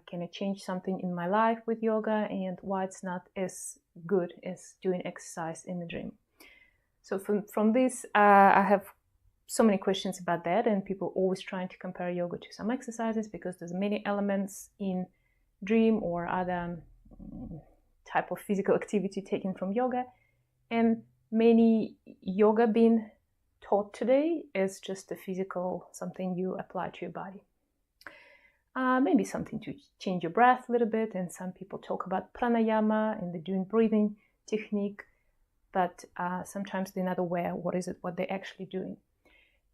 can I change something in my life with yoga, and why it's not as good as doing exercise in the gym. So from this, I have so many questions about that, and people always trying to compare yoga to some exercises because there's many elements in gym or other type of physical activity taken from yoga, and many yoga being taught today is just a physical, something you apply to your body. Maybe something to change your breath a little bit, and some people talk about pranayama and they're doing breathing technique, but sometimes they're not aware what they're actually doing.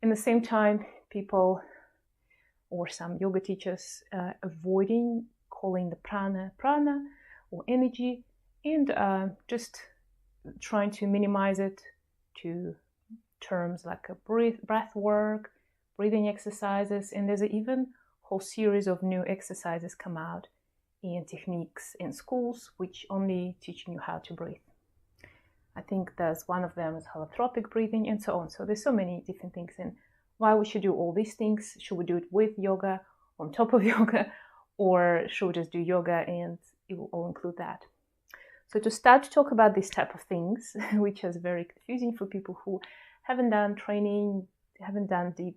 In the same time, people or some yoga teachers avoiding calling the prana or energy, and just trying to minimize it to terms like a breath work, breathing exercises, and there's even whole series of new exercises come out and techniques in schools which only teaching you how to breathe. I think there's one of them is holotropic breathing and so on. So there's so many different things, and why we should do all these things. Should we do it with yoga, on top of yoga, or should we just do yoga and it will all include that? So to start to talk about these type of things, which is very confusing for people who haven't done training, haven't done deep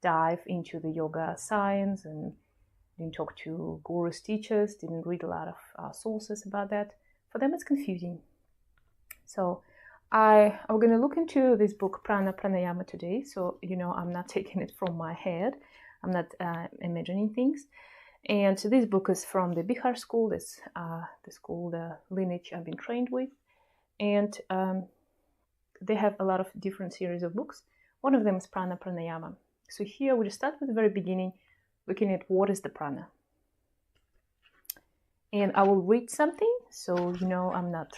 dive into the yoga science, and didn't talk to gurus, teachers, didn't read a lot of sources about that. For them, it's confusing. So I'm going to look into this book, Prana Pranayama, today. So, I'm not taking it from my head. I'm not imagining things. And so this book is from the Bihar school. That's the school, the lineage I've been trained with. And they have a lot of different series of books. One of them is Prana Pranayama. So here we just start with the very beginning, looking at what is the prana. And I will read something, so I'm not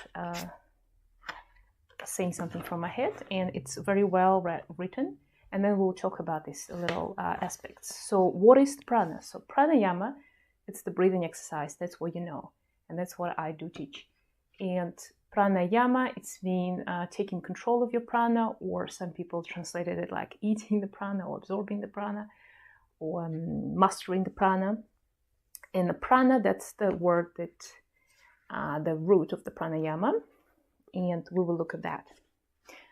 saying something from my head, and it's very well written. And then we'll talk about these little aspects. So what is the prana? So pranayama, it's the breathing exercise. That's what you know, and that's what I do teach. And pranayama, it's mean taking control of your prana, or some people translated it like eating the prana or absorbing the prana, or mastering the prana. And the prana, that's the word that the root of the pranayama, and we will look at that.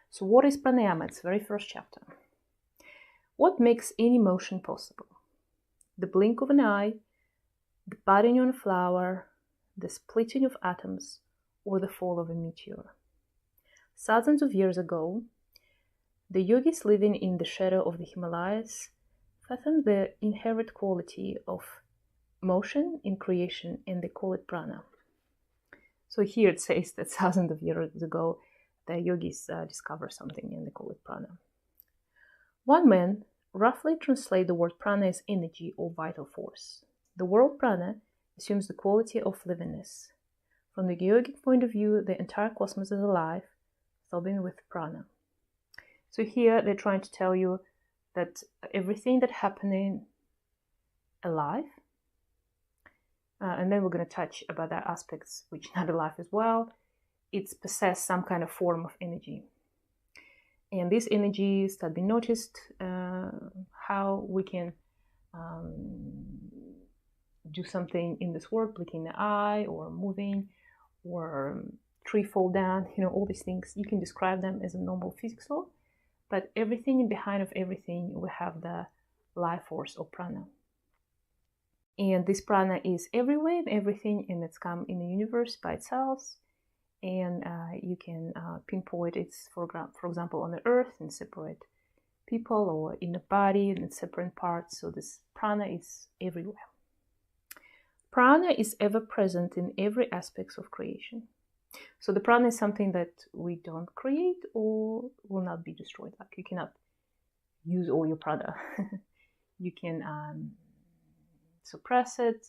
So what is pranayama? It's the very first chapter. What makes any motion possible? The blink of an eye, the budding on a flower, the splitting of atoms, or the fall of a meteor. Thousands of years ago, the yogis living in the shadow of the Himalayas fathomed the inherent quality of motion in creation, and they call it prana. So here it says that thousands of years ago, the yogis discovered something, and they call it prana. One man roughly translates the word prana as energy or vital force. The word prana assumes the quality of livingness. From the yogic point of view, the entire cosmos is alive, throbbing with prana. So here they're trying to tell you that everything that's happening alive, and then we're going to touch about that aspects which not alive as well, it's possess some kind of form of energy. And these energies that be noticed, how we can do something in this world, blinking the eye or moving, or tree fall down, all these things. You can describe them as a normal physics law, but everything behind of everything, we have the life force or prana. And this prana is everywhere and everything, and it's come in the universe by itself. And you can pinpoint it, for example, on the earth and separate people, or in the body in separate parts. So this prana is everywhere. Prana is ever present in every aspect of creation. So the prana is something that we don't create or will not be destroyed. Like you cannot use all your prana. You can suppress it,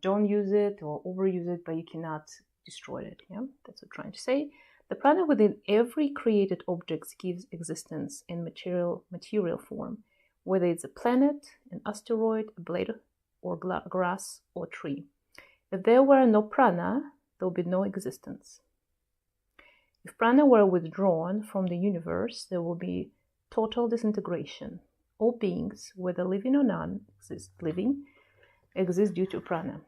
don't use it or overuse it, but you cannot destroy it. Yeah, that's what I'm trying to say. The prana within every created object gives existence in material form, whether it's a planet, an asteroid, a blade or grass or tree. If there were no prana, there would be no existence. If prana were withdrawn from the universe, there will be total disintegration. All beings, whether living or non-living, exists due to prana.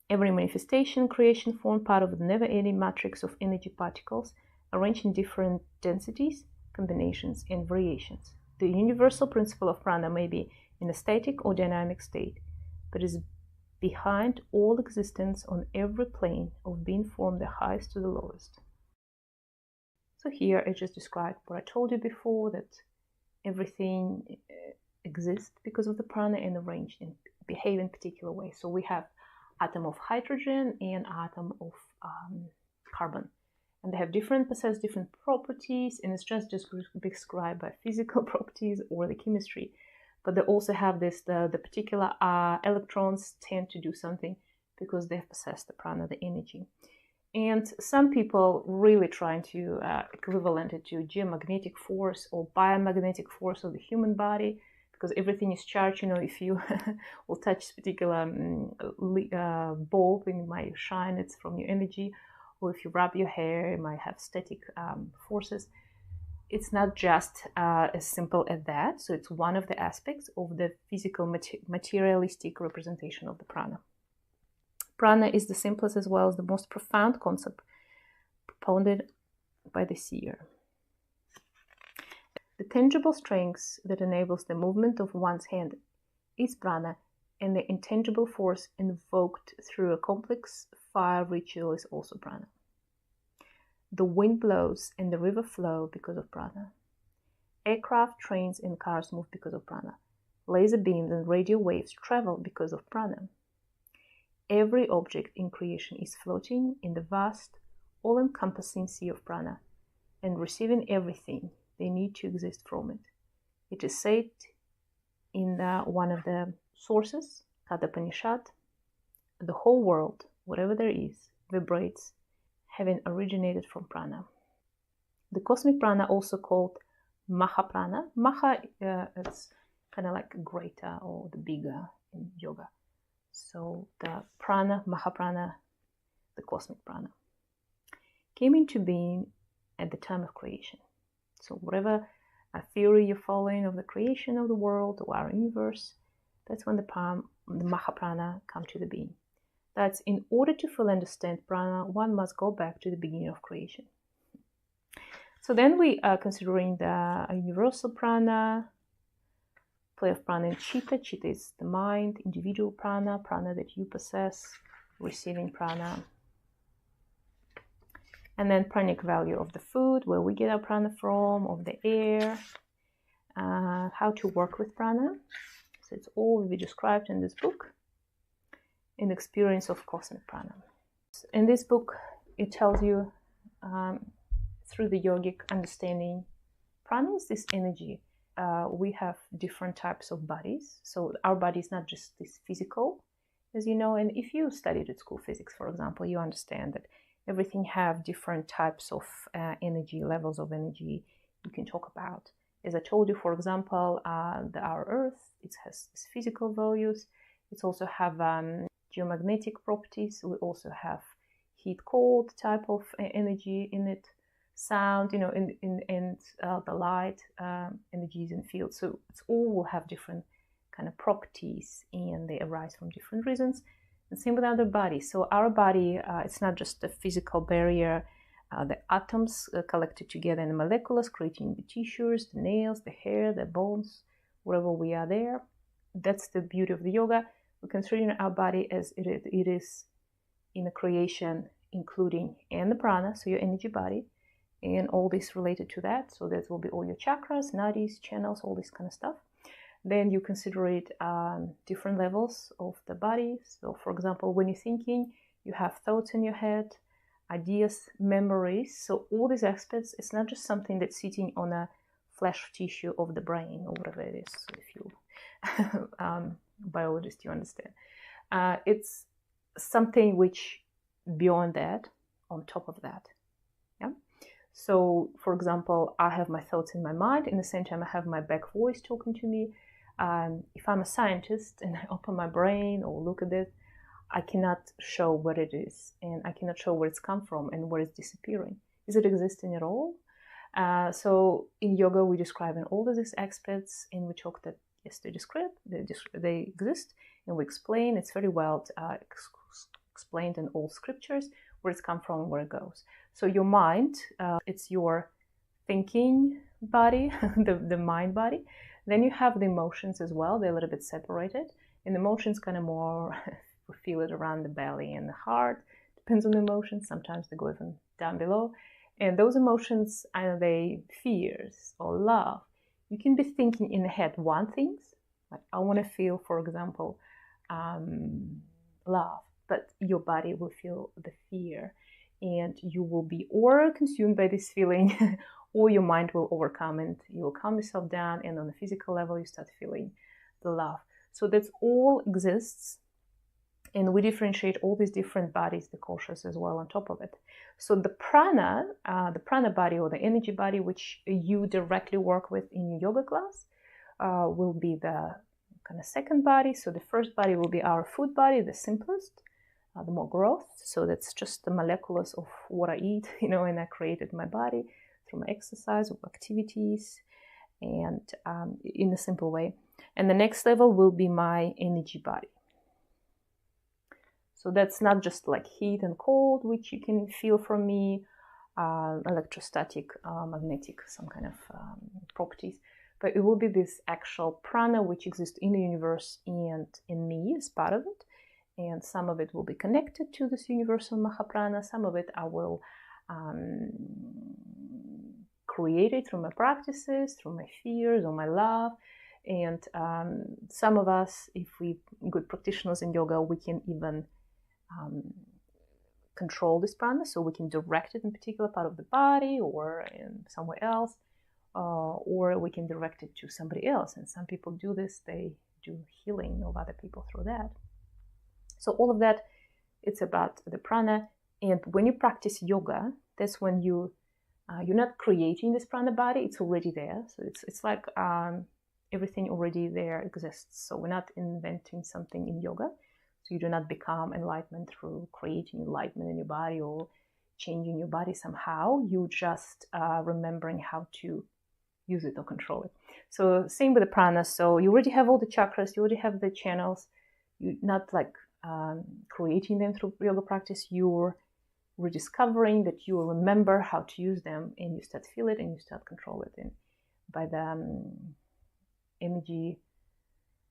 Every manifestation, creation form part of the never-ending matrix of energy particles arranged in different densities, combinations, and variations. The universal principle of prana may be in a static or dynamic state, but is behind all existence on every plane of being from the highest to the lowest. So here I just described what I told you before, that everything exists because of the prana and arranged and behave in particular way. So we have atom of hydrogen and atom of carbon, and they have possess different properties, and it's just described by physical properties or the chemistry. But they also have this, the particular electrons tend to do something because they possess the prana, the energy. And some people really trying to equivalent it to geomagnetic force or biomagnetic force of the human body, because everything is charged. You know, if you will touch this particular bulb, it might shine, it's from your energy. Or if you rub your hair, it might have static forces. It's not just as simple as that. So it's one of the aspects of the physical materialistic representation of the prana. Prana is the simplest as well as the most profound concept propounded by the seer. The tangible strength that enables the movement of one's hand is prana, and the intangible force invoked through a complex fire ritual is also prana. The wind blows and the river flow because of prana. Aircraft, trains, and cars move because of prana. Laser beams and radio waves travel because of prana. Every object in creation is floating in the vast, all-encompassing sea of prana and receiving everything they need to exist from it. It is said in one of the sources, Katha Upanishad, the whole world, whatever there is, vibrates, having originated from prana. The cosmic prana, also called Maha Prana. Maha, it's kind of like greater or the bigger in yoga. So the prana, Maha Prana, the cosmic prana, came into being at the time of creation. So whatever theory you're following of the creation of the world or our universe, that's when the Maha Prana come to the being. That's in order to fully understand prana, one must go back to the beginning of creation. So then we are considering the universal prana, play of prana and chitta. Chitta is the mind, individual prana, prana that you possess, receiving prana. And then pranic value of the food, where we get our prana from, of the air, how to work with prana. So it's all will be described in this book, in the experience of cosmic prana. In this book, it tells you through the yogic understanding, prana is this energy. We have different types of bodies. So our body is not just this physical, as you know. And if you studied at school physics, for example, you understand that everything have different types of energy, levels of energy you can talk about. As I told you, for example, our Earth, it has this physical values. It also have geomagnetic properties. We also have heat-cold type of energy in it, sound, you know, and the light energies and fields. So it's all will have different kind of properties, and they arise from different reasons. And same with other bodies. So our body, it's not just a physical barrier. The atoms collected together in the molecules, creating the tissues, the nails, the hair, the bones, wherever we are there. That's the beauty of the yoga. We consider our body as it is in the creation, including and the prana, so your energy body, and all this related to that. So that will be all your chakras, nadis, channels, all this kind of stuff. Then you consider it different levels of the body. So for example, when you're thinking, you have thoughts in your head, ideas, memories. So all these aspects, it's not just something that's sitting on a flesh tissue of the brain or whatever it is. So if you biologist, you understand. It's something which beyond that, on top of that. Yeah. So for example, I have my thoughts in my mind. In the same time, I have my back voice talking to me. If I'm a scientist and I open my brain or look at it, I cannot show what it is, and I cannot show where it's come from and where it's disappearing. Is it existing at all? So in yoga, we describe in all of these aspects, and we talk that yes, they exist, And we explain, it's very well explained in all scriptures, where it's come from and where it goes. So your mind, it's your thinking body, the mind body. Then you have the emotions as well. They're a little bit separated. And the emotions kind of more, we feel it around the belly and the heart. Depends on the emotions. Sometimes they go even down below. And those emotions, either they fears or love. You can be thinking in the head one things, like I want to feel, for example, love, but your body will feel the fear, and you will be or consumed by this feeling, or your mind will overcome and you will calm yourself down, and on the physical level you start feeling the love. So that's all exists, and we differentiate all these different bodies, the koshas as well on top of it. So the prana body or the energy body, which you directly work with in your yoga class, will be the kind of second body. So the first body will be our food body, the simplest, the more growth. So that's just the molecules of what I eat, and I created my body through my exercise or activities, and in a simple way. And the next level will be my energy body. So that's not just like heat and cold, which you can feel from me, electrostatic, magnetic, some kind of properties. But it will be this actual prana which exists in the universe and in me as part of it. And some of it will be connected to this universal Mahaprana. Some of it I will create it through my practices, through my fears or my love. And some of us, if we good practitioners in yoga, we can even control this prana, so we can direct it in a particular part of the body or in somewhere else, or we can direct it to somebody else. And some people do this, they do healing of other people through that. So all of that, it's about the prana. And when you practice yoga, that's when you're not creating this prana body, it's already there. So it's like everything already there exists. So we're not inventing something in yoga. So you do not become enlightenment through creating enlightenment in your body or changing your body somehow. You just remembering how to use it or control it. So same with the prana. So you already have all the chakras, you already have the channels. You're not like creating them through yoga practice. You're rediscovering that you remember how to use them, and you start feel it and you start control it. And by the energy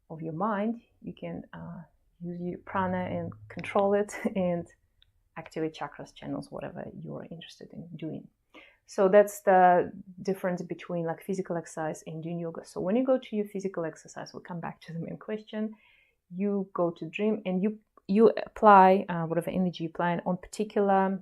of your mind, you can use your prana and control it and activate chakras, channels, whatever you're interested in doing. So that's the difference between like physical exercise and doing yoga. So when you go to your physical exercise, we'll come back to the main question. You go to gym and you apply whatever energy you apply on particular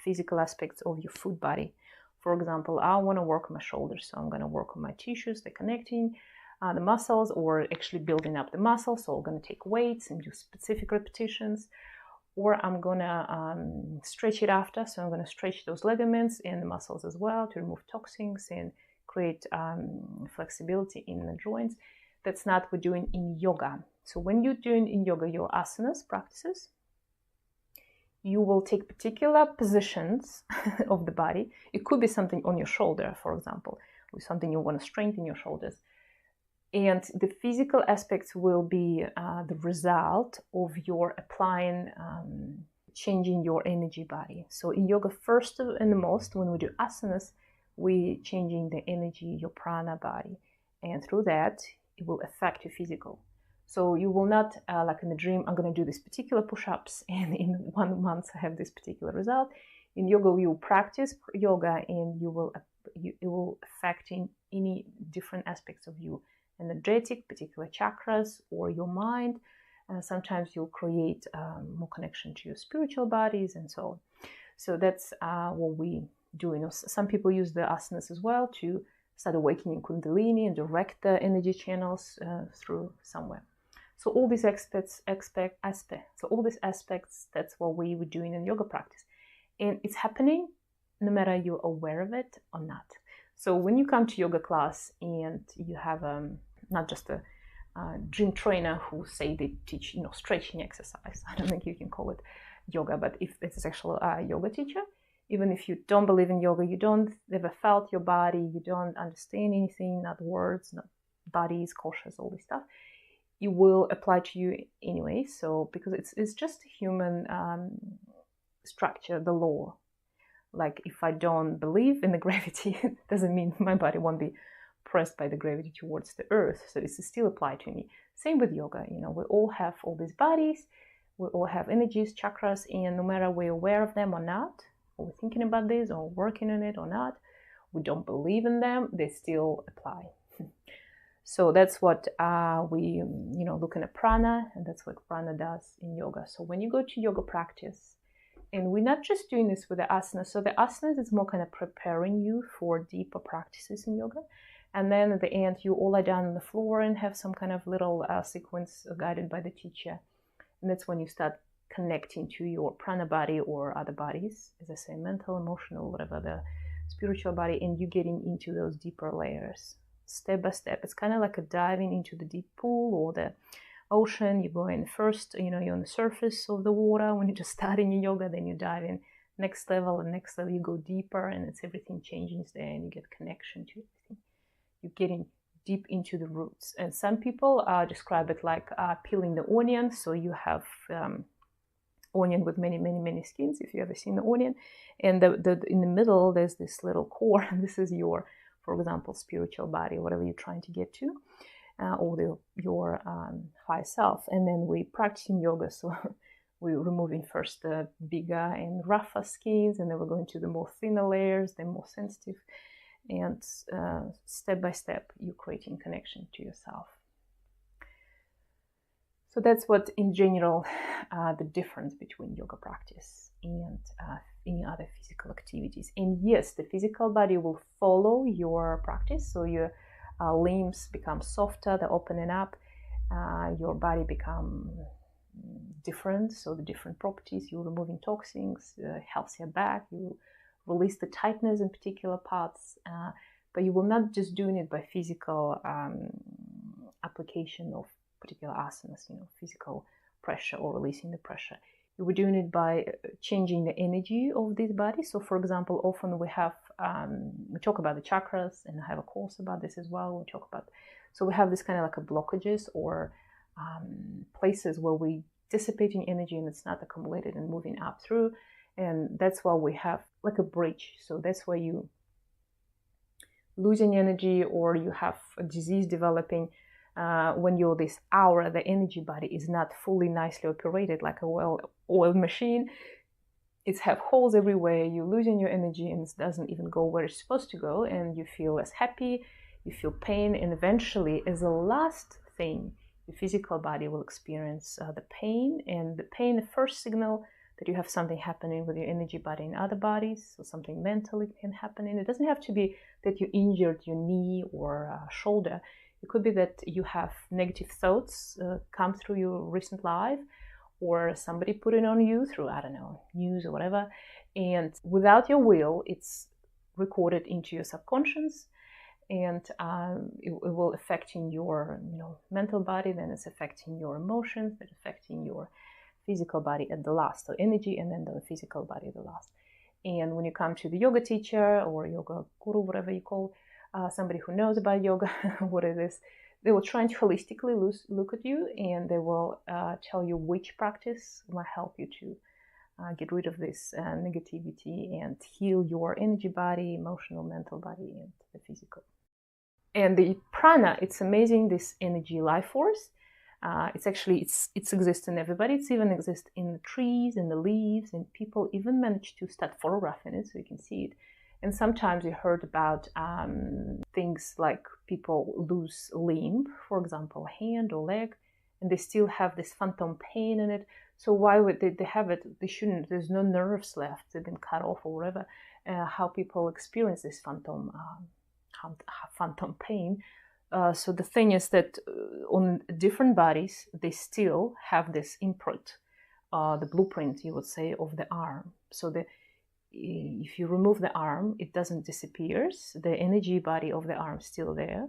physical aspects of your food body. For example, I want to work on my shoulders, so I'm going to work on my tissues, the connecting the muscles, or actually building up the muscles. So I'm going to take weights and do specific repetitions, or I'm going to stretch it after. So I'm going to stretch those ligaments and the muscles as well to remove toxins and create flexibility in the joints. That's not what we're doing in yoga. So when you're doing in yoga your asanas practices, you will take particular positions of the body. It could be something on your shoulder, for example, or something you want to strengthen your shoulders. And the physical aspects will be the result of your applying, changing your energy body. So in yoga, first and the most, when we do asanas, we changing the energy, your prana body. And through that, it will affect your physical. So you will not, like in the dream, I'm going to do this particular push-ups and in 1 month I have this particular result. In yoga, you practice yoga and it will affect in any different aspects of you. Energetic, particular chakras, or your mind. Sometimes you'll create more connection to your spiritual bodies and so on. So that's what we do. Some people use the asanas as well to start awakening Kundalini and direct the energy channels through somewhere. So all these aspects, that's what we were doing in yoga practice. And it's happening no matter you're aware of it or not. So when you come to yoga class and you have not just a gym trainer who say they teach, stretching exercise. I don't think you can call it yoga, but if it's actually a yoga teacher, even if you don't believe in yoga, you don't ever felt your body, you don't understand anything, not words, not bodies, koshas, all this stuff. it will apply to you anyway. So because it's just a human structure, the law. Like if I don't believe in the gravity, it doesn't mean my body won't be pressed by the gravity towards the earth. So it's still applied to me. Same with yoga. You know, we all have all these bodies, we all have energies, chakras, and no matter we're aware of them or not, or we're thinking about this or working on it or not, we don't believe in them, they still apply. So that's what we, looking at prana, and that's what prana does in yoga. So when you go to yoga practice, and we're not just doing this with the asanas. So the asanas is more kind of preparing you for deeper practices in yoga. And then at the end, you all lie down on the floor and have some kind of little sequence guided by the teacher. And that's when you start connecting to your prana body or other bodies, as I say, mental, emotional, whatever, the spiritual body, and you getting into those deeper layers, step by step. It's kind of like a diving into the deep pool or the ocean. You go in first, you're on the surface of the water when you're just starting your yoga, then you dive in next level, and next level you go deeper, and it's everything changes there, and you get connection to everything. You're getting deep into the roots. And some people describe it like peeling the onion. So you have onion with many skins, if you ever seen the onion, and in the middle there's this little core, and this is your, for example, spiritual body, whatever you're trying to get to. Or your higher self. And then we practicing yoga, so we're removing first the bigger and rougher skins, and then we're going to the more thinner layers, the more sensitive, and step by step you're creating connection to yourself. So that's what in general the difference between yoga practice and any other physical activities. And yes, the physical body will follow your practice, so your limbs become softer, they're opening up, your body become different, so the different properties, you're removing toxins, healthier back, you release the tightness in particular parts, but you will not just doing it by physical application of particular asanas, physical pressure or releasing the pressure. You were doing it by changing the energy of this body. So for example, often we have, we talk about the chakras, and I have a course about this as well. We talk about, so we have this kind of like a blockages or places where we dissipating energy and it's not accumulated and moving up through. And that's why we have like a bridge. So that's where you losing energy or you have a disease developing. When you're this aura, the energy body is not fully nicely operated like a well-oiled machine. It's have holes everywhere, you're losing your energy and it doesn't even go where it's supposed to go, and you feel less happy, you feel pain, and eventually, as a last thing, your physical body will experience the pain. And the pain, the first signal that you have something happening with your energy body in other bodies, so something mentally can happen. And it doesn't have to be that you injured your knee or shoulder. It could be that you have negative thoughts come through your recent life, or somebody put it on you through, I don't know, news or whatever. And without your will, it's recorded into your subconscious, and it will affecting your mental body, then it's affecting your emotions, then affecting your physical body at the last. So energy and then the physical body at the last. And when you come to the yoga teacher or yoga guru, whatever you call somebody who knows about yoga, what it is, they will try and holistically look at you, and they will tell you which practice will help you to get rid of this negativity and heal your energy body, emotional, mental body, and the physical. And the prana, it's amazing, this energy life force. It's actually, it exists in everybody. It's even exists in the trees, in the leaves, and people even manage to start photographing it so you can see it. And sometimes you heard about things like people lose limb, for example, hand or leg, and they still have this phantom pain in it. So why would they have it? They shouldn't. There's no nerves left. They've been cut off or whatever. How people experience this phantom pain. So the thing is that on different bodies, they still have this imprint, the blueprint, you would say, of the arm. So if you remove the arm, it doesn't disappear. The energy body of the arm is still there.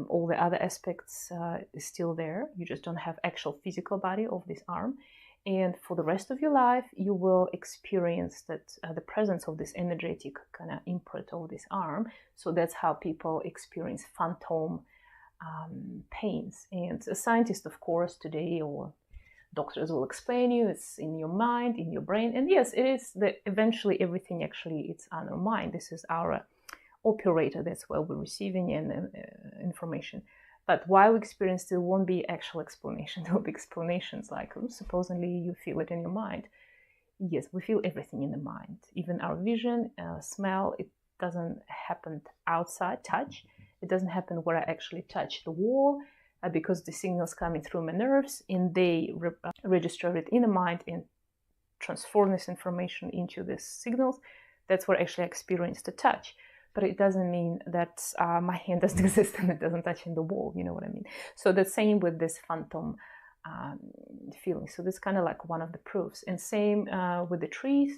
All the other aspects is still there. You just don't have actual physical body of this arm. And for the rest of your life, you will experience that the presence of this energetic kind of imprint of this arm. So that's how people experience phantom pains. And a scientist, of course, today, or doctors will explain you, it's in your mind, in your brain. And yes, it is that eventually everything actually it's on our mind. This is our operator. That's where we're receiving information. But while we experience, there won't be actual explanation. There will be explanations like, oh, supposedly you feel it in your mind. Yes, we feel everything in the mind. Even our vision, smell, it doesn't happen outside, touch. It doesn't happen where I actually touch the wall, because the signals coming through my nerves, and they register it in the mind and transform this information into these signals. That's where actually I experience the touch. But it doesn't mean that my hand doesn't exist and it doesn't touch in the wall, you know what I mean? So the same with this phantom feeling. So this is kind of like one of the proofs. And same with the trees.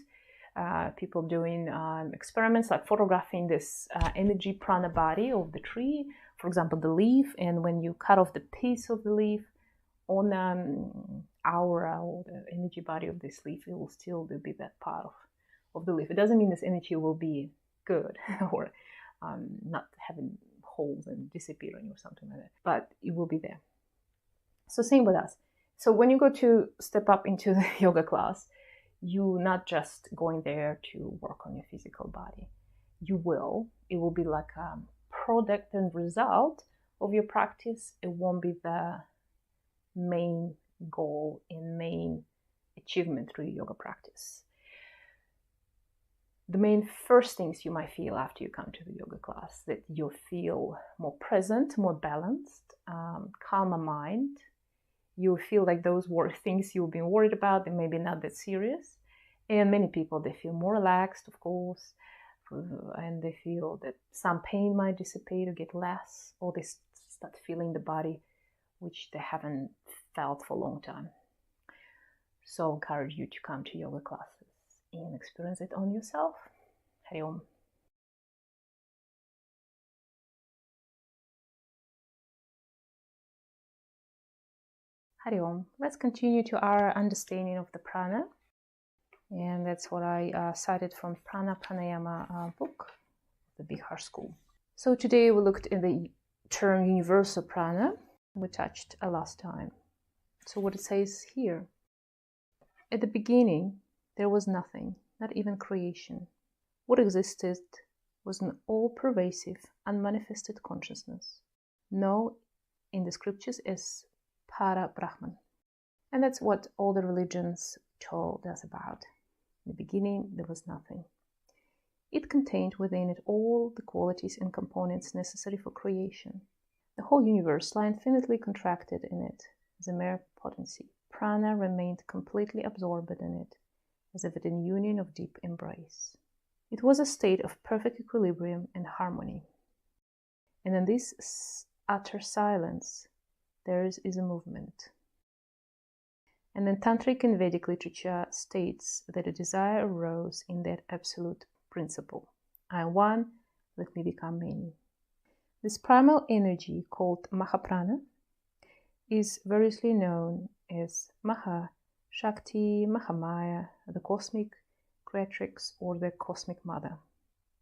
People doing experiments like photographing this energy prana body of the tree, for example, the leaf. And when you cut off the piece of the leaf on aura or the energy body of this leaf, it will still be that part of the leaf. It doesn't mean this energy will be good or not having holes and disappearing or something like that, but it will be there. So same with us. So when you go to step up into the yoga class, you're not just going there to work on your physical body. It will be like a product and result of your practice. It won't be the main goal and main achievement through your yoga practice. The main first things you might feel after you come to the yoga class, that you feel more present, more balanced, calmer mind. You feel like those were things you've been worried about, they maybe not that serious. And many people, they feel more relaxed, of course, and they feel that some pain might dissipate or get less, or they start feeling the body, which they haven't felt for a long time. So I encourage you to come to yoga classes and experience it on yourself. Hari Om. Hari Om. Let's continue to our understanding of the prana. And that's what I cited from Prana Pranayama book, the Bihar school. So today we looked at the term universal prana. We touched last time. So what it says here. At the beginning, there was nothing, not even creation. What existed was an all-pervasive, unmanifested consciousness, known in the scriptures as Para Brahman. And that's what all the religions told us about. In the beginning, there was nothing. It contained within it all the qualities and components necessary for creation. The whole universe lay infinitely contracted in it as a mere potency. Prana remained completely absorbed in it, as if in union of deep embrace. It was a state of perfect equilibrium and harmony. And in this utter silence, there is a movement. And then Tantric and Vedic literature states that a desire arose in that absolute principle. I am one, let me become many. This primal energy, called Mahaprana, is variously known as Maha, Shakti, Mahamaya, the cosmic creatrix, or the cosmic mother.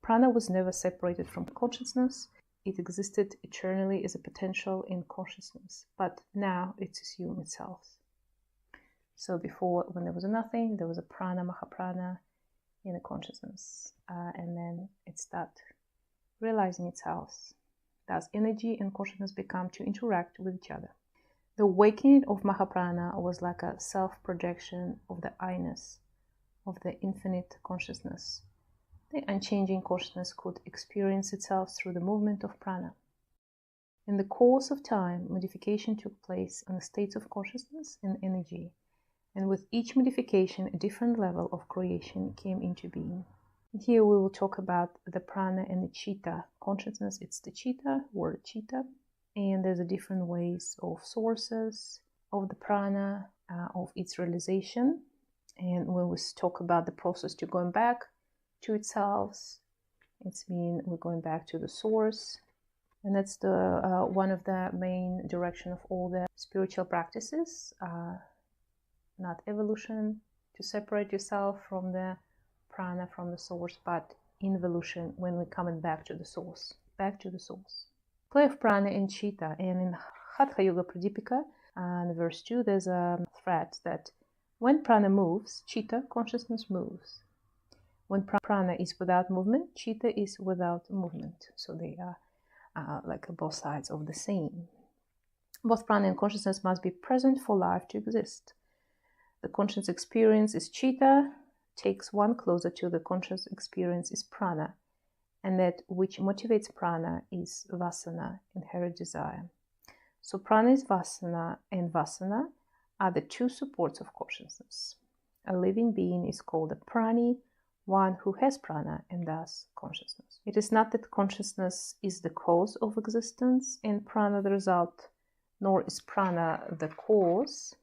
Prana was never separated from consciousness. It existed eternally as a potential in consciousness, but now it assumed itself. So before, when there was nothing, there was a prana, Mahaprana, in the consciousness, and then it started realizing itself. Thus, energy and consciousness become to interact with each other. The awakening of Mahaprana was like a self-projection of the I-ness, of the infinite consciousness. The unchanging consciousness could experience itself through the movement of prana. In the course of time, modification took place in the states of consciousness and energy, and with each modification, a different level of creation came into being. Here we will talk about the prana and the chitta. Consciousness, it's the chitta, word chitta, and there's a different ways of sources of the prana, of its realization. And when we talk about the process to going back to itself, it's mean we're going back to the source. And that's the one of the main direction of all the spiritual practices. Not evolution, to separate yourself from the prana, from the source, but involution, when we're coming back to the source, back to the source. Play of prana and chitta. And in Hatha Yoga Pradipika, in verse 2, there's a thread that when prana moves, chitta, consciousness, moves. When prana is without movement, chitta is without movement. So they are like both sides of the same. Both prana and consciousness must be present for life to exist. The conscious experience is chitta, takes one closer to the conscious experience is prana, and that which motivates prana is vasana, inherent desire. So prana is vasana, and vasana are the two supports of consciousness. A living being is called a prani, one who has prana and thus consciousness. It is not that consciousness is the cause of existence and prana the result, nor is prana the cause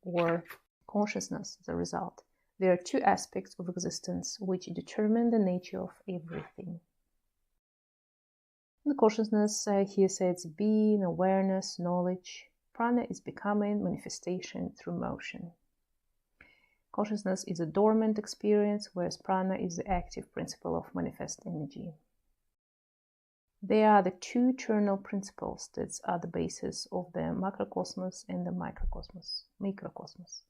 or consciousness the result. There are two aspects of existence which determine the nature of everything. The consciousness, here says being, awareness, knowledge. Prana is becoming, manifestation through motion. Consciousness is a dormant experience, whereas prana is the active principle of manifest energy. They are the two eternal principles that are the basis of the macrocosmos and the microcosmos.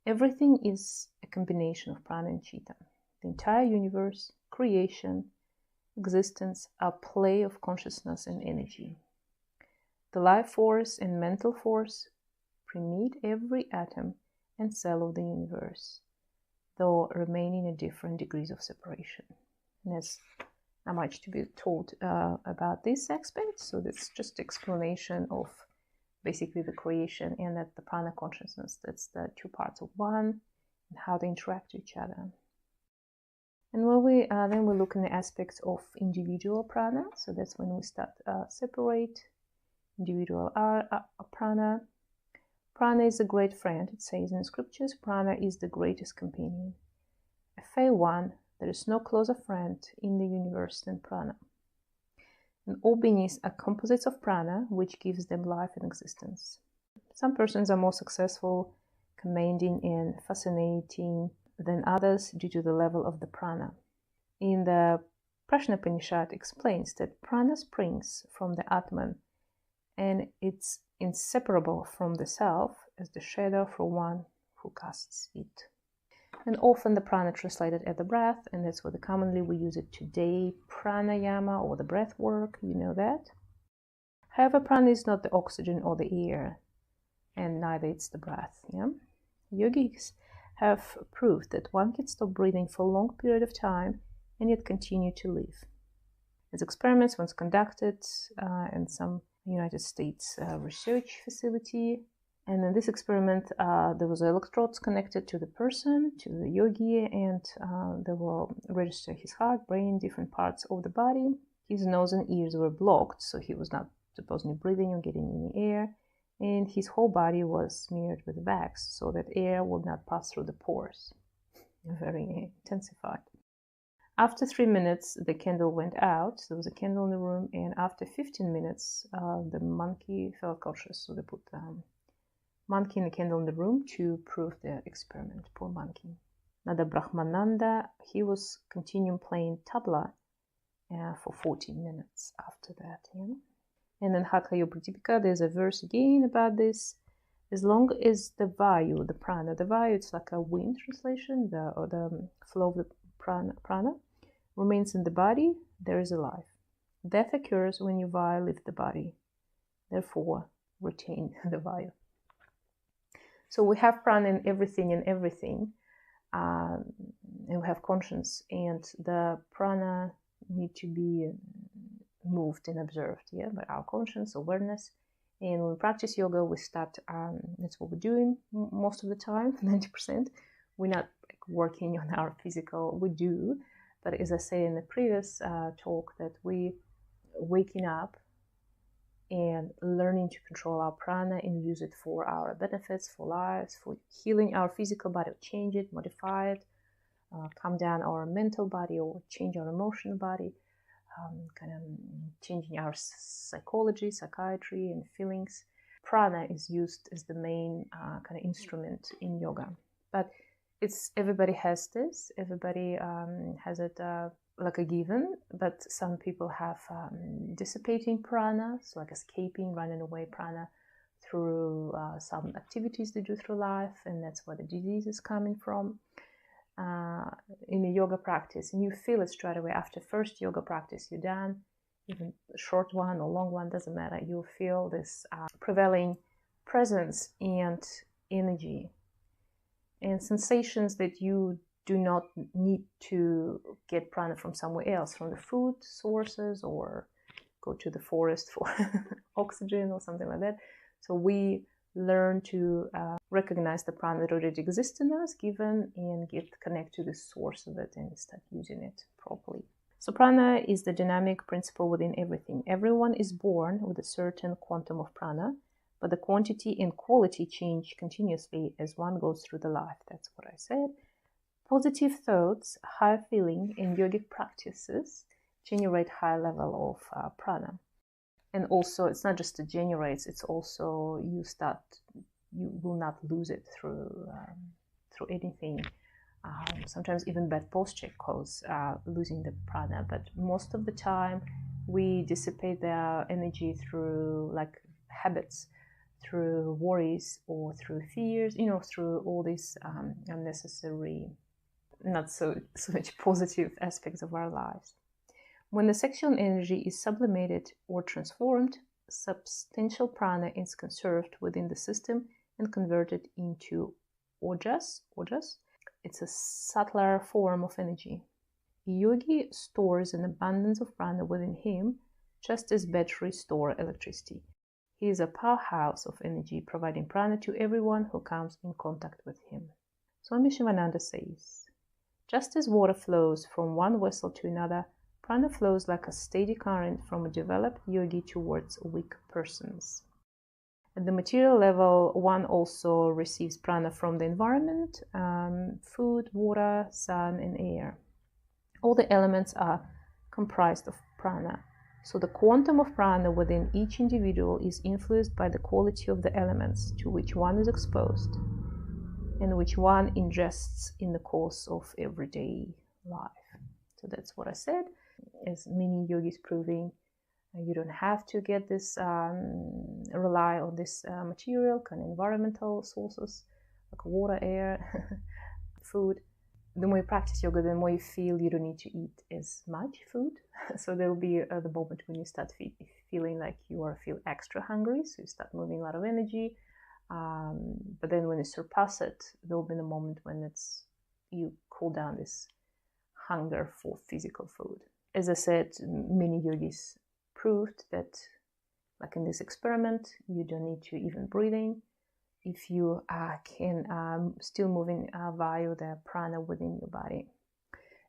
Everything is a combination of prana and chitta. The entire universe, creation, existence are play of consciousness and energy. The life force and mental force permeate every atom and cell of the universe, though remaining at different degrees of separation. And there's not much to be told about this aspect, so that's just explanation of basically the creation and that the prana consciousness, that's the two parts of one and how they interact with each other. And when we then we look in the aspects of individual prana, so that's when we start separate individual prana. Prana is a great friend, it says in the scriptures. Prana is the greatest companion. A fair one, there is no closer friend in the universe than prana. And all beings are composites of prana, which gives them life and existence. Some persons are more successful, commanding and fascinating than others due to the level of the prana. In the Prana explains that prana springs from the Atman and it's inseparable from the self as the shadow from one who casts it. And often the prana translated as the breath, and that's what commonly we use it today, pranayama or the breath work, you know that. However, prana is not the oxygen or the air, and neither it's the breath. Yeah? Yogis have proved that one can stop breathing for a long period of time and yet continue to live. As experiments once conducted in some United States research facility, and in this experiment there was electrodes connected to the person, to the yogi, and they will register his heart, brain, different parts of the body. His nose and ears were blocked, so he was not supposedly breathing or getting any air, and his whole body was smeared with wax so that air would not pass through the pores. Very intensified. After 3 minutes, the candle went out. There was a candle in the room, and after 15 minutes, the monkey felt conscious. So they put the monkey and the candle in the room to prove the experiment. Poor monkey. Now the Brahmananda, he was continuing playing tabla for 14 minutes after that. Yeah? And in Hatha Yoga Pradipika, there's a verse again about this. As long as the vayu, the prana, it's like a wind translation, the flow of the prana remains in the body, there is a life. Death occurs when your vayu leaves the body. Therefore, retain the vayu. So we have prana in everything, and we have conscience, and the prana need to be moved and observed, yeah, by our conscience, awareness. And when we practice yoga, we start, that's what we're doing most of the time, 90%. We're not working on our physical, we do, but as I say in the previous talk, that we waking up and learning to control our prana and use it for our benefits, for lives, for healing our physical body, change it, modify it, calm down our mental body or change our emotional body, kind of changing our psychology, psychiatry, and feelings. Prana is used as the main kind of instrument in yoga. But everybody has this. Everybody has it like a given, but some people have dissipating prana, so like escaping, running away prana through some activities they do through life, and that's where the disease is coming from. In a yoga practice, and you feel it straight away after first yoga practice you're done, even a short one or long one, doesn't matter. You feel this prevailing presence and energy and sensations that you do not need to get prana from somewhere else, from the food sources, or go to the forest for oxygen or something like that. So we learn to recognize the prana that already exists in us, given, and connect to the source of it and start using it properly. So prana is the dynamic principle within everything. Everyone is born with a certain quantum of prana, but the quantity and quality change continuously as one goes through the life. That's what I said. Positive thoughts, high feeling, and yogic practices generate high level of prana. And also, it's not just it generates, it's also you will not lose it through anything. Sometimes even bad posture cause losing the prana, but most of the time we dissipate the energy through like habits, through worries, or through fears, through all these unnecessary, not so much positive aspects of our lives. When the sexual energy is sublimated or transformed, substantial prana is conserved within the system and converted into ojas. It's a subtler form of energy. A yogi stores an abundance of prana within him, just as batteries store electricity. He is a powerhouse of energy, providing prana to everyone who comes in contact with him. Swami Shivananda says, just as water flows from one vessel to another, prana flows like a steady current from a developed yogi towards weak persons. At the material level, one also receives prana from the environment, food, water, sun, and air. All the elements are comprised of prana. So the quantum of prana within each individual is influenced by the quality of the elements to which one is exposed and which one ingests in the course of everyday life. So that's what I said. As many yogis proving, you don't have to get this, rely on this material, kind of environmental sources like water, air, food. The more you practice yoga, the more you feel you don't need to eat as much food. So there will be the moment when you start feeling like you feel extra hungry, so you start moving a lot of energy. But then when you surpass it, there will be the moment when you cool down this hunger for physical food. As I said, many yogis proved that, like in this experiment, you don't need to even breathing. If you can still moving via the prana within your body.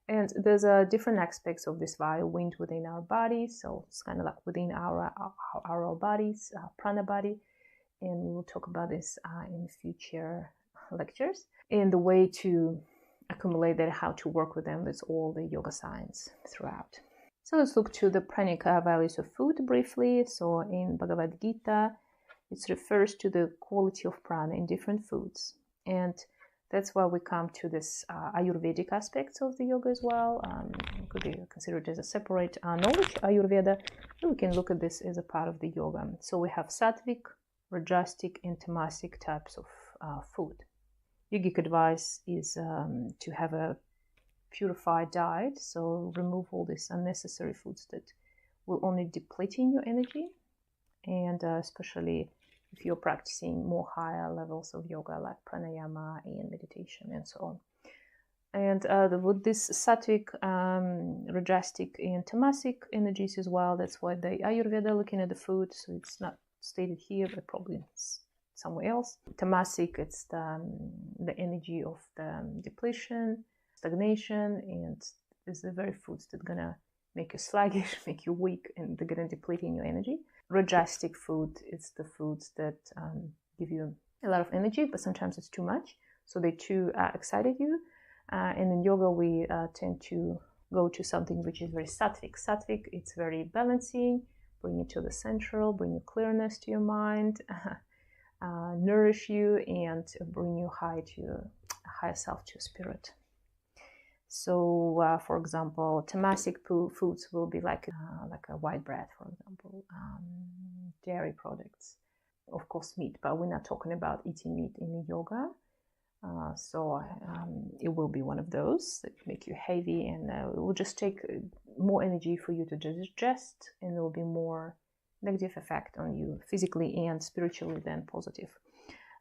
And there's different aspects of this via wind within our body. So it's kind of like within our bodies, prana body. And we will talk about this in future lectures. And the way to accumulate that, how to work with them, that's all the yoga science throughout. So let's look to the pranic values of food briefly. So in Bhagavad Gita, it refers to the quality of prana in different foods. And that's why we come to this Ayurvedic aspects of the yoga as well. It could be considered as a separate knowledge, Ayurveda. We can look at this as a part of the yoga. So we have sattvic, rajasic, and tamasic types of food. Yogic advice is to have a purified diet. So remove all these unnecessary foods that will only deplete your energy. And especially if you're practicing more higher levels of yoga like pranayama and meditation and so on. And with this sattvic, rajasic, and tamasic energies as well, that's why the Ayurveda looking at the food, so it's not stated here, but probably somewhere else. Tamasic, it's the energy of the depletion, stagnation, and it's the very foods that are gonna make you sluggish, make you weak, and they're gonna deplete your energy. Rajasic food, it's the foods that give you a lot of energy, but sometimes it's too much, so they too excited you. And in yoga, we tend to go to something which is very sattvic. Sattvic, it's very balancing, bring you to the central, bring you clearness to your mind, nourish you, and bring you high to higher self, to spirit. So, for example, tamasic foods will be like a white bread, for example, dairy products, of course meat, but we're not talking about eating meat in yoga. So it will be one of those that make you heavy, and it will just take more energy for you to digest, and there will be more negative effect on you physically and spiritually than positive.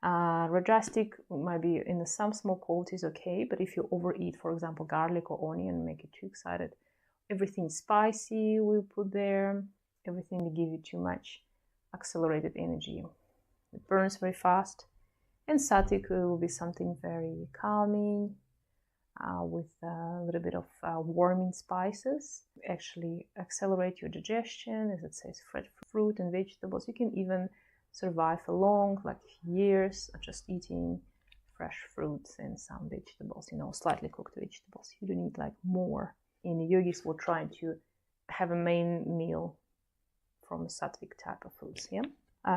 Rajasic might be in some small quantities okay, but if you overeat, for example, garlic or onion, make it too excited. Everything spicy we put there, everything that give you too much accelerated energy. It burns very fast. And sattvic will be something very calming, with a little bit of warming spices. Actually accelerate your digestion, as it says, fresh fruit and vegetables. You can even survive for long, like years, just eating fresh fruits and some vegetables, slightly cooked vegetables. You don't need like more. In the yogis, we're trying to have a main meal from a sattvic type of foods, yeah?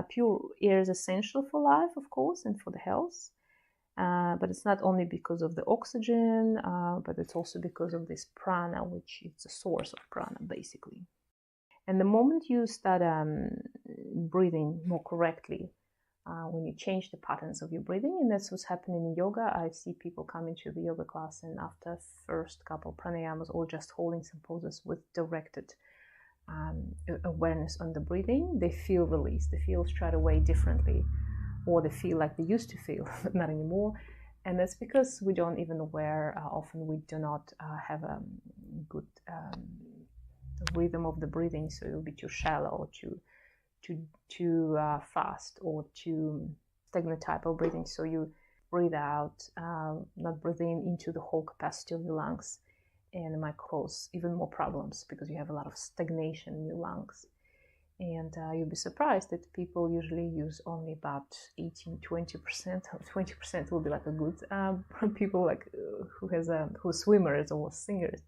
Pure air is essential for life, of course, and for the health. But it's not only because of the oxygen, but it's also because of this prana, which is the source of prana, basically. And the moment you start breathing more correctly, when you change the patterns of your breathing, and that's what's happening in yoga. I see people come into the yoga class, and after first couple pranayamas or just holding some poses with directed awareness on the breathing, they feel released. They feel straight away differently, or they feel like they used to feel, but not anymore. And that's because we don't even aware. Often we do not have a good rhythm of the breathing, so it will be too shallow, or too fast, or too stagnant type of breathing. So you breathe out, not breathing into the whole capacity of your lungs, and it might cause even more problems because you have a lot of stagnation in your lungs. And you'll be surprised that people usually use only about 18-20%. 20% will be like a good people like who are swimmers or singers.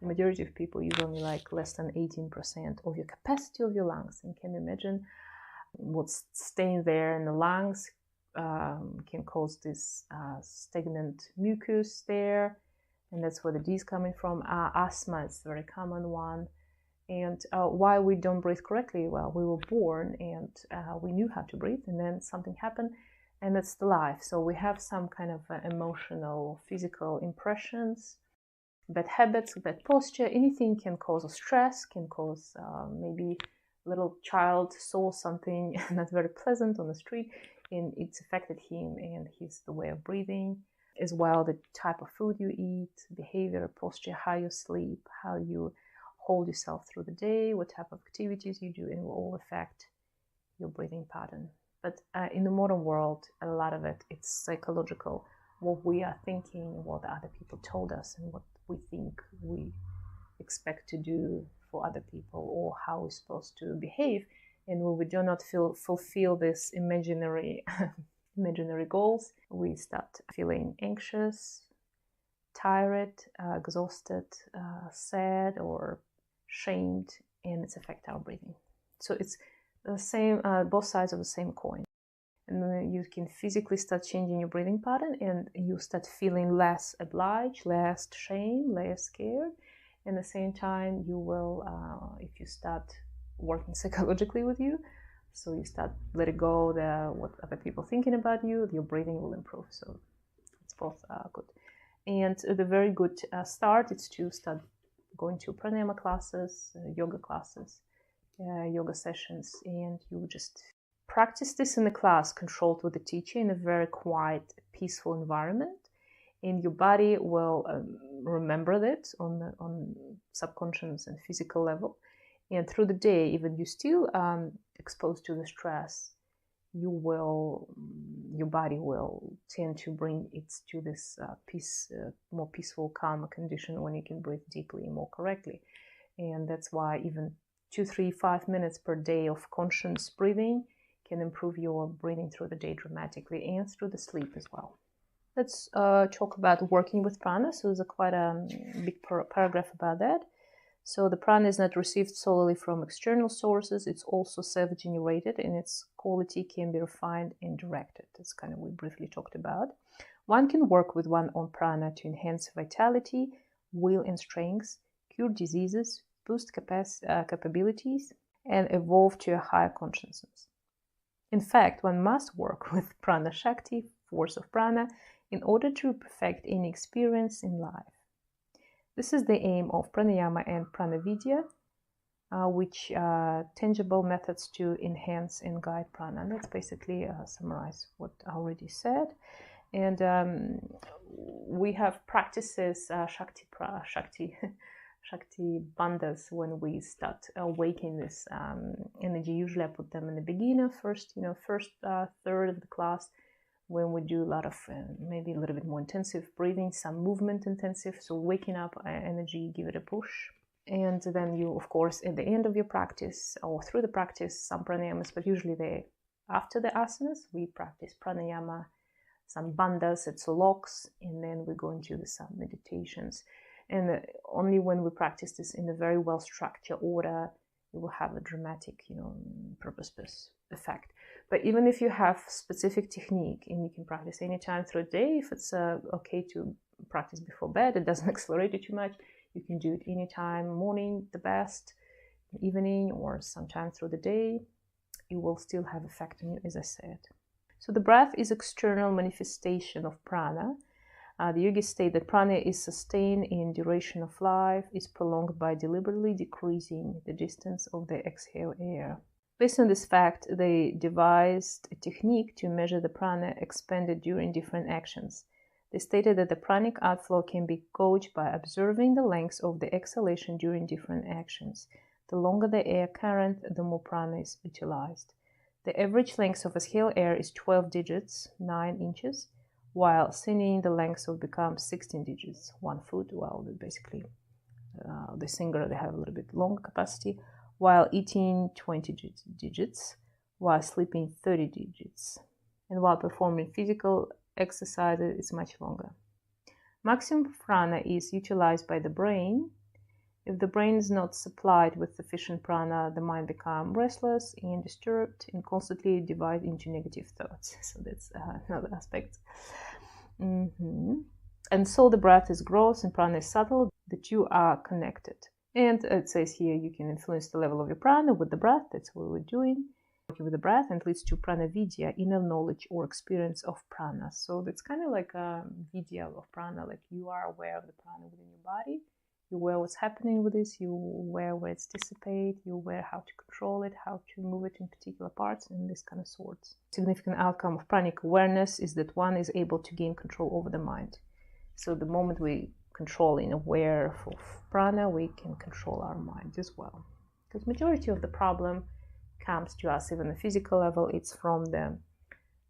The majority of people use only like less than 18% of your capacity of your lungs. And can you imagine what's staying there in the lungs can cause this stagnant mucus there, and that's where the D is coming from. Asthma is a very common one. And why we don't breathe correctly? Well, we were born and we knew how to breathe, and then something happened, and that's the life. So we have some kind of emotional, physical impressions, bad habits, bad posture. Anything can cause a stress, can cause maybe a little child saw something not very pleasant on the street, and it's affected him and the way of breathing. As well, the type of food you eat, behavior, posture, how you sleep, how you hold yourself through the day, what type of activities you do, and will all affect your breathing pattern. But in the modern world, a lot of it's psychological. What we are thinking, what other people told us, and what we think we expect to do for other people, or how we're supposed to behave. And when we do not fulfill this imaginary goals, we start feeling anxious, tired, exhausted, sad, or shamed, and it's affect our breathing. So it's the same, both sides of the same coin. And then you can physically start changing your breathing pattern, and you start feeling less obliged, less shame, less scared. And at the same time, you will, if you start working psychologically with you, so you start letting go what other people thinking about you, your breathing will improve. So it's both good. And the very good start is to start going to pranayama classes, yoga classes, yoga sessions, and you just practice this in the class, controlled with the teacher, in a very quiet, peaceful environment, and your body will remember that on subconscious and physical level. And through the day, even you still exposed to the stress, your body will tend to bring it to this more peaceful, calmer condition when you can breathe deeply and more correctly. And that's why even 2, 3, 5 minutes per day of conscious breathing can improve your breathing through the day dramatically, and through the sleep as well. Let's talk about working with prana. So there's quite a big paragraph about that. So the prana is not received solely from external sources. It's also self-generated, and its quality can be refined and directed. That's kind of what we briefly talked about. One can work with one on prana to enhance vitality, will and strength, cure diseases, boost capabilities, and evolve to a higher consciousness. In fact, one must work with prana shakti, force of prana, in order to perfect any experience in life. This is the aim of pranayama and pranavidya, which are tangible methods to enhance and guide prana. And that's basically summarize what I already said. And we have practices, shakti bandhas, when we start awakening this energy. Usually I put them in the beginner, first third of the class, when we do a lot of maybe a little bit more intensive breathing, some movement intensive, so waking up energy, give it a push. And then you, of course, at the end of your practice or through the practice, some pranayamas, but usually after the asanas, we practice pranayama, some bandhas, it's locks, and then we go into some meditations. And only when we practice this in a very well-structured order, it will have a dramatic, purpose effect. But even if you have specific technique and you can practice anytime through the day, if it's okay to practice before bed, it doesn't accelerate it too much, you can do it anytime, morning the best, evening, or sometime through the day. It will still have effect on you, as I said. So the breath is external manifestation of prana. The yogis state that prana is sustained in duration of life, is prolonged by deliberately decreasing the distance of the exhale air. Based on this fact, they devised a technique to measure the prana expended during different actions. They stated that the pranic outflow can be gauged by observing the length of the exhalation during different actions. The longer the air current, the more prana is utilized. The average length of exhale air is 12 digits, 9 inches, while singing the length of becomes 16 digits, 1 foot. Well, basically, the singer, they have a little bit longer capacity, while eating 20 digits, while sleeping 30 digits, and while performing physical exercises is much longer. Maximum prana is utilized by the brain. If the brain is not supplied with sufficient prana, the mind becomes restless and disturbed and constantly divided into negative thoughts. So that's another aspect. And so the breath is gross and prana is subtle. The two are connected. And it says here you can influence the level of your prana with the breath. That's what we're doing. Working with the breath, and leads to pranavidya, inner knowledge or experience of prana. So that's kind of like a vidya of prana, like you are aware of the prana within your body. You're aware what's happening with this, you're aware where it's dissipate, you're aware how to control it, how to move it in particular parts, and this kind of sorts. Significant outcome of pranic awareness is that one is able to gain control over the mind. So the moment we control and aware of prana, we can control our mind as well. Because majority of the problem comes to us, even on the physical level, it's from the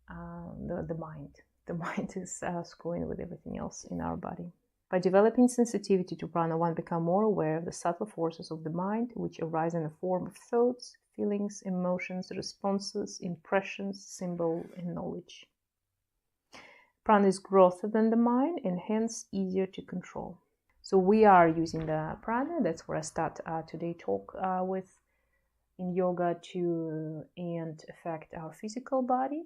mind. The mind is screwing with everything else in our body. By developing sensitivity to prana, one becomes more aware of the subtle forces of the mind, which arise in the form of thoughts, feelings, emotions, responses, impressions, symbol, and knowledge. Prana is grosser than the mind and hence easier to control. So we are using the prana. That's where I start today talk with in yoga to and affect our physical body,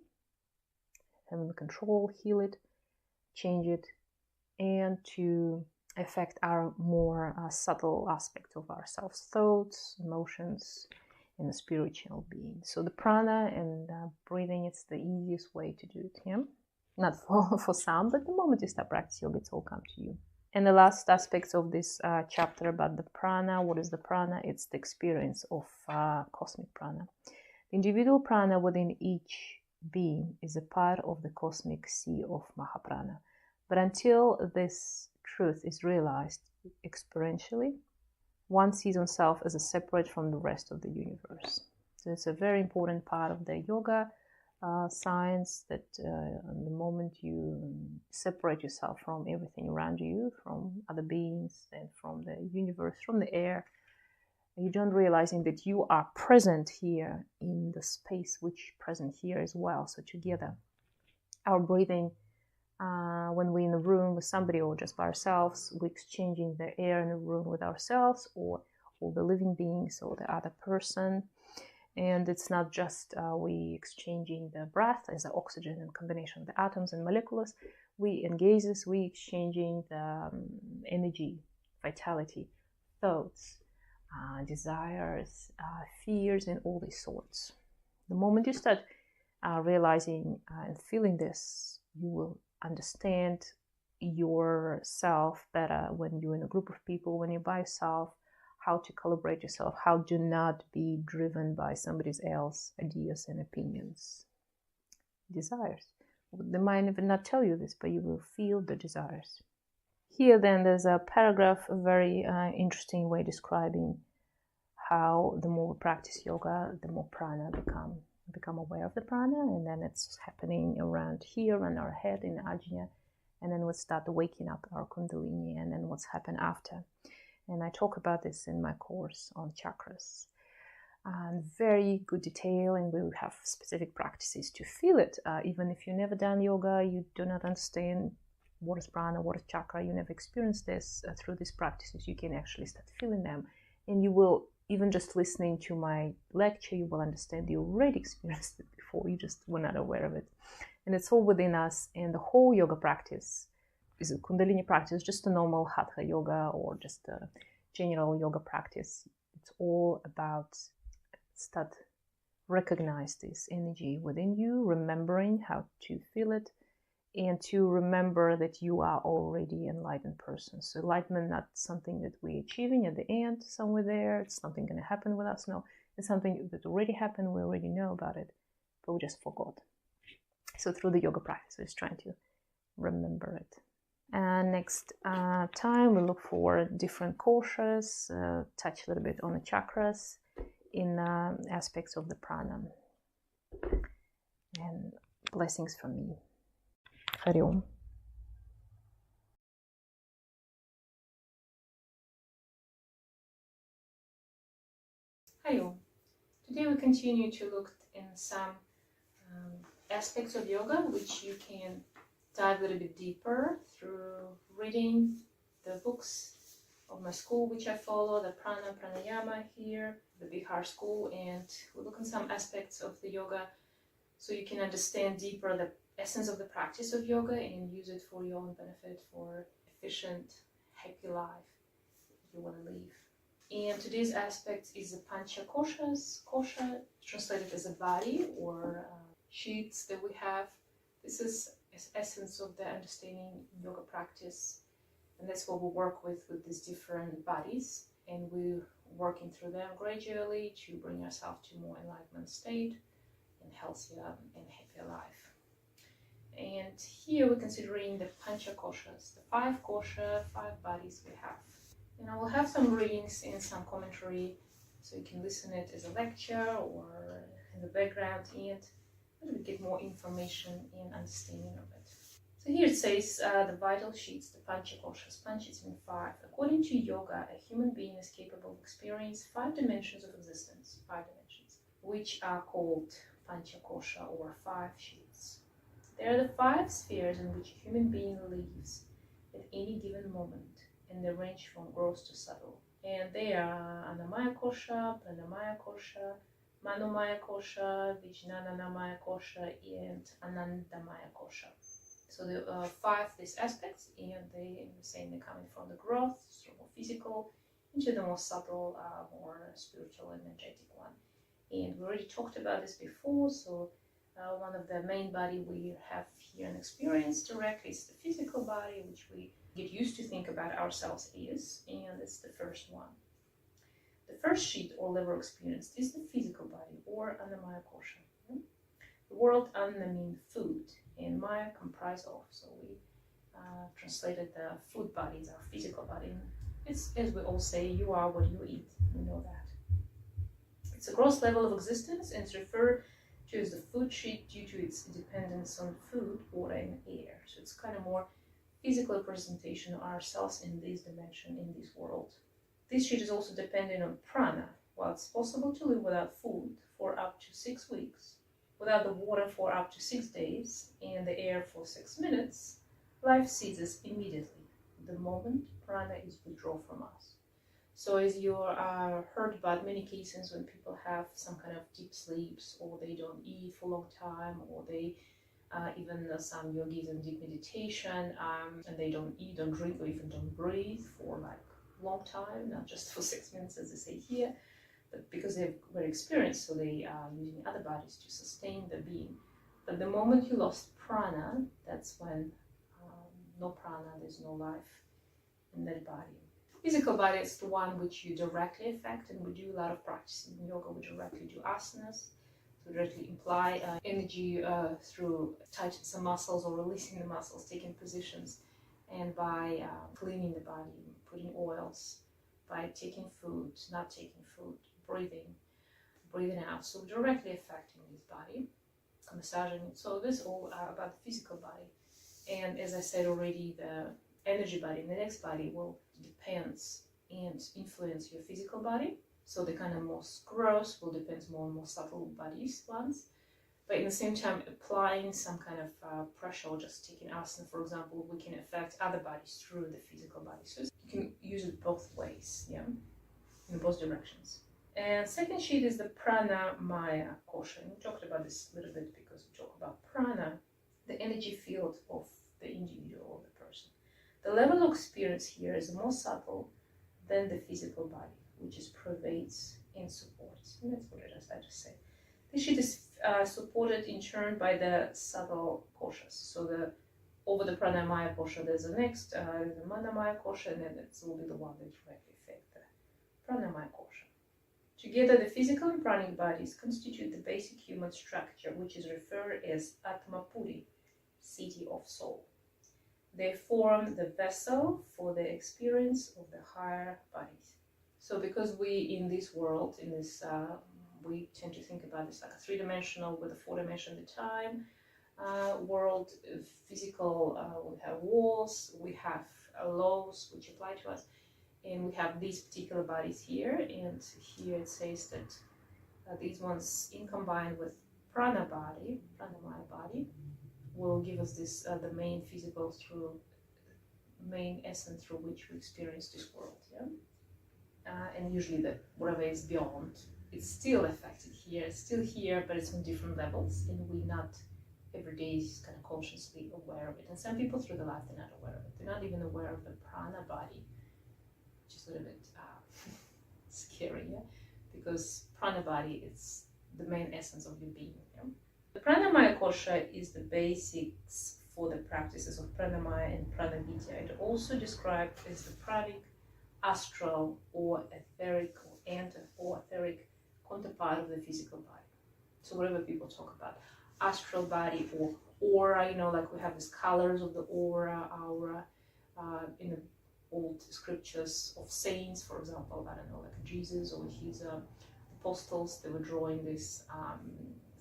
having control, heal it, change it, and to affect our more subtle aspect of ourselves, thoughts, emotions, and the spiritual being. So the prana and breathing, it's the easiest way to do it. Yeah? Not for some, but the moment you start practicing yoga, it's all come to you. And the last aspects of this chapter about the prana. What is the prana? It's the experience of cosmic prana. The individual prana within each being is a part of the cosmic sea of Mahaprana. But until this truth is realized experientially, one sees oneself as a separate from the rest of the universe. So it's a very important part of the yoga science that the moment you separate yourself from everything around you, from other beings and from the universe, from the air, you don't realizing that you are present here in the space which present here as well. So together, our breathing, when we're in a room with somebody or just by ourselves, we're exchanging the air in the room with ourselves or the living beings or the other person. And it's not just we exchanging the breath as the oxygen and combination of the atoms and molecules. we engage this week exchanging the energy, vitality, thoughts, desires, fears, and all these sorts. The moment you start realizing and feeling this, you will understand yourself better when you're in a group of people, when you're by yourself, how to calibrate yourself, how to not be driven by somebody else's ideas and opinions, desires. They might even not tell you this, but you will feel the desires. Here then there's a paragraph, a very interesting way describing how the more we practice yoga, the more prana become aware of the prana, and then it's happening around here in our head in ajna, and then we start waking up our kundalini, and then what's happened after. And I talk about this in my course on chakras. Very good detail, and we will have specific practices to feel it. Even if you've never done yoga, you do not understand what is prana, what is chakra, you never experienced this, through these practices you can actually start feeling them, and you will, even just listening to my lecture, you will understand you already experienced it before, you just were not aware of it. And it's all within us, and the whole yoga practice is a Kundalini practice, just a normal Hatha yoga or just a general yoga practice. It's all about start recognize this energy within you, remembering how to feel it, and to remember that you are already an enlightened person. So enlightenment, not something that we're achieving at the end, somewhere there, it's something going to happen with us. No, it's something that already happened, we already know about it, but we just forgot. So through the yoga practice, we're trying to remember it. And next time, we look for different koshas, touch a little bit on the chakras in aspects of the prana. And blessings from me. Hari Om. Hari Om. Today we continue to look in some aspects of yoga which you can dive a little bit deeper through reading the books of my school which I follow, the Prana and Pranayama here, the Bihar school, and we look at some aspects of the yoga so you can understand deeper the essence of the practice of yoga and use it for your own benefit, for efficient, happy life you want to live. And today's aspect is the Pancha Koshas. Kosha translated as a body or sheets that we have. This is the essence of the understanding yoga practice, and that's what we work with these different bodies, and we're working through them gradually to bring ourselves to more enlightenment state and healthier and happier life. And here we're considering the Pancha Koshas, the 5 kosha, 5 bodies we have. And I will have some readings and some commentary so you can listen it as a lecture or in the background and get more information and understanding of it. So here it says the vital sheets, the Pancha Koshas. Pancha means 5. According to yoga, a human being is capable of experiencing 5 dimensions of existence, 5 dimensions, which are called Pancha Kosha or 5 sheets. They are the 5 spheres in which a human being lives at any given moment, and they range from gross to subtle. And they are Annamaya Kosha, Pranamaya Kosha, Manomaya Kosha, Vijnanamaya Kosha, and Anandamaya Kosha. So there are 5 these aspects, and they're coming from the growth, so more physical, into the more subtle, more spiritual, energetic one. And we already talked about this before, so one of the main body we have here and experience directly is the physical body, which we get used to think about ourselves as, and it's the first one. The first sheet or level experience is the physical body or Annamaya Kosha. The word Anna means food, and Maya comprised of, so we translated the food body as our physical body. It's, as we all say, you are what you eat, we know that. It's a gross level of existence and it's referred to as the food sheet due to its dependence on food, water, and air. So it's kind of more physical representation of ourselves in this dimension, in this world. This sheet is also dependent on prana. While it's possible to live without food for up to 6 weeks, without the water for up to 6 days, and the air for 6 minutes, life ceases immediately the moment prana is withdrawn from us. So as you heard about many cases when people have some kind of deep sleeps, or they don't eat for a long time, or they Even some yogis in deep meditation, and they don't eat, don't drink, or even don't breathe for like a long time, not just for 6 minutes as they say here, but because they're very experienced, so they are using other bodies to sustain their being. But the moment you lost prana, that's when no prana, there's no life in that body. Physical body is the one which you directly affect, and we do a lot of practice in yoga. We directly do asanas, to directly imply energy through tightening some muscles or releasing the muscles, taking positions, and by cleaning the body, putting oils, by taking food, not taking food, breathing out, so directly affecting this body, massaging it. So this is all about the physical body. And as I said already, the energy body, the next body, will depends and influence your physical body. So the kind of most gross will depend more on more subtle bodies ones. But in the same time, applying some kind of pressure, or just taking asana, for example, we can affect other bodies through the physical body. So you can use it both ways, yeah, in both directions. And second sheet is the Pranamaya kosha. And we talked about this a little bit because we talk about prana, the energy field of the individual or the person. The level of experience here is more subtle than the physical body, which is pervades and supports. And that's what I just said. This sheet is supported in turn by the subtle koshas. So over the Pranamaya kosha, there's the next, the Manamaya kosha, and then it will be the one that directly affect the Pranamaya kosha. Together, the physical and pranic bodies constitute the basic human structure, which is referred as Atmapuri, city of soul. They form the vessel for the experience of the higher bodies. So because we in this world, in this, we tend to think about this like a three-dimensional with a four-dimensional at a time world, physical, we have walls, we have laws which apply to us, and we have these particular bodies here, and here it says that these ones, in combined with prana body, pranamaya body, will give us this the main physical through main essence through which we experience this world, yeah. And usually that whatever is beyond, it's still affected here, it's still here, but it's on different levels, and we're not every day is kind of consciously aware of it. And some people through the life they're not aware of it. They're not even aware of the prana body, which is a little bit scary, yeah, because prana body is the main essence of your being. Yeah? The Pranamaya kosha is the basics for the practices of Pranamaya and Pranavidya. It also described as the pranic, astral, or etheric, or etheric counterpart of the physical body. So whatever people talk about, astral body or aura, you know, like we have these colors of the aura, in the old scriptures of saints, for example, I don't know, like Jesus or his apostles, they were drawing these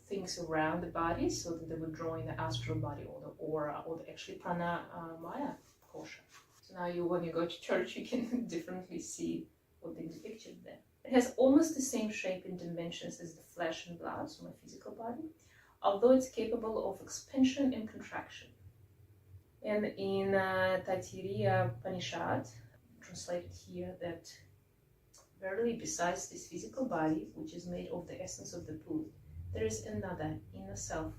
things around the body, so that they were drawing the astral body or the aura or the actually Pranamaya kosha. So now when you go to church, you can differently see what things are pictured there. It has almost the same shape and dimensions as the flesh and blood, so my physical body, although it's capable of expansion and contraction. And in Taittiriya Upanishad, translated here, that verily besides this physical body, which is made of the essence of the Buddha, there is another inner self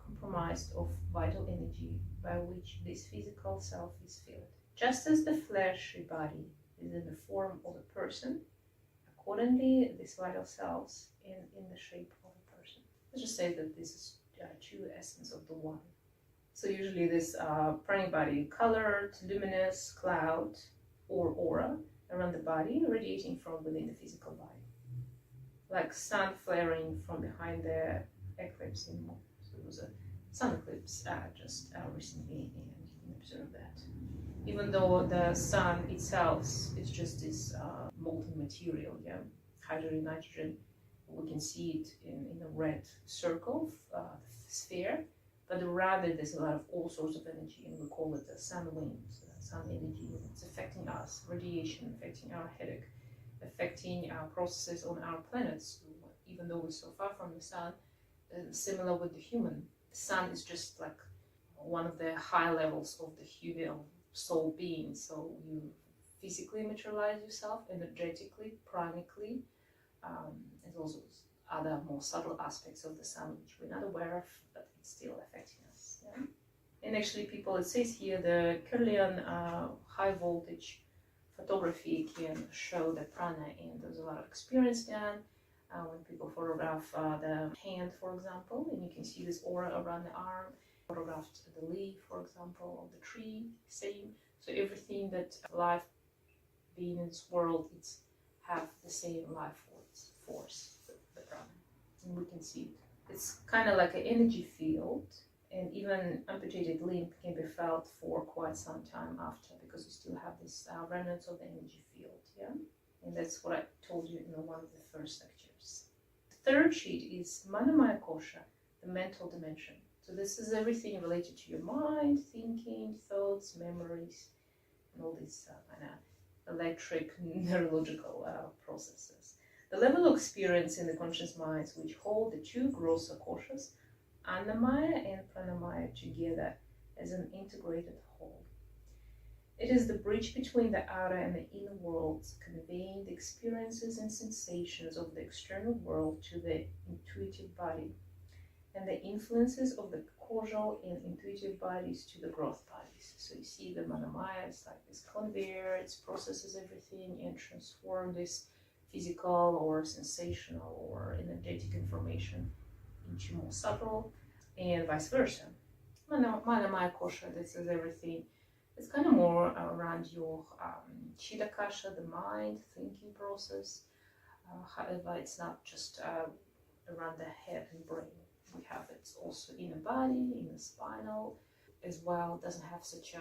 comprised of vital energy by which this physical self is filled. Just as the fleshy body is in the form of a person, accordingly these vital selves in the shape of a person. Let's just say that this is two essence of the one. So usually this pranic body, colored, luminous cloud or aura around the body, radiating from within the physical body. Like sun flaring from behind the eclipse in Mo. So there was a sun eclipse just recently, and you can observe that. Even though the sun itself is just this molten material, yeah, hydrogen, nitrogen, we can see it in a red circle, sphere, but around it there's a lot of all sorts of energy, and we call it the sun winds, sun energy. It's affecting us, radiation, affecting our headache, affecting our processes on our planets. Even though we're so far from the sun, similar with the human, the sun is just like one of the high levels of the human soul being. So you physically materialize yourself, energetically, pranically. There's also other more subtle aspects of the sun which we're not aware of, but it's still affecting us. Yeah? And actually, people, it says here, the Kirlian high voltage photography can show the prana, and there's a lot of experience done when people photograph the hand, for example, and you can see this aura around the arm. Photographed the leaf, for example, of the tree, same. So everything that life being in this world, it's have the same life force, the prana, and we can see it. It's kind of like an energy field, and even amputated limb can be felt for quite some time after, because you still have this remnants of the energy field, yeah? And that's what I told you in one of the first lectures. The third sheet is Manamaya Kosha, the mental dimension. So this is everything related to your mind, thinking, thoughts, memories, and all these kind of electric neurological processes. The level of experience in the conscious minds which hold the two grosser koshas, Annamaya and Pranamaya, together as an integrated whole. It is the bridge between the outer and the inner worlds, conveying the experiences and sensations of the external world to the intuitive body, and the influences of the causal and intuitive bodies to the growth bodies. So you see the Manamaya, it's like this conveyor, it processes everything and transforms this physical or sensational or energetic information into more subtle, and vice versa. Manamaya Kosha, this is everything. It's kind of more around your Chitta Kasha, the mind, thinking process. However, it's not just around the head and brain. We have it also in the body, in the spinal as well. It doesn't have such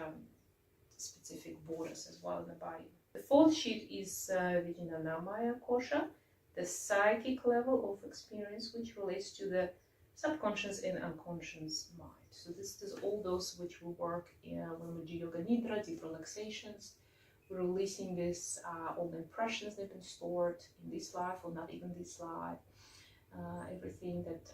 specific borders as well in the body. The fourth sheet is Vijnanamaya Kosha, the psychic level of experience which relates to the subconscious and unconscious mind. So this is all those which will work when we do yoga nidra, deep relaxations. We're releasing this, all the impressions that have been stored in this life or not even this life. Everything that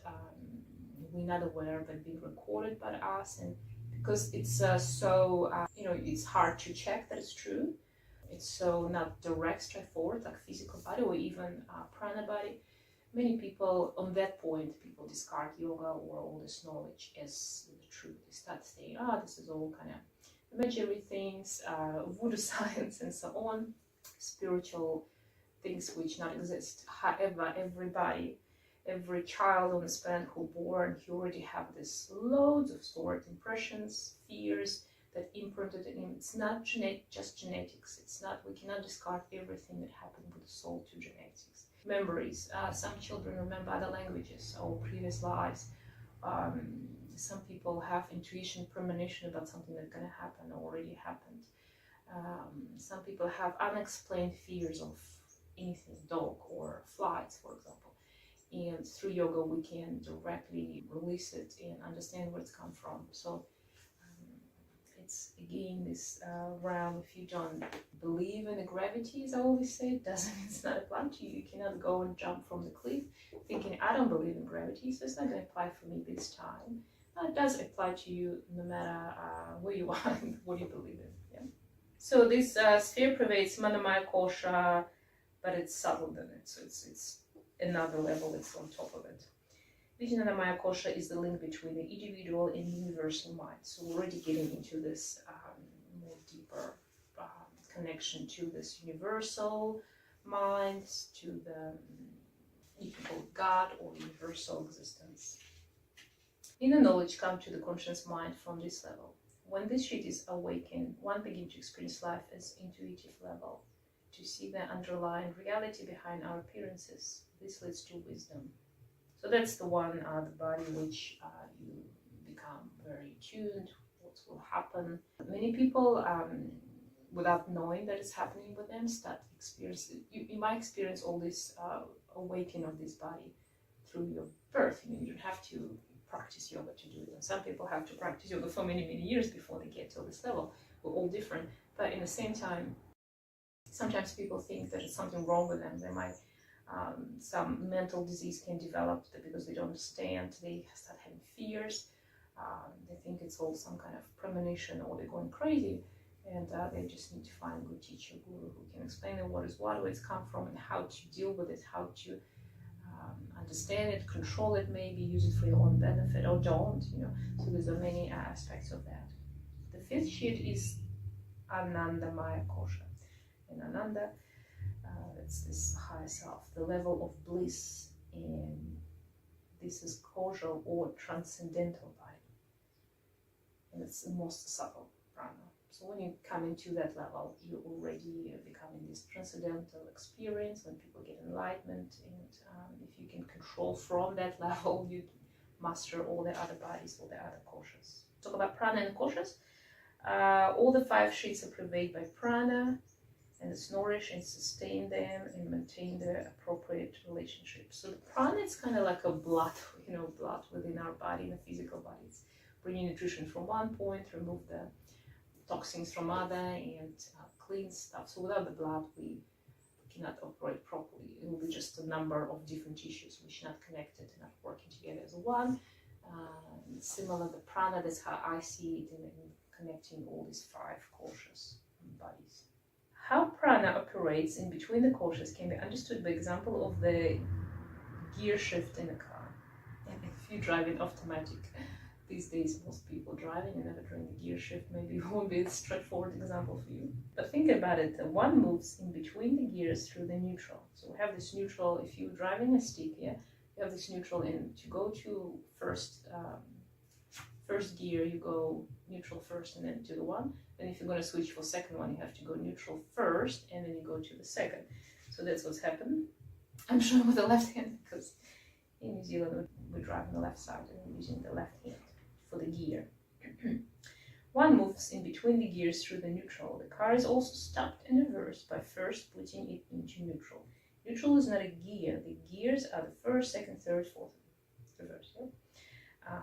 we're not aware but being recorded by us, and because it's it's hard to check that it's true. It's so not direct, straightforward, like physical body or even prana body. Many people on that point, people discard yoga or all this knowledge as the truth. They start saying, this is all kind of imaginary things, voodoo science and so on, spiritual things which not exist. However, every child on this planet who born, he already have this loads of stored impressions, fears that imprinted in him. It's not just genetics. It's not, we cannot discard everything that happened with the soul to genetics. Memories. Some children remember other languages or previous lives. Some people have intuition, premonition about something that's going to happen or already happened. Some people have unexplained fears of anything, dog or flies, for example. And through yoga, we can directly release it and understand where it's come from. So it's again this realm. If you don't believe in the gravity, as I always say, it doesn't. It's not apply to you. You cannot go and jump from the cliff thinking I don't believe in gravity, so it's not going to apply for me this time. It does apply to you no matter where you are and what you believe in. Yeah. So this sphere pervades Manamaya Kosha, but it's subtle than it. So it's another level. It's on top of it. Vijnanamaya Kosha is the link between the individual and universal mind. So we're already getting into this more deeper connection to this universal mind, to the, you can call it God or universal existence. Inner knowledge comes to the conscious mind from this level. When this sheet is awakened, one begins to experience life as intuitive level, to see the underlying reality behind our appearances. This leads to wisdom. So that's the one, the body which you become very tuned, what will happen. Many people, without knowing that it's happening with them, start experiencing, you might experience all this awakening of this body through your birth. You don't have to practice yoga to do it. And some people have to practice yoga for many, many years before they get to this level. We're all different. But in the same time, sometimes people think that it's something wrong with them. They might, some mental disease can develop because they don't understand. They start having fears. They think it's all some kind of premonition or they're going crazy. And they just need to find a good teacher, guru, who can explain them what is what, where it's come from, and how to deal with it, how to understand it, control it, maybe use it for your own benefit, or don't, So there's many aspects of that. The fifth sheet is Ananda Maya Kosha. And Ananda, it's this higher self, the level of bliss, and this is causal or transcendental body. And it's the most subtle prana. So when you come into that level, you already become in this transcendental experience when people get enlightenment, and if you can control from that level, you master all the other bodies, all the other koshas. Talk about prana and koshas. All the 5 sheets are pervaded by prana, and it's nourish and sustain them and maintain the appropriate relationship. So the prana is kind of like a blood, blood within our body, in the physical body. It's bringing nutrition from one point, remove the toxins from other, and clean stuff. So without the blood, we cannot operate properly. It will be just a number of different tissues which are not connected and not working together as one. Similar the prana, that's how I see it in connecting all these 5 koshas bodies. How prana operates in between the koshas can be understood by example of the gear shift in a car. And if you drive it automatic, these days most people driving and never doing the gear shift, maybe it won't be a straightforward example for you. But think about it, one moves in between the gears through the neutral. So we have this neutral, if you're driving a stick, you have this neutral, and to go to first gear, you go neutral first and then to the one. And if you're going to switch for second one, you have to go neutral first and then you go to the second. So that's what's happened. I'm showing with the left hand because in New Zealand we drive on the left side and we're using the left hand for the gear. One moves in between the gears through the neutral. The car is also stopped and reversed by first putting it into neutral. Neutral is not a gear. The gears are the first, second, third, fourth, reverse.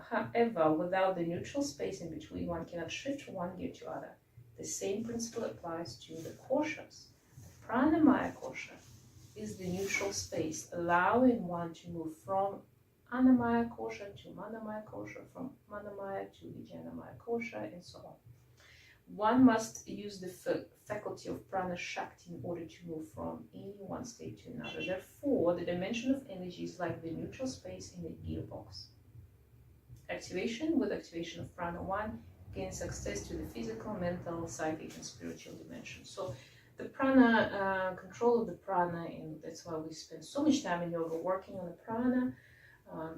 However, without the neutral space in between, one cannot shift from one gear to other. The same principle applies to the koshas. The Pranamaya kosha is the neutral space, allowing one to move from Annamaya kosha to Manamaya kosha, from Manamaya to Vijnanamaya kosha, and so on. One must use the faculty of prana shakti in order to move from any one state to another. Therefore, the dimension of energy is like the neutral space in the gearbox. Activation with activation of prana 1 gains access to the physical, mental, psychic, and spiritual dimension. So the prana, control of the prana, and that's why we spend so much time in yoga working on the prana,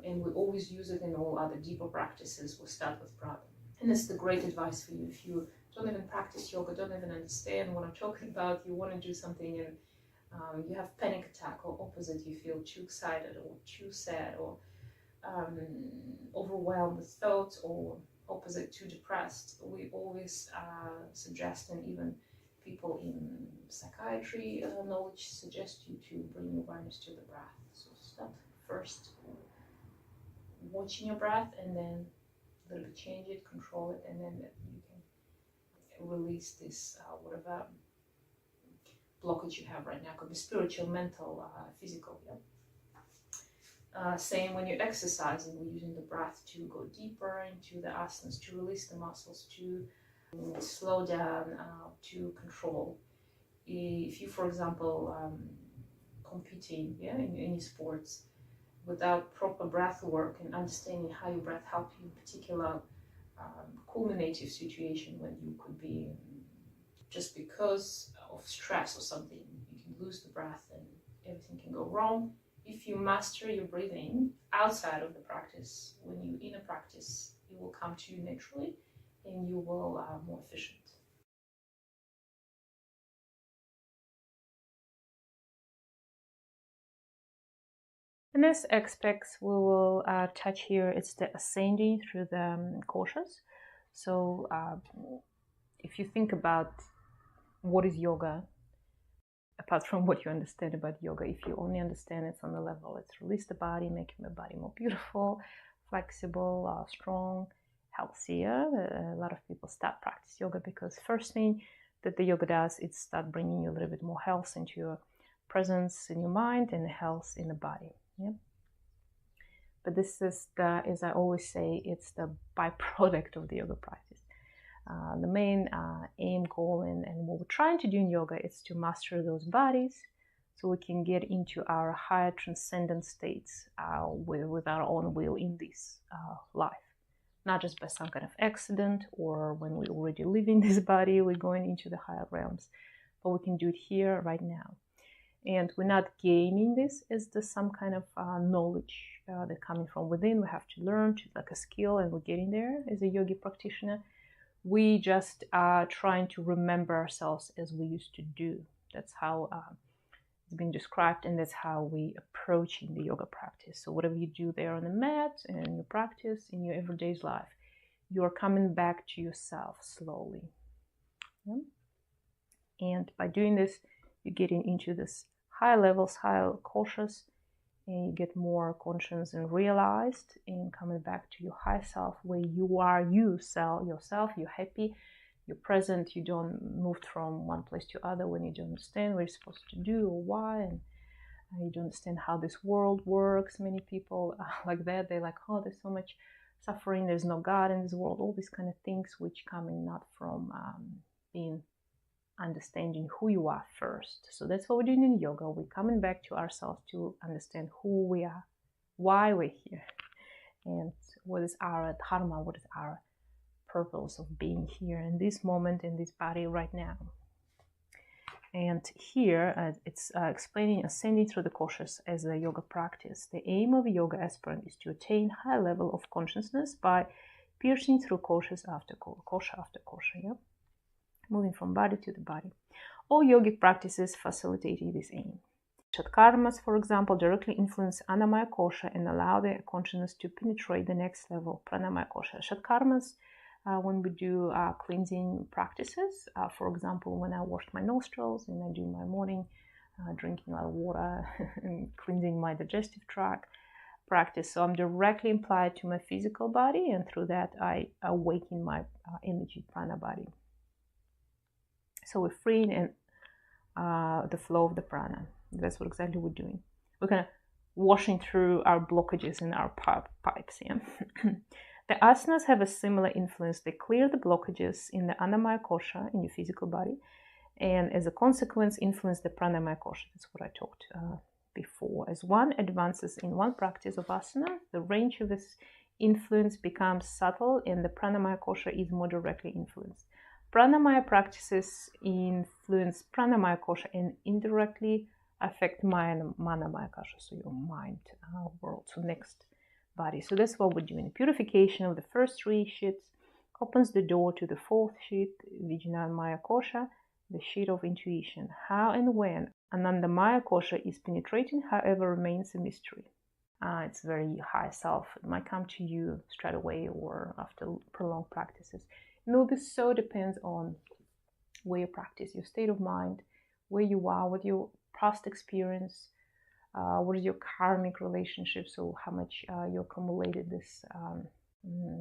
and we always use it in all other deeper practices. We start with prana. And that's the great advice for you. If you don't even practice yoga, don't even understand what I'm talking about, you want to do something and you have panic attack, or opposite, you feel too excited or too sad, or overwhelmed with thoughts, or opposite, too depressed, we always suggest, and even people in psychiatry knowledge suggest you to bring your awareness to the breath. So start first watching your breath, and then a little bit change it, control it, and then you can release this whatever blockage you have right now. It could be spiritual, mental, physical. Same when you're exercising, we're using the breath to go deeper into the asanas, to release the muscles, to slow down, to control. If you, for example, competing in any sports, without proper breath work and understanding how your breath helps you in particular culminative situation, when you could be just because of stress or something, you can lose the breath and everything can go wrong. If you master your breathing outside of the practice, when you're in a practice, it will come to you naturally and you will more efficient. The next aspects we will touch here is the ascending through the koshas. So if you think about what is yoga, apart from what you understand about yoga, if you only understand it's on the level, let's release the body, making the body more beautiful, flexible, strong, healthier. A lot of people start practice yoga because first thing that the yoga does is start bringing you a little bit more health into your presence in your mind and health in the body. But this is as I always say, it's the byproduct of the yoga practice. The main aim, goal, and what we're trying to do in yoga is to master those bodies so we can get into our higher transcendent states with our own will in this life. Not just by some kind of accident or when we already live in this body, we're going into the higher realms, but we can do it here right now. And we're not gaining this as some kind of knowledge that coming from within. We have to learn to like a skill, and we're getting there as a yogi practitioner. We just are trying to remember ourselves as we used to do. That's how it's been described, and that's how we approach in the yoga practice. So whatever you do there on the mat and in your practice, in your everyday life, you're coming back to yourself slowly. Yeah? And by doing this, you're getting into this higher levels, higher conscious, and you get more conscious and realized, and coming back to your high self, where you are yourself, you're happy, you're present, you don't move from one place to other when you don't understand what you're supposed to do or why, and you don't understand how this world works. Many people are like that. They're like, oh, there's so much suffering, there's no God in this world, all these kind of things which coming not from being understanding who you are first. So that's what we're doing in yoga. We're coming back to ourselves to understand who we are, why we're here, and what is our dharma, what is our purpose of being here in this moment, in this body right now. And here it's explaining ascending through the koshas as a yoga practice. The aim of a yoga aspirant is to attain high level of consciousness by piercing through koshas after kosha after kosha. Yeah? Moving from body to the body. All yogic practices facilitating this aim. Shatkarmas, for example, directly influence Annamaya kosha and allow the consciousness to penetrate the next level, Pranamaya kosha. Shatkarmas, when we do cleansing practices, for example, when I wash my nostrils and I do my morning drinking a lot of water and cleansing my digestive tract practice. So I'm directly implied to my physical body, and through that I awaken my energy prana body. So we're freeing and the flow of the prana. That's what exactly we're doing. We're kind of washing through our blockages in our pipes. Yeah? The asanas have a similar influence. They clear the blockages in the Annamaya kosha, in your physical body, and as a consequence influence the Pranamaya kosha. That's what I talked before. As one advances in one practice of asana, the range of this influence becomes subtle, and the Pranamaya kosha is more directly influenced. Pranamaya practices influence Pranamaya kosha and indirectly affect Manamaya kosha, so your mind world, so next body. So that's what we're doing. Purification of the first three sheets opens the door to the fourth sheet, Vijnanamaya kosha, the sheet of intuition. How and when Anandamaya kosha is penetrating, however, remains a mystery. It's very high self. It might come to you straight away or after prolonged practices. And all this so depends on where you practice, your state of mind, where you are, what your past experience, what is your karmic relationship, so how much you accumulated this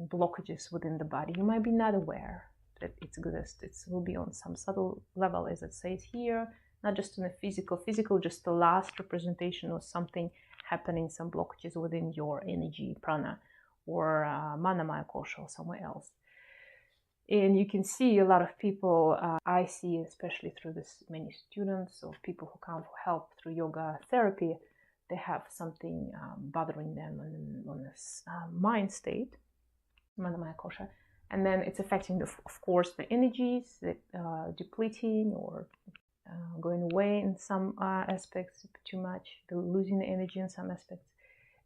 blockages within the body. You might be not aware that it exists. It will be on some subtle level, as it says here, not just on a physical, just the last representation of something happening, some blockages within your energy, prana, or manamaya kosha, or somewhere else. And you can see a lot of people, I see, especially through this many students or people who come for help through yoga therapy, they have something bothering them on this mind state, manamaya kosha, and then it's affecting, of course, the energies that depleting or going away in some aspects too much, losing the energy in some aspects,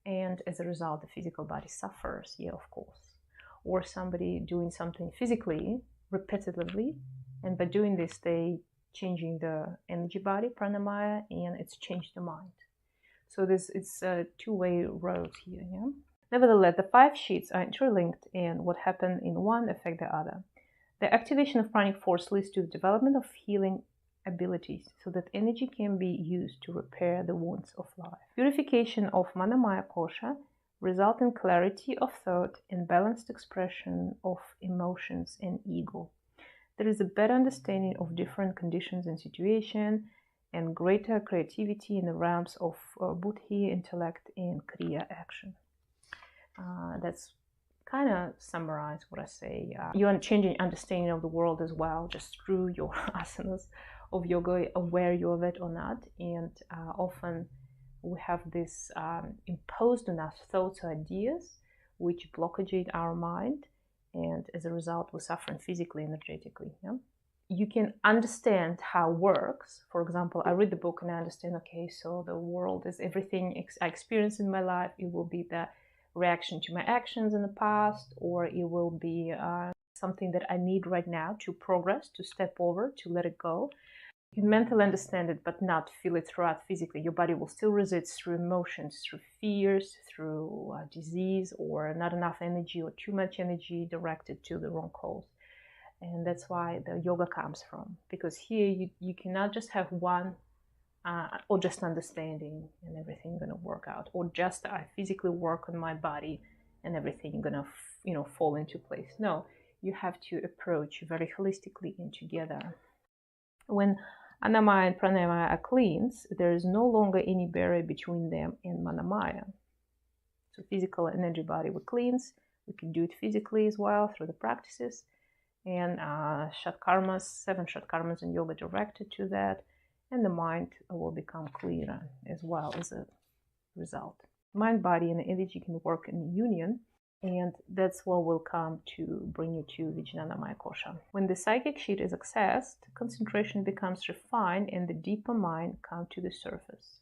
and as a result, the physical body suffers. Yeah, of course. Or somebody doing something physically repetitively, and by doing this they changing the energy body, pranamaya, and it's changed the mind. So it's a two-way road here. Yeah? Nevertheless, the 5 sheets are interlinked, and what happened in one affect the other. The activation of pranic force leads to the development of healing abilities, so that energy can be used to repair the wounds of life. Purification of manamaya kosha result in clarity of thought and balanced expression of emotions and ego. There is a better understanding of different conditions and situations, and greater creativity in the realms of buddhi, intellect, and kriya, action. That's kind of summarize what I say. You are changing understanding of the world as well, just through your asanas of yoga, aware you of it or not. And often we have this imposed on us thoughts or ideas which blockade our mind, and as a result we're suffering physically, energetically. Yeah? You can understand how it works. For example, I read the book and I understand, okay, so the world is everything I experience in my life. It will be the reaction to my actions in the past, or it will be something that I need right now to progress, to step over, to let it go. You can mentally understand it, but not feel it throughout physically. Your body will still resist through emotions, through fears, through disease, or not enough energy or too much energy directed to the wrong cause. And that's why the yoga comes from, because here you cannot just have one or just understanding and everything going to work out, or just I physically work on my body and everything going to fall into place. No, you have to approach very holistically and together. When Anamaya and Pranayama are cleansed, there is no longer any barrier between them and Manamaya. So physical and energy body will cleanse. We can do it physically as well through the practices. And shatkarmas, 7 shatkarmas in yoga directed to that. And the mind will become clearer as well as a result. Mind, body, and energy can work in union. And that's what will come to bring you to Vijnanamaya Kosha. When the psychic sheet is accessed, concentration becomes refined and the deeper mind comes to the surface.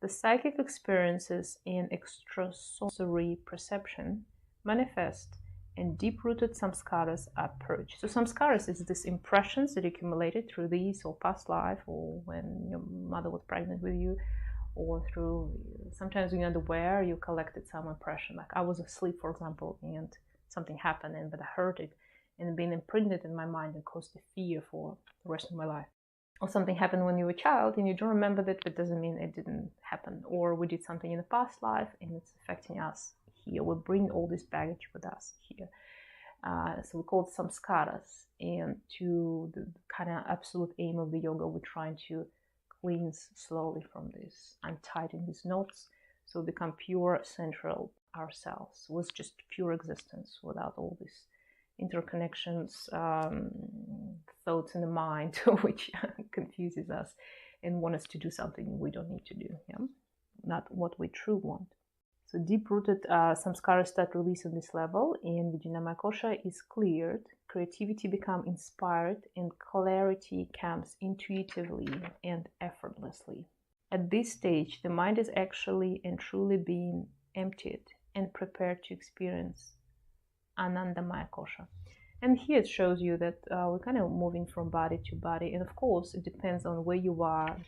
The psychic experiences and extrasensory perception manifest, and deep-rooted samskaras are purged. So samskaras is these impressions that accumulated through these or past life, or when your mother was pregnant with you, or through, sometimes when you're unaware, you collected some impression. Like I was asleep, for example, and something happened, but I heard it, and it been imprinted in my mind and caused a fear for the rest of my life. Or something happened when you were a child and you don't remember that, but it doesn't mean it didn't happen. Or we did something in the past life and it's affecting us here. We bring all this baggage with us here. So we call it samskaras. And to the kind of absolute aim of the yoga, we're trying to cleanse slowly from this, untighten these knots, so we become pure central ourselves with just pure existence without all these interconnections, thoughts in the mind, which confuses us and want us to do something we don't need to do, yeah? Not what we truly want. So deep-rooted samskaras start releasing this level, and Vijnanamaya Kosha is cleared, creativity becomes inspired, and clarity comes intuitively and effortlessly. At this stage, the mind is actually and truly being emptied and prepared to experience Anandamaya Kosha. And here it shows you that we're kind of moving from body to body. And of course, it depends on where you are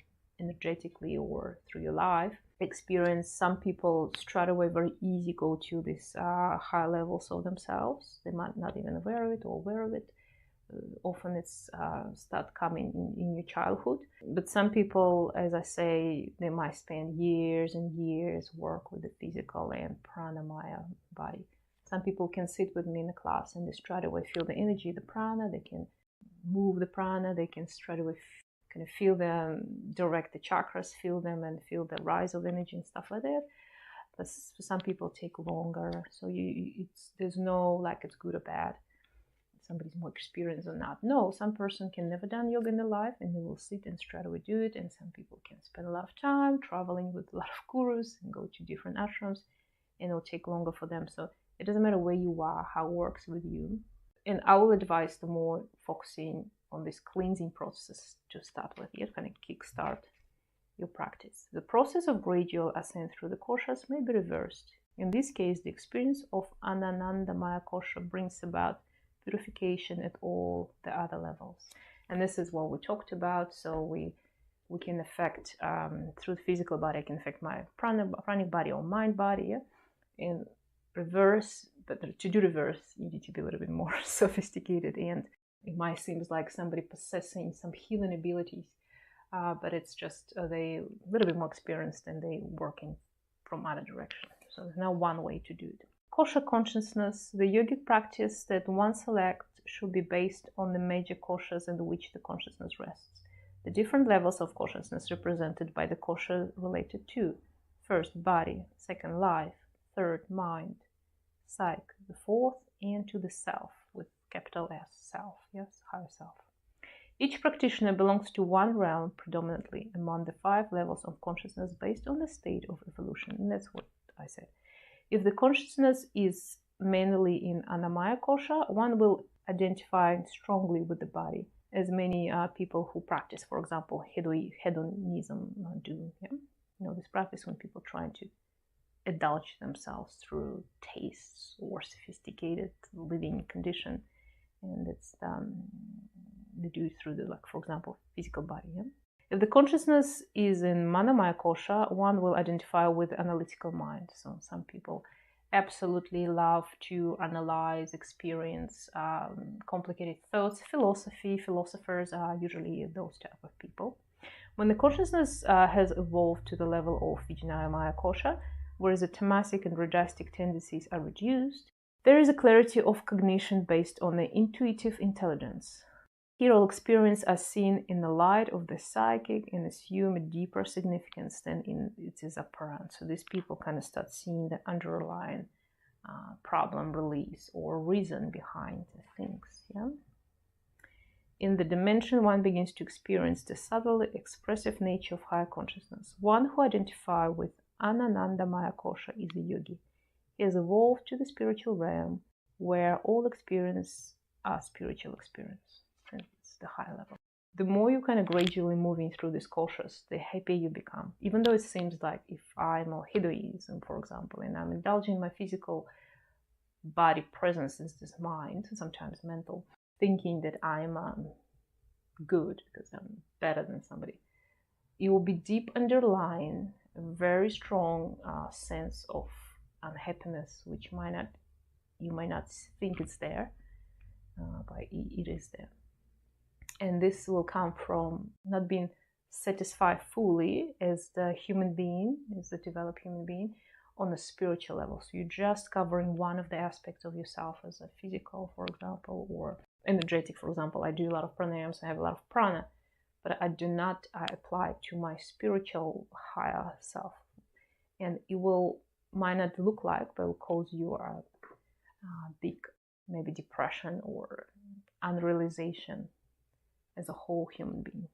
energetically or through your life experience. Some people straight away very easy go to this high levels of themselves. They might not even aware of it or aware of it. Often it's start coming in your childhood. But some people, as I say, they might spend years and years work with the physical and pranamaya body. Some people can sit with me in a class and they straight away feel the energy, the prana. They can move the prana. They can straight away kind of feel them, direct the chakras, feel them, and feel the rise of energy and stuff like that. But for some people, take longer. So there's no like it's good or bad. Somebody's more experienced or not. No, some person can never done yoga in their life and they will sit and straight away do it. And some people can spend a lot of time traveling with a lot of gurus and go to different ashrams, and it'll take longer for them. So it doesn't matter where you are, how it works with you. And I will advise the more focusing on this cleansing process to start with. You kind of kickstart your practice. The process of gradual ascent through the koshas may be reversed. In this case, the experience of Anandamaya Kosha brings about purification at all the other levels. And this is what we talked about. So we can affect, through the physical body, I can affect my pranic body or mind body, yeah? And reverse, but to do reverse, you need to be a little bit more sophisticated, and it might seem like somebody possessing some healing abilities, but it's just they a little bit more experienced and they working from other direction. So there's no one way to do it. Kosha consciousness, the yogic practice that one selects should be based on the major koshas in which the consciousness rests. The different levels of consciousness represented by the kosha related to: first, body; second, life; third, mind; psyche; the fourth, and to the self, with capital S, self, yes, higher self. Each practitioner belongs to one realm predominantly among the 5 levels of consciousness based on the state of evolution. And that's what I said. If the consciousness is mainly in Annamaya kosha, one will identify strongly with the body, as many people who practice, for example, hedonism do. Yeah? You know, this practice when people try to indulge themselves through tastes or sophisticated living condition, and it's they do it through the, like, for example, physical body. Yeah? If the consciousness is in Manomaya kosha, one will identify with the analytical mind. So some people absolutely love to analyze, experience complicated thoughts. Philosophers are usually those type of people. When the consciousness has evolved to the level of Vijnanamaya kosha, whereas the tamasic and rajasic tendencies are reduced, there is a clarity of cognition based on the intuitive intelligence. Here all experience are seen in the light of the psychic and assume a deeper significance than in its apparent. So these people kind of start seeing the underlying problem release or reason behind the things. Yeah? In the dimension, one begins to experience the subtle expressive nature of higher consciousness. One who identifies with Anandamaya kosha is a yogi. He has evolved to the spiritual realm where all experience are spiritual experience. It's the high level. The more you kind of gradually moving through this koshas, the happier you become. Even though it seems like if I'm a hedonism, for example, and I'm indulging my physical body presence is this mind, sometimes mental, thinking that I'm good because I'm better than somebody, it will be deep underlying, a very strong sense of unhappiness, which you might not think it's there, but it is there. And this will come from not being satisfied fully as the human being, as the developed human being, on a spiritual level. So you're just covering one of the aspects of yourself as a physical, for example, or energetic, for example. I do a lot of pranayams, I have a lot of prana, but I apply it to my spiritual higher self. And it might not look like, but it will cause you a big, maybe depression or unrealization as a whole human being.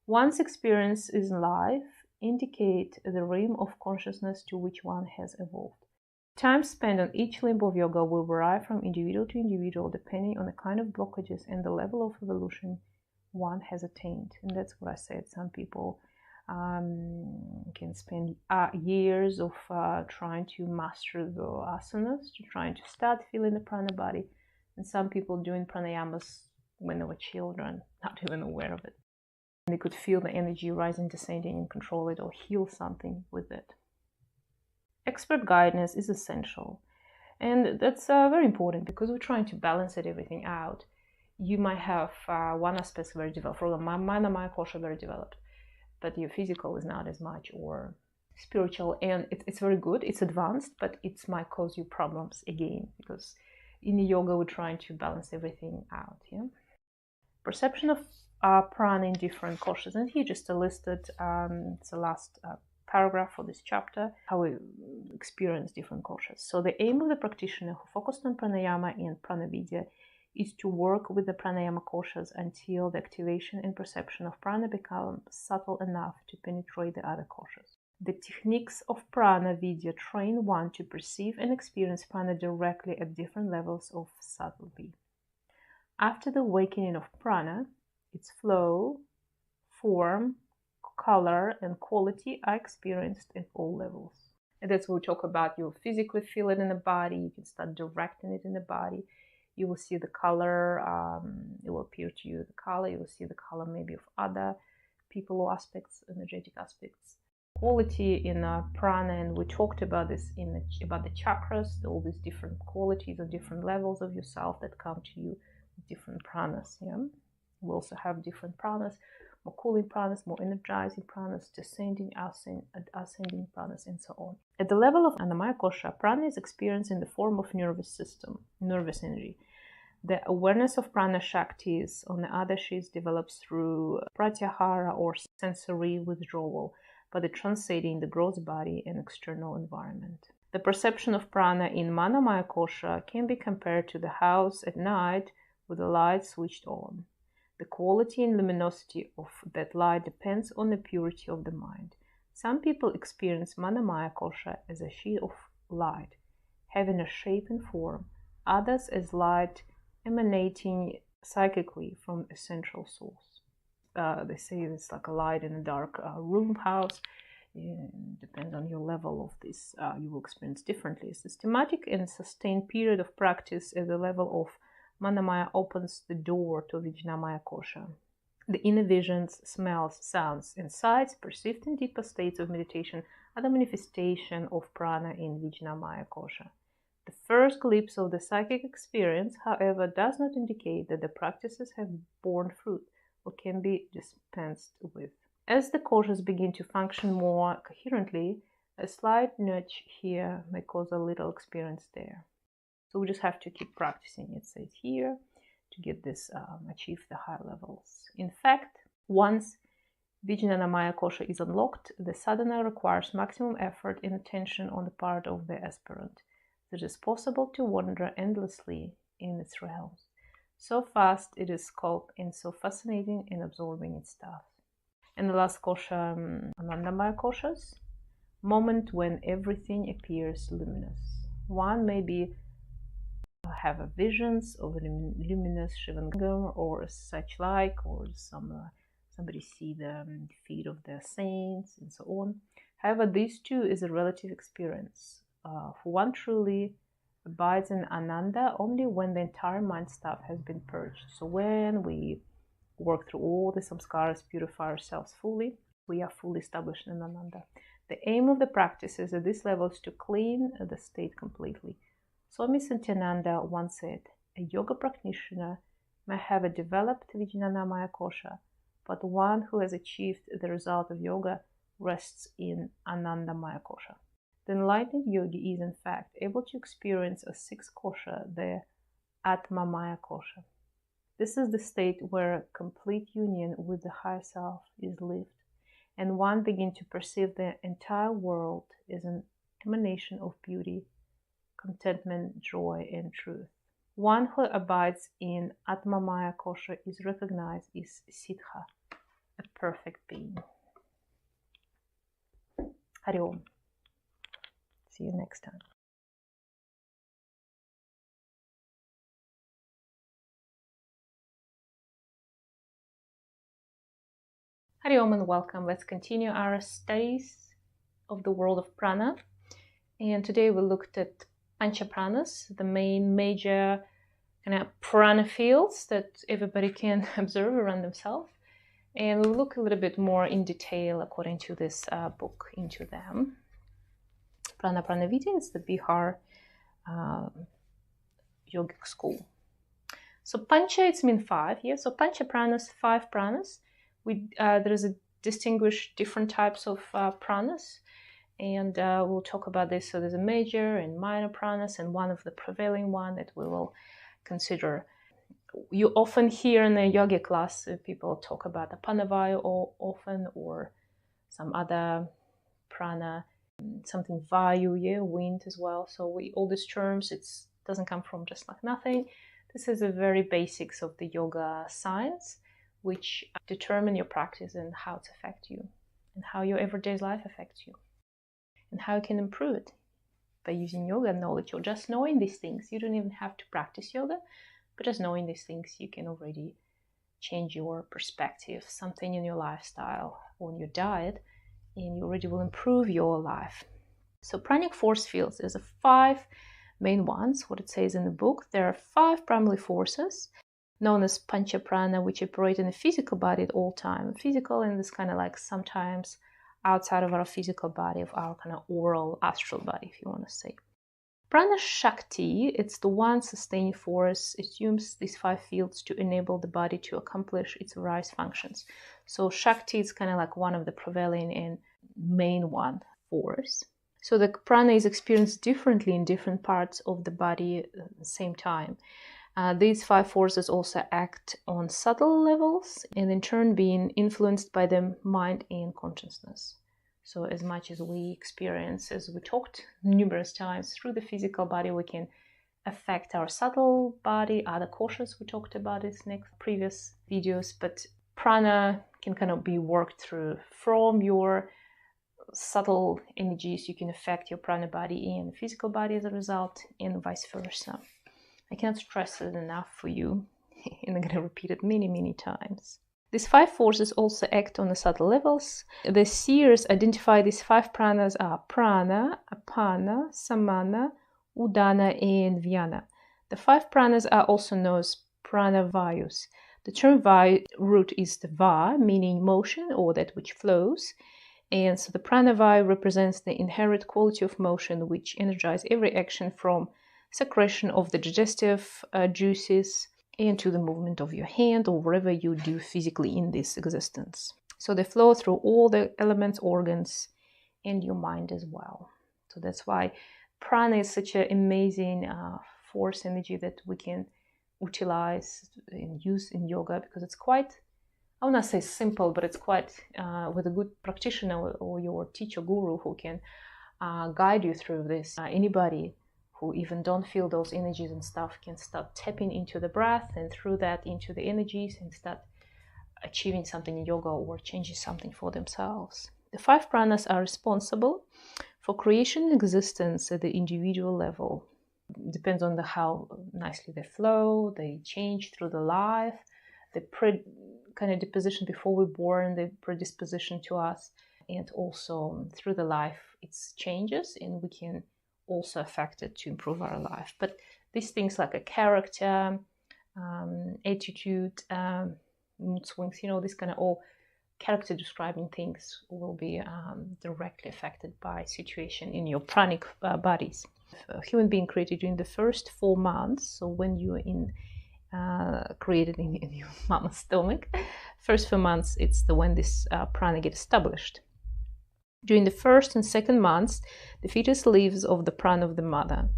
One's experiences in life indicate the realm of consciousness to which one has evolved. Time spent on each limb of yoga will vary from individual to individual depending on the kind of blockages and the level of evolution one has attained. And that's what I said. Some people can spend years of trying to master the asanas, trying to start feeling the prana body. And some people doing pranayamas when they were children, not even aware of it. And they could feel the energy rising, descending, and control it or heal something with it. Expert guidance is essential. And that's very important because we're trying to balance everything out. You might have one aspect very developed, for example, my kosha very developed, but your physical is not as much, or spiritual, and it's very good, it's advanced, but it might cause you problems again, because in yoga we're trying to balance everything out. Yeah? Perception of prana in different koshas, and here just listed, it's the last paragraph for this chapter, how we experience different koshas. So the aim of the practitioner who focused on pranayama and pranavidya is to work with the pranayama koshas until the activation and perception of prana become subtle enough to penetrate the other koshas. The techniques of prana vidya train one to perceive and experience prana directly at different levels of subtlety. After the awakening of prana, its flow, form, color, and quality are experienced at all levels. And that's what we talk about. You'll physically feel it in the body. You can start directing it in the body. You will see the color. It will appear to you the color. You will see the color maybe of other people or aspects, energetic aspects. Quality in prana, and we talked about this about the chakras, all these different qualities or different levels of yourself that come to you with different pranas. Yeah? We also have different pranas, more cooling pranas, more energizing pranas, descending, ascending pranas, and so on. At the level of Annamaya kosha, prana is experienced in the form of nervous energy. The awareness of prana shaktis on the other sheets develops through pratyahara or sensory withdrawal, by the translating the gross body and external environment. The perception of prana in Manomaya kosha can be compared to the house at night with the light switched on. The quality and luminosity of that light depends on the purity of the mind. Some people experience Manamaya Kosha as a sheet of light, having a shape and form, others as light emanating psychically from a central source. They say it's like a light in a dark room house. Depends on your level of this, you will experience differently. A systematic and sustained period of practice at the level of Manamaya opens the door to Vijnanamaya Kosha. The inner visions, smells, sounds, and sights perceived in deeper states of meditation are the manifestation of prana in Vijnanamaya Kosha. The first glimpse of the psychic experience, however, does not indicate that the practices have borne fruit or can be dispensed with. As the koshas begin to function more coherently, a slight nudge here may cause a little experience there. So we just have to keep practicing, it says here, to get this, achieve the high levels. In fact, once Vijnanamaya Kosha is unlocked, the sadhana requires maximum effort and attention on the part of the aspirant. It is possible to wander endlessly in its realms. So fast it is sculpted and so fascinating in absorbing its stuff. And the last kosha, Anandamaya Koshas, moment when everything appears luminous. One may be have a visions of a luminous Shivangam or such like, or somebody see the feet of the saints and so on. However, these two is a relative experience. For one truly abides in Ananda only when the entire mind stuff has been purged. So when we work through all the samskaras, purify ourselves fully, we are fully established in Ananda. The aim of the practices at this level is to clean the state completely. Swami Satyananda once said, a yoga practitioner may have a developed Vijnanamaya Kosha, but one who has achieved the result of yoga rests in Anandamaya Kosha. The enlightened yogi is in fact able to experience a sixth kosha, the Atmamaya Kosha. This is the state where complete union with the higher self is lived, and one begins to perceive the entire world as an emanation of beauty, contentment, joy, and truth. One who abides in Atmamaya Kosha is recognized as Siddha, a perfect being. Hari Om. See you next time. Hari Om and welcome. Let's continue our studies of the world of prana. And today we looked at Pancha Pranas, the main major kind of prana fields that everybody can observe around themselves. And we'll look a little bit more in detail according to this book into them. Prana Pranayama, it's the Bihar yogic school. So Pancha, it's mean five here. So Pancha Pranas, 5 pranas. There is a distinguished different types of pranas. And we'll talk about this. So there's a major and minor pranas, and one of the prevailing one that we will consider. You often hear in the yoga class people talk about the Panavayu often, or some other prana, something Vayu, yeah, wind as well. So all these terms, it doesn't come from just like nothing. This is the very basics of the yoga science, which determine your practice and how it affects you, and how your everyday life affects you, and how you can improve it by using yoga knowledge or just knowing these things. You don't even have to practice yoga, but just knowing these things, you can already change your perspective, something in your lifestyle or in your diet, and you already will improve your life. So pranic force fields, there's 5 main ones, what it says in the book. There are 5 primary forces known as Pancha Prana, which operate in the physical body at all time. Physical, and this kind of like sometimes outside of our physical body, of our kind of oral astral body, if you want to say. Prana Shakti, it's the one sustaining force, assumes these 5 fields to enable the body to accomplish its various functions. So Shakti is kind of like one of the prevailing and main one force. So the prana is experienced differently in different parts of the body at the same time. These 5 forces also act on subtle levels, and in turn being influenced by the mind and consciousness. So as much as we experience, as we talked numerous times, through the physical body, we can affect our subtle body, other koshas we talked about in previous videos, but prana can kind of be worked through from your subtle energies. You can affect your prana body and the physical body as a result, and vice versa. I cannot stress it enough for you, and I'm going to repeat it many, many times. These 5 forces also act on the subtle levels. The seers identify these 5 pranas are prana, apana, samana, udana, and vyana. The 5 pranas are also known as prana vayus. The term vaya root is the va, meaning motion or that which flows. And so the prana vaya represents the inherent quality of motion which energizes every action from secretion of the digestive juices and to the movement of your hand or whatever you do physically in this existence. So they flow through all the elements, organs, and your mind as well. So that's why prana is such an amazing force energy that we can utilize and use in yoga, because it's quite, I will not say simple, but it's quite, with a good practitioner or your teacher guru who can guide you through this. Anybody who even don't feel those energies and stuff can start tapping into the breath, and through that into the energies, and start achieving something in yoga or changing something for themselves. The 5 pranas are responsible for creation and existence at the individual level. Depends on how nicely they flow, they change through the life, the kind of disposition before we're born, the predisposition to us, and also through the life it changes, and we can also affect it to improve our life. But these things like a character, attitude, mood swings, these kind of all character describing things will be directly affected by situation in your pranic bodies. A human being created during the first 4 months, so when you are created in your mama's stomach, first 4 months, it's when this prana gets established. During the first and second months, the fetus lives off the prana of the mother.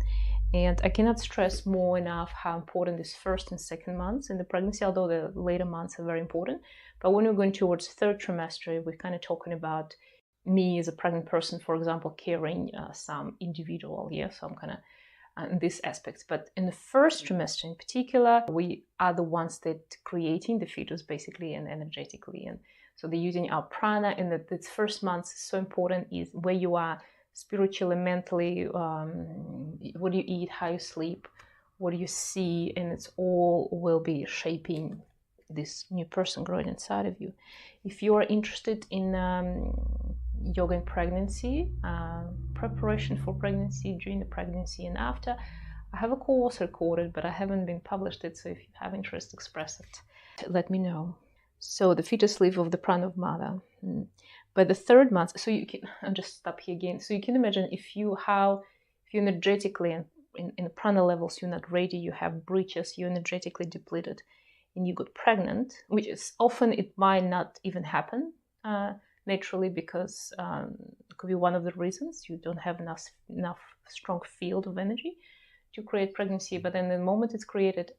And I cannot stress more enough how important this first and second months in the pregnancy, although the later months are very important. But when we're going towards 3rd trimester, we're kind of talking about me as a pregnant person, for example, carrying some individual, so I'm kind of in these aspects. But in the 1st trimester in particular, we are the ones that creating the fetus basically and energetically. And so they're using our prana, and that this first month is so important, is where you are spiritually, mentally, what do you eat, how you sleep, what do you see, and it's all will be shaping this new person growing inside of you. If you are interested in yoga in pregnancy, preparation for pregnancy, during the pregnancy and after, I have a course recorded, but I haven't been published it, so if you have interest, express it. Let me know. So the fetus lives of the prana of mother. By the 3rd month, so you can, I'll just stop here again. So you can imagine if you energetically and in prana levels you're not ready, you have breaches, you're energetically depleted, and you got pregnant, which is often it might not even happen naturally, because it could be one of the reasons you don't have enough strong field of energy to create pregnancy. But then the moment it's created,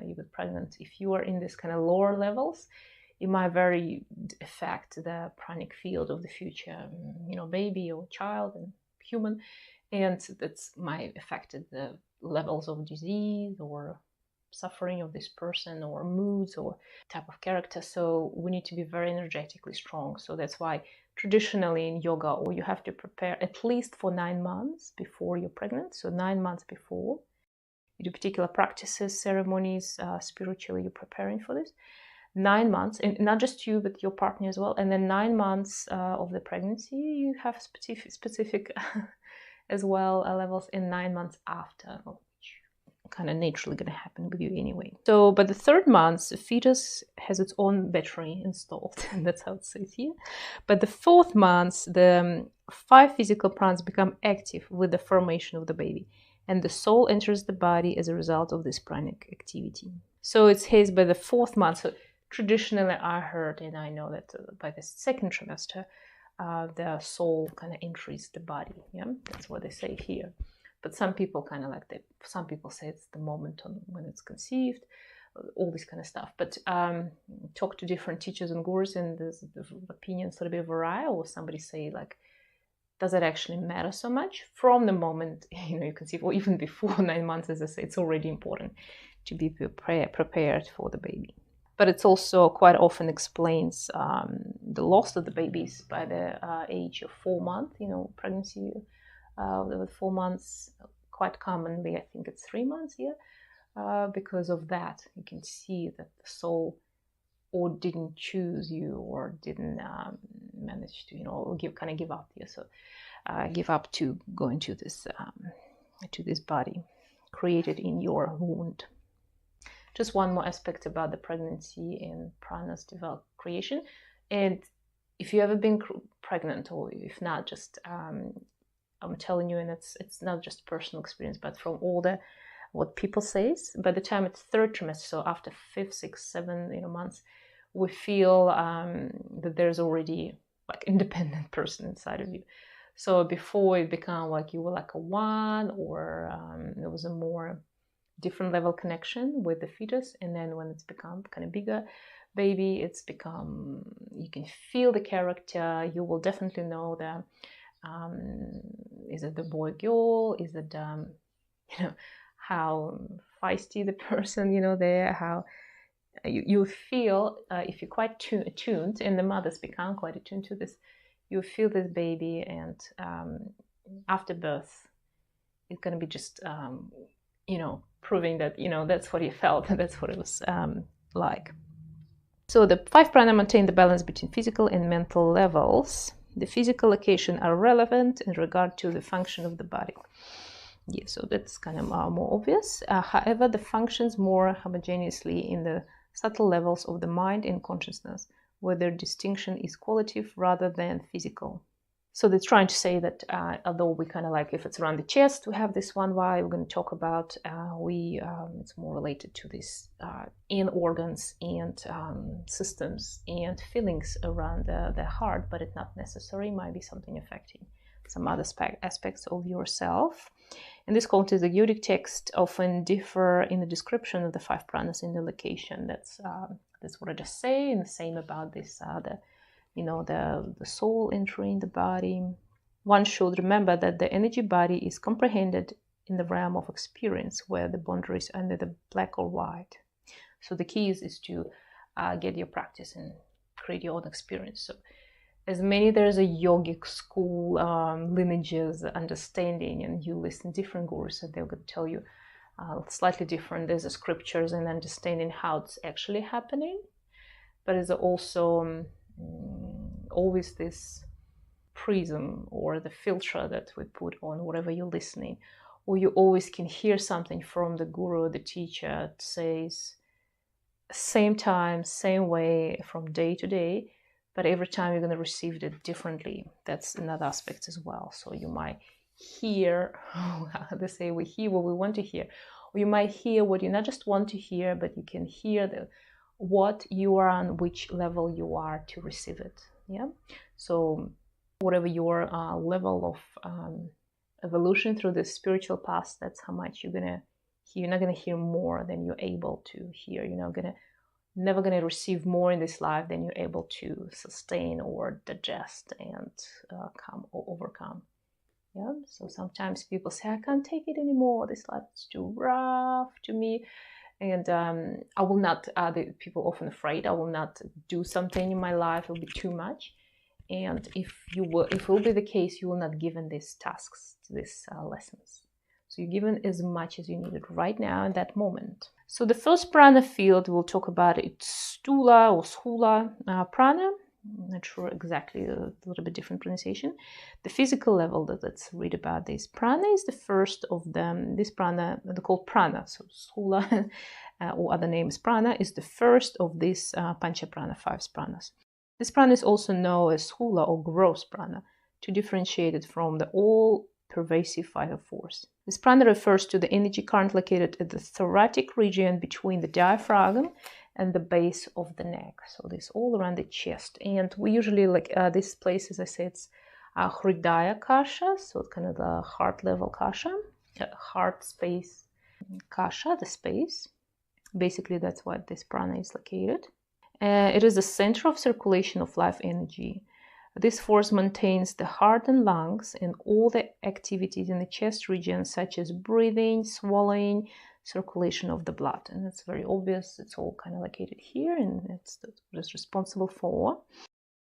you get pregnant. If you are in this kind of lower levels, it might very affect the pranic field of the future, baby or child and human, and that's might affect the levels of disease or suffering of this person, or moods or type of character. So we need to be very energetically strong. So that's why traditionally in yoga, or you have to prepare at least for 9 months before you're pregnant. So 9 months before you do particular practices, ceremonies, spiritually you're preparing for this. 9 months, and not just you, but your partner as well. And then 9 months of the pregnancy, you have specific as well levels in 9 months after, which kind of naturally going to happen with you anyway. So, but the 3rd month, the fetus has its own battery installed, and that's how it says here. But the 4th month, the 5 physical pranas become active with the formation of the baby, and the soul enters the body as a result of this pranic activity. So it says by the 4th month. So traditionally, I heard, and I know that by the 2nd trimester, the soul kind of enters the body. Yeah, that's what they say here. But some people kind of like that. Some people say it's the moment when it's conceived, all this kind of stuff. But talk to different teachers and gurus, and the opinions a little bit vary. Or somebody say like, does it actually matter so much from the moment you conceive, or even before 9 months? As I say, it's already important to be prepared for the baby. But it's also quite often explains the loss of the babies by the age of 4 months, pregnancy with 4 months, quite commonly, I think it's 3 months, because of that. You can see that the soul or didn't choose you or didn't manage to, give up here. So give up to go into this body created in your wound. Just one more aspect about the pregnancy and prana's creation. And if you ever been pregnant, or if not, just I'm telling you, and it's not just personal experience, but from all what people says, by the time it's third trimester, so after 5, 6, 7 months, we feel that there's already like independent person inside of you. So before it became like you were like a one, or there was a more different level connection with the fetus. And then when it's become kind of bigger baby, it's become, you can feel the character. You will definitely know that is it the boy girl, is it how feisty the person there, how you feel if you're quite attuned, and the mothers become quite attuned to this, you feel this baby, and after birth it's going to be just proving that that's what you felt, and that's what it was like. So the 5 prana maintain the balance between physical and mental levels. The physical location are relevant in regard to the function of the body. So that's kind of more obvious. However, the functions more homogeneously in the subtle levels of the mind and consciousness, where their distinction is qualitative rather than physical. So they're trying to say that although we kind of like, if it's around the chest, we have this one why we're going to talk about, it's more related to this in organs and systems and feelings around the heart, but it's not necessary, might be something affecting some other aspects of yourself. In this context, the yogic texts often differ in the description of the 5 pranas in the location. That's what I just say, and the same about this, the soul entering the body. One should remember that the energy body is comprehended in the realm of experience, where the boundaries are neither black or white. So the key is to get your practice and create your own experience. So as many, there's a yogic school, lineages, understanding, and you listen to different gurus, and they're going to tell you slightly different. There's a scriptures and understanding how it's actually happening, but there's also always this prism or the filter that we put on whatever you're listening, or you always can hear something from the guru or the teacher that says same time, same way from day to day, but every time you're going to receive it differently. That's another aspect as well. So you might hear, they say we hear what we want to hear, or you might hear what you not just want to hear, but you can hear what you are on, which level you are to receive it. So whatever your level of evolution through the spiritual path, that's how much you're gonna hear. You're not gonna hear more than you're able to hear. You're never gonna receive more in this life than you're able to sustain or digest and overcome. So sometimes people say, I can't take it anymore, this life is too rough to me, and I will not, people often afraid, I will not do something in my life, it will be too much. And if it will be the case, you will not given these tasks, these lessons. So you're given as much as you needed right now in that moment. So the first prana field, we'll talk about it, stula or sthula prana. I'm not sure exactly, a little bit different pronunciation. The physical level, let's read about this. Prana is the first of them. This prana, they're called prana. So sthula, or other name is prana, is the first of these pancha prana, 5 pranas. This prana is also known as sthula or gross prana, to differentiate it from the all-pervasive vital force. This prana refers to the energy current located at the thoracic region between the diaphragm and the base of the neck. So this all around the chest. And we usually like this place, as I said, it's Hridaya Kasha, so it's kind of the heart level Kasha, heart space Kasha, the space. Basically, that's why this prana is located. It is the center of circulation of life energy. This force maintains the heart and lungs and all the activities in the chest region, such as breathing, swallowing, circulation of the blood. And it's very obvious. It's all kind of located here, and it's what it's responsible for.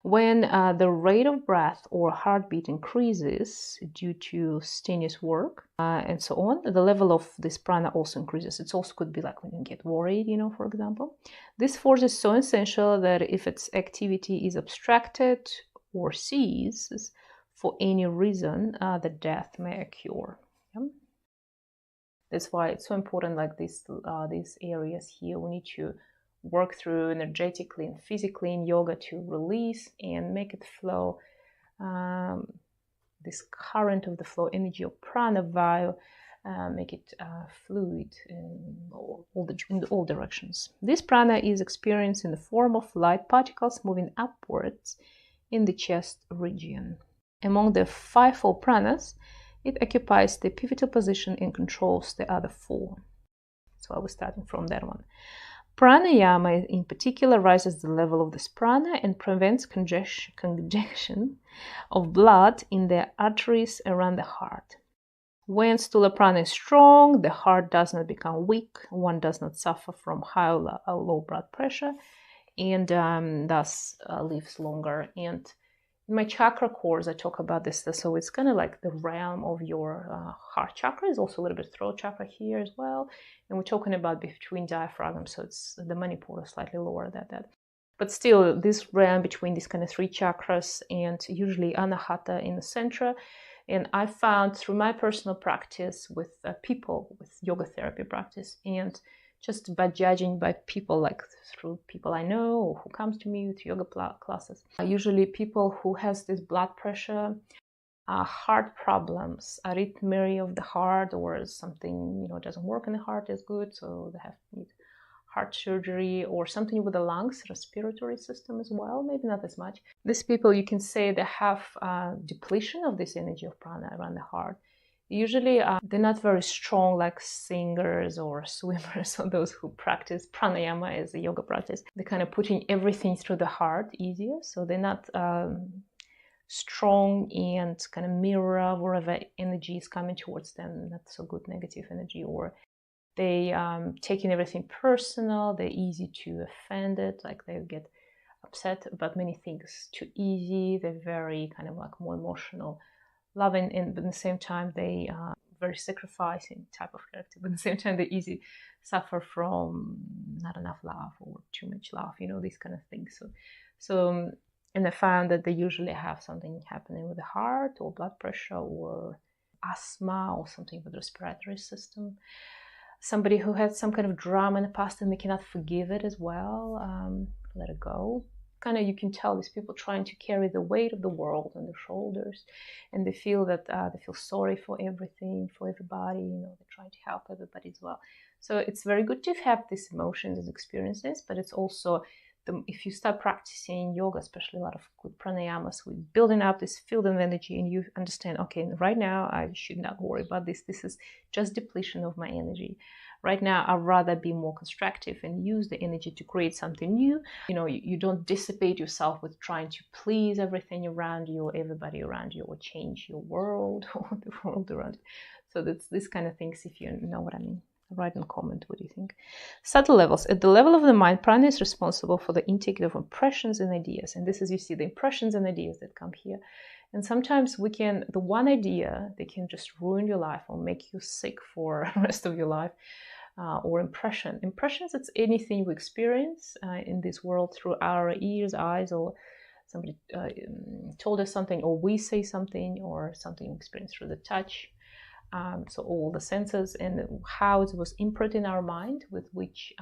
When the rate of breath or heartbeat increases due to strenuous work and so on, the level of this prana also increases. It also could be like when you get worried, for example. This force is so essential that if its activity is obstructed or ceases for any reason, the death may occur. Yeah? That's why it's so important, like these areas here, we need to work through energetically and physically in yoga to release and make it flow, this current of the flow energy of prana via, make it fluid in all directions. This prana is experienced in the form of light particles moving upwards in the chest region. Among the fivefold pranas, it occupies the pivotal position and controls the other four. So I was starting from that one. Pranayama in particular raises the level of this prana and prevents congestion of blood in the arteries around the heart. When Stula prana is strong, the heart does not become weak, one does not suffer from high or low blood pressure, and thus lives longer. And in my chakra course, I talk about this, so it's kind of like the realm of your heart chakra. Is also a little bit throat chakra here as well. And we're talking about between diaphragm, so it's the manipura slightly lower than that. But still, this realm between these kind of three chakras and usually anahata in the center. And I found through my personal practice with people, with yoga therapy practice, and just by judging by people, like through people I know or who comes to me with yoga classes. Usually people who has this blood pressure, heart problems, arrhythmia of the heart, or something, doesn't work in the heart as good, so they have to need heart surgery, or something with the lungs, respiratory system as well, maybe not as much. These people, you can say they have depletion of this energy of prana around the heart. Usually they're not very strong like singers or swimmers or those who practice pranayama as a yoga practice. They're kind of putting everything through the heart easier, so they're not strong and kind of mirror wherever energy is coming towards them, not so good negative energy, or they taking everything personal, they're easy to offend it, like they get upset about many things too easy, they're very kind of like more emotional, loving, and but at the same time they are very sacrificing type of character, but at the same time they easy suffer from not enough love or too much love, these kind of things. So and I found that they usually have something happening with the heart or blood pressure or asthma or something with the respiratory system. Somebody who had some kind of drama in the past and they cannot forgive it as well, let it go. Kind of, you can tell these people trying to carry the weight of the world on their shoulders, and they feel that they feel sorry for everything, for everybody. They try to help everybody as well. So it's very good to have these emotions and experiences, but it's also if you start practicing yoga, especially a lot of good pranayamas, we're building up this field of energy, and you understand, okay, right now I should not worry about this. This is just depletion of my energy. Right now, I'd rather be more constructive and use the energy to create something new. You don't dissipate yourself with trying to please everything around you or everybody around you or change your world or the world around you. So that's this kind of things, if you know what I mean. Write in comment, what do you think? Subtle levels. At the level of the mind, prana is responsible for the intake of impressions and ideas. And this is, you see, the impressions and ideas that come here. And sometimes the one idea, they can just ruin your life or make you sick for the rest of your life. Or impressions, it's anything we experience in this world through our ears, eyes, or somebody told us something, or we say something, or something experienced through the touch. So all the senses and how it was imprinted in our mind, with which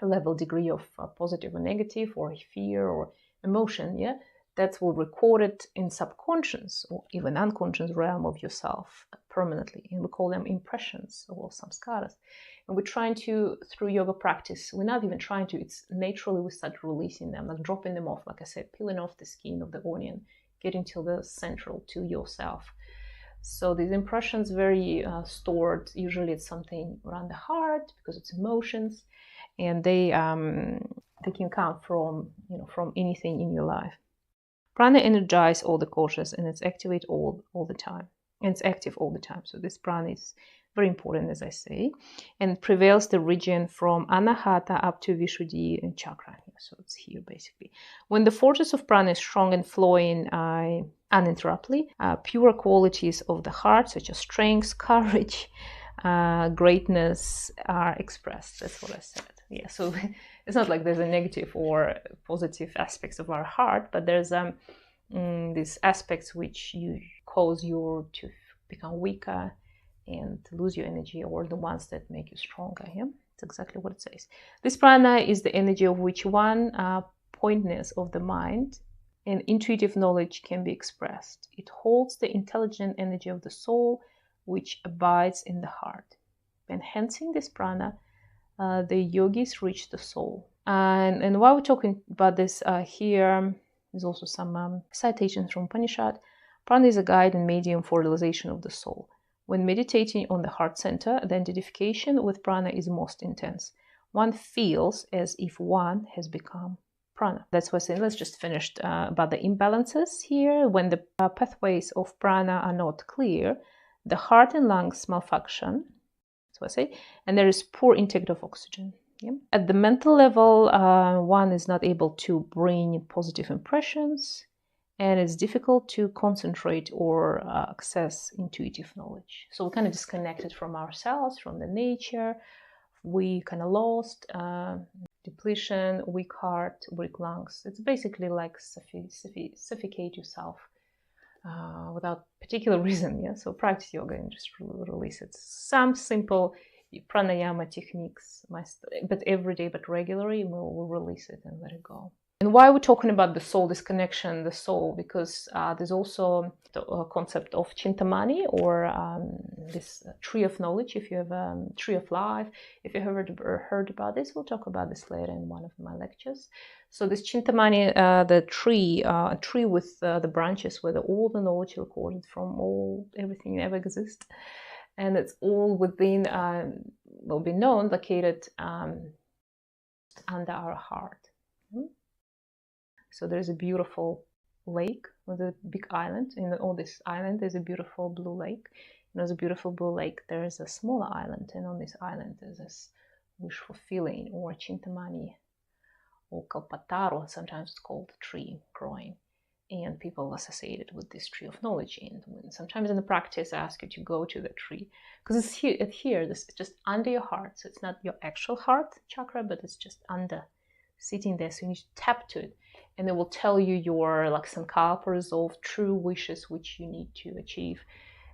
level degree of positive or negative or fear or emotion, that will record it in subconscious or even unconscious realm of yourself permanently, and we call them impressions or samskaras. And we're trying to, through yoga practice, we're not even trying to, it's naturally we start releasing them, like dropping them off, like I said, peeling off the skin of the onion, getting to the central, to yourself. So these impressions very stored, usually it's something around the heart because it's emotions, and they can come from anything in your life. Prana energizes all the koshas, and it's activate all the time, and it's active all the time. So this prana is very important, as I say, and prevails the region from Anahata up to Vishuddhi chakra. So it's here basically. When the forces of prana is strong and flowing uninterruptedly, pure qualities of the heart, such as strength, courage, greatness, are expressed. That's what I said. Yeah, so it's not like there's a negative or positive aspects of our heart, but there's these aspects which you cause you to become weaker and lose your energy, or the ones that make you stronger. Yeah, it's exactly what it says. This prana is the energy of which one pointedness of the mind and intuitive knowledge can be expressed. It holds the intelligent energy of the soul, which abides in the heart. Enhancing this prana, the yogis reach the soul. And while we're talking about this here, there's also some citations from Upanishad. Prana is a guide and medium for realization of the soul. When meditating on the heart center, the identification with prana is most intense. One feels as if one has become prana. That's why I say let's just finish about the imbalances here. When the pathways of prana are not clear, the heart and lungs malfunction, that's what I say, and there is poor intake of oxygen. Yeah. At the mental level, one is not able to bring positive impressions, and it's difficult to concentrate or access intuitive knowledge. So we're kind of disconnected from ourselves, from the nature. We kind of lost, depletion, weak heart, weak lungs. It's basically like suffocate yourself without particular reason. Yeah. So practice yoga and just release it. Some simple pranayama techniques, but every day, but regularly, we'll release it and let it go. And why we're talking about the soul, this connection, the soul, because there's also the concept of chintamani, or this tree of knowledge. If you have a tree of life, if you have heard about this, we'll talk about this later in one of my lectures. So this chintamani, the tree, a tree with the branches where all the knowledge recorded from everything that ever exists. And it's all within, will be known, located under our heart. So there's a beautiful lake with a big island. In all this island, there's a beautiful blue lake. And there's a beautiful blue lake. There is a smaller island, and on this island there's this wish fulfilling, or chintamani, or kalpataru, sometimes it's called the tree growing. And people associated with this tree of knowledge. And sometimes in the practice, I ask you to go to the tree, because it's here, this is just under your heart. So it's not your actual heart chakra, but it's just under, sitting there. So you need to tap to it, and it will tell you your like sankalpa, resolve, true wishes which you need to achieve.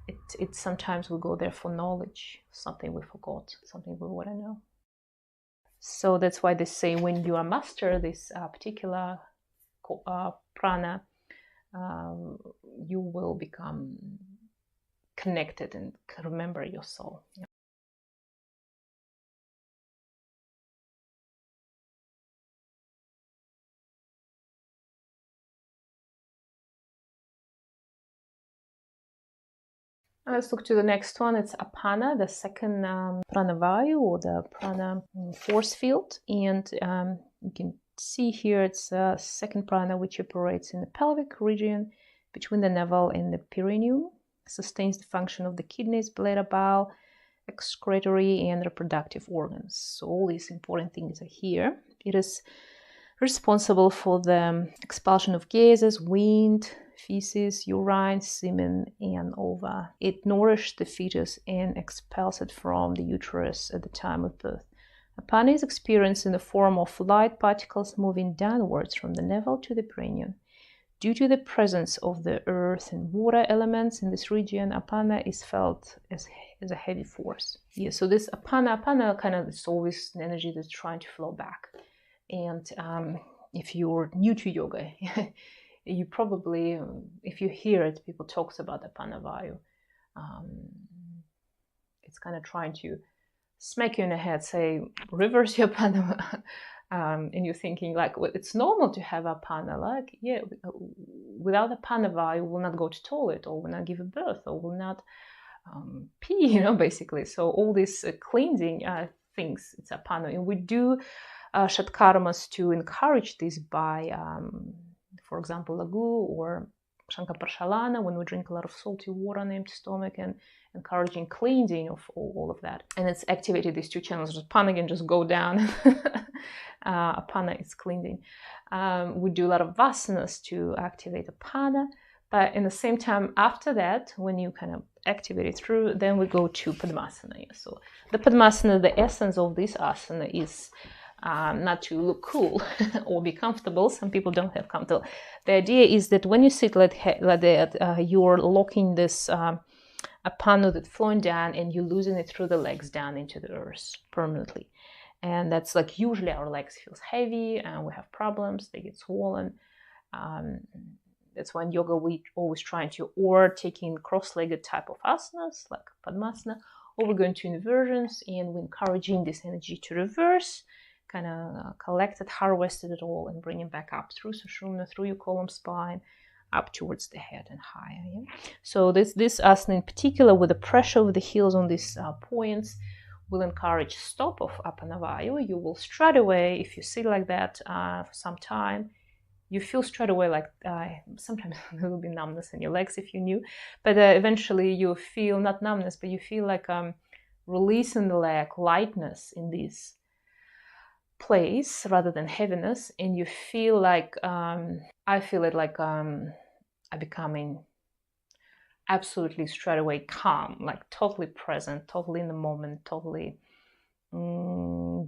It sometimes will go there for knowledge, something we forgot, something we want to know. So that's why they say when you are master this particular prana, you will become connected and remember your soul. Yeah. Let's look to the next one. It's Apana, the second pranavayu, or the prana force field. And you can see here it's a second prana which operates in the pelvic region between the navel and the perineum, sustains the function of the kidneys, bladder, bowel, excretory and reproductive organs. So all these important things are here. It is responsible for the expulsion of gases, wind, feces, urine, semen, and ova. It nourishes the fetus and expels it from the uterus at the time of birth. Apana is experienced in the form of light particles moving downwards from the navel to the perineum. Due to the presence of the earth and water elements in this region, apana is felt as a heavy force. Yeah, so this apana kind of is always an energy that's trying to flow back. And if you're new to yoga, you probably, if you hear it, people talks about the Pranavayu. It's kind of trying to smack you in the head, say, reverse your Prana. And you're thinking, like, well, it's normal to have a Prana. Like, yeah, without a Pranavayu, will not go to toilet, or will not give a birth, or will not pee, basically. So all these cleansing things, it's a Prana. And we do Shatkarmas to encourage this by, for example, Lagu or Shankaparshalana, when we drink a lot of salty water on an empty stomach, and encouraging cleansing of all of that. And it's activated these two channels. Apana can just go down. Apana is cleansing. We do a lot of vasanas to activate Apana. But in the same time, after that, when you kind of activate it through, then we go to Padmasana. So the Padmasana, the essence of this asana is not to look cool or be comfortable. Some people don't have comfortable. The idea is that when you sit like that, you're locking this Apana that's flowing down, and you're losing it through the legs down into the earth permanently. And that's like usually our legs feels heavy and we have problems, they get swollen. That's when yoga we always trying to, or taking cross-legged type of asanas like Padmasana, or we're going to inversions, and we're encouraging this energy to reverse, kind of collected, harvested it all, and bring it back up through Sushumna, through your column spine, up towards the head and higher. Yeah? So this asana in particular, with the pressure of the heels on these points, will encourage stop of Apanavayu. You will straight away, if you sit like that for some time, you feel straight away like sometimes there will be numbness in your legs if you knew, but eventually you feel not numbness, but you feel like releasing the leg, lightness in this place rather than heaviness, and you feel like I feel it like I'm becoming absolutely straight away calm, like totally present, totally in the moment, totally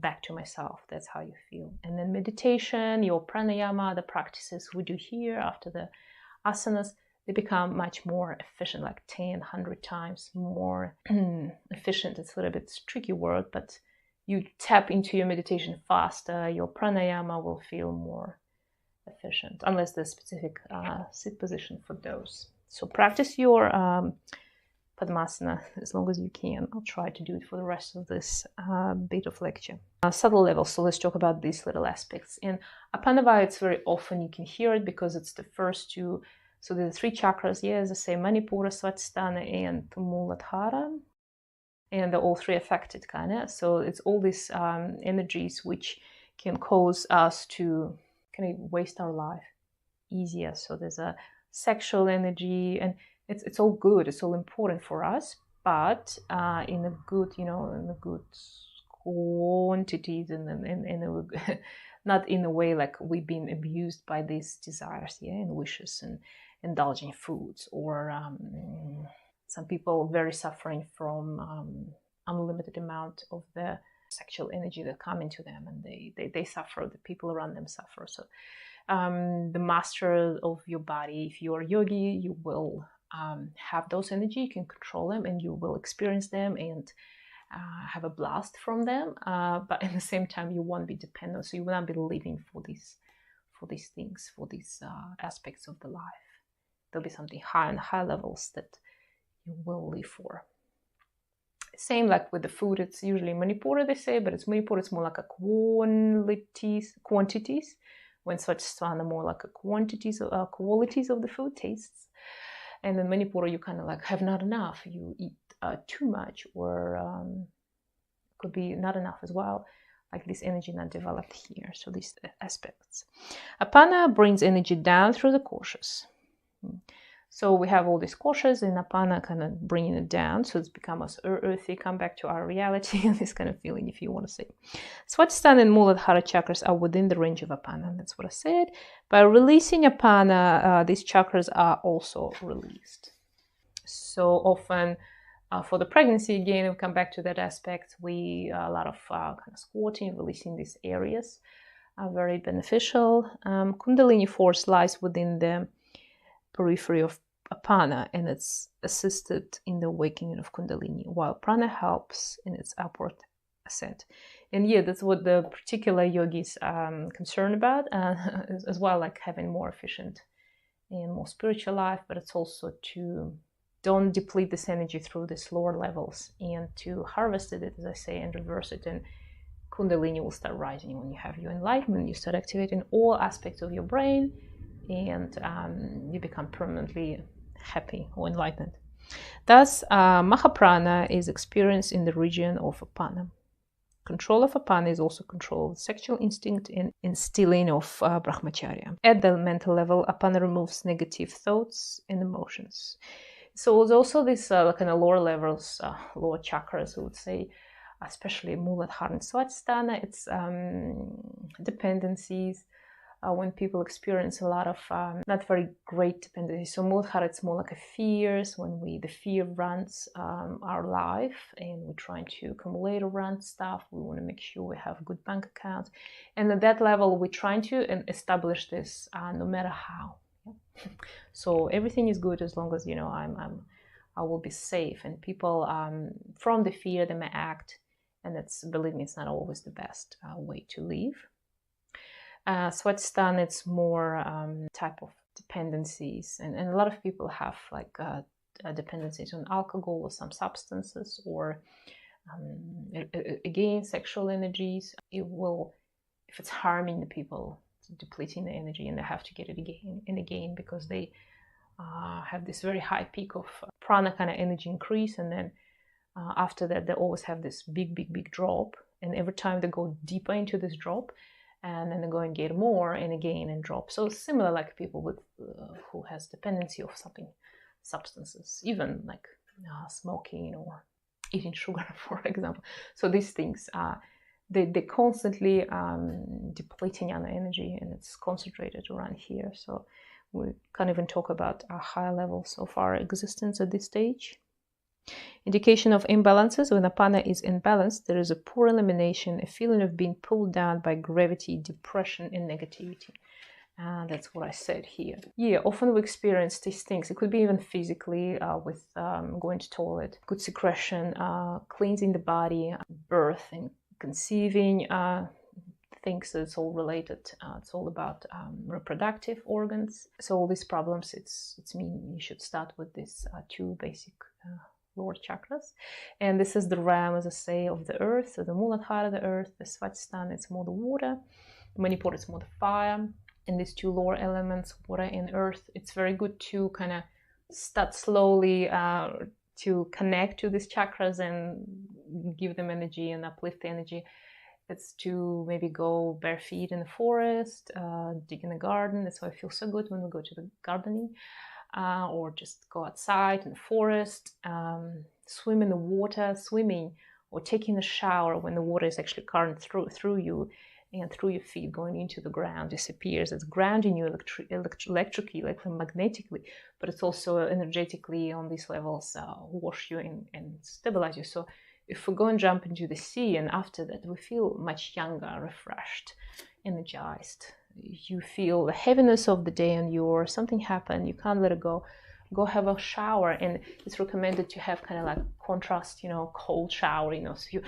back to myself. That's how you feel. And then meditation, your pranayama, the practices we do here after the asanas, they become much more efficient, like 10, 100 times more efficient. It's a little bit tricky word, but you tap into your meditation faster, your pranayama will feel more efficient, unless there's specific sit position for those. So practice your Padmasana as long as you can. I'll try to do it for the rest of this bit of lecture. Subtle levels, so let's talk about these little aspects. In Apanavaya, it's very often you can hear it because it's the first two. So there are three chakras, as I say, Manipura, Svatisthana, and Muladhara. And they're all three affected, kind of. So it's all these energies which can cause us to kind of waste our life easier. So there's a sexual energy, and it's all good, it's all important for us, but in a good, in a good quantities, and not in a way like we've been abused by these desires, and wishes, and indulging foods, or some people very suffering from unlimited amount of the sexual energy that come into them, and they suffer, the people around them suffer. So the master of your body, if you're a yogi, you will have those energy, you can control them, and you will experience them and have a blast from them, but at the same time you won't be dependent, so you will not be living for these things, for these aspects of the life. There'll be something high and high levels that you will live for. Same like with the food, it's usually Manipura, they say, but it's Manipura, it's more like a quantities, when Svatisthana more like a qualities of the food, tastes. And then Manipura, you kind of like have not enough, you eat too much, or could be not enough as well, like this energy not developed here. So these aspects. Apana brings energy down through the koshas. So we have all these koshas, and Apana kind of bringing it down, so it's become us earthy, come back to our reality, and this kind of feeling, if you want to say. Svatisthana and Muladhara chakras are within the range of Apana, that's what I said. By releasing Apana, these chakras are also released. So often, for the pregnancy, again, we come back to that aspect, a lot of kind of squatting, releasing these areas are very beneficial. Kundalini force lies within the periphery of Apana, and it's assisted in the awakening of Kundalini, while Prana helps in its upward ascent. And that's what the particular yogis are concerned about, as well, like having more efficient and more spiritual life, but it's also to don't deplete this energy through these lower levels, and to harvest it, as I say, and reverse it, and Kundalini will start rising when you have your enlightenment, you start activating all aspects of your brain, and you become permanently happy or enlightened. Thus, Mahaprana is experienced in the region of Apana. Control of apana is also control of sexual instinct and instilling of brahmacharya. At the mental level, apana removes negative thoughts and emotions. So there's also this kind of lower levels, lower chakras, I would say, especially Muladhara and Swadhisthana. It's dependencies. When people experience a lot of not very great dependency. So Muladhara, it's more like a fears, when the fear runs our life and we're trying to accumulate or run stuff. We want to make sure we have good bank accounts. And at that level, we're trying to establish this no matter how. So everything is good as long as, I will be safe. And people from the fear, they may act. And believe me, it's not always the best way to live. Swadhisthana, it's more type of dependencies, and a lot of people have like dependencies on alcohol or some substances, or again sexual energies. It will, if it's harming the people, it's depleting the energy, and they have to get it again and again because they have this very high peak of prana kind of energy increase, and then after that they always have this big drop, and every time they go deeper into this drop, and then they go and get more and again and drop. So similar like people with who has dependency of something, substances, even like smoking or eating sugar, for example. So these things, they constantly depleting our energy, and it's concentrated around here. So we can't even talk about a higher levels of our existence at this stage. Indication of imbalances: when apana is imbalanced, there is a poor elimination, a feeling of being pulled down by gravity, depression, and negativity. And that's what I said here. Yeah, often we experience these things. It could be even physically with going to toilet, good secretion, cleansing the body, birth and conceiving things. It's all related. It's all about reproductive organs. So all these problems, it's mean you should start with these two basic lower chakras. And this is the realm, as I say, of the earth. So the Muladhara, the earth, the Swadhisthana, it's more the water. The Manipura, it's more the fire. And these two lower elements, water and earth, it's very good to kind of start slowly to connect to these chakras and give them energy and uplift the energy. It's to maybe go bare feet in the forest, dig in the garden. That's why I feel so good when we go to the gardening. Or just go outside in the forest, swim in the water, swimming or taking a shower when the water is actually current through you and through your feet, going into the ground, disappears. It's grounding you electrically, magnetically, but it's also energetically on these levels, wash you and stabilize you. So if we go and jump into the sea, and after that we feel much younger, refreshed, energized. You feel the heaviness of the day and you, or something happened, you can't let it go have a shower. And it's recommended to have kind of like contrast, cold shower, so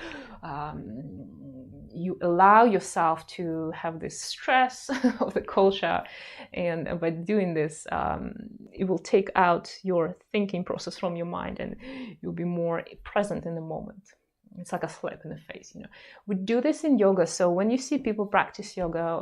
you allow yourself to have this stress of the cold shower, and by doing this it will take out your thinking process from your mind, and you'll be more present in the moment. It's like a slap in the face, We do this in yoga. So when you see people practice yoga,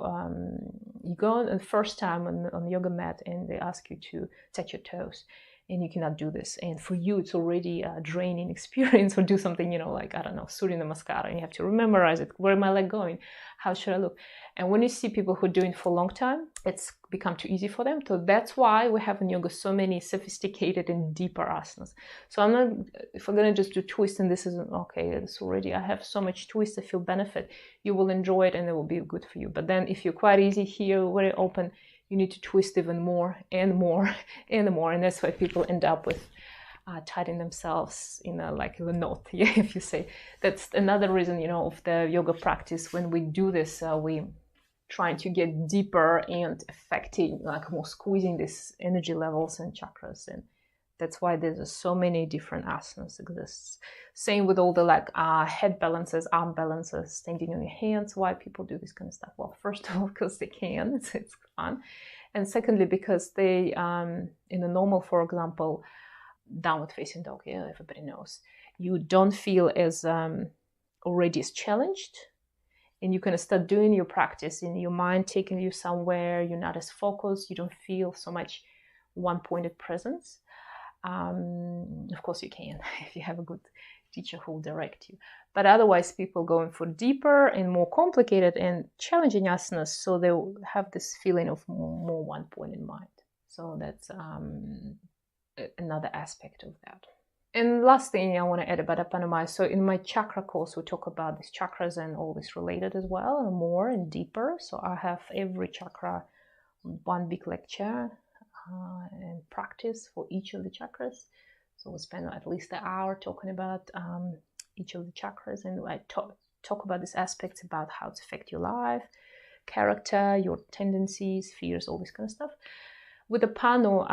you go on the first time on the yoga mat and they ask you to touch your toes, and you cannot do this. And for you, it's already a draining experience. Or do something, like, I don't know, Surya Namaskara, and you have to memorize it. Where am my leg going? How should I look? And when you see people who are doing it for a long time, it's become too easy for them. So that's why we have in yoga so many sophisticated and deeper asanas. So I'm not, if I'm going to just do twist and this isn't okay, it's already, I have so much twist, I feel benefit. You will enjoy it and it will be good for you. But then if you're quite easy here, very open, you need to twist even more and more and more. And that's why people end up with tightening themselves in a knot. Yeah, if you say. That's another reason, of the yoga practice. When we do this, we trying to get deeper and affecting, more squeezing these energy levels and chakras. And that's why there's so many different asanas exists. Same with all the head balances, arm balances, standing on your hands. Why people do this kind of stuff? Well, first of all, because they can, it's fun. And secondly, because they, in a normal, for example, downward facing dog, yeah, everybody knows, you don't feel as already as challenged, and you can start doing your practice in your mind taking you somewhere. You're not as focused, you don't feel so much one-pointed presence. Of course you can if you have a good teacher who will direct you. But otherwise, people going for deeper and more complicated and challenging asanas, so they will have this feeling of more one point in mind. So that's another aspect of that. And last thing I want to add about Pranayama. So in my chakra course, we talk about these chakras and all this related as well, and more and deeper. So I have every chakra one big lecture and practice for each of the chakras. So we spend at least an hour talking about each of the chakras, and I talk about these aspects about how it affects your life, character, your tendencies, fears, all this kind of stuff. With the pano,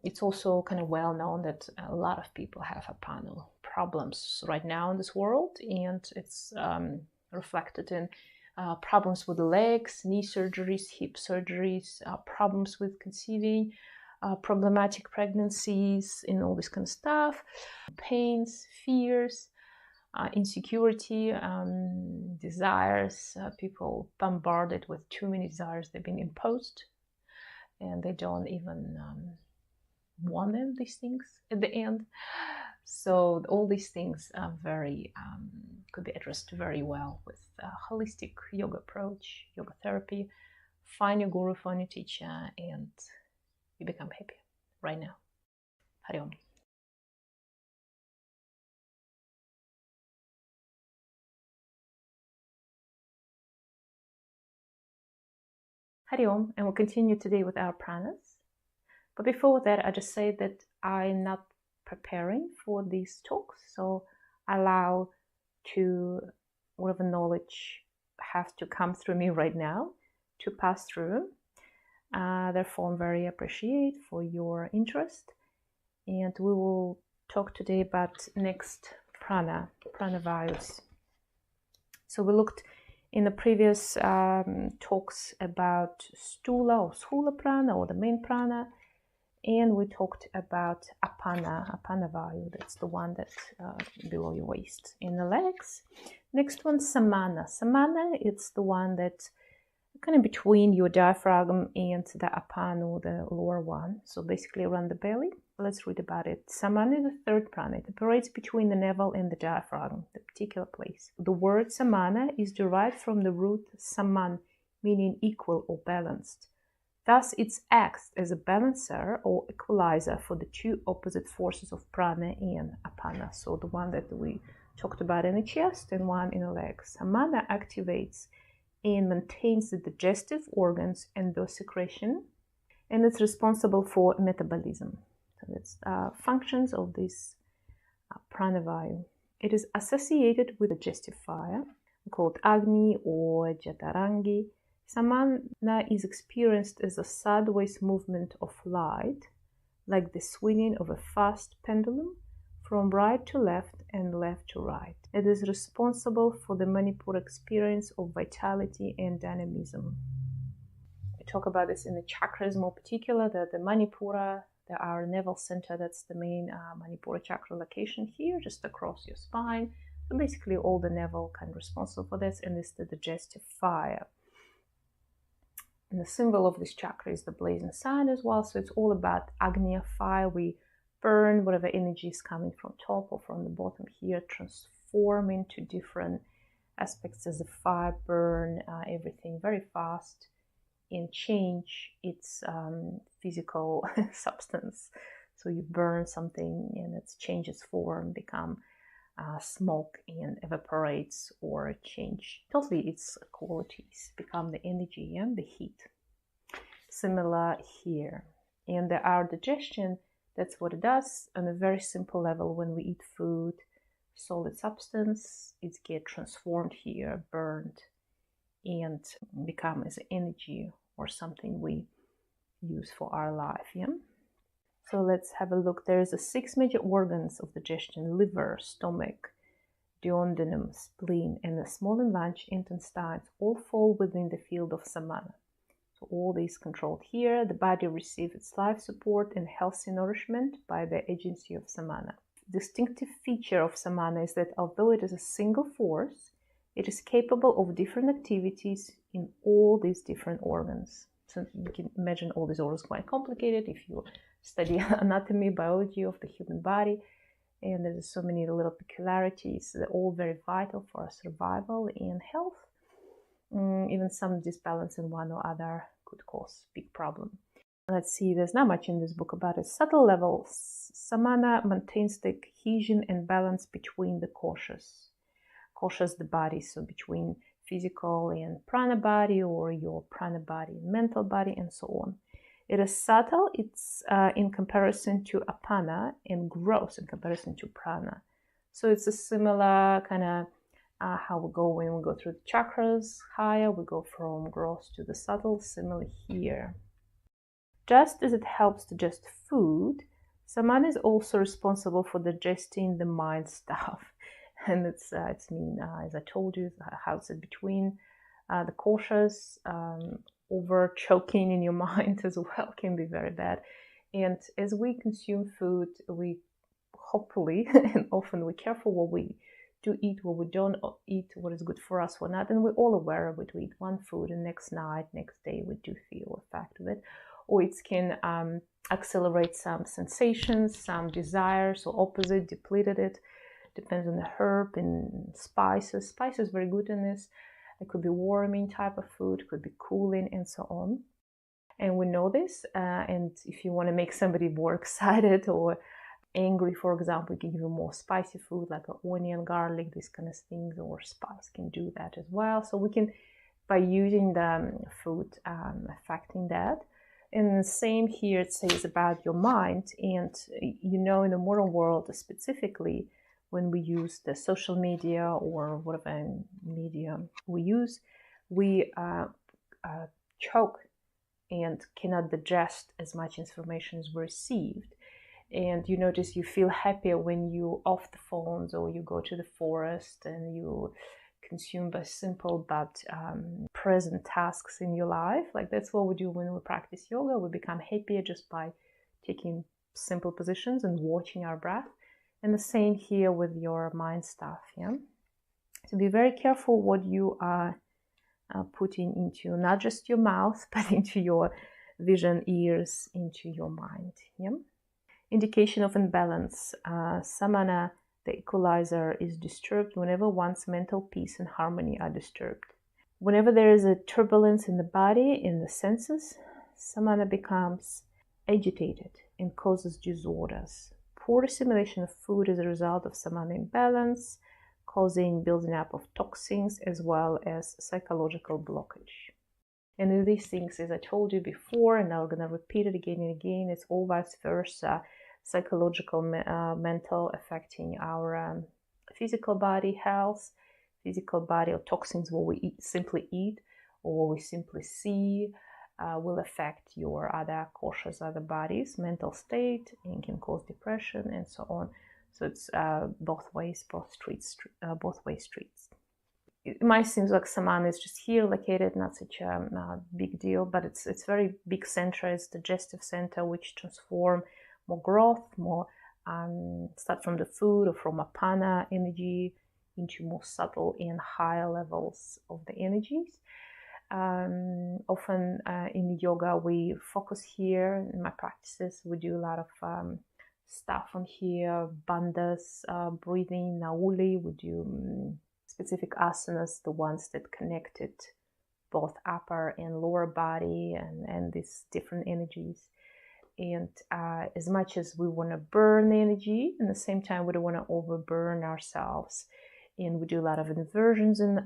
it's also kind of well known that a lot of people have a pano problems right now in this world, and it's reflected in problems with the legs, knee surgeries, hip surgeries, problems with conceiving, problematic pregnancies, and all this kind of stuff, pains, fears, insecurity, desires, people bombarded with too many desires they've been imposed, and they don't even want them, these things at the end. So all these things are very could be addressed very well with a holistic yoga approach, yoga therapy. Find your guru, find your teacher, and you become happy right now. Hari Om. Hari Om, and we'll continue today with our pranas. But before that, I just say that I'm not preparing for these talks, so I allow to whatever knowledge has to come through me right now to pass through. Therefore, I'm very appreciate for your interest, and we will talk today about next prana vayus. So we looked in the previous talks about stula or sthula prana, or the main prana, and we talked about apana vayu. That's the one that's below your waist in the legs. Next one, samana. Samana, it's the one that's kind of between your diaphragm and the apana, the lower one. So basically around the belly. Let's read about it. Samana is the third prana. It operates between the navel and the diaphragm, the particular place. The word samana is derived from the root saman, meaning equal or balanced. Thus, it acts as a balancer or equalizer for the two opposite forces of prana and apana. So the one that we talked about in the chest and one in the legs. Samana activates and maintains the digestive organs and the secretion, and it's responsible for metabolism. So that's functions of this pranavayu. It is associated with digestive fire, called Agni or Jatarangi. Samana is experienced as a sideways movement of light, like the swinging of a fast pendulum from right to left and left to right. It is responsible for the Manipura experience of vitality and dynamism. We talk about this in the chakras more particular, that the Manipura, our navel center, that's the main Manipura chakra location here, just across your spine. So basically all the navel kind of responsible for this, and it's the digestive fire. And the symbol of this chakra is the blazing sign as well. So it's all about Agnya fire. We burn whatever energy is coming from top or from the bottom here, transform into different aspects as a fire, burn everything very fast and change its physical substance. So you burn something and it changes form, become smoke and evaporates, or change totally its qualities, become the energy and the heat. Similar here. And our digestion, that's what it does on a very simple level. When we eat food, solid substance, it gets transformed here, burned, and become as energy or something we use for our life. Yeah. So let's have a look. There's 6 major organs of digestion: liver, stomach, duodenum, spleen, and the small and large intestines all fall within the field of samana. So all these controlled here. The body receives its life support and healthy nourishment by the agency of samana. Distinctive feature of samana is that although it is a single force, it is capable of different activities in all these different organs. So you can imagine all these organs quite complicated. If you study anatomy, biology of the human body. And there's so many little peculiarities. They're all very vital for our survival and health. Even some disbalance in one or other could cause big problem. Let's see, there's not much in this book about it. Subtle levels. Samana maintains the cohesion and balance between the koshas. Koshas, the body, so between physical and prana body, or your prana body and mental body, and so on. It is subtle, it's in comparison to apana, and gross in comparison to prana. So it's a similar kind of how we go when we go through the chakras higher, we go from gross to the subtle, similar here. Just as it helps to digest food, samana is also responsible for digesting the mind stuff. And it's mean, as I told you, how it's between the koshas. Over choking in your mind as well can be very bad. And as we consume food, we hopefully and often we're careful what we do eat, what we don't eat, what is good for us or not. And we're all aware of it. We eat one food and next night, next day, we do feel the effect of it. Or it can accelerate some sensations, some desires, or opposite, depleted it. Depends on the herb and spices. Spices very good in this. It could be warming type of food, could be cooling, and so on. And we know this. And if you want to make somebody more excited or angry, for example, you can give them more spicy food like onion, garlic, these kind of things, or spice can do that as well. So we can, by using the food, affecting that. And the same here, it says about your mind. And you know, in the modern world specifically, when we use the social media or whatever media we use, we choke and cannot digest as much information as we received. And you notice you feel happier when you off the phones, or you go to the forest and you consume by simple but present tasks in your life. Like that's what we do when we practice yoga. We become happier just by taking simple positions and watching our breath. And the same here with your mind stuff, yeah? So be very careful what you are putting into not just your mouth, but into your vision, ears, into your mind, yeah? Indication of imbalance. Samana, the equalizer, is disturbed whenever one's mental peace and harmony are disturbed. Whenever there is a turbulence in the body, in the senses, samana becomes agitated and causes disorders. Poor assimilation of food is a result of samana imbalance, causing building up of toxins as well as psychological blockage. And in these things, as I told you before, and I'm going to repeat it again and again, it's all vice versa. Psychological, mental, affecting our physical body health, physical body or toxins, what we simply eat or what we simply see, will affect your other koshas, other bodies, mental state, and can cause depression and so on. So it's both ways, both way streets. It might seem like samana is just here located, not such a big deal, but it's very big center. It's digestive center, which transform more growth, more start from the food or from apana energy into more subtle and higher levels of the energies. Often in yoga we focus here. In my practices we do a lot of stuff on here, bandhas, breathing, nauli. We do specific asanas, the ones that connected both upper and lower body and these different energies. And as much as we want to burn the energy, at the same time we don't want to overburn ourselves. And we do a lot of inversions in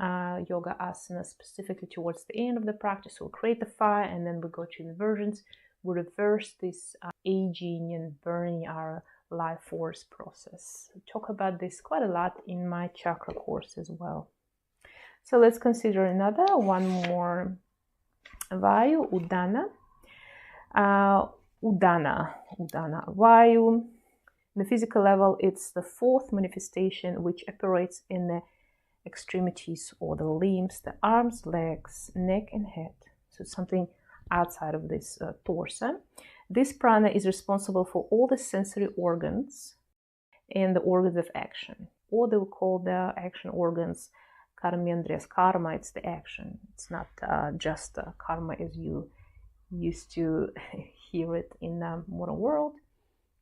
yoga asanas, specifically towards the end of the practice. We'll create the fire and then we go to inversions. We reverse this aging and burning our life force process. I talk about this quite a lot in my chakra course as well. So let's consider one more vayu, udana. Udana, vayu. On the physical level, it's the fourth manifestation which operates in the extremities or the limbs, the arms, legs, neck, and head. So it's something outside of this torso. This prana is responsible for all the sensory organs and the organs of action. Or they will call the action organs karmendriyas. Karma, it's the action. It's not just karma as you used to hear it in the modern world.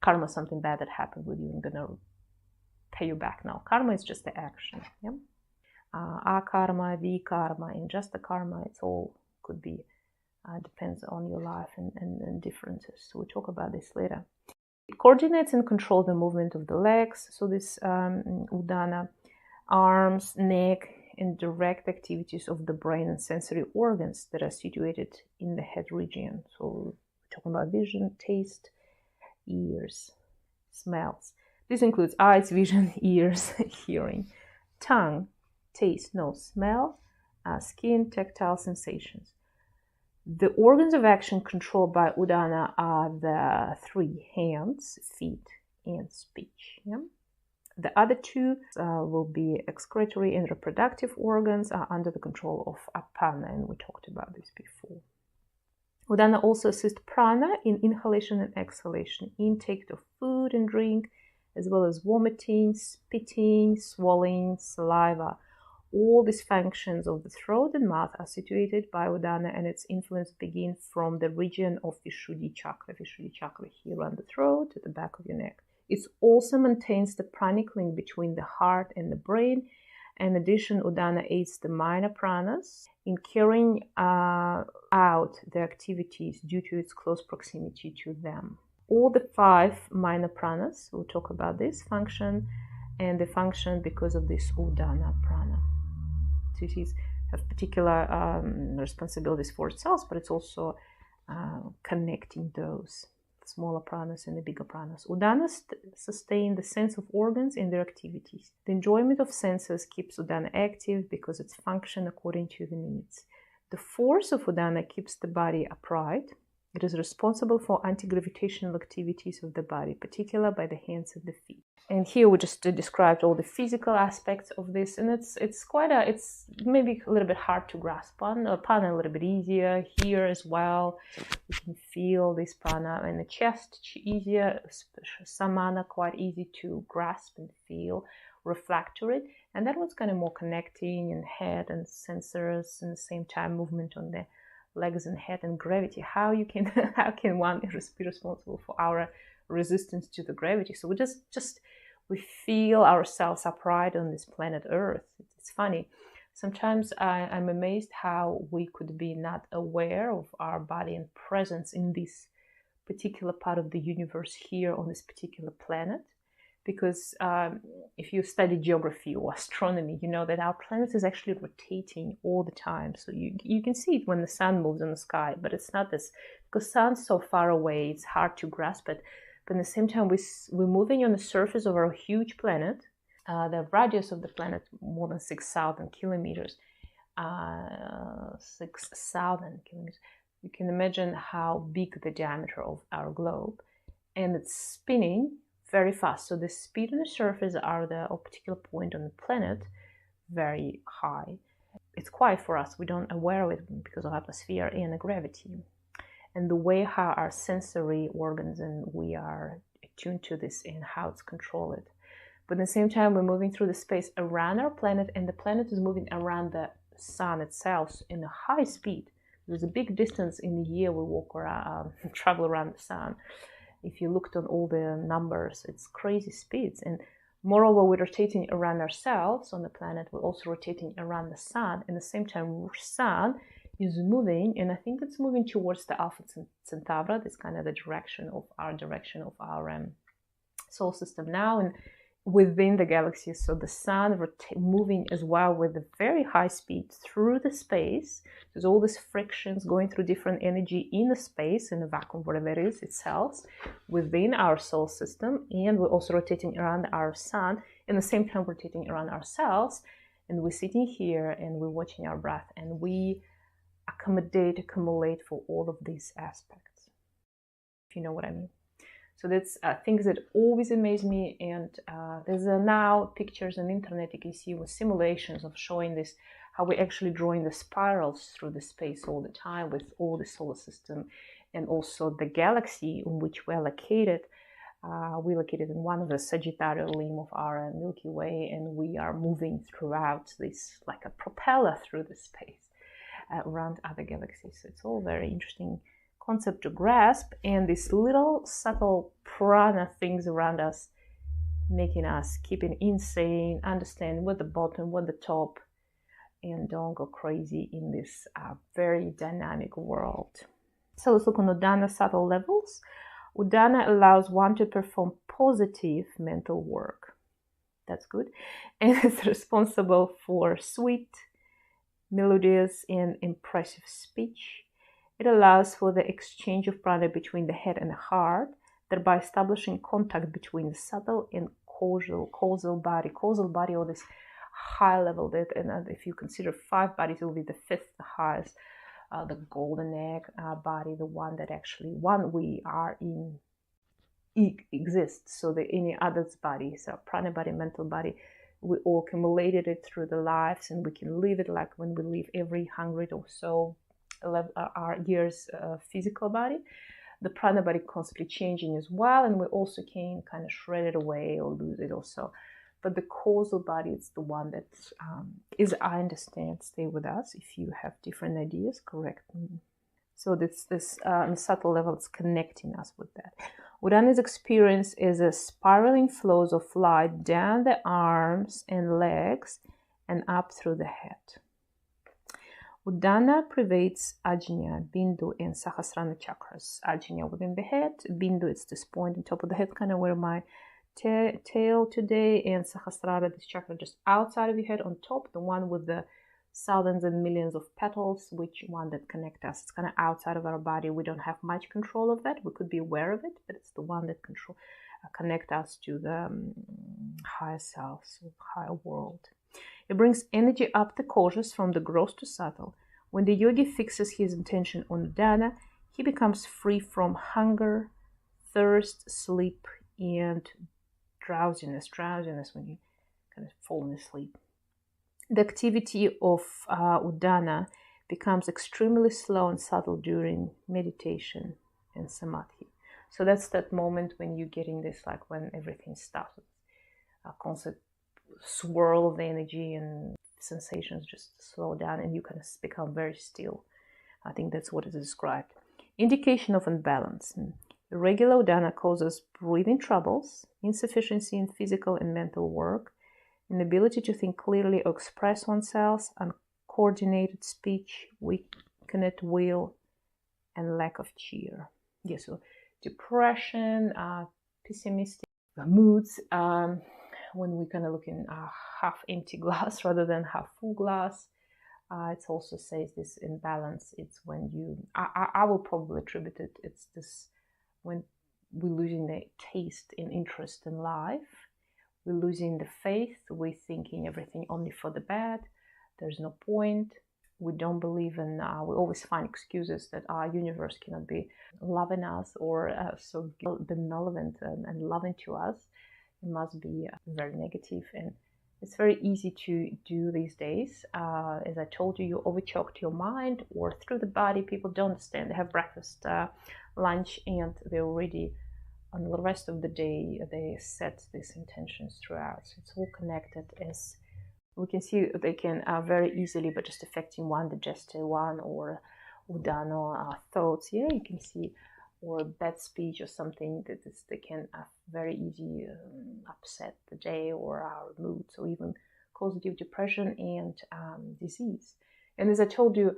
Karma is something bad that happened with you and gonna pay you back now. Karma is just the action. Yeah? Akarma, vikarma, and just the karma, it's all could be, depends on your life and differences. So we'll talk about this later. It coordinates and controls the movement of the legs. So this Udana, arms, neck, and direct activities of the brain and sensory organs that are situated in the head region. So we're talking about vision, taste, ears, smells. This includes eyes, vision, ears, hearing, tongue, taste, nose, smell, skin, tactile sensations. The organs of action controlled by Udana are the 3 hands, feet, and speech. Yeah? The other 2 will be excretory and reproductive organs are under the control of Apana, and we talked about this before. Udana also assists prana in inhalation and exhalation, intake of food and drink, as well as vomiting, spitting, swallowing, saliva. All these functions of the throat and mouth are situated by Udana, and its influence begins from the region of Vishuddhi chakra here on the throat, at the back of your neck. It also maintains the pranic link between the heart and the brain. In addition, Udana aids the minor pranas in carrying out the activities due to its close proximity to them. All the 5 minor pranas, we'll talk about this function, and they function because of this Udana prana. So it has particular responsibilities for itself, but it's also connecting those smaller pranas and the bigger pranas. Udana sustain the sense of organs and their activities. The enjoyment of senses keeps Udana active because it's function according to the needs. The force of Udana keeps the body upright. It is responsible for anti-gravitational activities of the body, particularly by the hands and the feet. And here we just described all the physical aspects of this, and it's maybe a little bit hard to grasp on. Prana a little bit easier here as well. You can feel this prana in the chest easier, samana quite easy to grasp and feel, reflect to it, and that one's kind of more connecting in head and sensors, and the same time movement on the legs and head and gravity. How can one be responsible for our resistance to the gravity? So we feel ourselves upright on this planet Earth. It's funny. Sometimes I'm amazed how we could be not aware of our body and presence in this particular part of the universe here on this particular planet. Because if you study geography or astronomy, you know that our planet is actually rotating all the time. So you can see it when the sun moves in the sky, but it's not this, because the sun's so far away, it's hard to grasp it. But at the same time, we're moving on the surface of our huge planet. The radius of the planet, more than 6,000 kilometers. 6,000 kilometers. You can imagine how big the diameter of our globe. And it's spinning very fast. So the speed on the surface are a particular point on the planet very high. It's quiet for us. We don't aware of it because of atmosphere and the gravity. And the way how our sensory organs and we are attuned to this and how it's controlled. But at the same time, we're moving through the space around our planet, and the planet is moving around the sun itself in a high speed. There's a big distance in the year we walk around, travel around the sun. If you looked on all the numbers, it's crazy speeds. And moreover, we're rotating around ourselves on the planet. We're also rotating around the sun. And at the same time, the sun is moving, and I think it's moving towards the Alpha Centauri. That's kind of the direction of our solar system now. And within the galaxy, so the sun moving as well with a very high speed through the space. There's all these frictions going through different energy in the space, in the vacuum, whatever it is itself, within our solar system. And we're also rotating around our sun, and at the same time rotating around ourselves. And we're sitting here and we're watching our breath, and we accumulate for all of these aspects, if you know what I mean. So that's things that always amaze me, and there's now pictures on the internet you can see with simulations of showing this, how we're actually drawing the spirals through the space all the time with all the solar system, and also the galaxy in which we're located. We're located in one of the Sagittarius limb of our Milky Way, and we are moving throughout this like a propeller through the space around other galaxies. So it's all very interesting concept to grasp, and these little subtle prana things around us, making us keeping insane, understand what the bottom, what the top, and don't go crazy in this very dynamic world. So let's look on Udana subtle levels. Udana allows one to perform positive mental work. That's good. And it's responsible for sweet, melodious, and impressive speech. It allows for the exchange of prana between the head and the heart, thereby establishing contact between the subtle and causal body. Causal body, or this high level that, and if you consider 5 bodies, it will be the 5th, the highest, the golden egg body, the one that actually we are in exists. So the any other's body, so prana body, mental body, we all accumulated it through the lives, and we can live it like when we live every 100 or so our years physical body. The prana body constantly changing as well, and we also can kind of shred it away or lose it also. But the causal body is the one that is, I understand, stay with us. If you have different ideas, correct me. So this on the subtle level, it's connecting us with that. Udana's experience is a spiraling flows of light down the arms and legs and up through the head. Udana pervades Ajna, Bindu, and Sahasrara chakras. Ajna within the head, Bindu, it's this point on top of the head, kind of where my tail today, and Sahasrara, this chakra just outside of your head on top, the one with the thousands and millions of petals, which one that connect us. It's kind of outside of our body. We don't have much control of that. We could be aware of it, but it's the one that connect us to the higher self, so higher world. It brings energy up the koshas from the gross to subtle. When the yogi fixes his intention on Udana, he becomes free from hunger, thirst, sleep, and drowsiness when you kind of fall asleep. The activity of Udana becomes extremely slow and subtle during meditation and samadhi. So that's that moment when you're getting this, like when everything stops, a constant swirl of the energy and sensations just slow down and you kind of become very still. I think that's what is described. Indication of imbalance. Irregular Udana causes breathing troubles, insufficiency in physical and mental work, inability to think clearly or express oneself, uncoordinated speech, weakened will, and lack of cheer. Yes, so depression, pessimistic moods, when we kind of look in a half empty glass rather than half full glass. It also says this imbalance. It's when I will probably attribute it, it's this when we're losing the taste and interest in life. We're losing the faith. We're thinking everything only for the bad. There's no point. We don't believe in, we always find excuses that our universe cannot be loving us or so benevolent and loving to us. It must be very negative, and it's very easy to do these days. As I told you, you overchoked your mind or through the body. People don't understand. They have breakfast, lunch, and they're already on the rest of the day, they set these intentions throughout. So it's all connected. As we can see, they can very easily, but just affecting one digestive one or Udana thoughts. Yeah, you can see, or bad speech or something that they can very easy upset the day or our moods, or even cause deep depression and disease. And as I told you,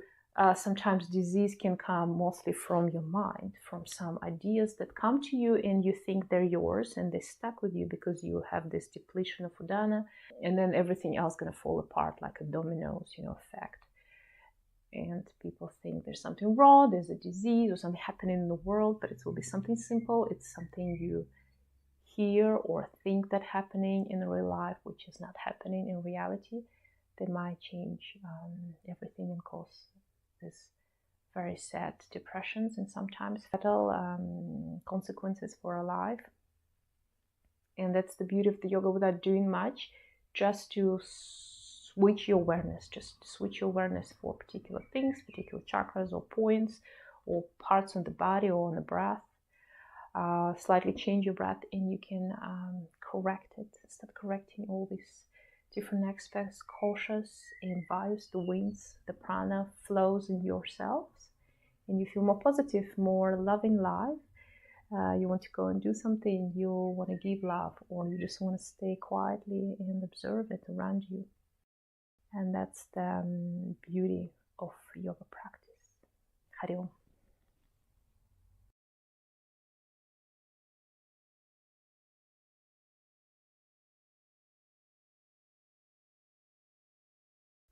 sometimes disease can come mostly from your mind, from some ideas that come to you and you think they're yours and they stuck with you because you have this depletion of Udana, and then everything else going to fall apart like a dominoes, effect. And people think there's something wrong, there's a disease or something happening in the world, but it will be something simple. It's something you hear or think that happening in real life, which is not happening in reality. They might change everything and cause this very sad depressions and sometimes fatal consequences for our life. And that's the beauty of the yoga, without doing much, just to switch your awareness, for particular things, particular chakras or points or parts of the body or on the breath. Slightly change your breath and you can correct it. Start correcting all these different aspects, koshas and vayus, the winds, the prana flows in yourselves, and you feel more positive, more loving life. You want to go and do something, you want to give love, or you just want to stay quietly and observe it around you. And that's the beauty of yoga practice. Hari Om.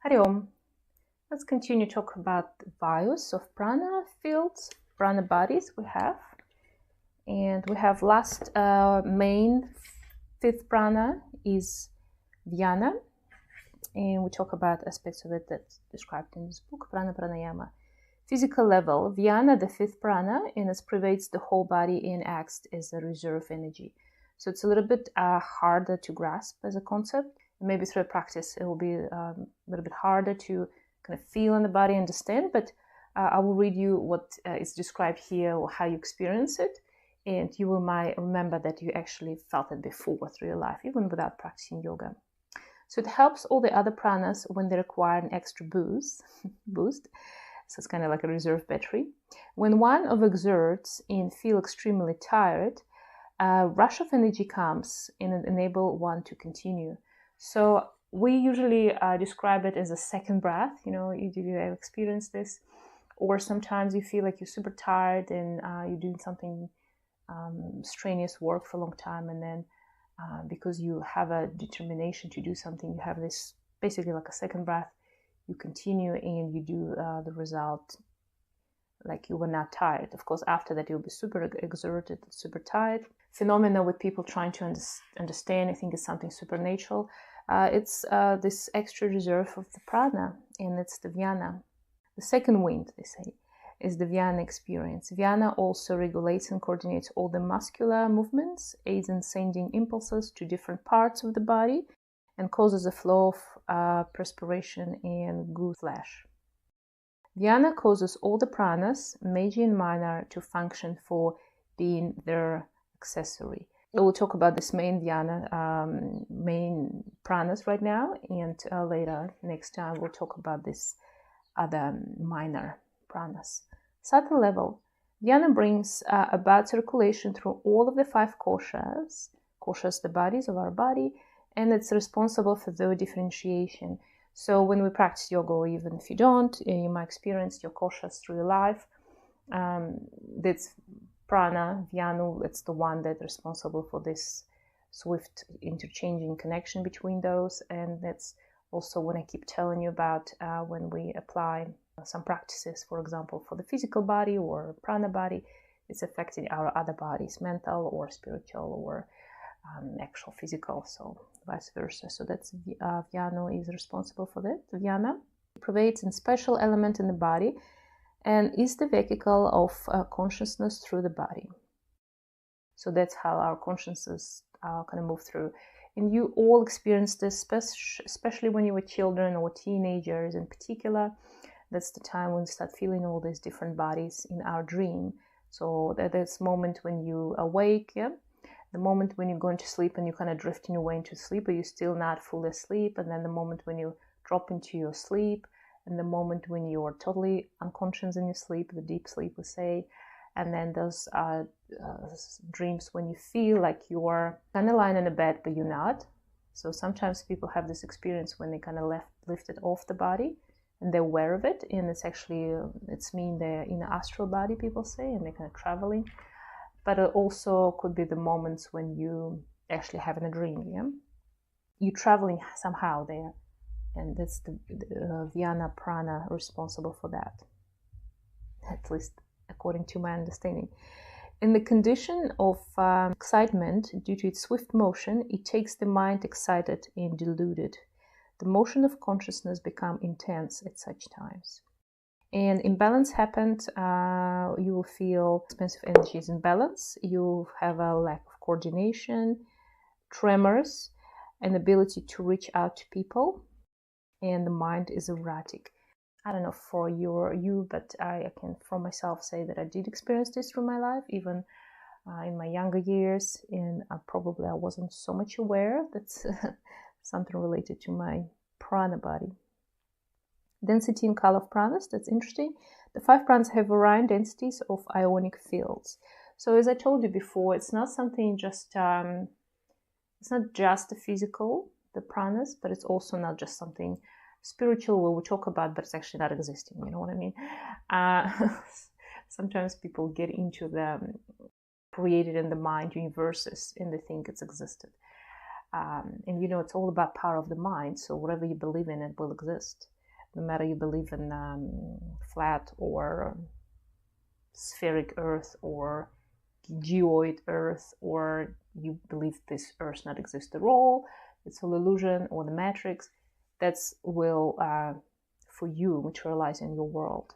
Hari Om. Let's continue to talk about the vayus of prana fields, prana bodies we have. And we have last main fifth prana is Dhyana. And we talk about aspects of it that's described in this book, Prana Pranayama. Physical level, Dhyana, the fifth prana, and it pervades the whole body and acts as a reserve energy. So it's a little bit harder to grasp as a concept. Maybe through practice it will be a little bit harder to kind of feel in the body, understand, but I will read you what is described here or how you experience it, and you will might remember that you actually felt it before through your life, even without practicing yoga. So it helps all the other pranas when they require an extra boost. So it's kind of like a reserve battery. When one overexerts and feel extremely tired, a rush of energy comes and it enables one to continue. So we usually describe it as a second breath. You know, you have experienced this, or sometimes you feel like you're super tired and you're doing something strenuous work for a long time, and then because you have a determination to do something, you have this basically like a second breath. You continue and you do the result like you were not tired. Of course, after that you'll be super exerted, super tired. Phenomena with people trying to understand, I think it's something supernatural. It's this extra reserve of the prana, and it's the Vyana. The second wind, they say, is the Vyana experience. Vyana also regulates and coordinates all the muscular movements, aids in sending impulses to different parts of the body, and causes a flow of perspiration and good flash. Vyana causes all the pranas, major and minor, to function for being their accessory. We'll talk about this main Vyana, main pranas right now, and later, next time, we'll talk about this other minor pranas. Subtle level, Vyana brings about circulation through all of the 5 koshas, the bodies of our body, and it's responsible for their differentiation. So when we practice yoga, or even if you don't, you might experience your koshas through your life. That's prana, Vyanu, it's the one that's responsible for this swift interchanging connection between those, and that's also what I keep telling you about when we apply some practices, for example, for the physical body or prana body, it's affecting our other bodies, mental or spiritual or actual physical, so vice versa. So that's Vyana is responsible for that. Vyana pervades a special element in the body and is the vehicle of consciousness through the body. So that's how our consciousness kind of move through. And you all experience this, especially when you were children or teenagers in particular. That's the time when we start feeling all these different bodies in our dream. So that's moment when you awake, yeah? The moment when you're going to sleep and you're kind of drifting away into sleep, but you're still not fully asleep, and then the moment when you drop into your sleep, and the moment when you're totally unconscious in your sleep, the deep sleep we say, and then those dreams when you feel like you're kind of lying in a bed but you're not. So sometimes people have this experience when they kind of lifted off the body and they're aware of it, and it's actually it's mean they're in an astral body, people say, and they're kind of traveling. But it also could be the moments when you actually having a dream, yeah? You're traveling somehow there, and that's the Vyana prana responsible for that, at least according to my understanding. In the condition of excitement, due to its swift motion, it takes the mind excited and deluded. The motion of consciousness becomes intense at such times. And imbalance happened, you will feel expensive energy is imbalance, you have a lack of coordination, tremors, inability to reach out to people, and the mind is erratic. I don't know for you, but I can for myself say that I did experience this through my life, even in my younger years, and probably I wasn't so much aware. That's something related to my prana body. Density and color of pranas, that's interesting. The 5 pranas have varying densities of ionic fields. So as I told you before, it's not something just, it's not just the physical, the pranas, but it's also not just something spiritual where we talk about, but it's actually not existing. You know what I mean? Sometimes people get into the created in the mind universes and they think it's existed. And you know, it's all about power of the mind. So whatever you believe in, it will exist. No matter you believe in flat or spheric earth or geoid earth, or you believe this earth not exist at all, it's all illusion, or the matrix, that's will for you materialize in your world.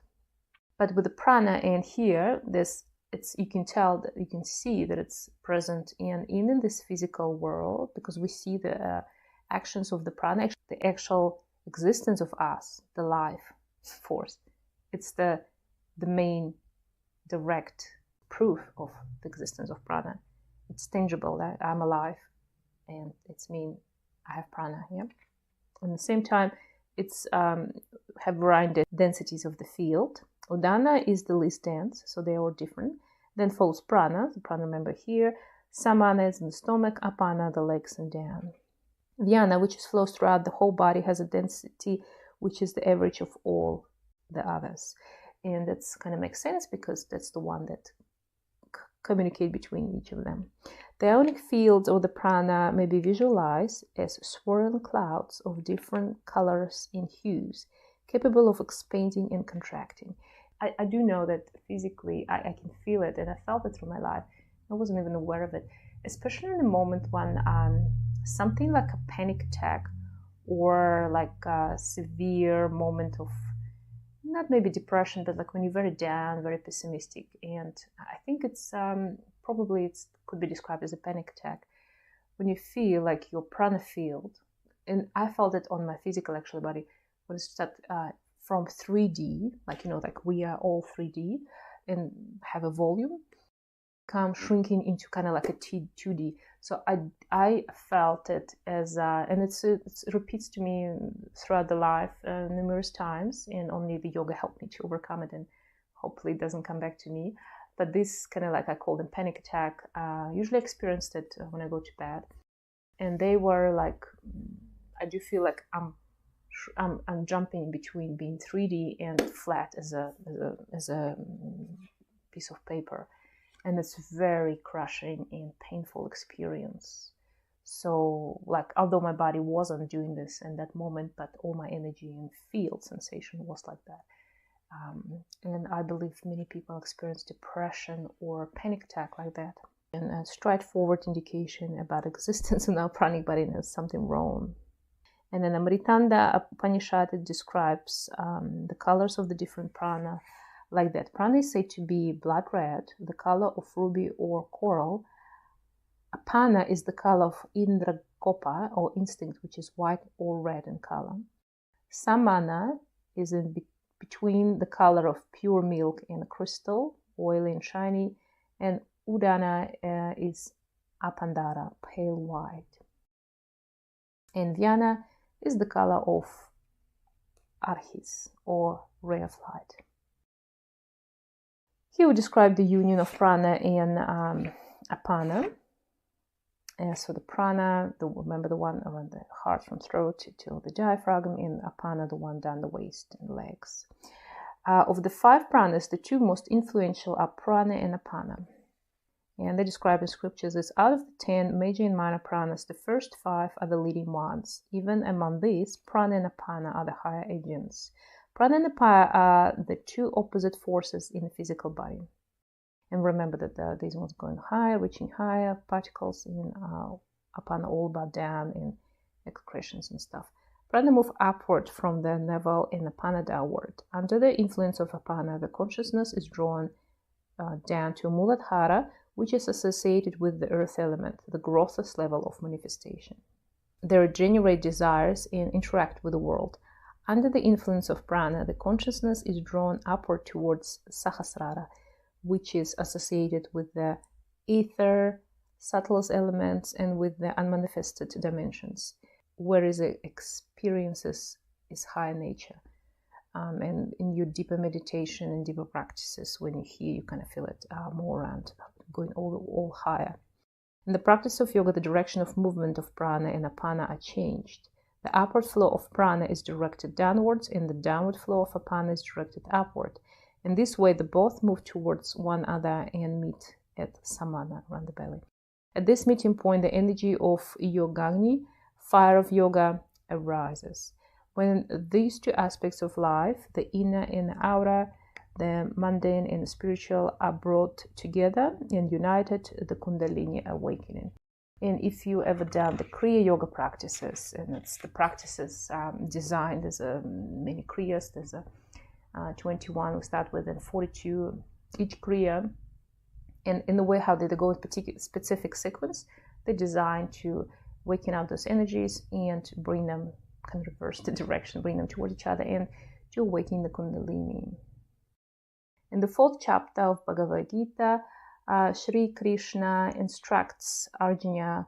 But with the prana, and here this, it's, you can tell that, you can see that it's present in this physical world, because we see the actions of the prana, the actual existence of us, the life force. It's the main direct proof of the existence of prana. It's tangible that I'm alive, and it's mean I have prana. Yeah. At the same time, it's have varying densities of the field. Udana is the least dense, so they are different. Then follows prana, the prana member here. Samana is in the stomach, apana, the legs and down. Vyana, which flows throughout the whole body, has a density which is the average of all the others. And that's kind of makes sense because that's the one that communicate between each of them. The ionic fields of the prana may be visualized as swirling clouds of different colors and hues, capable of expanding and contracting. I do know that physically I can feel it, and I felt it through my life. I wasn't even aware of it, especially in the moment when something like a panic attack or like a severe moment of, not maybe depression, but like when you're very down, very pessimistic. And I think it's probably it could be described as a panic attack. When you feel like your prana field, and I felt it on my physical actually body, when it started from 3D, like, you know, like we are all 3D and have a volume, come shrinking into kind of like a 2D. So I felt it as, and it repeats to me throughout the life numerous times, and only the yoga helped me to overcome it, and hopefully it doesn't come back to me. But this kind of like, I call them panic attack, usually experienced it when I go to bed. And they were like, I do feel like I'm jumping between being 3D and flat as a piece of paper. And it's very crushing and painful experience. So like, although my body wasn't doing this in that moment, but all my energy and field sensation was like that. And I believe many people experience depression or panic attack like that. And a straightforward indication about existence in our pranic body, and there's something wrong. And then Amritanda Upanishad describes the colors of the different prana like that. Prana is said to be blood red, the color of ruby or coral. Apana is the color of Indragopa or instinct, which is white or red in color. Samana is in between the color of pure milk and crystal, oily and shiny. And Udana is Apandara, pale white. And Vyana is the color of Arhis or ray of light. Here we describe the union of prana and apana. So the prana, remember the one around the heart from throat to the diaphragm, and apana, the one down the waist and legs. Of the 5 pranas, the 2 most influential are prana and apana. And they describe in scriptures as out of the 10 major and minor pranas, the first 5 are the leading ones. Even among these, prana and apana are the higher agents. Prana and apana are the 2 opposite forces in the physical body. And remember that these ones going higher, reaching higher, particles in apana all about down in excretions and stuff. Prana move upward from the navel and apana downward. Under the influence of apana, the consciousness is drawn down to Muladhara, which is associated with the earth element, the grossest level of manifestation. They generate desires and interact with the world. Under the influence of prana, the consciousness is drawn upward towards Sahasrara, which is associated with the ether, subtlest elements, and with the unmanifested dimensions, whereas it experiences is high nature. And in your deeper meditation and deeper practices, when you're here, you kind of feel it more around, going all higher. In the practice of yoga, the direction of movement of prana and apana are changed. The upward flow of prana is directed downwards, and the downward flow of apana is directed upward. In this way, they both move towards one another and meet at samana, around the belly. At this meeting point, the energy of yogagni, fire of yoga, arises. When these two aspects of life, the inner and the outer, the mundane and the spiritual, are brought together and united, the Kundalini awakening. And if you ever done the Kriya Yoga practices, and it's the practices designed, there's many Kriyas, there's 21 we start with, and 42 each Kriya. And in the way how they go with particular specific sequence, they're designed to waken out those energies and bring them, kind of reverse the direction, bring them toward each other and to awaken the Kundalini. In the 4th chapter of Bhagavad Gita, Sri Krishna instructs Arjuna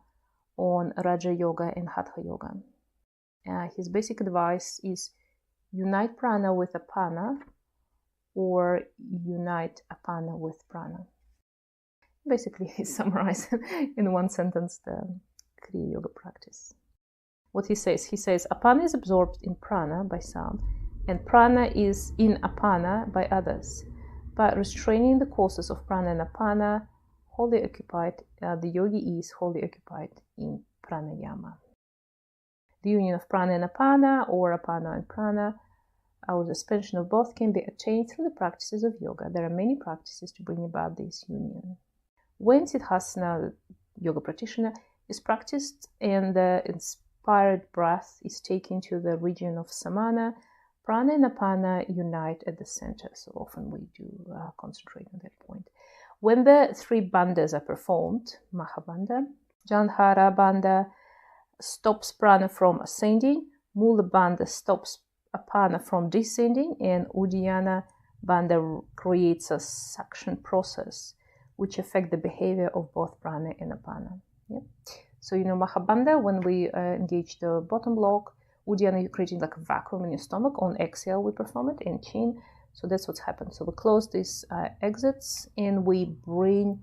on Raja Yoga and Hatha Yoga. His basic advice is unite prana with apana, or unite apana with prana. Basically, he summarized in one sentence the Kriya Yoga practice. What he says, apana is absorbed in prana by some, and prana is in apana by others. By restraining the courses of prana and apana, wholly occupied, the yogi is wholly occupied in pranayama. The union of prana and apana, or apana and prana, or the suspension of both, can be attained through the practices of yoga. There are many practices to bring about this union. When Siddhasana, yoga practitioner, is practiced and the inspired breath is taken to the region of samana, prana and apana unite at the center. So often we do concentrate on that point. When the 3 bandhas are performed, Mahabandha, Janhara Bandha stops prana from ascending, Mula Bandha stops apana from descending, and Uddiyana Bandha creates a suction process which affect the behavior of both prana and apana. Yeah? So, Mahabandha, when we engage the bottom block, Uddiyana, you're creating like a vacuum in your stomach. On exhale, we perform it, and chin. So that's what's happened. So we close these exits, and we bring,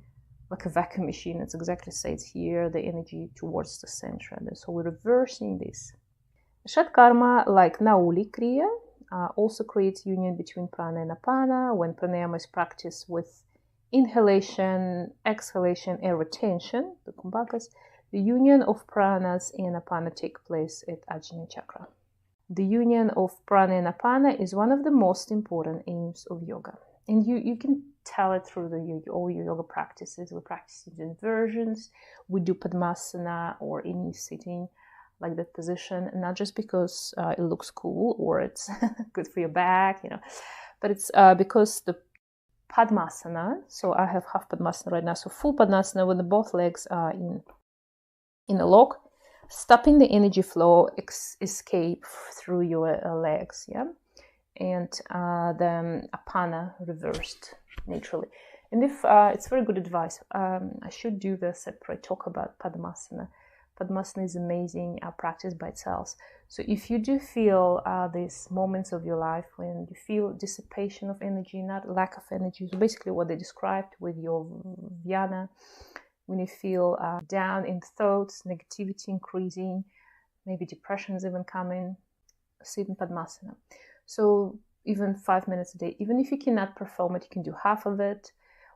like a vacuum machine, it's exactly says here, the energy towards the center. And so we're reversing this. Shat karma, like Nauli Kriya, also creates union between prana and apana. When pranayama is practiced with inhalation, exhalation, and retention, the kumbhakas, the union of pranas and apana take place at Ajna Chakra. The union of prana and apana is one of the most important aims of yoga. And you can tell it through all your yoga practices. We practice in versions. We do Padmasana or any sitting like that position, not just because it looks cool or it's good for your back, but it's because the Padmasana, so I have half Padmasana right now, so full Padmasana when both legs are in a lock, stopping the energy flow escape through your legs, and the apana reversed naturally. And if it's very good advice, I should do the separate talk about Padmasana. Padmasana is amazing practice by itself. So if you do feel these moments of your life when you feel dissipation of energy, not lack of energy, so basically what they described with your Vyana, when you feel down in thoughts, negativity increasing, maybe depression is even coming, sit in Padmasana. So even 5 minutes a day, even if you cannot perform it, you can do half of it,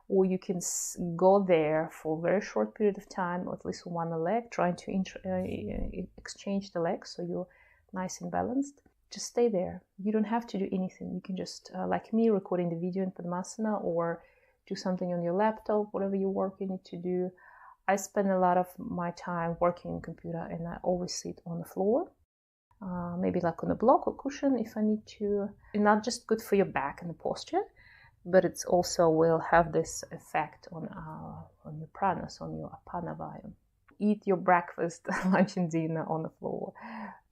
or you can go there for a very short period of time, or at least one leg, trying to exchange the legs so you're nice and balanced. Just stay there. You don't have to do anything. You can just, like me, recording the video in Padmasana, or do something on your laptop, whatever you working to do. I spend a lot of my time working on computer, and I always sit on the floor, maybe like on a block or cushion if I need to. It's not just good for your back and the posture, but it's also will have this effect on your pranas, on your apana vaya. Eat your breakfast, lunch, and dinner on the floor.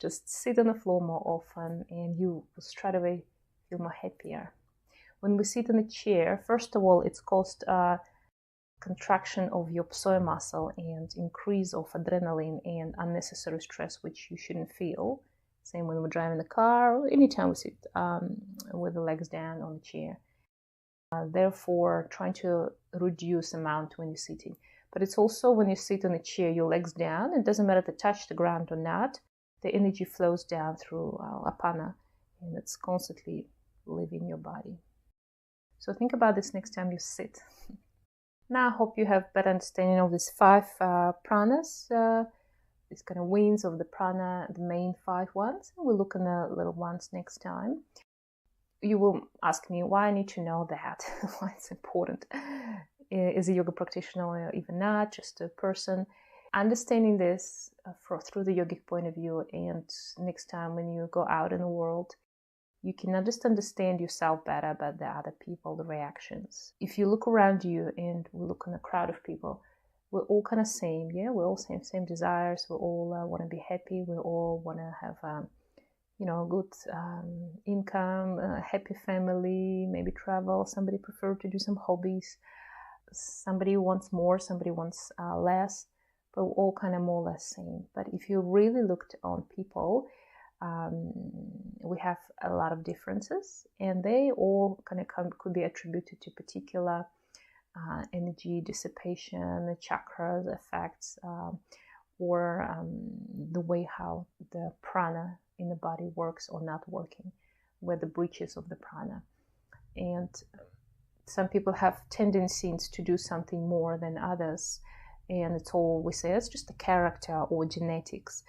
Just sit on the floor more often, and you will straight away feel more happier. When we sit in a chair, first of all, it's caused contraction of your psoas muscle and increase of adrenaline and unnecessary stress, which you shouldn't feel Same when we're driving the car, or anytime we sit with the legs down on the chair. Therefore, trying to reduce amount when you're sitting. But it's also when you sit on a chair, your legs down. It doesn't matter to touch the ground or not. The energy flows down through apana, and it's constantly leaving your body. So think about this next time you sit. Now I hope you have better understanding of these 5 pranas, these kind of winds of the prana, the main 5 ones. We'll look at the little ones next time. You will ask me why I need to know that, why it's important. Is a yoga practitioner or even not, just a person. Understanding this through the yogic point of view, and next time when you go out in the world, you can just understand yourself better, about the other people, the reactions. If you look around you and we look in a crowd of people, we're all kind of same, yeah? We're all same desires. We all want to be happy. We all want to have good income, happy family, maybe travel. Somebody prefer to do some hobbies. Somebody wants more, somebody wants less, but we're all kind of more or less same. But if you really looked on people, we have a lot of differences, and they all kind of could be attributed to particular energy dissipation, chakras effects, or the way how the prana in the body works or not working, where the breaches of the prana. And some people have tendencies to do something more than others, and it's all, we say, it's just a character or genetics.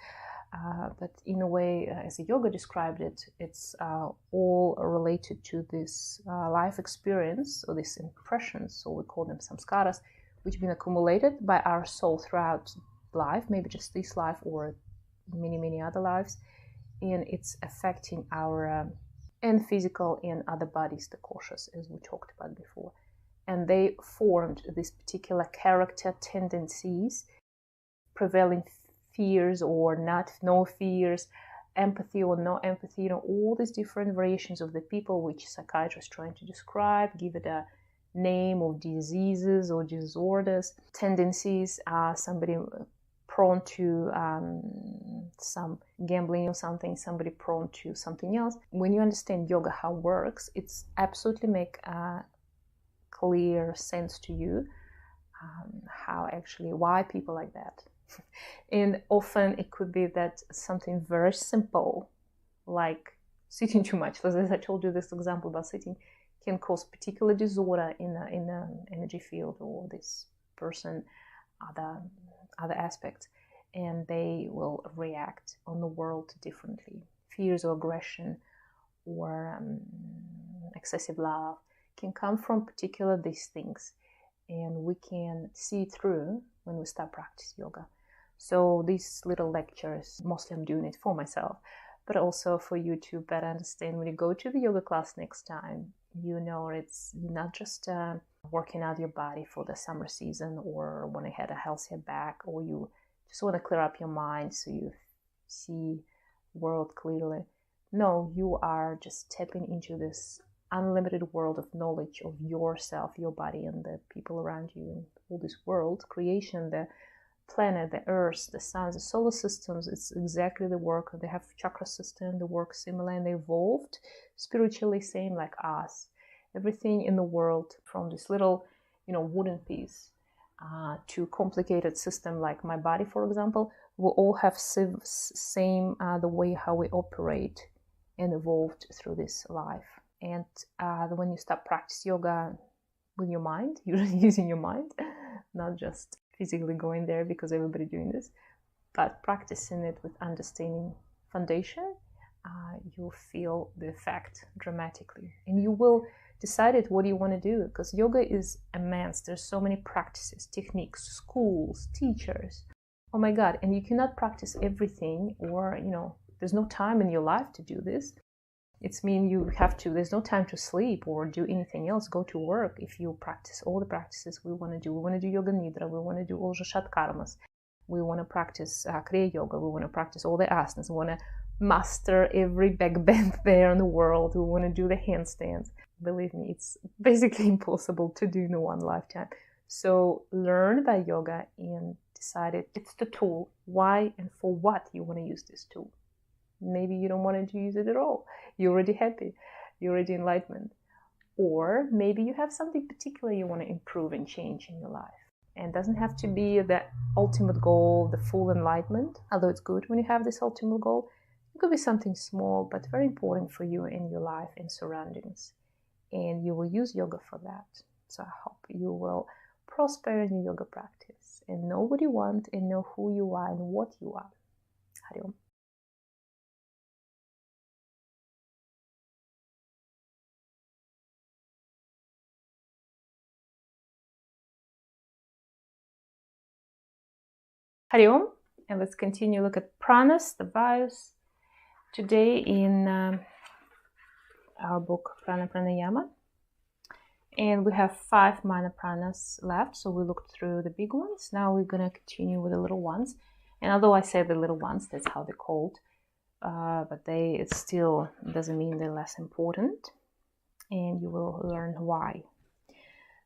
But in a way, as the yoga described it, it's all related to this life experience, or these impressions, so we call them samskaras, which have been accumulated by our soul throughout life, maybe just this life or many, many other lives, and it's affecting our and physical and other bodies, the koshas, as we talked about before. And they formed these particular character tendencies, prevailing fears or no fears, empathy or no empathy, all these different variations of the people which psychiatrists trying to describe, give it a name of diseases or disorders. Tendencies are somebody prone to some gambling or something, somebody prone to something else. When you understand yoga, how it works, it's absolutely make clear sense to you how actually, why people like that. And often it could be that something very simple, like sitting too much, as I told you this example about sitting, can cause particular disorder in the energy field, or this person, other aspects, and they will react on the world differently. Fears or aggression or excessive love can come from particular these things, and we can see through when we start practice yoga. So these little lectures, mostly I'm doing it for myself, but also for you to better understand when you go to the yoga class next time. It's not just working out your body for the summer season, or when you had a healthier back, or you just want to clear up your mind so you see world clearly. No, you are just tapping into this unlimited world of knowledge of yourself, your body, and the people around you, and all this world, creation, the planet, the earth, the suns, the solar systems. It's exactly the work. They have chakra system, they work similar, and they evolved spiritually same like us. Everything in the world, from this little wooden piece to complicated system like my body, for example, we all have same the way how we operate and evolved through this life. And when you start practice yoga with your mind, you're using your mind, not just physically going there because everybody's doing this, but practicing it with understanding foundation, you'll feel the effect dramatically. And you will decide it, what do you want to do? Because yoga is immense. There's so many practices, techniques, schools, teachers. Oh my God. And you cannot practice everything, or, there's no time in your life to do this. It's mean you have to, there's no time to sleep or do anything else, go to work if you practice all the practices we want to do. We want to do yoga nidra, we want to do all Jashat karmas, we want to practice Kriya yoga, we want to practice all the asanas, we want to master every back bend there in the world, we want to do the handstands. Believe me, it's basically impossible to do in one lifetime. So learn about yoga and decide it's the tool. Why and for what you want to use this tool. Maybe you don't want to use it at all. You're already happy. You're already enlightened. Or maybe you have something particular you want to improve and change in your life. And it doesn't have to be the ultimate goal, the full enlightenment, although it's good when you have this ultimate goal. It could be something small, but very important for you in your life and surroundings. And you will use yoga for that. So I hope you will prosper in your yoga practice and know what you want and know who you are and what you are. Hari Om. Hari Om. And let's continue look at pranas, the vayus, today in our book Prana Pranayama. And we have 5 minor pranas left, so we looked through the big ones. Now we're going to continue with the little ones. And although I say the little ones, that's how they're called, but it still doesn't mean they're less important. And you will learn why.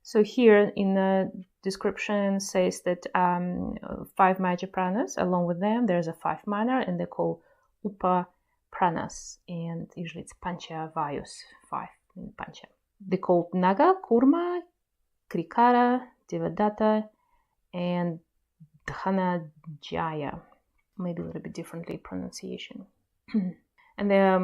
So here in the description says that 5 major pranas, along with them there's a 5 minor, and they're called upa pranas, and usually it's pancha vayus, 5 in pancha. They're called naga, kurma, krikara, devadatta, and dhanajaya, maybe a little bit differently pronunciation. And they're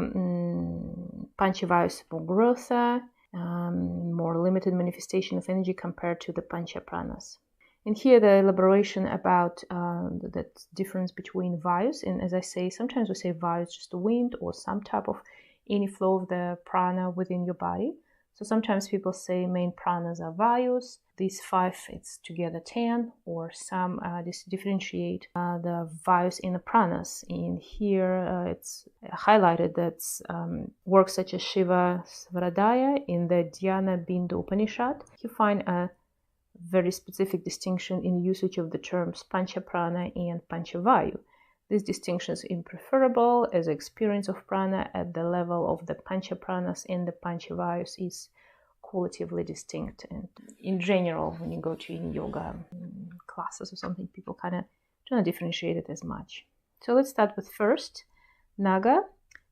pancha vayus growtha, more limited manifestation of energy compared to the pancha pranas. And here the elaboration about that difference between vayus, and as I say, sometimes we say vayus just the wind or some type of any flow of the prana within your body. So sometimes people say main pranas are vayus, these 5 it's together 10, or some differentiate the vayus in the pranas. And here it's highlighted that works such as Shiva Svadhyaya in the Dhyana Bindu Upanishad. You find a very specific distinction in usage of the terms pancha prana and pancha vayu. This distinction is preferable as experience of prana at the level of the pancha pranas and the pancha vayus is qualitatively distinct. And in general, when you go to any yoga classes or something, people kind of don't differentiate it as much. So let's start with first, naga.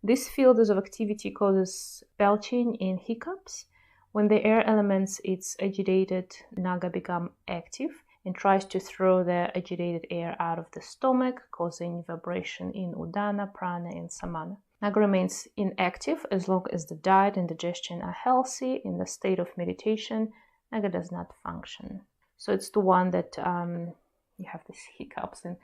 This field of activity causes belching and hiccups. When the air elements is agitated, naga become active and tries to throw the agitated air out of the stomach, causing vibration in udana, prana, and samana. Naga remains inactive as long as the diet and digestion are healthy. In the state of meditation, naga does not function. So it's the one that you have these hiccups, and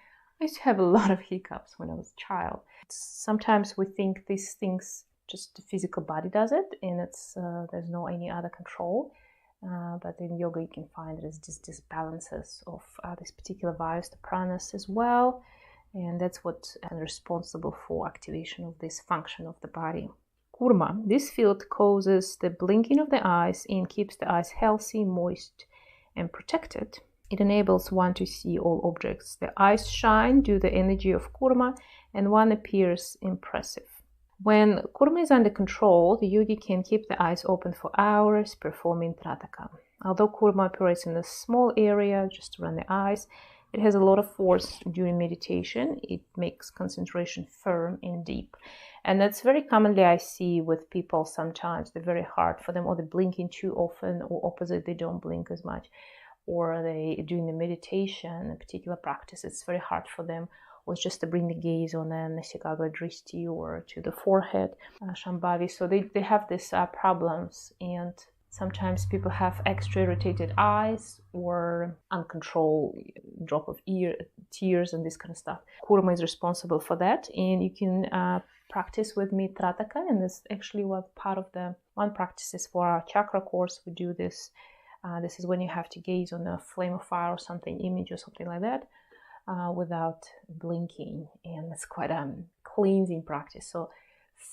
I used to have a lot of hiccups when I was a child. Sometimes we think these things just the physical body does it, and it's there's no any other control. But in yoga you can find there's these disbalances of this particular vayus, the pranas as well, and that's what's responsible for activation of this function of the body. Kurma. This field causes the blinking of the eyes and keeps the eyes healthy, moist, and protected. It enables one to see all objects. The eyes shine due to the energy of kurma, and one appears impressive. When kurma is under control, the yogi can keep the eyes open for hours, performing trataka. Although kurma operates in a small area, just around the eyes, it has a lot of force during meditation. It makes concentration firm and deep. And that's very commonly I see with people sometimes. They're very hard for them, or they're blinking too often, or opposite, they don't blink as much. Or they doing the meditation, a particular practice, it's very hard for them. Or just to bring the gaze on the Nasikagra Drishti or to the forehead, Shambhavi. So they have these problems, and sometimes people have extra irritated eyes or uncontrolled drop of tears and this kind of stuff. Kurma is responsible for that, and you can practice with me Trataka, and this actually was part of the one practices for our chakra course. We do this. This is when you have to gaze on a flame of fire or something, image or something like that. Without blinking, and it's quite a cleansing practice. So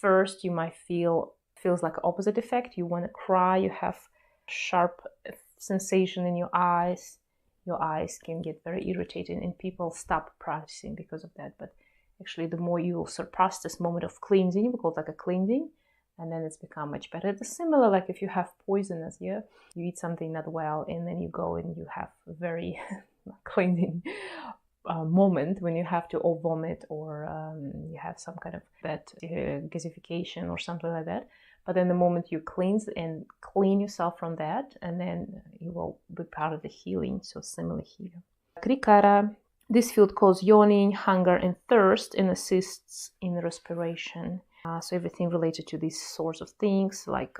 first you might feels like opposite effect. You want to cry, you have sharp sensation in your eyes can get very irritated, and people stop practicing because of that. But actually the more you surpass this moment of cleansing, we call it like a cleansing, and then it's become much better. It's similar like if you have poisonous, you eat something not well, and then you go and you have very cleansing moment when you have to or vomit or you have some kind of bad gasification or something like that. But then the moment you cleanse and clean yourself from that, and then you will be part of the healing. So similar here. Krikara, this field causes yawning, hunger, and thirst, and assists in respiration. So everything related to these sorts of things, like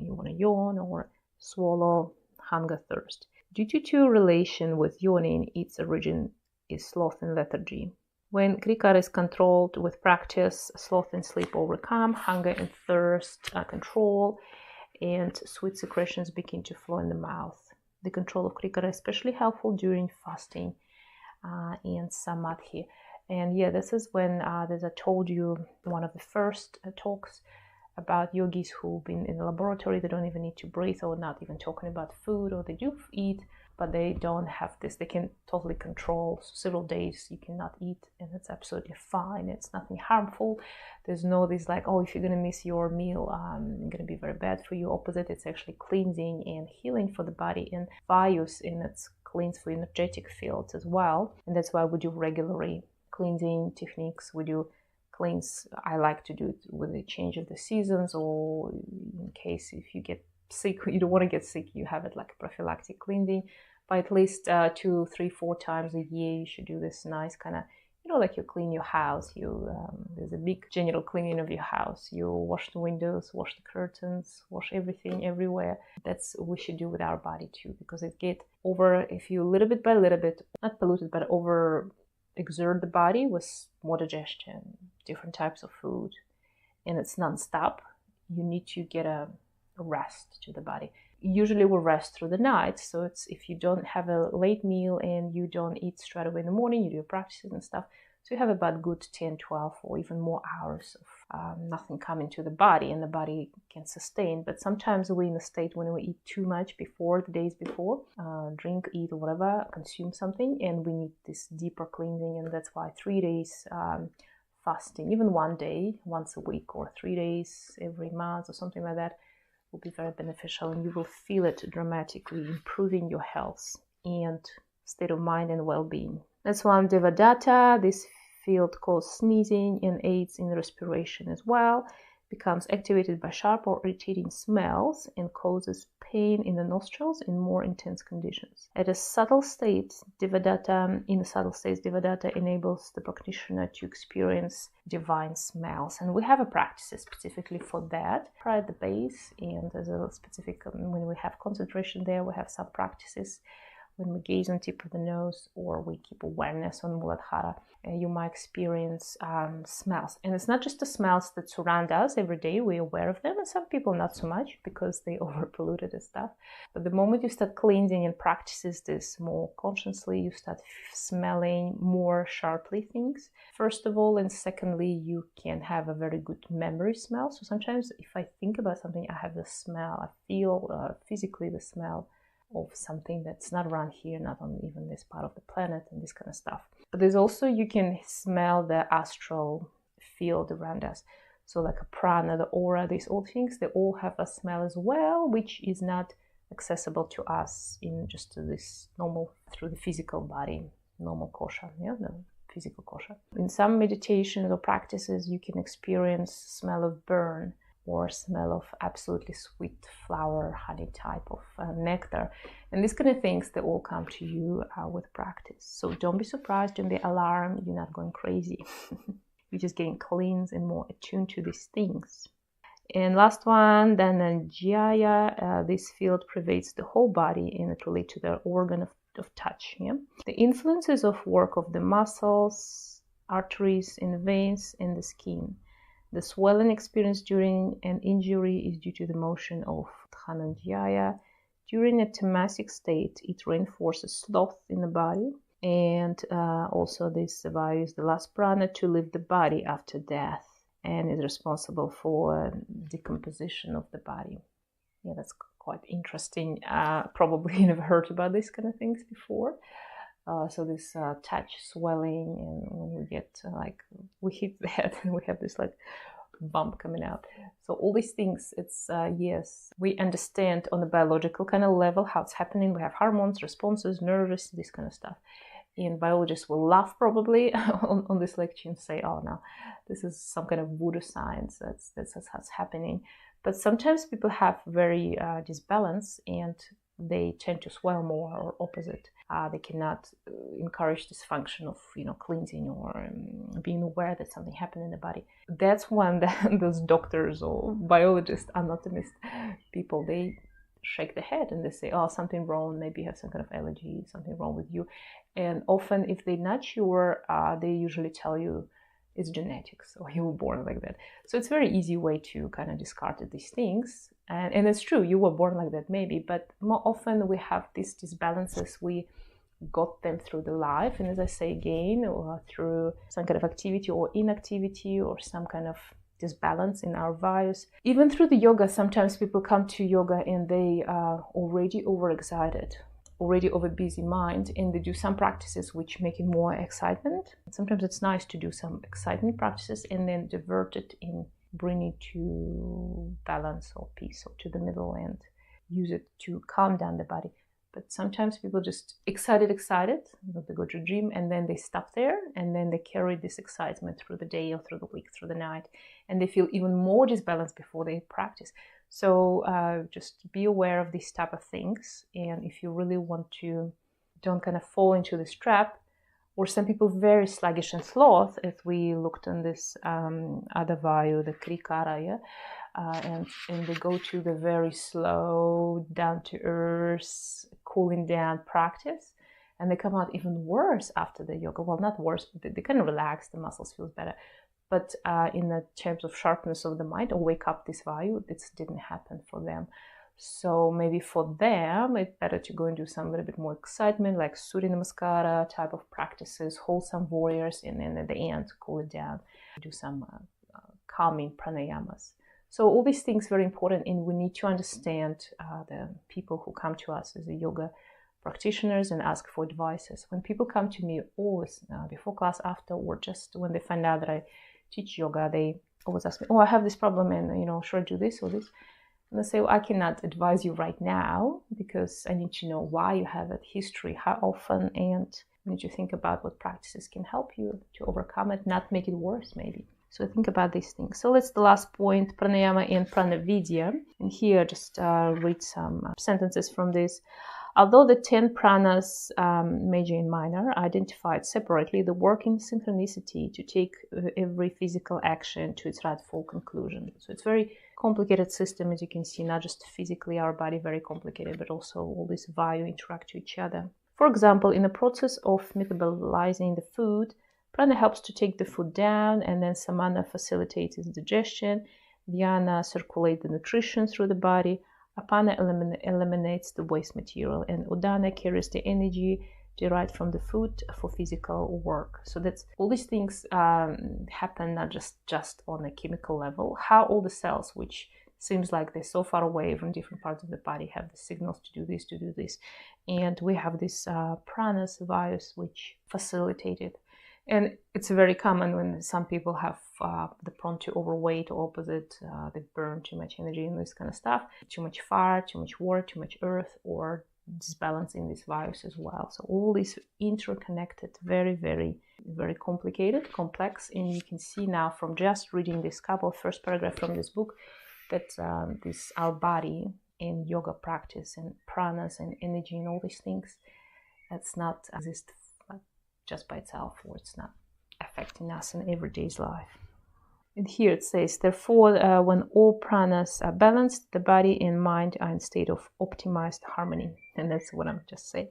you want to yawn or swallow, hunger, thirst. Due to relation with yawning, its origin is sloth and lethargy. When krikara is controlled with practice, sloth and sleep overcome, hunger and thirst control, and sweet secretions begin to flow in the mouth. The control of krikara is especially helpful during fasting and samadhi. And yeah, this is when, as I told you, one of the first talks about yogis who've been in the laboratory. They don't even need to breathe, or not even talking about food, or they do eat, but they don't have this. They can totally control. So several days you cannot eat, and it's absolutely fine. It's nothing harmful. There's no this like, oh, if you're going to miss your meal, it's going to be very bad for you. Opposite, it's actually cleansing and healing for the body, and vayus, and it's cleans for energetic fields as well. And that's why we do regularly cleansing techniques. We do cleanse. I like to do it with the change of the seasons, or in case if you get sick, you don't want to get sick, you have it like a prophylactic cleansing. But at least 2, 3, 4 times a year, you should do this nice kind of, like you clean your house. There's a big general cleaning of your house. You wash the windows, wash the curtains, wash everything everywhere. That's what we should do with our body too, because it get over, if you little bit by little bit, not polluted, but over exert the body with more digestion, different types of food, and it's non-stop, you need to get a rest to the body. Usually we rest through the night, so it's if you don't have a late meal and you don't eat straight away in the morning, you do your practices and stuff, so you have about good 10, 12 or even more hours of nothing coming to the body, and the body can sustain. But sometimes we're in a state when we eat too much before, the days before, drink, eat, or whatever, consume something, and we need this deeper cleansing. And that's why 3 days fasting, even 1 day once a week, or 3 days every month or something like that, will be very beneficial, and you will feel it dramatically improving your health and state of mind and well-being. That's why Devadatta, this field causes sneezing and aids in respiration as well, becomes activated by sharp or irritating smells, and causes pain in the nostrils in more intense conditions. In a subtle state, Devadatta enables the practitioner to experience divine smells. And we have a practice specifically for that, right at the base, and as a specific, when we have concentration there, we have some practices. When we gaze on tip of the nose, or we keep awareness on Muladhara, you might experience smells. And it's not just the smells that surround us every day, we're aware of them, and some people not so much because they over-polluted and stuff. But the moment you start cleansing and practices this more consciously, you start smelling more sharply things, first of all, and secondly, you can have a very good memory smell. So sometimes if I think about something, I have the smell, I feel physically the smell of something that's not around here, not on even this part of the planet, and this kind of stuff. But there's also, you can smell the astral field around us. So like a prana, the aura, these all things, they all have a smell as well, which is not accessible to us in just this normal, through the physical body, normal kosha, the physical kosha. In some meditations or practices, you can experience smell of burn, or smell of absolutely sweet flower, honey type of nectar. And these kind of things, they all come to you with practice. So don't be surprised, don't be alarmed, you're not going crazy. You're just getting cleansed and more attuned to these things. And last one, Dhananjaya, this field pervades the whole body, and it relates to the organ of touch. Yeah? The influences of work of the muscles, arteries, and veins, and the skin. The swelling experienced during an injury is due to the motion of Dhananjaya. During a tamasic state, it reinforces sloth in the body, and also this Vayu is the last prana to leave the body after death, and is responsible for decomposition of the body. Yeah, that's quite interesting. Probably you never heard about these kind of things before. So this touch swelling, and when we get we hit the head and we have this like bump coming out. So all these things, it's yes, we understand on the biological kind of level how it's happening. We have hormones, responses, nervous, this kind of stuff. and biologists will laugh probably on this lecture and say, oh no, this is some kind of voodoo science, that's what's happening. But sometimes people have very disbalance, and they tend to swell more, or opposite. They cannot encourage this function of, cleansing or being aware that something happened in the body. That's when those doctors or biologists, anatomist people, they shake their head and they say, oh, something wrong, maybe you have some kind of allergy, something wrong with you. And often, if they're not sure, they usually tell you it's genetics, or you were born like that. So it's a very easy way to kind of discard these things. And it's true, you were born like that maybe, but more often we have these disbalances. We got them through the life, and as I say again, or through some kind of activity or inactivity, or some kind of disbalance in our values. Even through the yoga, sometimes people come to yoga and they are already overexcited, already over busy mind, and they do some practices which make it more excitement. Sometimes it's nice to do some excitement practices and then divert it in, bring it to balance or peace, or to the middle, and use it to calm down the body. But sometimes people just excited, they go to the gym and then they stop there, and then they carry this excitement through the day or through the week, through the night, and they feel even more disbalanced before they practice. So just be aware of these type of things, and if you really want to, don't kind of fall into this trap. Or some people very sluggish and sloth, if we looked on this other vayu, the krikara, yeah? And they go to the very slow, down-to-earth, cooling down practice, and they come out even worse after the yoga. Well, not worse, but they kind of relax, the muscles feel better. But in the terms of sharpness of the mind, or wake up this vayu, this didn't happen for them. So maybe for them, it's better to go and do some little bit more excitement, like Surya Namaskara type of practices, hold some warriors, and then at the end, cool it down, do some calming pranayamas. So all these things are very important, and we need to understand the people who come to us as the yoga practitioners and ask for advices. When people come to me, always before class, after, or just when they find out that I teach yoga, they always ask me, oh, I have this problem, and should I do this or this? And I say, well, I cannot advise you right now, because I need to know why you have it, history, how often, and you need to think about what practices can help you to overcome it, not make it worse maybe. So think about these things. So that's the last point, pranayama and pranavidya. And here just read some sentences from this. Although the 10 pranas, major and minor, are identified separately, they work in synchronicity to take every physical action to its rightful conclusion. So it's a very complicated system, as you can see, not just physically our body, very complicated, but also all these vayu interact to each other. For example, in the process of metabolizing the food, prana helps to take the food down, and then samana facilitates its digestion, dhyana circulates the nutrition through the body, apana eliminates the waste material, and udana carries the energy derived from the food for physical work. So that's all these things happen not just on a chemical level. How all the cells, which seems like they're so far away from different parts of the body, have the signals to do this, and we have these pranas, vayus, which facilitate it. And it's very common when some people have the prone to overweight, or opposite, they burn too much energy and this kind of stuff, too much fire, too much water, too much earth, or disbalancing these values as well. So all these interconnected, very, very, very complicated, complex. And you can see now from just reading this first paragraph from this book, that our body in yoga practice and pranas and energy and all these things, that's not exist just by itself, or it's not affecting us in everyday's life. And here it says, therefore, when all pranas are balanced, the body and mind are in state of optimized harmony. And that's what I'm just saying.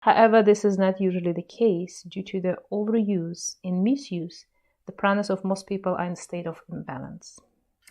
However, this is not usually the case. Due to the overuse and misuse, the pranas of most people are in a state of imbalance.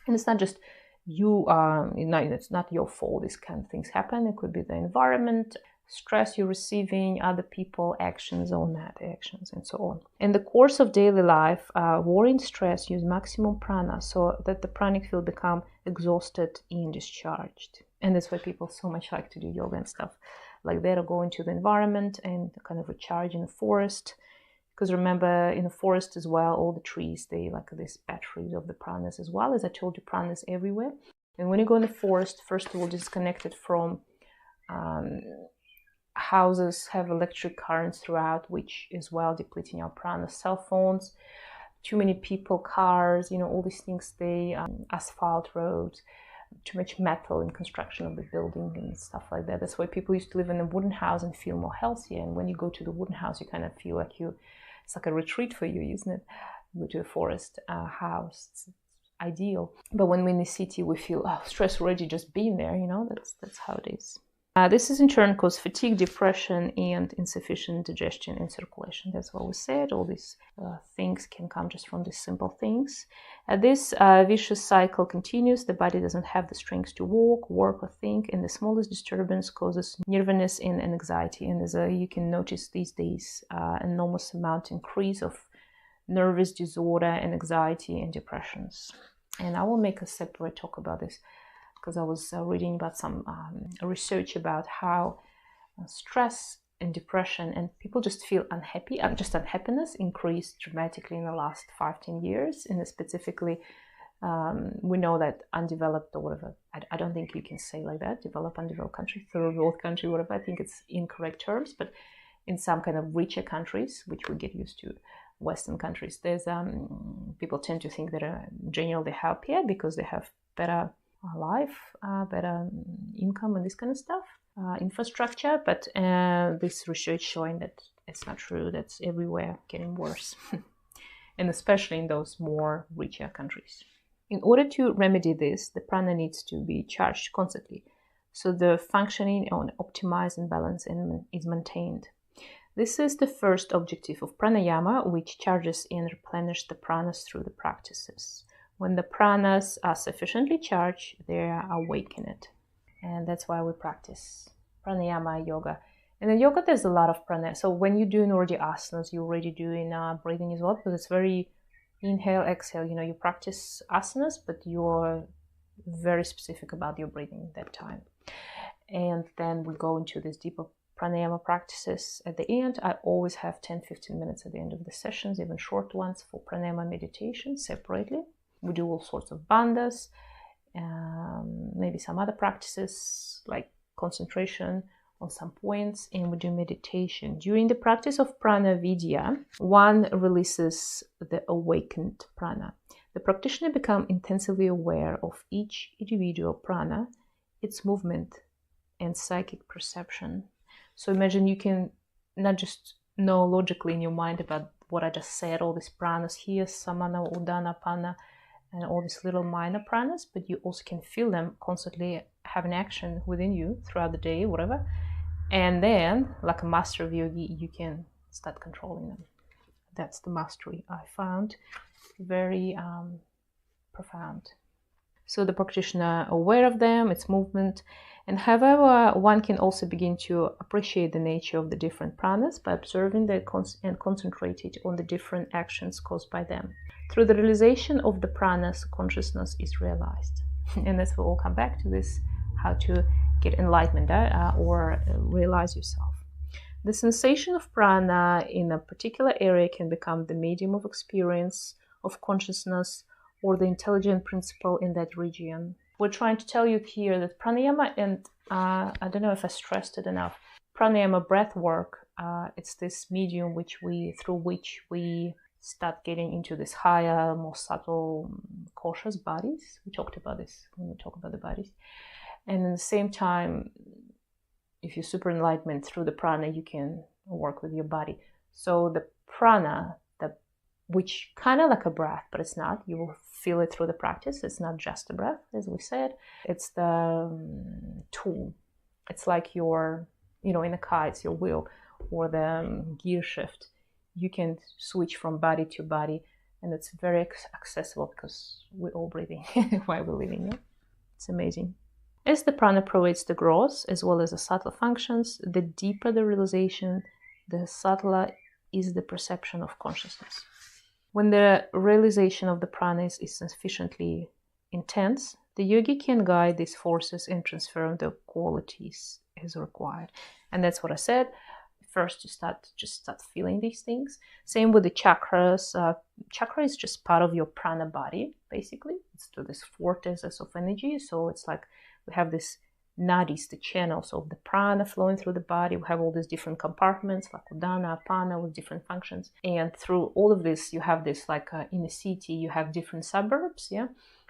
And it's not just it's not your fault. These kind of things happen. It could be the environment, stress you're receiving, other people, actions or not actions, and so on. In the course of daily life, worry and stress use maximum prana, so that the pranic field become exhausted and discharged. And that's why people so much like to do yoga and stuff like that, or go into the environment and kind of recharge in the forest. Because remember, in the forest as well, all the trees, they like this batteries of the pranas as well. As I told you, pranas everywhere. And when you go in the forest, first of all, disconnect it from houses have electric currents throughout, which is well depleting our prana. Cell phones, too many people, cars, all these things, asphalt roads, too much metal in construction of the building and stuff like that. That's why people used to live in a wooden house and feel more healthier. And when you go to the wooden house, you kind of feel like it's like a retreat for you, isn't it? You go to a forest house, it's ideal. But when we're in the city, we feel stress already just being there, that's how it is. This is in turn cause fatigue, depression, and insufficient digestion and circulation. That's what we said. All these things can come just from these simple things. This vicious cycle continues. The body doesn't have the strength to walk, work, or think, and the smallest disturbance causes nervousness and anxiety. And you can notice these days enormous amount increase of nervous disorder and anxiety and depressions. And I will make a separate talk about this, because I was reading about some research about how stress and depression and people just feel unhappy, just unhappiness increased dramatically in the last 5-10 years. And specifically, we know that undeveloped or whatever, I don't think you can say like that, developed, undeveloped country, third world country, whatever, I think it's incorrect terms, but in some kind of richer countries, which we get used to, Western countries, there's people tend to think that generally happier because they have better life, better income and this kind of stuff, infrastructure, but this research showing that it's not true. That's everywhere getting worse, and especially in those more richer countries. In order to remedy this, the prana needs to be charged constantly, so the functioning on optimized and balance is maintained. This is the first objective of pranayama, which charges and replenishes the pranas through the practices. When the pranas are sufficiently charged, they are awakened. And that's why we practice pranayama yoga. And in yoga, there's a lot of pranayama. So when you're doing already asanas, you're already doing breathing as well, because it's very inhale, exhale. You practice asanas, but you're very specific about your breathing at that time. And then we go into this deeper pranayama practices at the end. I always have 10-15 minutes at the end of the sessions, even short ones, for pranayama meditation separately. We do all sorts of bandhas, maybe some other practices like concentration on some points, and we do meditation. During the practice of prana vidya, one releases the awakened prana. The practitioner becomes intensively aware of each individual prana, its movement, and psychic perception. So imagine you can not just know logically in your mind about what I just said, all these pranas here, samana, udana, pana, and all these little minor pranas, but you also can feel them constantly having action within you throughout the day, whatever. And then, like a master of yogi, you can start controlling them. That's the mastery I found very profound. So the practitioner aware of them, its movement, and however, one can also begin to appreciate the nature of the different pranas by observing and concentrating on the different actions caused by them. Through the realization of the pranas, consciousness is realized. And that's what we'll come back to this, how to get enlightenment or realize yourself. The sensation of prana in a particular area can become the medium of experience, of consciousness, or the intelligent principle in that region. We're trying to tell you here that pranayama, and I don't know if I stressed it enough, pranayama breath work, it's this medium through which we start getting into this higher, more subtle, cautious bodies. We talked about this when we talk about the bodies. And at the same time, if you're super enlightenment through the prana, you can work with your body. So the prana, which kind of like a breath, but it's not. You will feel it through the practice. It's not just a breath, as we said. It's the tool. It's like your, in a car, it's your wheel or the gear shift. You can switch from body to body, and it's very accessible because we're all breathing while we're living. Yeah? It's amazing. As the prana pervades the gross as well as the subtle functions, the deeper the realization, the subtler is the perception of consciousness. When the realization of the prana is sufficiently intense, the yogi can guide these forces and transfer the qualities as required. And that's what I said. First, you start feeling these things. Same with the chakras. Chakra is just part of your prana body, basically. It's to this vortices of energy. So it's like we have this nadis, the channels of the prana flowing through the body. We have all these different compartments, like udana, apana, with different functions. And through all of this, you have this, like in a city, you have different suburbs, yeah?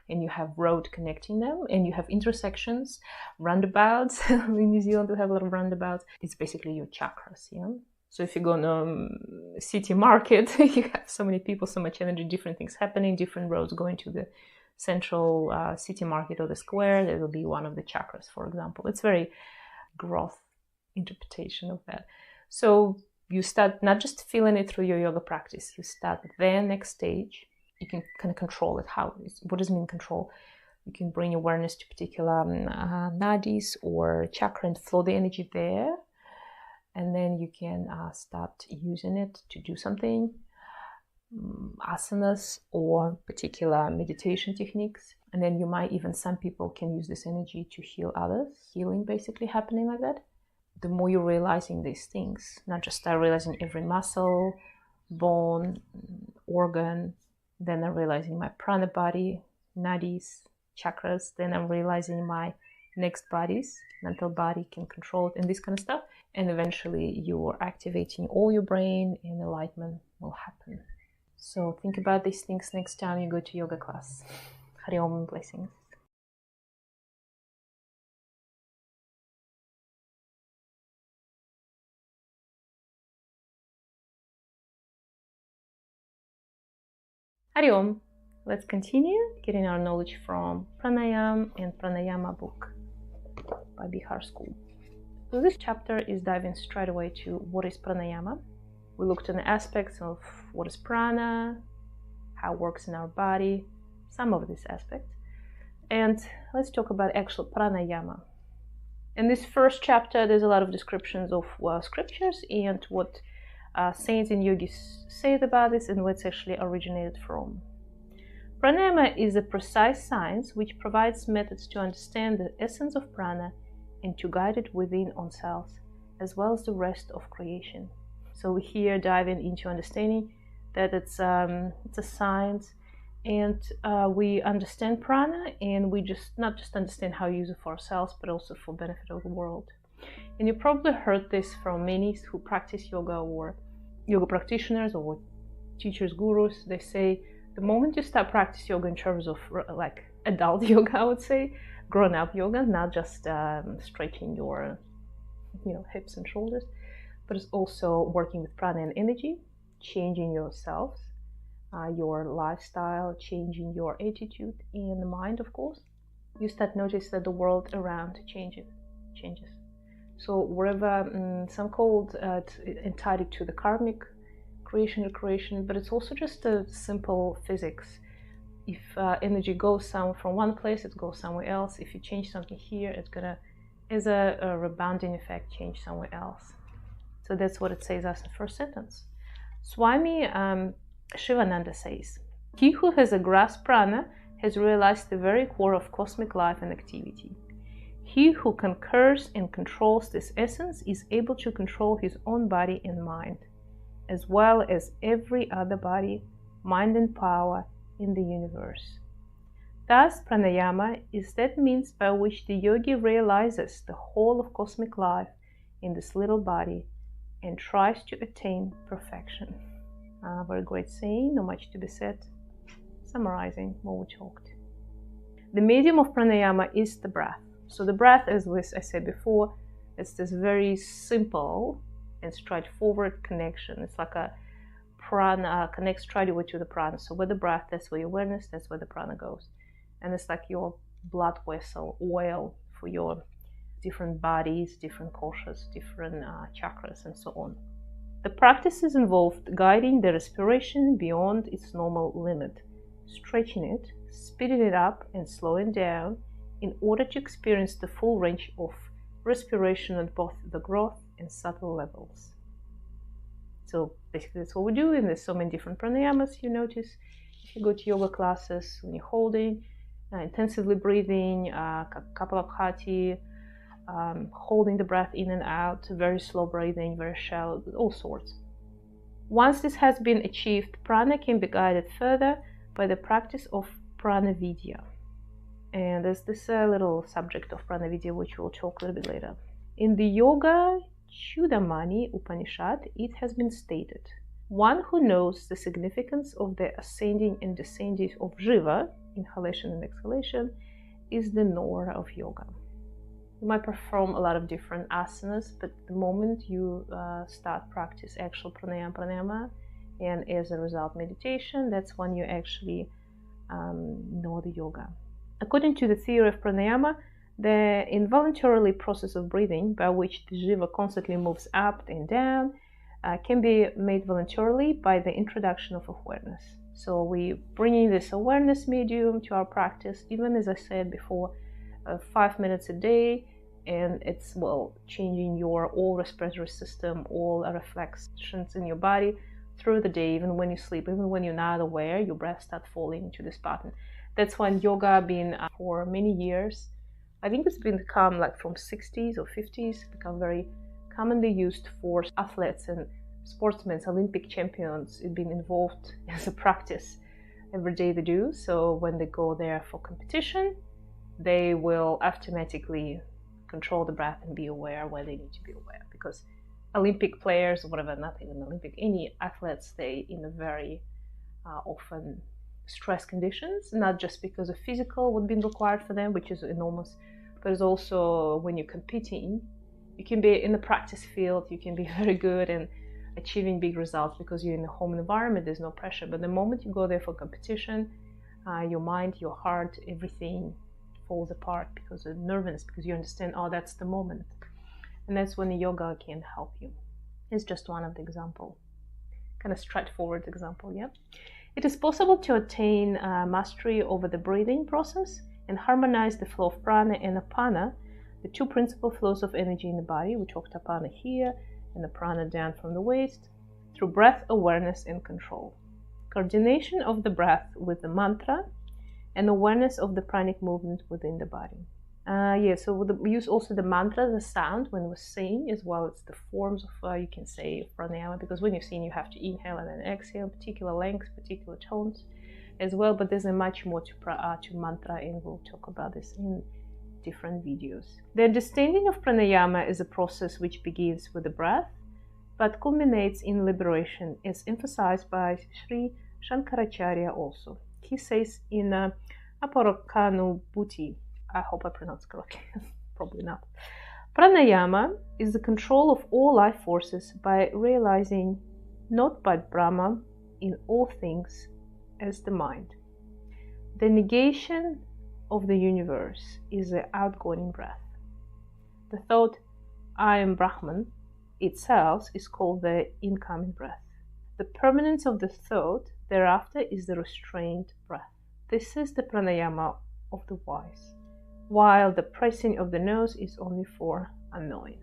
And you have road connecting them, and you have intersections, roundabouts. In New Zealand, we have a lot of roundabouts. It's basically your chakras, yeah? So if you go on a city market, you have so many people, so much energy, different things happening, different roads going to the central city market or the square. There will be one of the chakras, for example. It's very growth interpretation of that. So you start not just feeling it through your yoga practice, you start the next stage. You can kind of control it. What does it mean control? You can bring awareness to particular nadis or chakra and flow the energy there. And then you can start using it to do something, asanas or particular meditation techniques. And then you might even, some people can use this energy to heal others, healing basically happening like that. The more you're realizing these things, not just start realizing every muscle, bone, organ, then I'm realizing my prana body, nadis, chakras. Then I'm realizing my next bodies, mental body can control it and this kind of stuff. And eventually you're activating all your brain and enlightenment will happen. So think about these things next time you go to yoga class. Hari Om, blessings. Hari Om. Let's continue getting our knowledge from Pranayama and Pranayama book by Bihar School. So this chapter is diving straight away to what is Pranayama. We looked at the aspects of what is prana, how it works in our body, some of these aspects. And let's talk about actual Pranayama. In this first chapter, there's a lot of descriptions of scriptures and what saints and yogis say about this and where it's actually originated from. Pranayama is a precise science which provides methods to understand the essence of prana and to guide it within oneself, as well as the rest of creation. So we're here diving into understanding that it's a science, and we understand prana, and we just not just understand how to use it for ourselves, but also for benefit of the world. And you probably heard this from many who practice yoga or yoga practitioners or teachers, gurus. They say the moment you start practice yoga in terms of like adult yoga, I would say, grown-up yoga, not just stretching your hips and shoulders, but it's also working with prana and energy, changing yourself, your lifestyle, changing your attitude and the mind, of course. You start notice that the world around changes. So wherever some called entitled to the karmic creation, but it's also just a simple physics. If energy goes from one place, it goes somewhere else. If you change something here, it's gonna, as a rebounding effect, change somewhere else. So that's what it says as the first sentence. Swami Shivananda says, "He who has a grasped prana has realized the very core of cosmic life and activity. He who conquers and controls this essence is able to control his own body and mind, as well as every other body, mind and power in the universe. Thus, pranayama is that means by which the yogi realizes the whole of cosmic life in this little body and tries to attain perfection." Very great saying, not much to be said. Summarizing what we talked. The medium of pranayama is the breath. So the breath, as I said before, it's this very simple and straightforward connection. It's like a prana connects straight away to the prana. So with the breath, that's where your awareness, that's where the prana goes. And it's like your blood vessel, oil for your different bodies, different koshas, different chakras, and so on. The practices involved guiding the respiration beyond its normal limit, stretching it, speeding it up, and slowing down in order to experience the full range of respiration at both the growth and subtle levels. So basically that's what we do, and there's so many different pranayamas you notice. If you go to yoga classes, when you're holding, intensively breathing, Kapalabhati, holding the breath in and out, very slow breathing, very shallow, all sorts. Once this has been achieved, prana can be guided further by the practice of prana vidya. And there's this little subject of prana video, which we'll talk a little bit later. In the Yoga Chudamani Upanishad, it has been stated, one who knows the significance of the ascending and descending of Jiva, inhalation and exhalation, is the knower of yoga. You might perform a lot of different asanas, but the moment you start practice actual pranayama, and as a result meditation, that's when you actually know the yoga. According to the theory of pranayama, the involuntary process of breathing, by which the jiva constantly moves up and down, can be made voluntarily by the introduction of awareness. So we bringing this awareness medium to our practice, even as I said before, 5 minutes a day, and it's, well, changing your all respiratory system, all reflections in your body through the day, even when you sleep, even when you're not aware, your breath starts falling into this pattern. That's when yoga been for many years. I think it's been become like from 60s or 50s, become very commonly used for athletes and sportsmen, Olympic champions. It's been involved as a practice every day they do. So when they go there for competition, they will automatically control the breath and be aware where they need to be aware. Because Olympic players, or whatever, not even Olympic, any athletes, stay in a very often stress conditions, not just because of physical what been required for them, which is enormous, but it's also when you're competing, you can be in the practice field, you can be very good and achieving big results because you're in a home environment, there's no pressure. But the moment you go there for competition, your mind, your heart, everything falls apart because of nervousness, because you understand, oh, that's the moment. And that's when the yoga can help you. It's just one of the example, kind of straightforward example, yeah. It is possible to attain mastery over the breathing process and harmonize the flow of prana and apana, the two principal flows of energy in the body. We talked apana here and the prana down from the waist, through breath awareness and control. Coordination of the breath with the mantra and awareness of the pranic movement within the body. So we use also the mantra, the sound, when we sing, as well as the forms of, you can say, pranayama, because when you sing, you have to inhale and then exhale, particular lengths, particular tones as well, but there's a much more to mantra, and we'll talk about this in different videos. The understanding of pranayama is a process which begins with the breath, but culminates in liberation, as emphasized by Sri Shankaracharya also. He says in Aparakanubuti, I hope I pronounced correctly, probably not. Pranayama is the control of all life forces by realizing not but Brahma in all things as the mind. The negation of the universe is the outgoing breath. The thought, I am Brahman, itself is called the incoming breath. The permanence of the thought thereafter is the restrained breath. This is the pranayama of the wise, while the pressing of the nose is only for unknowing.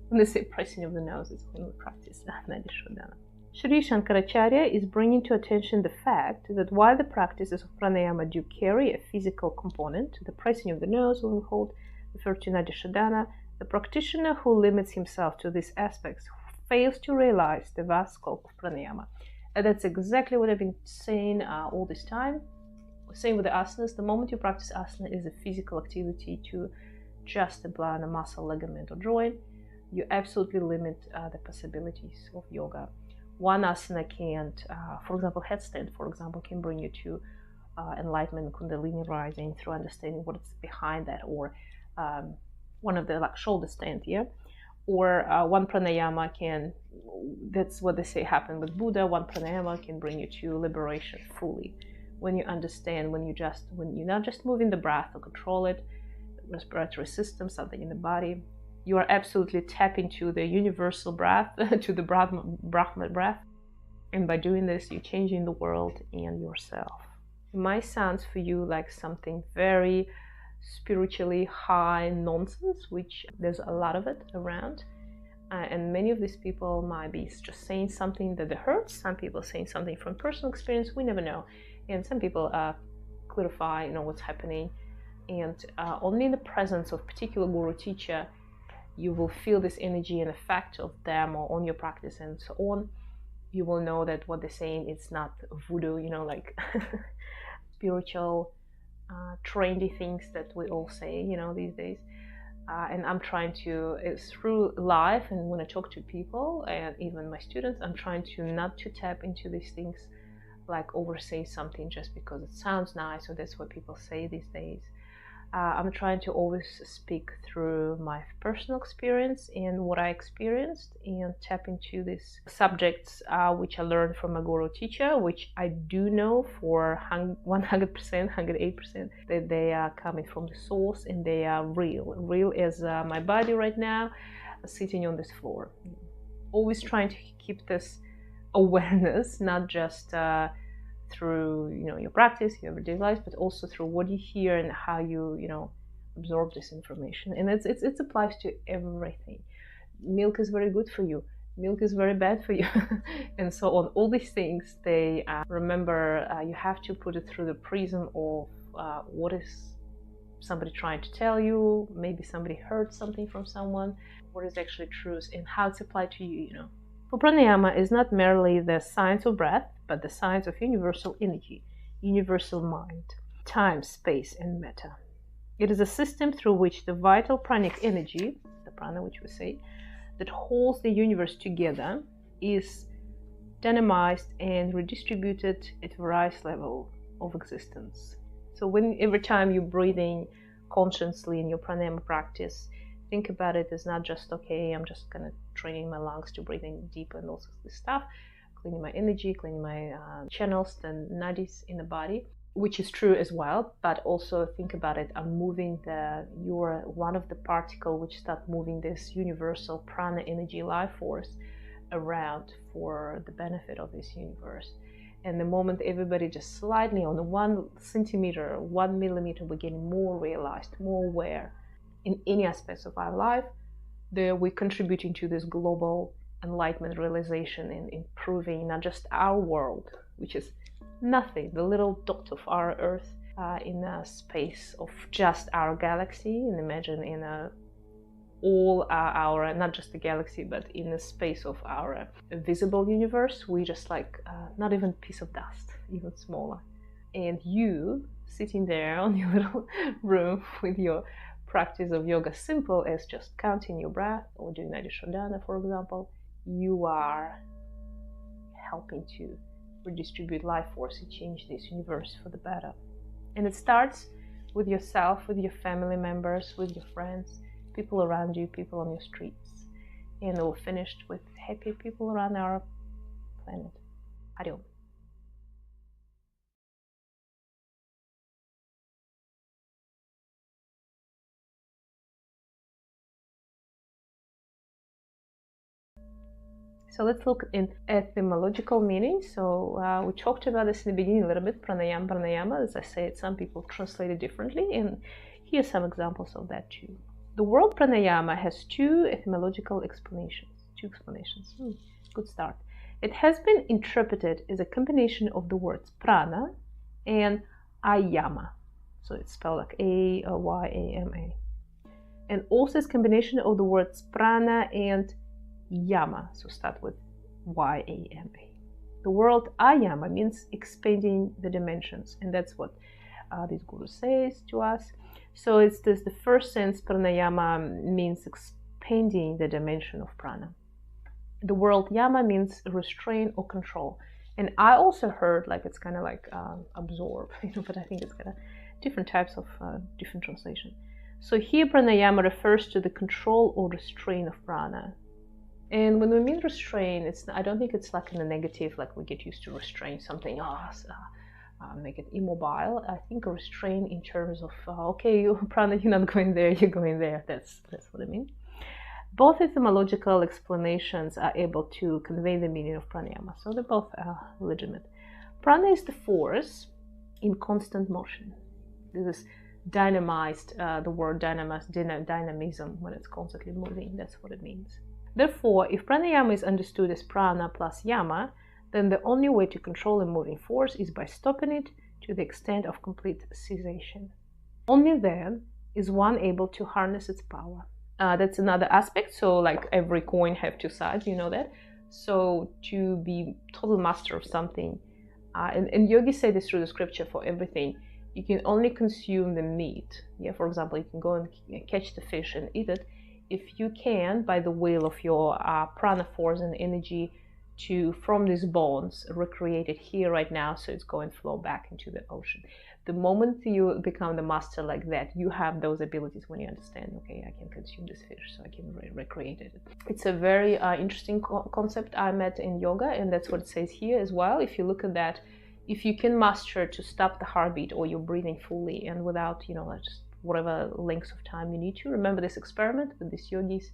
When they say pressing of the nose, it's when we practice Nadishodhana. Sri Shankaracharya is bringing to attention the fact that while the practices of pranayama do carry a physical component, the pressing of the nose, when we hold, refer to Nadishodhana, the practitioner who limits himself to these aspects fails to realize the vast scope of pranayama. And that's exactly what I've been saying all this time. Same with the asanas. The moment you practice asana is a physical activity to just apply a muscle, ligament, or joint, you absolutely limit the possibilities of yoga. One asana can't, for example, headstand, for example, can bring you to enlightenment, Kundalini rising through understanding what's behind that, or one of the like shoulder stand, yeah. Or one pranayama can, that's what they say happened with Buddha, one pranayama can bring you to liberation fully. When you understand, when you're not just moving the breath or control it, respiratory system, something in the body, you are absolutely tapping to the universal breath, to the Brahma breath. And by doing this, you're changing the world and yourself. It might sound for you like something very spiritually high nonsense, which there's a lot of it around. And many of these people might be just saying something that hurts. Some people saying something from personal experience. We never know. And some people clarify, what's happening. And only in the presence of particular guru teacher, you will feel this energy and effect of them or on your practice and so on. You will know that what they're saying is not voodoo, like spiritual trendy things that we all say, you know, these days. And I'm trying to, through life and when I talk to people and even my students, I'm trying to not to tap into these things, like oversay something just because it sounds nice or that's what people say these days. I'm trying to always speak through my personal experience and what I experienced and tap into these subjects which I learned from a guru teacher, which I do know for 100%, 108% that they are coming from the source and they are real. Real as my body right now sitting on this floor. Always trying to keep this awareness, not just through, you know, your practice, your everyday life, but also through what you hear and how you, you know, absorb this information. And it applies to everything. Milk is very good for you. Milk is very bad for you. And so on. All these things, they remember you have to put it through the prism of what is somebody trying to tell you. Maybe somebody heard something from someone. What is actually truth and how it's applied to you, you know. For pranayama is not merely the science of breath, but the science of universal energy, universal mind, time, space, and matter. It is a system through which the vital pranic energy, the prana which we say, that holds the universe together is dynamized and redistributed at various levels of existence. So every time you're breathing consciously in your pranayama practice, think about it as not just, okay, I'm just going to training my lungs to breathing deeper and all sorts of stuff, cleaning my energy, cleaning my channels, the nadis in the body, which is true as well. But also think about it, I'm moving you're one of the particle which start moving this universal prana energy life force around for the benefit of this universe. And the moment everybody just slightly on 1 centimeter, 1 millimeter, we're getting more realized, more aware in any aspects of our life, there we're contributing to this global enlightenment realization and improving not just our world, which is nothing, the little dot of our earth in a space of just our galaxy. And imagine in all our, not just the galaxy, but in the space of our visible universe, we just like not even a piece of dust, even smaller. And you sitting there on your little room with your practice of yoga, simple as just counting your breath or doing Adishodhana, for example, you are helping to redistribute life force and change this universe for the better. And it starts with yourself, with your family members, with your friends, people around you, people on your streets. And we're finished with happy people around our planet. Hari Om. So let's look in etymological meaning. So we talked about this in the beginning a little bit, pranayama, pranayama. As I said, some people translate it differently, and here's some examples of that too. The word pranayama has two etymological explanations. Good start. It has been interpreted as a combination of the words prana and ayama. So it's spelled like A-Y-A-M-A. And also as a combination of the words prana and yama, so start with Y-A-M-A. The word ayama means expanding the dimensions, and that's what this guru says to us. So it's this, the first sense, pranayama means expanding the dimension of prana. The word yama means restrain or control, and I also heard like it's kind of like absorb, but I think it's kind of different types of different translation. So here pranayama refers to the control or restraint of prana. And when we mean restrain, I don't think it's like in a negative, like we get used to restrain something, make it immobile. I think restrain in terms of, okay, prana, you're not going there, you're going there. That's what I mean. Both etymological explanations are able to convey the meaning of pranayama, so they're both legitimate. Prana is the force in constant motion. This is dynamized, the word dynamism, when it's constantly moving, that's what it means. Therefore, if pranayama is understood as prana plus yama, then the only way to control a moving force is by stopping it to the extent of complete cessation. Only then is one able to harness its power. That's another aspect. So like every coin have two sides, you know that. So to be total master of something, and yogis say this through the scripture for everything, you can only consume the meat. Yeah, for example, you can go and catch the fish and eat it if you can, by the will of your prana force and energy, to, from these bones, recreate it here right now, so it's going to flow back into the ocean. The moment you become the master like that, you have those abilities when you understand, okay, I can consume this fish, so I can recreate it. It's a very interesting concept I met in yoga, and that's what it says here as well. If you look at that, if you can master to stop the heartbeat, or you're breathing fully and without, just whatever length of time you need to. Remember this experiment with these yogis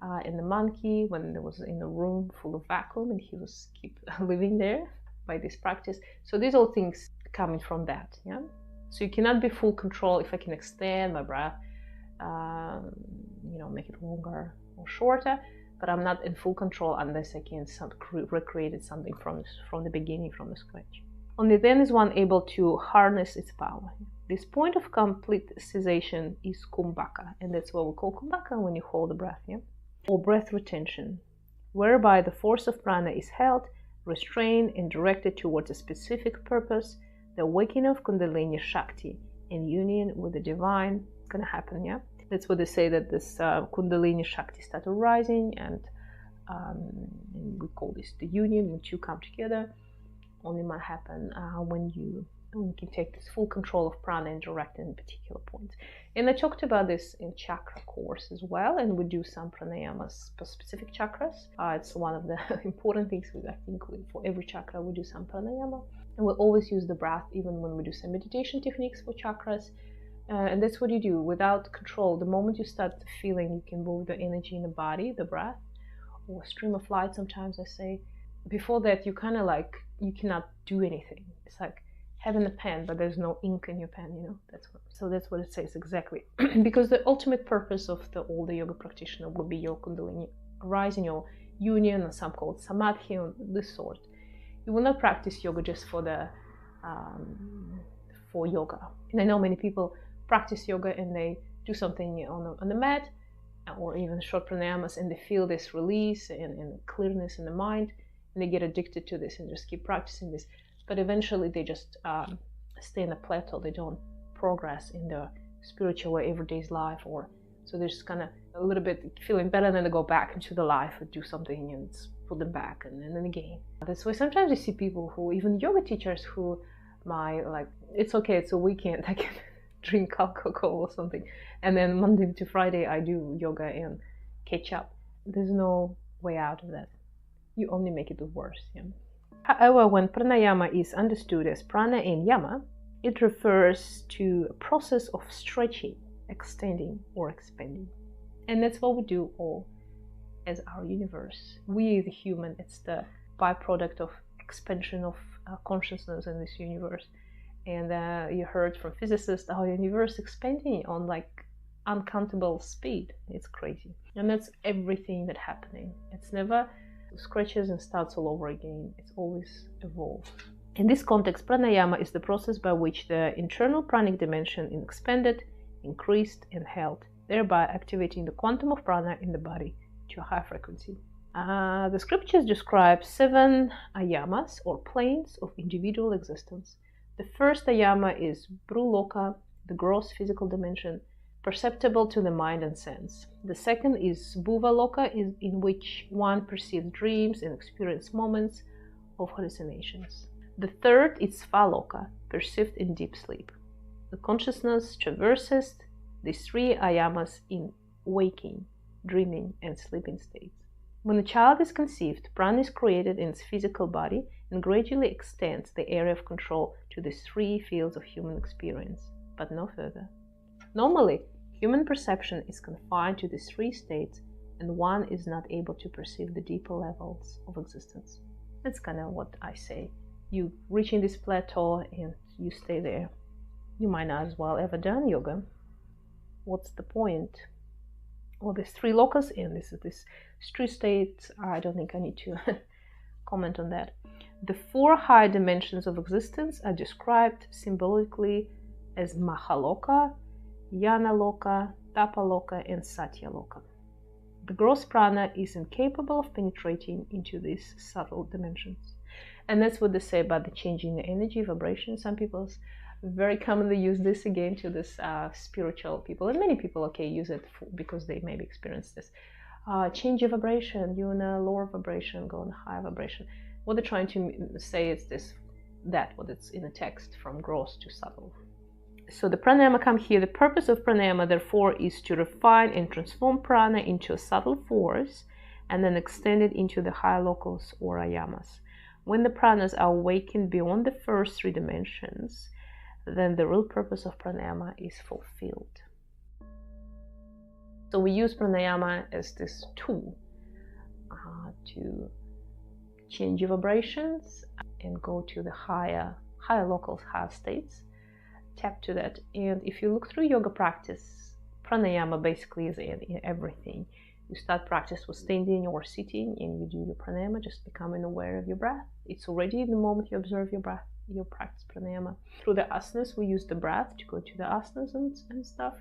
and the monkey, when there was in a room full of vacuum, and he was keep living there by this practice. So these all things coming from that, yeah. So you cannot be full control. If I can extend my breath, make it longer or shorter, but I'm not in full control unless I can recreate something from the beginning, from the scratch. Only then is one able to harness its power. This point of complete cessation is kumbhaka, and that's what we call kumbhaka when you hold the breath, yeah? Or breath retention, whereby the force of prana is held, restrained, and directed towards a specific purpose. The awakening of Kundalini Shakti in union with the divine is going to happen, yeah? That's what they say, that this Kundalini Shakti started rising, and we call this the union, when two come together. Only might happen when you can take this full control of prana and direct it in particular points. And I talked about this in chakra course as well, and we do some pranayamas for specific chakras. It's one of the important things. I think for every chakra we do some pranayama, and we always use the breath even when we do some meditation techniques for chakras. And that's what you do without control. The moment you start feeling you can move the energy in the body, the breath, or stream of light, sometimes I say. Before that, you kind of like, you cannot do anything. It's like having a pen, but there's no ink in your pen, That's what it says exactly. Because the ultimate purpose of all the yoga practitioner will be your Kundalini rising, your union, and some call it samadhi, or this sort. You will not practice yoga just for yoga. And I know many people practice yoga and they do something on the mat, or even short pranayamas, and they feel this release and clearness in the mind, and they get addicted to this and just keep practicing this. But eventually they just stay in a plateau. They don't progress in their spiritual or everyday life, so they're just kind of a little bit feeling better, and then they go back into the life and do something and put them back, and then again. That's why sometimes you see people who, even yoga teachers, who it's okay, it's a weekend, I can drink alcohol or something, and then Monday to Friday I do yoga and catch up. There's no way out of that. You only make it worse. Yeah? However, when pranayama is understood as prana and yama, it refers to a process of stretching, extending, or expanding. And that's what we do all as our universe. We, the human, it's the byproduct of expansion of consciousness in this universe. And you heard from physicists how the universe is expanding on uncountable speed. It's crazy. And that's everything that's happening. It's never scratches and starts all over again. It's always evolved. In this context, pranayama is the process by which the internal pranic dimension is expanded, increased, and held, thereby activating the quantum of prana in the body to a high frequency. The scriptures describe 7 ayamas, or planes of individual existence. The first ayama is Bhruloka, the gross physical dimension, perceptible to the mind and sense. The second is Bhuvaloka, in which one perceives dreams and experiences moments of hallucinations. The third is Svaloka, perceived in deep sleep. The consciousness traverses these 3 ayamas in waking, dreaming, and sleeping states. When a child is conceived, prana is created in its physical body and gradually extends the area of control to these 3 fields of human experience, but no further. Normally, human perception is confined to these 3 states, and one is not able to perceive the deeper levels of existence. That's kind of what I say. You reach in this plateau and you stay there. You might not as well ever done yoga. What's the point? Well, there's 3 lokas, and this 3 states. I don't think I need to comment on that. The 4 high dimensions of existence are described symbolically as Mahaloka, Yanaloka, Tapaloka, and Satyaloka. The gross prana is incapable of penetrating into these subtle dimensions. And that's what they say about the changing the energy, vibration. Some people very commonly use this again to this spiritual people, and many people, okay, use it because they maybe experience this. Change your vibration, you're in a lower vibration, go in a higher vibration. What they're trying to say is this, what it's in the text, from gross to subtle. So the pranayama come here. The purpose of pranayama, therefore, is to refine and transform prana into a subtle force and then extend it into the higher locals or ayamas. When the pranas are awakened beyond the first three dimensions, then the real purpose of pranayama is fulfilled. So we use pranayama as this tool to change your vibrations and go to the higher locals, higher states. Tap to that. And if you look through yoga practice, pranayama basically is in everything. You start practice with standing or sitting, and you do your pranayama, just becoming aware of your breath. It's already the moment you observe your breath, you practice pranayama. Through the asanas, we use the breath to go to the asanas and stuff.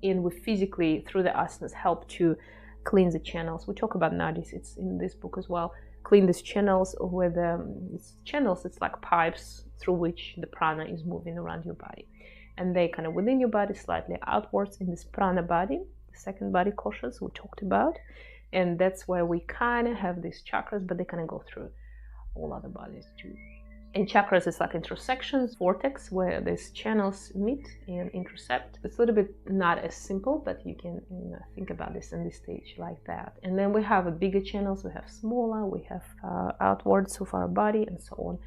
And we physically, through the asanas, help to cleanse the channels. We talk about nadis, it's in this book as well. Clean these channels with it's like pipes through which the prana is moving around your body. And they kind of within your body, slightly outwards in this prana body, the second body koshas we talked about. And that's where we kind of have these chakras, but they kind of go through all other bodies too. And chakras is like intersections, vortex, where these channels meet and intercept. It's a little bit not as simple, but you can think about this in this stage like that. And then we have bigger channels, we have smaller, we have outwards of our body and so on.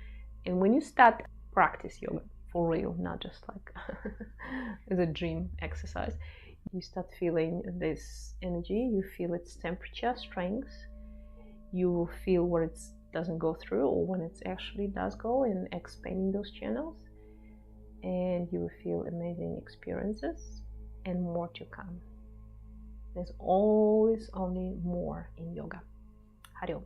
And when you start practice yoga for real, not just like as a dream exercise, you start feeling this energy, you feel its temperature, strength, you will feel where it doesn't go through or when it actually does go, and expanding those channels, and you will feel amazing experiences and more to come. There's always only more in yoga. Hari Om.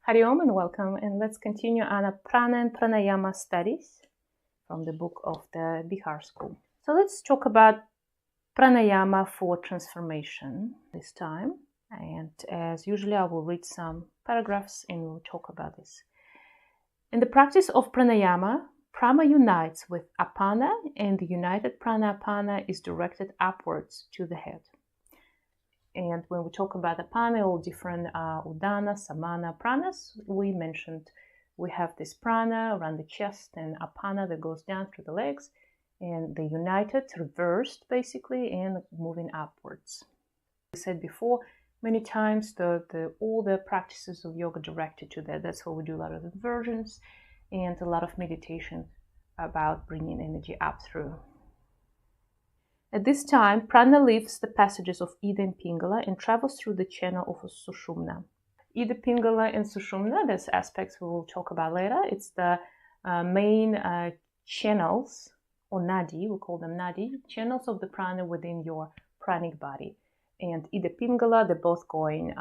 Hari Om and welcome, and let's continue on Prana and Pranayama studies from the book of the Bihar school. So let's talk about pranayama for transformation this time. And as usually, I will read some paragraphs and we'll talk about this. In the practice of pranayama, prana unites with apana, and the united prana apana is directed upwards to the head. And when we talk about apana, all different udana, samana pranas, we mentioned we have this prana around the chest and apana that goes down through the legs, and they united, reversed basically, and moving upwards. I said before, many times all the practices of yoga directed to that. That's why we do a lot of inversions and a lot of meditation about bringing energy up through. At this time, prana leaves the passages of Ida and Pingala and travels through the channel of Sushumna. Ida, Pingala, and Sushumna, there's aspects we will talk about later. It's the main channels, or nadi, we call them nadi, channels of the prana within your pranic body. And Ida, Pingala, they're both going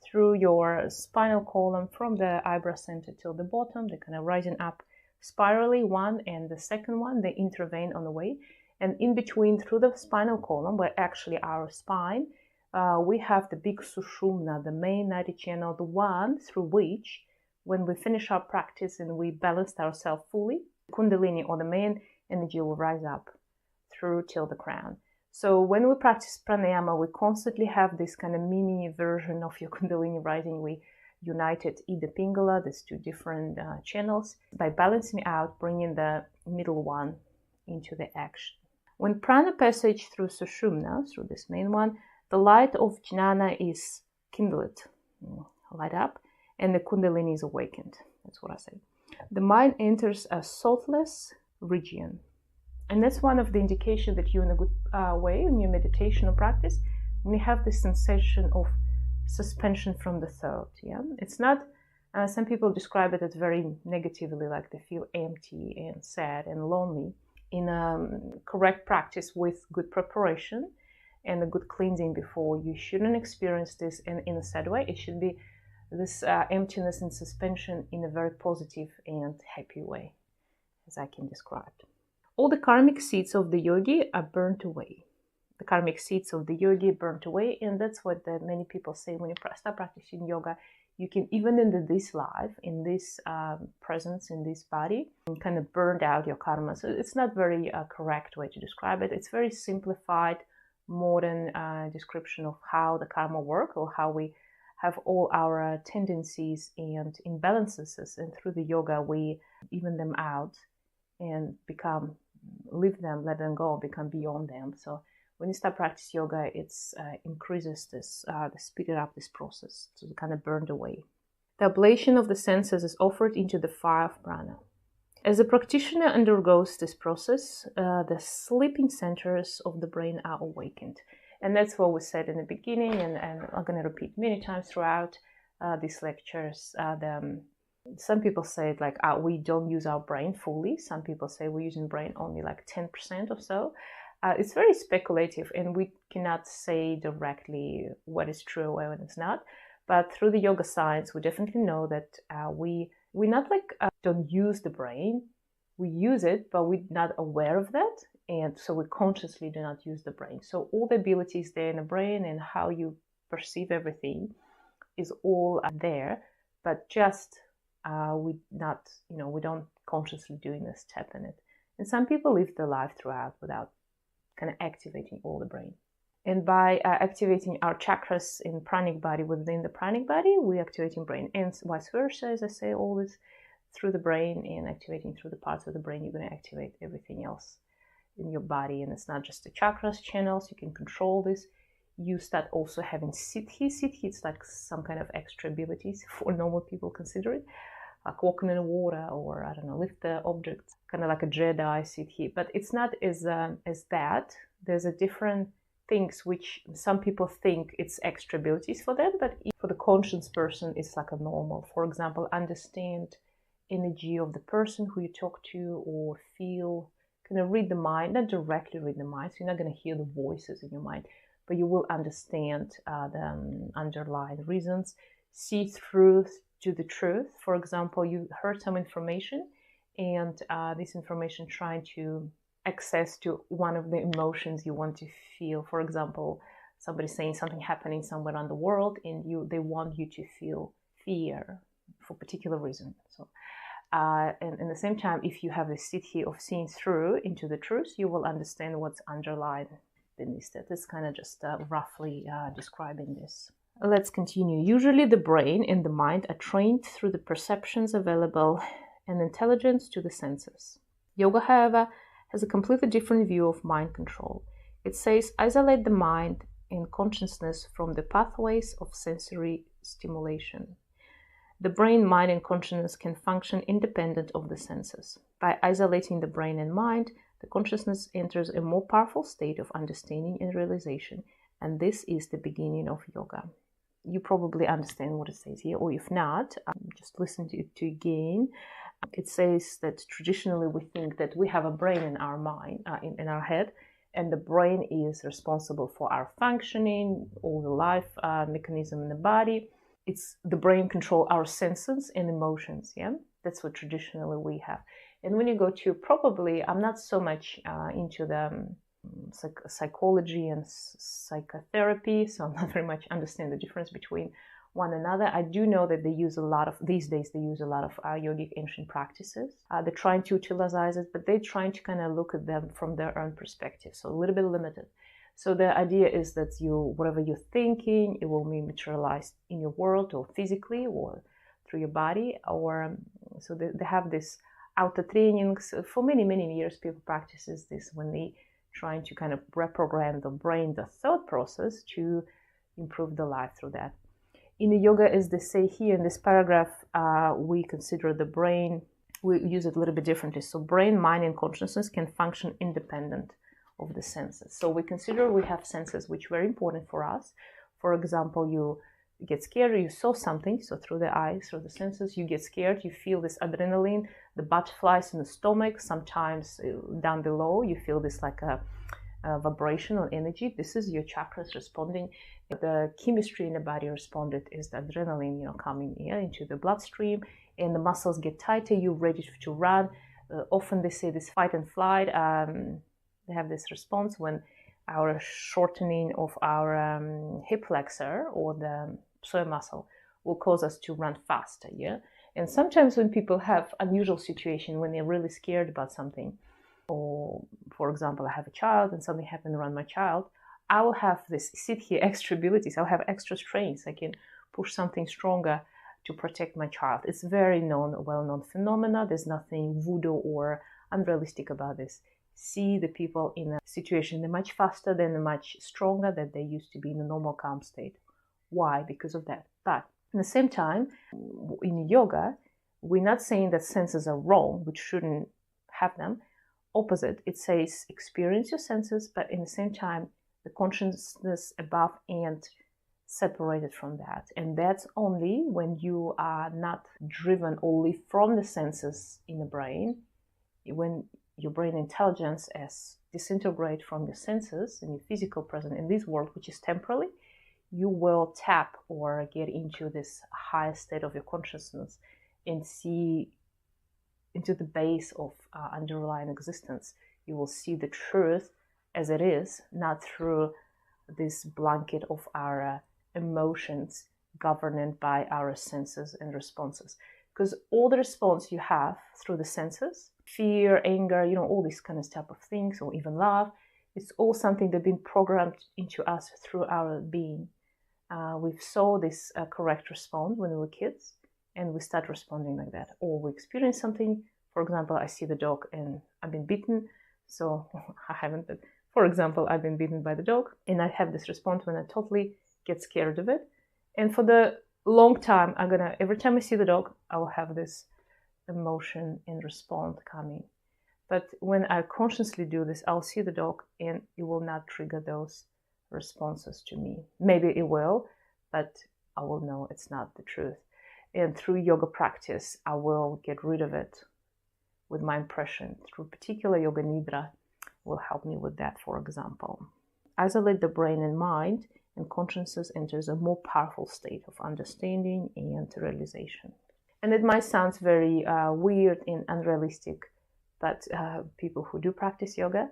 through your spinal column from the eyebrow center till the bottom. They're kind of rising up spirally, one, and the second one, they intervene on the way. And in between, through the spinal column, where actually our spine, we have the big Sushumna, the main nadi channel, the one through which, when we finish our practice and we balanced ourselves fully, Kundalini, or the main energy, will rise up through till the crown. So when we practice pranayama, we constantly have this kind of mini version of your Kundalini rising. We united Ida, Pingala, these two different channels, by balancing out, bringing the middle one into the action. When prana passage through Sushumna, through this main one, the light of jnana is kindled, light up, and the Kundalini is awakened. That's what I say. The mind enters a thoughtless region. And that's one of the indications that you're in a good way in your meditation or practice, when you have this sensation of suspension from the thought. Yeah, it's not, some people describe it as very negatively, like they feel empty and sad and lonely. In a correct practice with good preparation and a good cleansing before, you shouldn't experience this in a sad way. It should be this emptiness and suspension in a very positive and happy way, as I can describe. All the karmic seeds of the yogi are burnt away. The karmic seeds of the yogi burnt away, and that's what many people say when you start practicing yoga. You can, even in this life, in this presence, in this body, kind of burn out your karma. So it's not very correct way to describe it. It's very simplified, modern description of how the karma works, or how we have all our tendencies and imbalances, and through the yoga we even them out and leave them, let them go, become beyond them. So when you start practice yoga, it's increases this, speeded up this process to kind of burned away. The ablation of the senses is offered into the fire of prana. As the practitioner undergoes this process, the sleeping centers of the brain are awakened. And that's what we said in the beginning, and I'm going to repeat many times throughout these lectures. Some people say like we don't use our brain fully. Some people say we're using brain only like 10% or so. It's very speculative, and we cannot say directly what is true and what is not. But through the yoga science, we definitely know that we not like don't use the brain. We use it, but we're not aware of that. And so we consciously do not use the brain. So all the abilities there in the brain and how you perceive everything is all there, but just we don't consciously doing this step in it. And some people live their life throughout without kind of activating all the brain. And by activating our chakras in pranic body within the pranic body, we're activating brain. And vice versa, as I say, always through the brain and activating through the parts of the brain, you're going to activate everything else in your body. And it's not just the chakras channels, you can control this. You start also having siddhi. Siddhi, it's like some kind of extra abilities for normal people consider it, like walking in the water, or I don't know, lift the objects, kind of like a Jedi siddhi. But it's not as that. There's a different things which some people think it's extra abilities for them, but for the conscious person, it's like a normal. For example, understand energy of the person who you talk to, or feel, kind of read the mind, not directly read the mind. So you're not going to hear the voices in your mind, but you will understand the underlying reasons, see through to the truth. For example, you heard some information, and this information trying to access to one of the emotions you want to feel. For example, somebody saying something happening somewhere in the world, and they want you to feel fear for a particular reason. So, and at the same time, if you have a siddhi of seeing through into the truth, you will understand what's underlying beneath it. It's kind of just roughly describing this. Let's continue. Usually the brain and the mind are trained through the perceptions available and intelligence to the senses. Yoga, however, has a completely different view of mind control. It says, isolate the mind and consciousness from the pathways of sensory stimulation. The brain, mind, and consciousness can function independent of the senses. By isolating the brain and mind, the consciousness enters a more powerful state of understanding and realization, and this is the beginning of yoga. You probably understand what it says here, or if not, just listen to it again. It says that traditionally we think that we have a brain in our mind, in our head, and the brain is responsible for our functioning, all the life mechanism in the body. It's the brain control our senses and emotions. Yeah, that's what traditionally we have. And when you go to, probably, I'm not so much into the psychology and psychotherapy, so I'm not very much understand the difference between one another. I do know that they use a lot of, these days they use a lot of yogic ancient practices. They're trying to utilize it, but they're trying to kind of look at them from their own perspective, so a little bit limited. So the idea is that whatever you're thinking, it will be materialized in your world, or physically, or through your body, or so they have this outer trainings. For many, many years, people practices this when they trying to kind of reprogram the brain, the thought process, to improve the life through that. In the yoga, as they say here in this paragraph, we consider the brain, we use it a little bit differently. So brain, mind, and consciousness can function independent of the senses. So we consider we have senses which are very important for us. For example, you get scared, you saw something, so through the eyes, through the senses, you get scared, you feel this adrenaline, the butterflies in the stomach, sometimes down below, you feel this like a vibrational energy. This is your chakras responding. The chemistry in the body responded is the adrenaline, coming into the bloodstream, and the muscles get tighter, you're ready to run. Often they say this fight and flight. They have this response when our shortening of our hip flexor or the psoas muscle will cause us to run faster, yeah? And sometimes when people have unusual situation, when they're really scared about something, or for example, I have a child and something happened around my child, I will have this, sit here, extra abilities. I'll have extra strengths. I can push something stronger to protect my child. It's very well-known phenomena. There's nothing voodoo or unrealistic about this. See the people in a situation, they're much faster, they're much stronger than they used to be in a normal calm state. Why? Because of that. But at the same time, in yoga, we're not saying that senses are wrong, which shouldn't have them. Opposite, it says experience your senses, but in the same time, the consciousness above and separated from that. And that's only when you are not driven only from the senses in the brain, when your brain intelligence is disintegrate from your senses and your physical presence in this world, which is temporary, you will tap or get into this higher state of your consciousness and see into the base of underlying existence. You will see the truth as it is, not through this blanket of our emotions governed by our senses and responses. Because all the response you have through the senses, fear, anger, all these kind of type of things, or even love, it's all something that's been programmed into us through our being. We saw this correct response when we were kids, and we start responding like that. Or we experience something, for example, I see the dog and I've been bitten, so I haven't, but for example, I've been bitten by the dog, and I have this response when I totally get scared of it. And for the long time, every time I see the dog, I will have this emotion and response coming. But when I consciously do this, I'll see the dog and it will not trigger those responses to me. Maybe it will, but I will know it's not the truth. And through yoga practice, I will get rid of it with my impression. Through particular yoga nidra will help me with that, for example. Isolate the brain and mind, and consciousness enters a more powerful state of understanding and realization. And it might sound very weird and unrealistic, but people who do practice yoga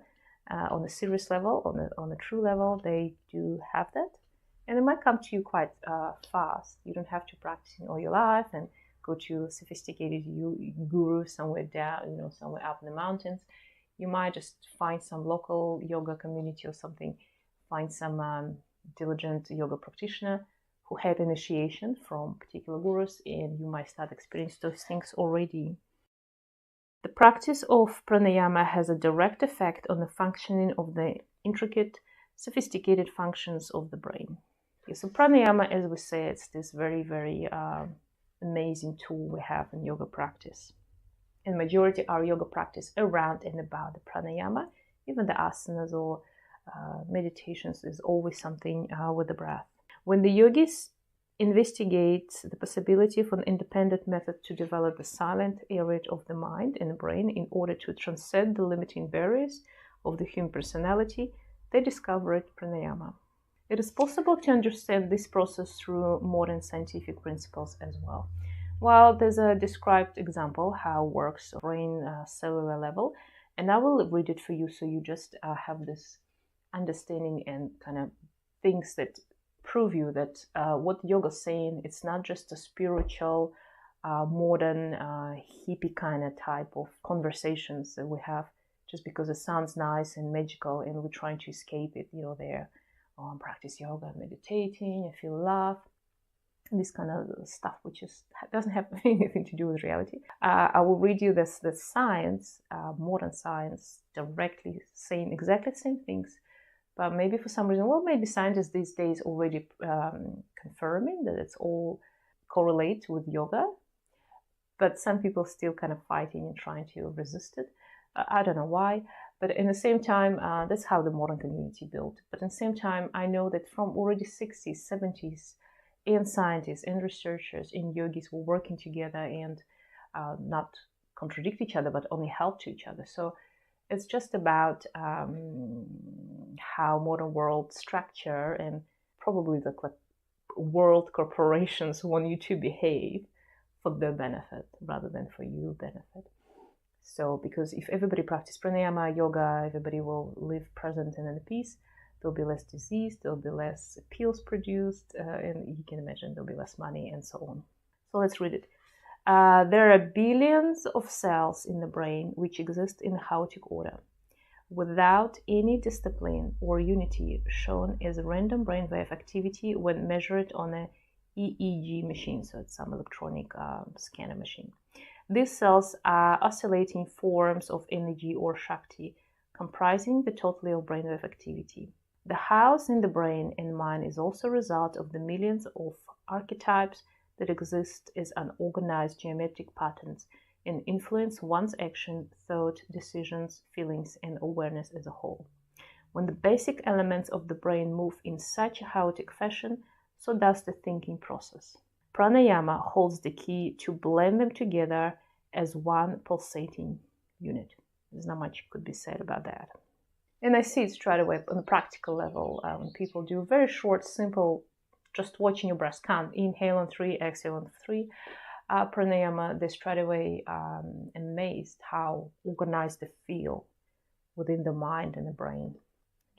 on a serious level, on a true level, they do have that. And it might come to you quite fast. You don't have to practice all your life and go to a sophisticated guru somewhere down, somewhere up in the mountains. You might just find some local yoga community or something, find some diligent yoga practitioner who had initiation from particular gurus, and you might start experiencing those things already. The practice of pranayama has a direct effect on the functioning of the intricate, sophisticated functions of the brain. Okay, so pranayama, as we say, it's this very, very amazing tool we have in yoga practice. And majority are yoga practice around and about the pranayama. Even the asanas or meditations is always something with the breath. When the yogis investigate the possibility of an independent method to develop the silent area of the mind and the brain in order to transcend the limiting barriers of the human personality, they discovered pranayama. It is possible to understand this process through modern scientific principles as well. Well, there's a described example how it works brain cellular level, and I will read it for you so you just have this understanding and kind of things that prove you that what yoga is saying, it's not just a spiritual, modern, hippie kind of type of conversations that we have just because it sounds nice and magical and we're trying to escape it, there. Practice yoga, meditating, I feel love. This kind of stuff which doesn't have anything to do with reality. I will read you this science, modern science, directly saying exactly the same things, but maybe for some reason, maybe scientists these days already confirming that it's all correlate with yoga, but some people still kind of fighting and trying to resist it. I don't know why, but in the same time, that's how the modern community built. But in the same time, I know that from already 60s, 70s, and scientists and researchers and yogis were working together and not contradict each other, but only help to each other. So it's just about how modern world structure and probably the world corporations want you to behave for their benefit rather than for your benefit. So because if everybody practice pranayama, yoga, everybody will live present and in peace, there'll be less disease, there'll be less pills produced, and you can imagine there'll be less money and so on. So let's read it. There are billions of cells in the brain which exist in chaotic order, without any discipline or unity, shown as a random brainwave activity when measured on a EEG machine, so it's some electronic scanner machine. These cells are oscillating forms of energy or Shakti, comprising the totality of brainwave activity. The house in the brain and mind is also a result of the millions of archetypes that exist as unorganized geometric patterns and influence one's action, thought, decisions, feelings, and awareness as a whole. When the basic elements of the brain move in such a chaotic fashion, so does the thinking process. Pranayama holds the key to blend them together as one pulsating unit. There's not much could be said about that. And I see it straight away on a practical level when people do very short, simple, just watching your breath count, inhale on 3, exhale on 3, pranayama, they're straight away amazed how organized they feel within the mind and the brain.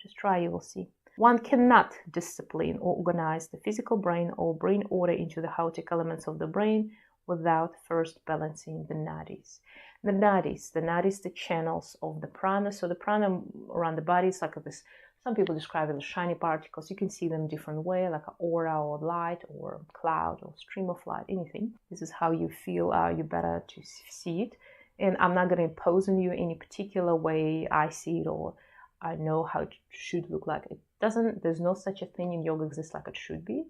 Just try, you will see. One cannot discipline or organize the physical brain or bring order into the chaotic elements of the brain without first balancing the nadis. The nadis, the channels of the prana. So the prana around the body is like this, some people describe it as shiny particles. You can see them different way, like an aura or light or cloud or stream of light, anything. This is how you feel you better to see it. And I'm not going to impose on you any particular way I see it or I know how it should look like. It doesn't, there's no such a thing in yoga exists like it should be.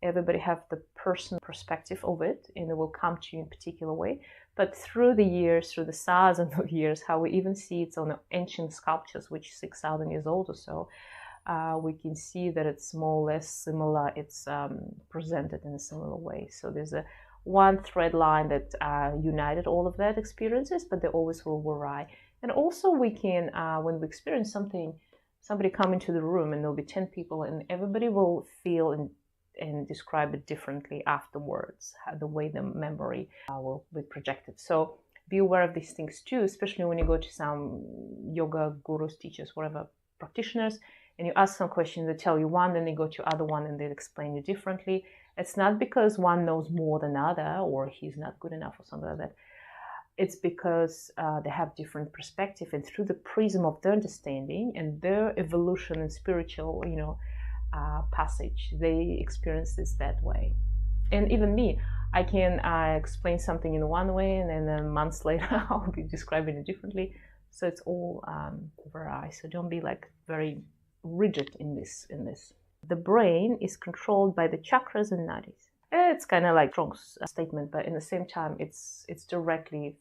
Everybody have the personal perspective of it and it will come to you in a particular way. But through the years, through the thousands of years, how we even see it on ancient sculptures, which 6,000 years old or so, we can see that it's more or less similar. It's presented in a similar way. So there's a one thread line that united all of that experiences, but they always will vary. And also we can, when we experience something, somebody come into the room and there'll be 10 people and everybody will feel and describe it differently afterwards, the way the memory will be projected. So be aware of these things too, especially when you go to some yoga gurus, teachers, whatever, practitioners, and you ask some questions, they tell you one, then they go to other one and they explain it differently. It's not because one knows more than other or he's not good enough or something like that. It's because they have different perspective, and through the prism of their understanding and their evolution and spiritual, passage, they experience this that way. And even me, I can explain something in one way, and then months later I'll be describing it differently. So it's all variety. So don't be like very rigid in this. The brain is controlled by the chakras and nadis. It's kind of like a strong statement, but in the same time, it's directly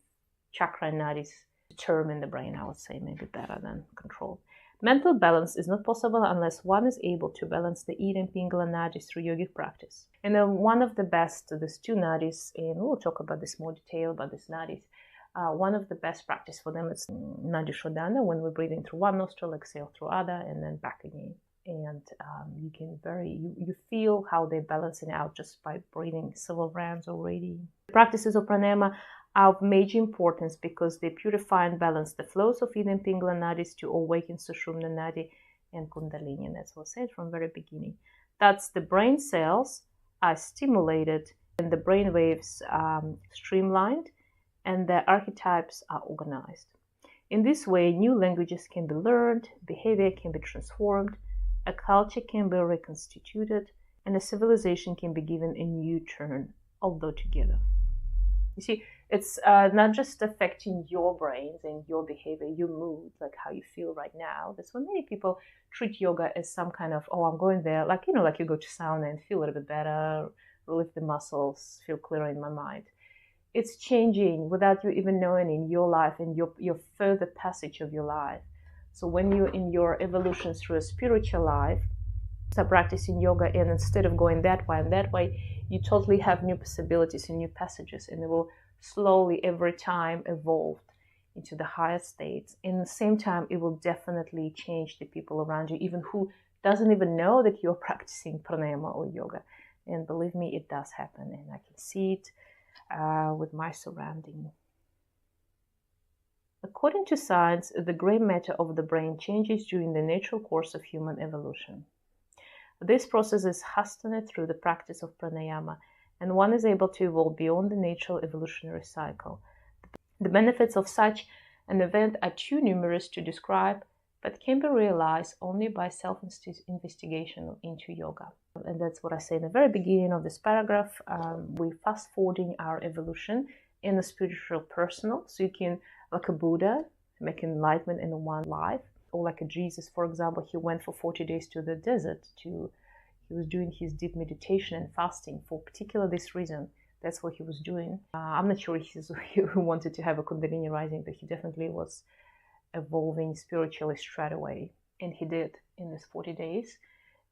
chakra and nadis determine the brain. I would say maybe better than control. Mental balance is not possible unless one is able to balance the Ida and Pingala nadis through yogic practice. And one of the best, these two nadis, and we'll talk about this more detail about these nadis. One of the best practice for them is Nadi Shodhana, when we breathe in through one nostril, exhale through other, and then back again. And you can you feel how they're balancing out just by breathing several rounds already. The practices of pranayama are of major importance because they purify and balance the flows of Ida and Pingala nadis to awaken Sushumna nadi and Kundalini. And that's what I said from the very beginning. That's the brain cells are stimulated and the brain waves streamlined and the archetypes are organized. In this way, new languages can be learned, behavior can be transformed, a culture can be reconstituted, and a civilization can be given a new turn, although together. You see, it's not just affecting your brains and your behavior, your mood, like how you feel right now. That's why many people treat yoga as some kind of, oh, I'm going there, like, like you go to sauna and feel a little bit better, relieve the muscles, feel clearer in my mind. It's changing without you even knowing in your life and your further passage of your life. So when you're in your evolution through a spiritual life, start practicing yoga, and instead of going that way and that way, you totally have new possibilities and new passages, and it will slowly every time evolve into the higher states. In the same time, it will definitely change the people around you, even who doesn't even know that you're practicing pranayama or yoga. And believe me, it does happen, and I can see it with my surrounding. According to science, the gray matter of the brain changes during the natural course of human evolution. This process is hastened through the practice of pranayama, and one is able to evolve beyond the natural evolutionary cycle. The benefits of such an event are too numerous to describe, but can be realized only by self-investigation into yoga. And that's what I say in the very beginning of this paragraph. We're fast-forwarding our evolution in the spiritual personal, so you can, like a Buddha, make enlightenment in one life, or like a Jesus, for example, he went for 40 days to the desert. He was doing his deep meditation and fasting for particular this reason. That's what he was doing. I'm not sure he wanted to have a Kundalini rising, but he definitely was evolving spiritually straight away. And he did in these 40 days.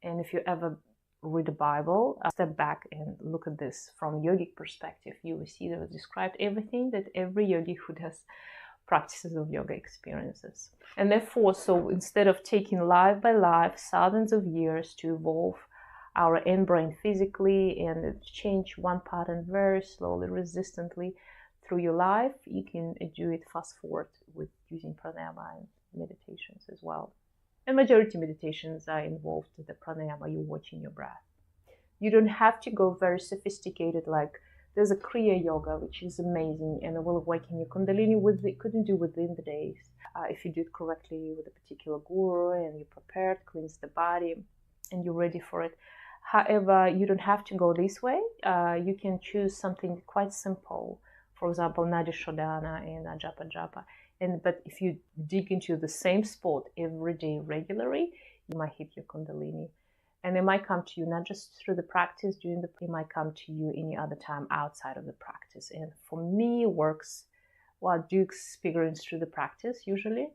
And if you ever read the Bible, step back and look at this from yogic perspective, you will see that it described everything that every yogi who does practices of yoga experiences. And therefore, so instead of taking life by life, thousands of years to evolve our end brain physically and change one pattern very slowly, resistantly through your life, you can do it fast forward with using pranayama and meditations as well. And majority meditations are involved with the pranayama, you're watching your breath. You don't have to go very sophisticated, like there's a Kriya Yoga, which is amazing, and it will awaken your Kundalini couldn't do within the days. If you do it correctly with a particular guru and you're prepared, cleans the body, and you're ready for it. However, you don't have to go this way. You can choose something quite simple. For example, Nadi Shodhana and Japa Japa. But if you dig into the same spot every day regularly, you might hit your Kundalini. And it might come to you not just through the practice, it might come to you any other time outside of the practice. And for me, it works, well, I do experience through the practice usually,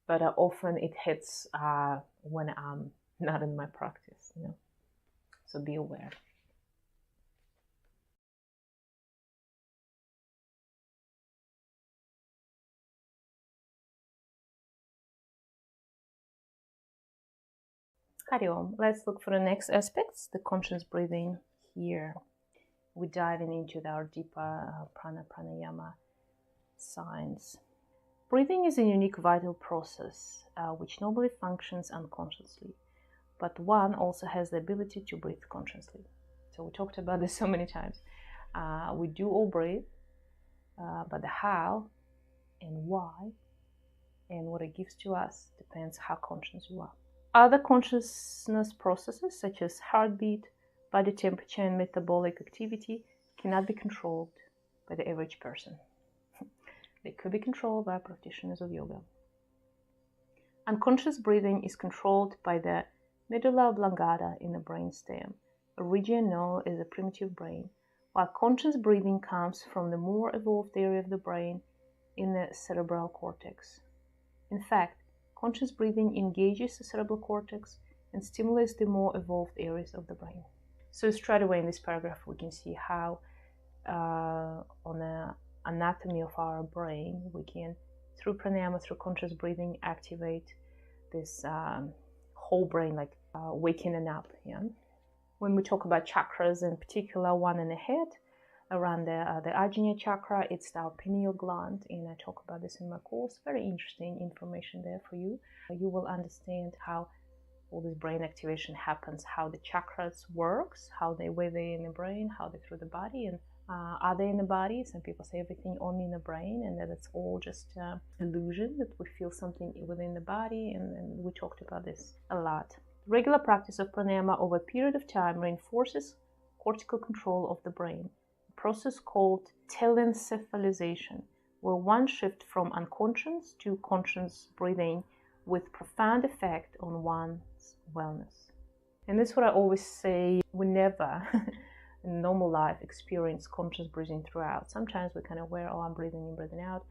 but often it hits when I'm not in my practice, you know. So be aware. Hari Om. Let's look for the next aspects, the conscious breathing here. We're diving into our deeper Prana Pranayama science. Breathing is a unique vital process which normally functions unconsciously, but one also has the ability to breathe consciously. So we talked about this so many times. We do all breathe, but the how and why and what it gives to us depends how conscious you are. Other consciousness processes such as heartbeat, body temperature, and metabolic activity cannot be controlled by the average person. They could be controlled by practitioners of yoga. Unconscious breathing is controlled by the medulla oblongata in the brainstem, a region known as the primitive brain, while conscious breathing comes from the more evolved area of the brain in the cerebral cortex. In fact, conscious breathing engages the cerebral cortex and stimulates the more evolved areas of the brain. So straight away in this paragraph, we can see how on the anatomy of our brain, we can, through pranayama, through conscious breathing, activate this whole brain, like waking up. Yeah? When we talk about chakras, in particular, one in the head, around the Ajna chakra, it's our pineal gland, and I talk about this in my course. Very interesting information there for you. You will understand how all this brain activation happens, how the chakras works, where they're in the brain, how they're through the body, and are they in the body? Some people say everything only in the brain, and that it's all just illusion, that we feel something within the body, and we talked about this a lot. Regular practice of pranayama over a period of time reinforces cortical control of the brain, a process called telencephalization, where one shifts from unconscious to conscious breathing with profound effect on one's wellness. And this is what I always say, we never in normal life experience conscious breathing throughout. Sometimes we're kind of aware, oh, I'm breathing in, breathing out,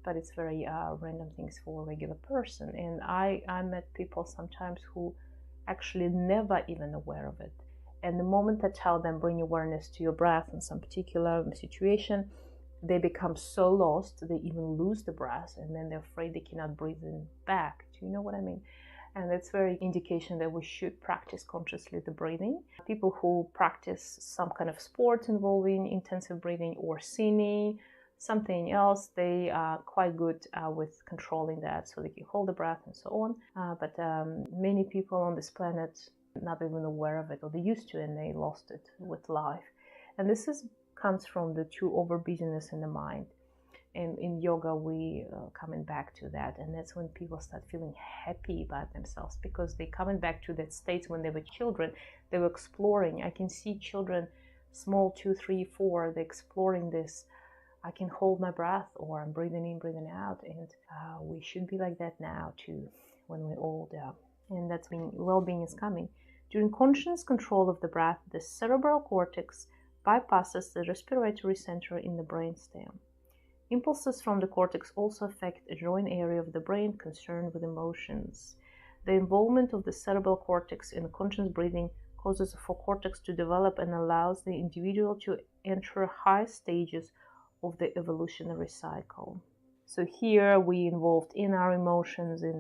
but it's very random things for a regular person. And I met people sometimes who actually never even aware of it. And the moment I tell them, bring awareness to your breath in some particular situation, they become so lost, they even lose the breath, and then they're afraid they cannot breathe in back. Do you know what I mean? And that's very indication that we should practice consciously the breathing. People who practice some kind of sport involving intensive breathing or singing, something else, they are quite good with controlling that, so they can hold the breath and so on. But many people on this planet not even aware of it, or they used to and they lost it with life. And this comes from the true overbusyness in the mind. And in yoga, we coming back to that, and that's when people start feeling happy about themselves, because they're coming back to that state when they were children. They were exploring. I can see children, small, 2, 3, 4, they're exploring this. I can hold my breath, or I'm breathing in, breathing out, and we should be like that now too, when we're older. And that's when well-being is coming. During conscious control of the breath, the cerebral cortex bypasses the respiratory center in the brainstem. Impulses from the cortex also affect a joint area of the brain concerned with emotions. The involvement of the cerebral cortex in conscious breathing causes the cortex to develop and allows the individual to enter high stages of the evolutionary cycle. So here we involved in our emotions, in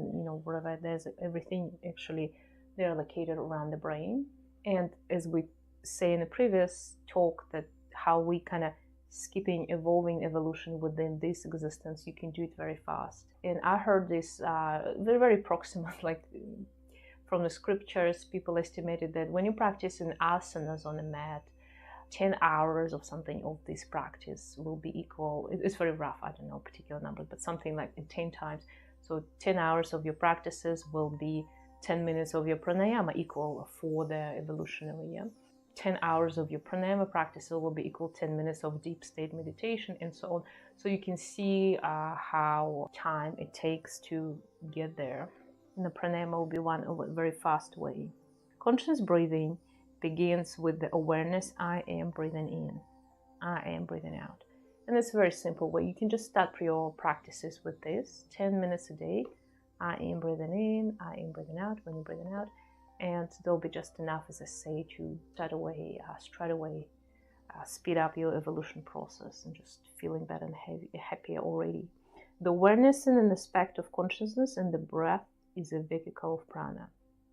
wherever there's everything, actually they're located around the brain. And as we say in the previous talk, that how we kind of skipping evolving evolution within this existence, you can do it very fast. And I heard this very, very proximate, like from the scriptures, people estimated that when you practice in asanas on a mat, 10 hours of something of this practice will be equal, it's very rough, I don't know particular numbers, but something like 10 times. So 10 hours of your practices will be 10 minutes of your pranayama, equal for the evolutionary, yeah? 10 hours of your pranayama practice will be equal 10 minutes of deep state meditation, and so on. So you can see how time it takes to get there. And the pranayama will be one of a very fast way. Conscious breathing begins with the awareness, I am breathing in, I am breathing out. And it's a very simple way. You can just start your practices with this, 10 minutes a day. I am breathing in, I am breathing out, when you're breathing out. And there'll be just enough, as I say, to straight away speed up your evolution process and just feeling better and happier already. The awareness and an aspect of consciousness and the breath is a vehicle of prana.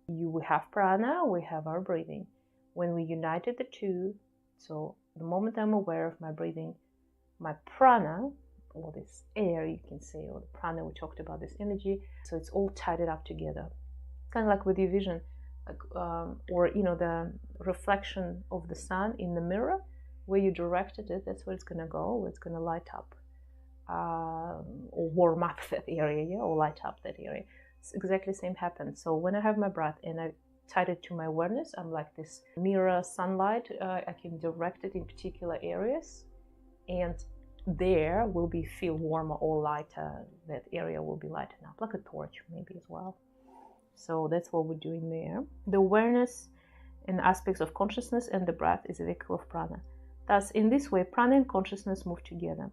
We have prana, we have our breathing. When we united the two, so the moment I'm aware of my breathing, my prana, or this air you can say, or the prana, we talked about this energy, so it's all tied up together. Kind of like with your vision. Or the reflection of the sun in the mirror, where you directed it, that's where it's going to go, where it's going to light up or warm up that area, yeah, or light up that area. It's exactly the same happens. So when I have my breath and I tied it to my awareness, I'm like this mirror sunlight. I can direct it in particular areas, and there will feel warmer or lighter. That area will be lightened up, like a torch maybe as well. So that's what we're doing there. The awareness and aspects of consciousness and the breath is a vehicle of prana. Thus, in this way, prana and consciousness move together.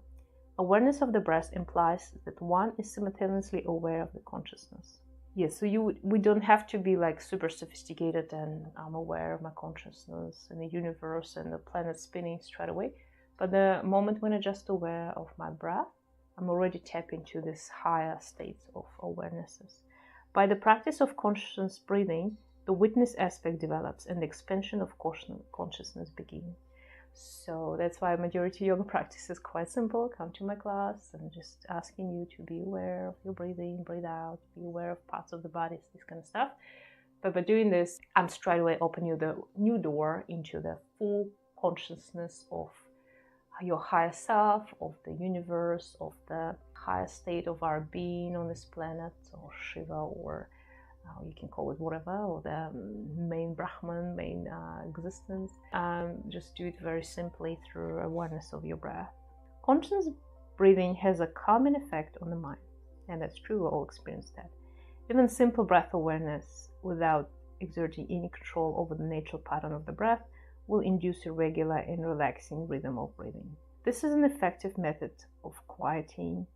Awareness of the breath implies that one is simultaneously aware of the consciousness. Yes, so we don't have to be like super sophisticated and I'm aware of my consciousness and the universe and the planet spinning straight away. But the moment when I'm just aware of my breath, I'm already tapping into this higher states of awarenesses. By the practice of conscious breathing, the witness aspect develops and the expansion of consciousness begins. So that's why majority yoga practice is quite simple. Come to my class and just asking you to be aware of your breathing, breathe out, be aware of parts of the body, this kind of stuff. But by doing this, I'm straight away opening you the new door into the full consciousness of your higher self, of the universe, of the higher state of our being on this planet, or Shiva, or you can call it whatever, or the main Brahman, main existence. Just do it very simply through awareness of your breath. Conscious breathing has a calming effect on the mind, and that's true, we all experience that. Even simple breath awareness, without exerting any control over the natural pattern of the breath, will induce a regular and relaxing rhythm of breathing. This is an effective method of quieting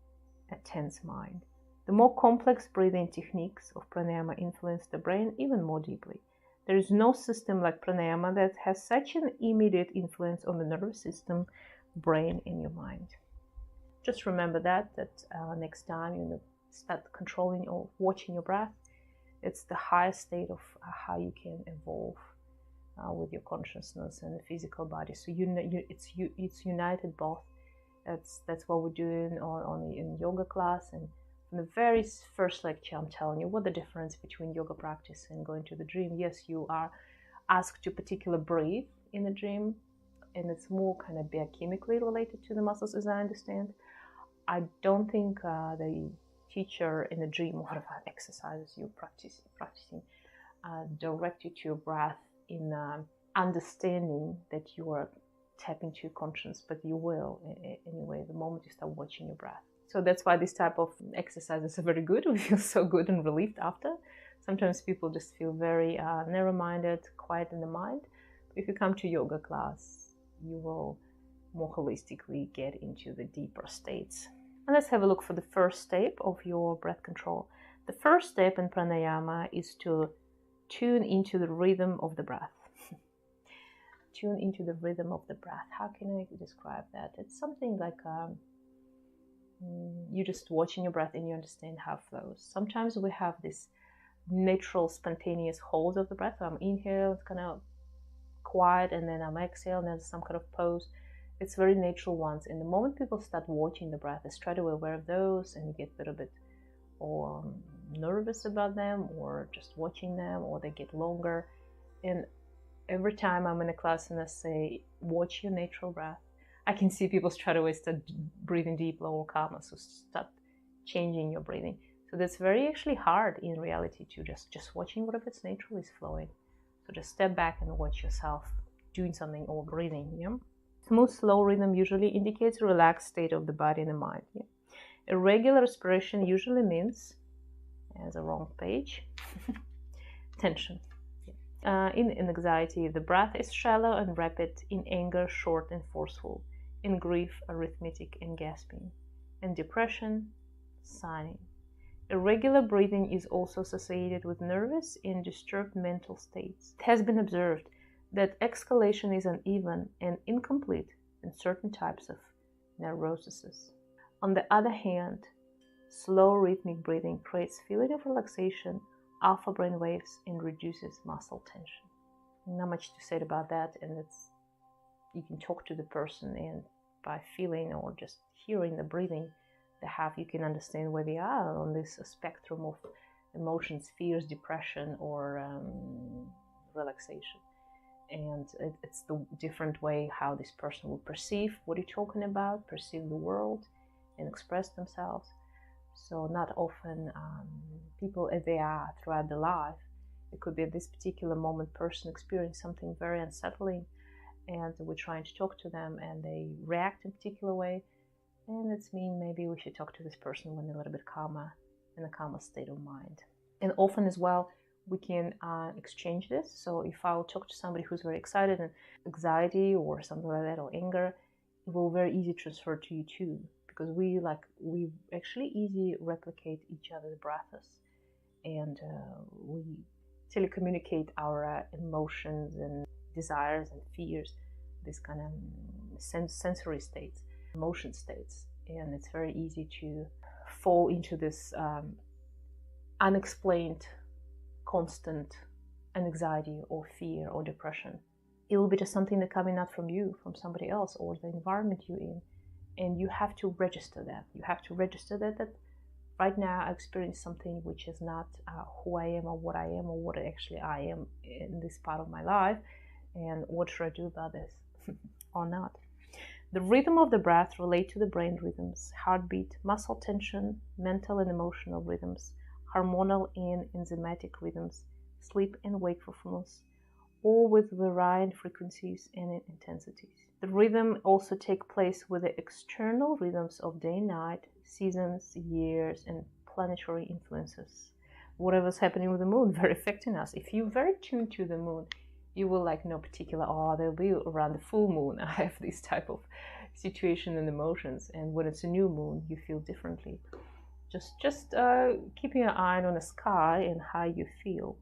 a tense mind. The more complex breathing techniques of pranayama influence the brain even more deeply. There is no system like pranayama that has such an immediate influence on the nervous system, brain, and your mind. Just remember that next time you start controlling or watching your breath, it's the highest state of how you can evolve with your consciousness and the physical body. So it's united both That's what we're doing in yoga class. And from the very first lecture, I'm telling you what the difference between yoga practice and going to the dream. Yes, you are asked to particularly breathe in the dream, and it's more kind of biochemically related to the muscles, as I understand. I don't think the teacher in the dream, whatever exercises you're practicing, direct you to your breath in understanding that you are tapping to your conscience, but you will anyway the moment you start watching your breath. So that's why this type of exercises are very good. We feel so good and relieved after. Sometimes people just feel very narrow-minded, quiet in the mind. If you come to yoga class, you will more holistically get into the deeper states. And let's have a look for the first step of your breath control. The first step in pranayama is to tune into the rhythm of the breath. Tune into the rhythm of the breath. How can I describe that? It's something like you're just watching your breath and you understand how it flows. Sometimes we have this natural, spontaneous hold of the breath. So I'm inhale, it's kind of quiet, and then I'm exhale, and then some kind of pose. It's very natural ones. And the moment people start watching the breath, they're straight away aware of those, and you get a little bit or nervous about them, or just watching them, or they get longer. And every time I'm in a class and I say, watch your natural breath, I can see people straight away start breathing deeper or calmer, so start changing your breathing. So that's very actually hard in reality to just watching whatever it's natural is flowing. So just step back and watch yourself doing something or breathing. Yeah? Smooth, slow rhythm usually indicates a relaxed state of the body and the mind. Yeah? Irregular respiration usually means, as a wrong page, tension. In anxiety, the breath is shallow and rapid. In anger, short and forceful. In grief, arithmetic and gasping. In depression, sighing. Irregular breathing is also associated with nervous and disturbed mental states. It has been observed that exhalation is uneven and incomplete in certain types of neuroses. On the other hand, slow rhythmic breathing creates feeling of relaxation, alpha brain waves, and reduces muscle tension. Not much to say about that, and you can talk to the person, and by feeling or just hearing the breathing they have, you can understand where they are on this spectrum of emotions, fears, depression, or relaxation. And it's the different way how this person will perceive what you're talking about, perceive the world, and express themselves. So not often people, as they are throughout their life, it could be at this particular moment person experiencing something very unsettling, and we're trying to talk to them and they react in a particular way, and it's mean maybe we should talk to this person when they're a little bit calmer, in a calmer state of mind. And often as well, we can exchange this. So if I will talk to somebody who's very excited and anxiety or something like that, or anger, it will very easy transfer to you too, because we actually easily replicate each other's breaths, and we telecommunicate our emotions and desires and fears, this kind of sensory states, emotion states, and it's very easy to fall into this unexplained constant anxiety or fear or depression. It will be just something that coming out from you, from somebody else, or the environment you're in, and you have to register that. You have to register that right now I experience something which is not who I am or what I am or what actually I am in this part of my life, and what should I do about this or not. The rhythm of the breath relate to the brain rhythms, heartbeat, muscle tension, mental and emotional rhythms, hormonal and enzymatic rhythms, sleep and wakefulness, all with varying frequencies and intensities. The rhythm also take place with the external rhythms of day and night, seasons, years, and planetary influences. Whatever's happening with the moon, very affecting us. If you're very tuned to the moon, you will no particular, there'll be around the full moon. I have this type of situation and emotions, and when it's a new moon, you feel differently. Just keeping an eye on the sky and how you feel.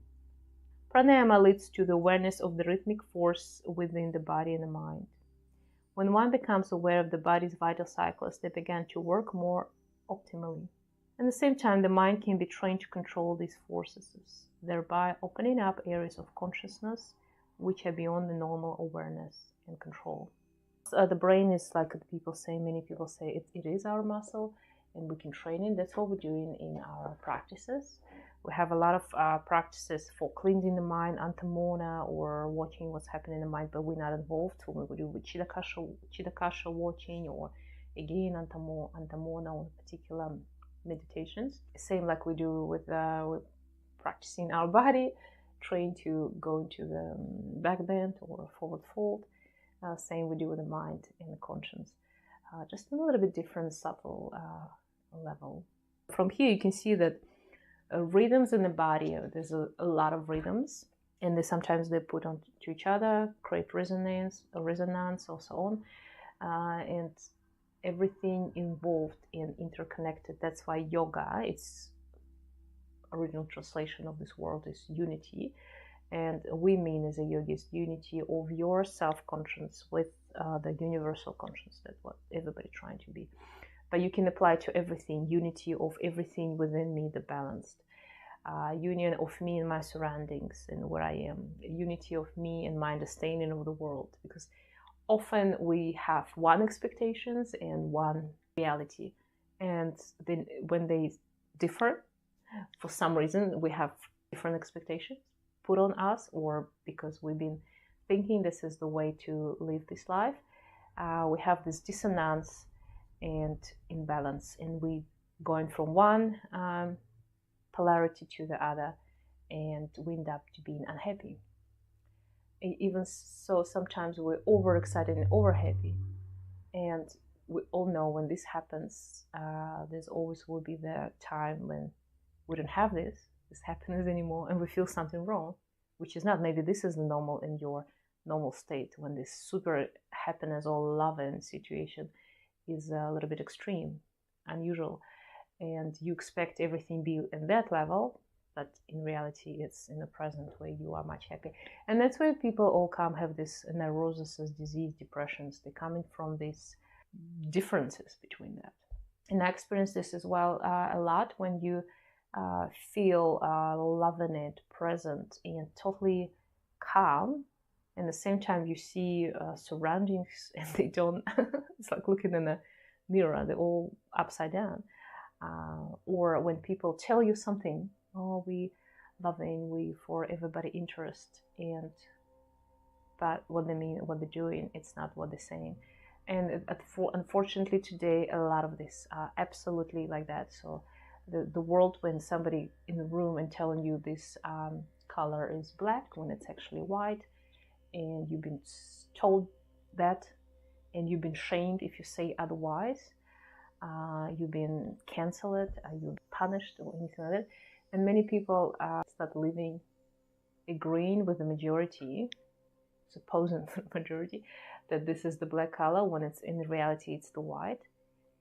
Pranayama leads to the awareness of the rhythmic force within the body and the mind. When one becomes aware of the body's vital cycles, they begin to work more optimally. At the same time, the mind can be trained to control these forces, thereby opening up areas of consciousness which are beyond the normal awareness and control. The brain is like people say, many people say it is our muscle and we can train it. That's what we're doing in our practices. We have a lot of practices for cleansing the mind, antamona, or watching what's happening in the mind, but we're not involved. So we do with Chitta watching, or again antamona or particular meditations. Same like we do with practicing our body, train to go into the back bend or forward fold. Same we do with the mind and the conscience. Just a little bit different, subtle level. From here you can see that rhythms in the body, there's a lot of rhythms, and sometimes they put on to each other, create resonance or so on, and everything involved and interconnected. That's why yoga, its original translation of this word is unity, and we mean as a yogis unity of your self-conscious with the universal conscious. That's what everybody trying to be. But you can apply to everything, unity of everything within me, the balanced. Union of me and my surroundings and where I am. Unity of me and my understanding of the world. Because often we have one expectations and one reality. And then when they differ, for some reason we have different expectations put on us, or because we've been thinking this is the way to live this life, we have this dissonance and imbalance, and we going from one polarity to the other, and we end up to being unhappy. Even so, sometimes we're overexcited and over happy, and we all know when this happens, there's always will be the time when we don't have this happiness anymore, and we feel something wrong, which is not. Maybe this is the normal in your normal state, when this super happiness or loving situation is a little bit extreme, unusual, and you expect everything be in that level, but in reality it's in the present where you are much happy. And that's where people all come have this neurosis, disease, depressions. They're coming from these differences between that. And I experience this as well a lot when you feel loving it, present, and totally calm. And at the same time, you see surroundings, and they don't. It's like looking in a mirror; they're all upside down. Or when people tell you something, oh, we loving, we for everybody interest, but what they mean, what they're doing, it's not what they're saying. And unfortunately, today a lot of this are absolutely like that. So the world, when somebody in the room and telling you this color is black when it's actually white, and you've been told that, and you've been shamed if you say otherwise, you've been cancelled, you're punished, or anything like that. And many people start living, agreeing with the majority, supposing majority, that this is the black color when it's in reality it's the white.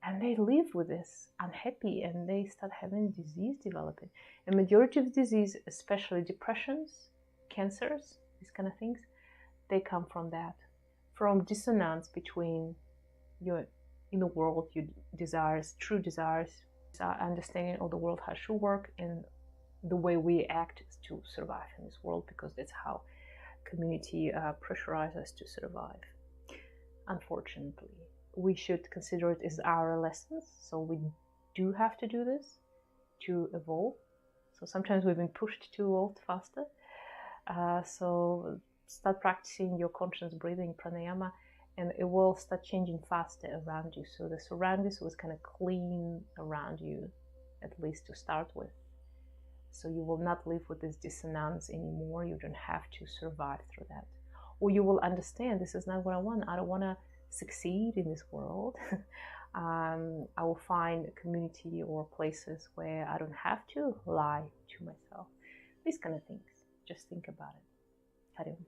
And they live with this unhappy, and they start having disease developing. And majority of disease, especially depressions, cancers, these kind of things, they come from that, from dissonance between your inner world, your desires, true desires, understanding of the world, how it should work, and the way we act to survive in this world, because that's how community pressurizes us to survive. Unfortunately, we should consider it as our lessons, so we do have to do this to evolve. So sometimes we've been pushed to evolve faster. So start practicing your conscious breathing pranayama, and it will start changing faster around you. So the surroundings was kind of clean around you, at least to start with. So you will not live with this dissonance anymore. You don't have to survive through that. Or you will understand, this is not what I want. I don't want to succeed in this world. I will find a community or places where I don't have to lie to myself. These kind of things. Just think about it. Hari Om.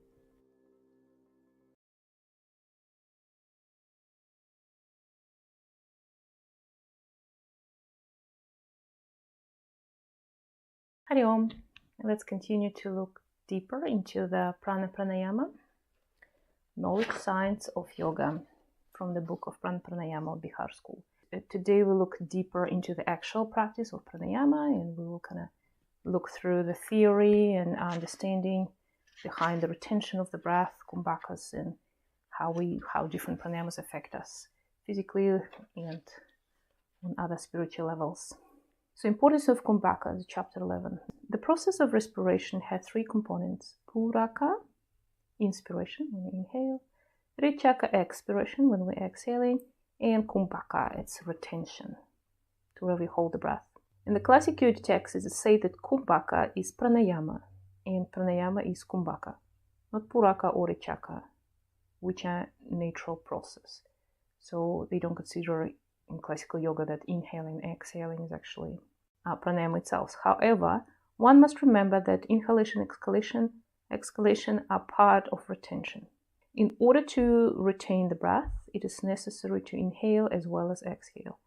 Hari Om. Let's continue to look deeper into the Prana Pranayama, knowledge science of yoga, from the book of Prana Pranayama of Bihar School. Today we look deeper into the actual practice of pranayama, and we will kind of look through the theory and understanding behind the retention of the breath, kumbhakas, and how different pranayamas affect us physically and on other spiritual levels. So, importance of Kumbhaka, chapter 11. The process of respiration had 3 components: Puraka, inspiration when we inhale, Rechaka, expiration when we're exhaling, and Kumbhaka, it's retention, to where we hold the breath. In the classic yogic texts, it say that Kumbhaka is pranayama and pranayama is Kumbhaka, not Puraka or Rechaka, which are natural process. So they don't consider in classical yoga that inhaling and exhaling is actually pranayama itself. However, one must remember that inhalation and exhalation are part of retention. In order to retain the breath, it is necessary to inhale as well as exhale.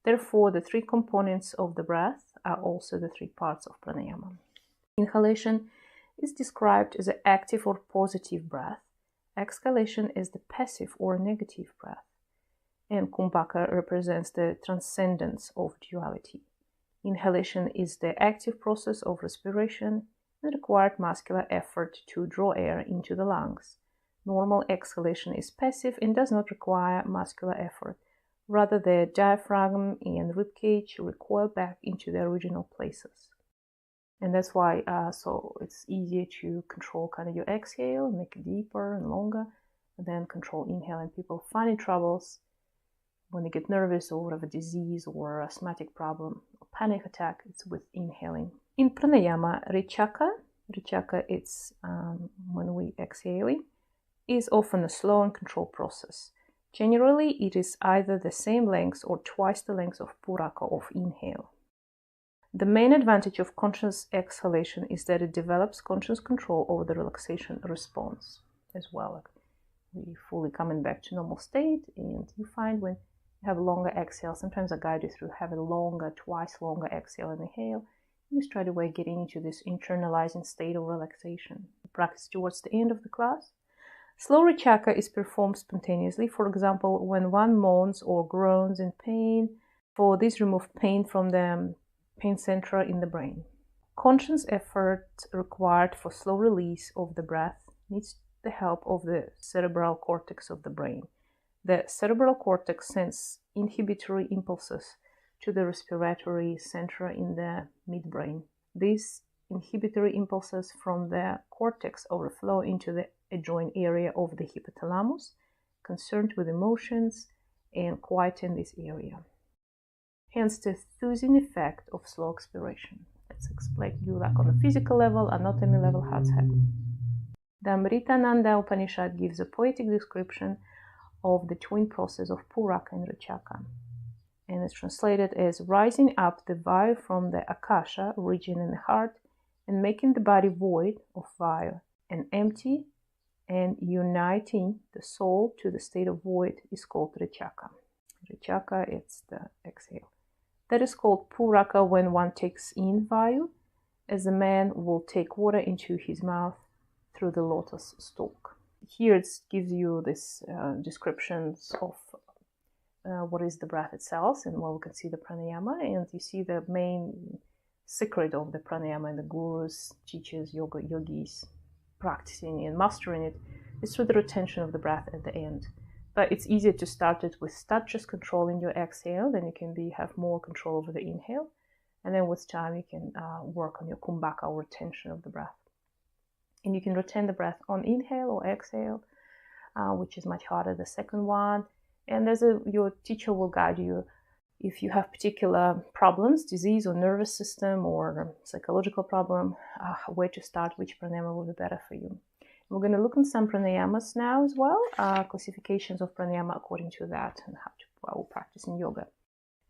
Therefore, the 3 components of the breath are also the 3 parts of pranayama. Inhalation is described as an active or positive breath. Exhalation is the passive or negative breath. And Kumbhaka represents the transcendence of duality. Inhalation is the active process of respiration and required muscular effort to draw air into the lungs. Normal exhalation is passive and does not require muscular effort. Rather, the diaphragm and ribcage recoil back into their original places. And that's why so it's easier to control kind of your exhale, make it deeper and longer, and then control inhale. And people find in troubles when they get nervous or have a disease or asthmatic problem or panic attack, it's with inhaling. In pranayama, Rechaka it's when we exhaling, is often a slow and controlled process. Generally, it is either the same length or twice the length of Puraka, of inhale. The main advantage of conscious exhalation is that it develops conscious control over the relaxation response as well. We fully coming back to normal state, and you find when you have a longer exhale, sometimes I guide you through have a longer, twice longer exhale and inhale. You straight away getting into this internalizing state of relaxation. We practice towards the end of the class. Slow Rechaka is performed spontaneously. For example, when one moans or groans in pain, for this remove pain from the pain center in the brain. Conscious effort required for slow release of the breath needs the help of the cerebral cortex of the brain. The cerebral cortex sends inhibitory impulses to the respiratory center in the midbrain. These inhibitory impulses from the cortex overflow into the adjoining area of the hypothalamus, concerned with emotions, and quieten this area. Hence the soothing effect of slow expiration. Let's explain you like on a physical level, anatomy level, how it's happening. The Amritananda Upanishad gives a poetic description of the twin process of Puraka and Rechaka, and it's translated as rising up the Vayu from the Akasha region in the heart and making the body void of Vayu and empty, and uniting the soul to the state of void is called Rechaka. Rechaka, it's the exhale. That is called Puraka when one takes in Vayu, as a man will take water into his mouth through the lotus stalk. Here it gives you this descriptions of what is the breath itself, and we can see the pranayama, and you see the main secret of the pranayama, and the gurus, teachers, yogis practicing and mastering it is through the retention of the breath at the end. But it's easier to start it with just controlling your exhale, then you can have more control over the inhale, and then with time you can work on your Kumbhaka, or retention of the breath. And you can retain the breath on inhale or exhale, which is much harder, the second one. And your teacher will guide you if you have particular problems, disease or nervous system or psychological problem, where to start, which pranayama will be better for you. We're going to look at some pranayamas now as well, classifications of pranayama according to that, and how to practice in yoga.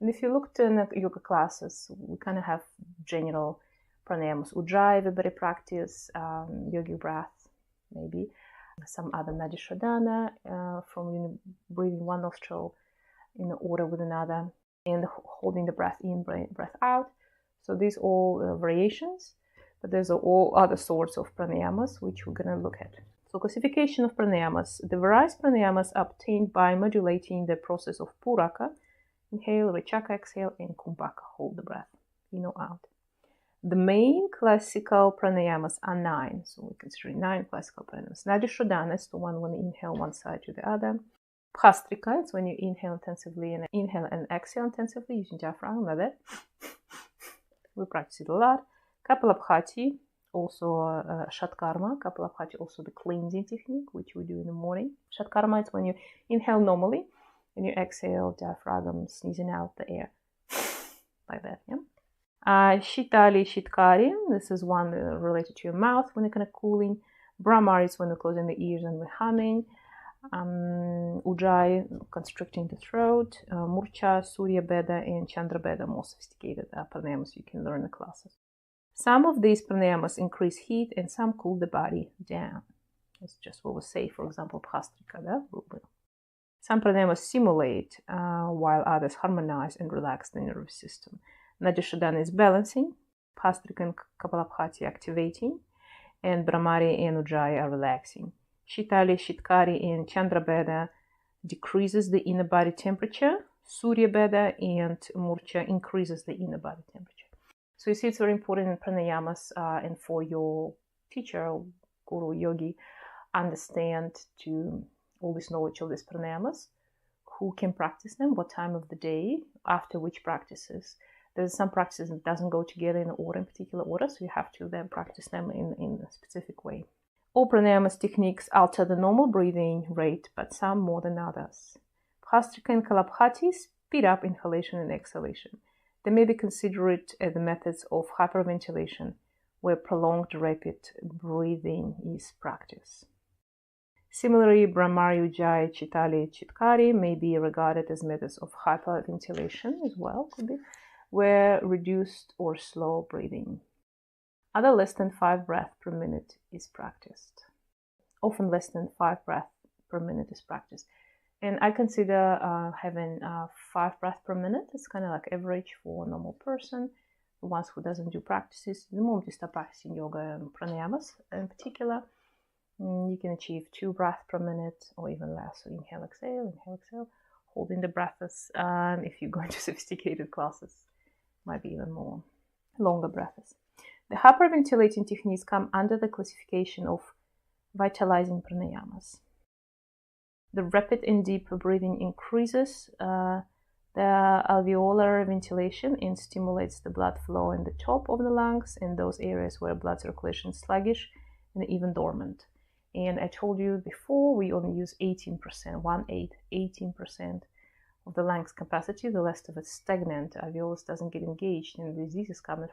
And if you looked in yoga classes, we kind of have general pranayamas. Ujjayi, everybody practice, yogic breath, maybe. Some other Nadishradana, from breathing one nostril in order with another, and holding the breath in, breath out. So these all variations, but there's all other sorts of pranayamas which we're going to look at. So classification of pranayamas. The various pranayamas are obtained by modulating the process of Puraka, inhale, Rechaka, exhale, and Kumbhaka, hold the breath, in or out. The main classical pranayamas are 9. So we're considering 9 classical pranayamas. Nadi Shodhana is the one when you inhale one side to the other. Bhastrika is when you inhale intensively and exhale intensively using diaphragm, like that. We practice it a lot. Kapalabhati, also Shatkarma. Kapalabhati, also the cleansing technique, which we do in the morning. Shatkarma is when you inhale normally and you exhale diaphragm, sneezing out the air, like that. Yeah. Shitali, Shitkari, this is one related to your mouth when you're kind of cooling. Brahmari is when we're closing the ears and we're humming. Ujjayi, constricting the throat. Murcha, Surya Beda, and Chandra Beda, more sophisticated pranayamas you can learn in the classes. Some of these pranayamas increase heat and some cool the body down. That's just what we say, for example, Bhastrika. Some pranayamas stimulate, while others harmonize and relax the nervous system. Nadi Shodhana is balancing, Bhastrika and Kapalabhati activating, and Brahmari and Ujjayi are relaxing. Shitali, Shitkari, and Chandra Beda decreases the inner body temperature. Surya Beda and Murcha increases the inner body temperature. So you see, it's very important in pranayamas and for your teacher, guru, yogi, understand to all this knowledge of these pranayamas, who can practice them, what time of the day, after which practices. There's some practices that doesn't go together in order, in particular order, so you have to then practice them in a specific way. All pranayamas techniques alter the normal breathing rate, but some more than others. Bhastrika and Kalabhati speed up inhalation and exhalation. They may be considered as the methods of hyperventilation, where prolonged rapid breathing is practiced. Similarly, Brahmari, Ujjayi, Shitali, Shitkari may be regarded as methods of hyperventilation as well, could be, where reduced or slow breathing. Other less than 5 breaths per minute is practiced. Often less than 5 breaths per minute is practiced. And I consider having 5 breaths per minute. It's kind of like average for a normal person. The ones who doesn't do practices, the moment you start practicing yoga and pranayamas in particular, you can achieve 2 breaths per minute or even less. So inhale, exhale, holding the breaths. If you go into sophisticated classes, might be even more longer breaths. The hyperventilating techniques come under the classification of vitalizing pranayamas. The rapid and deep breathing increases the alveolar ventilation and stimulates the blood flow in the top of the lungs in those areas where blood circulation is sluggish and even dormant. And I told you before, we only use 18%, 18% of the lungs capacity. The rest of it's stagnant. Alveolus doesn't get engaged, and the disease is coming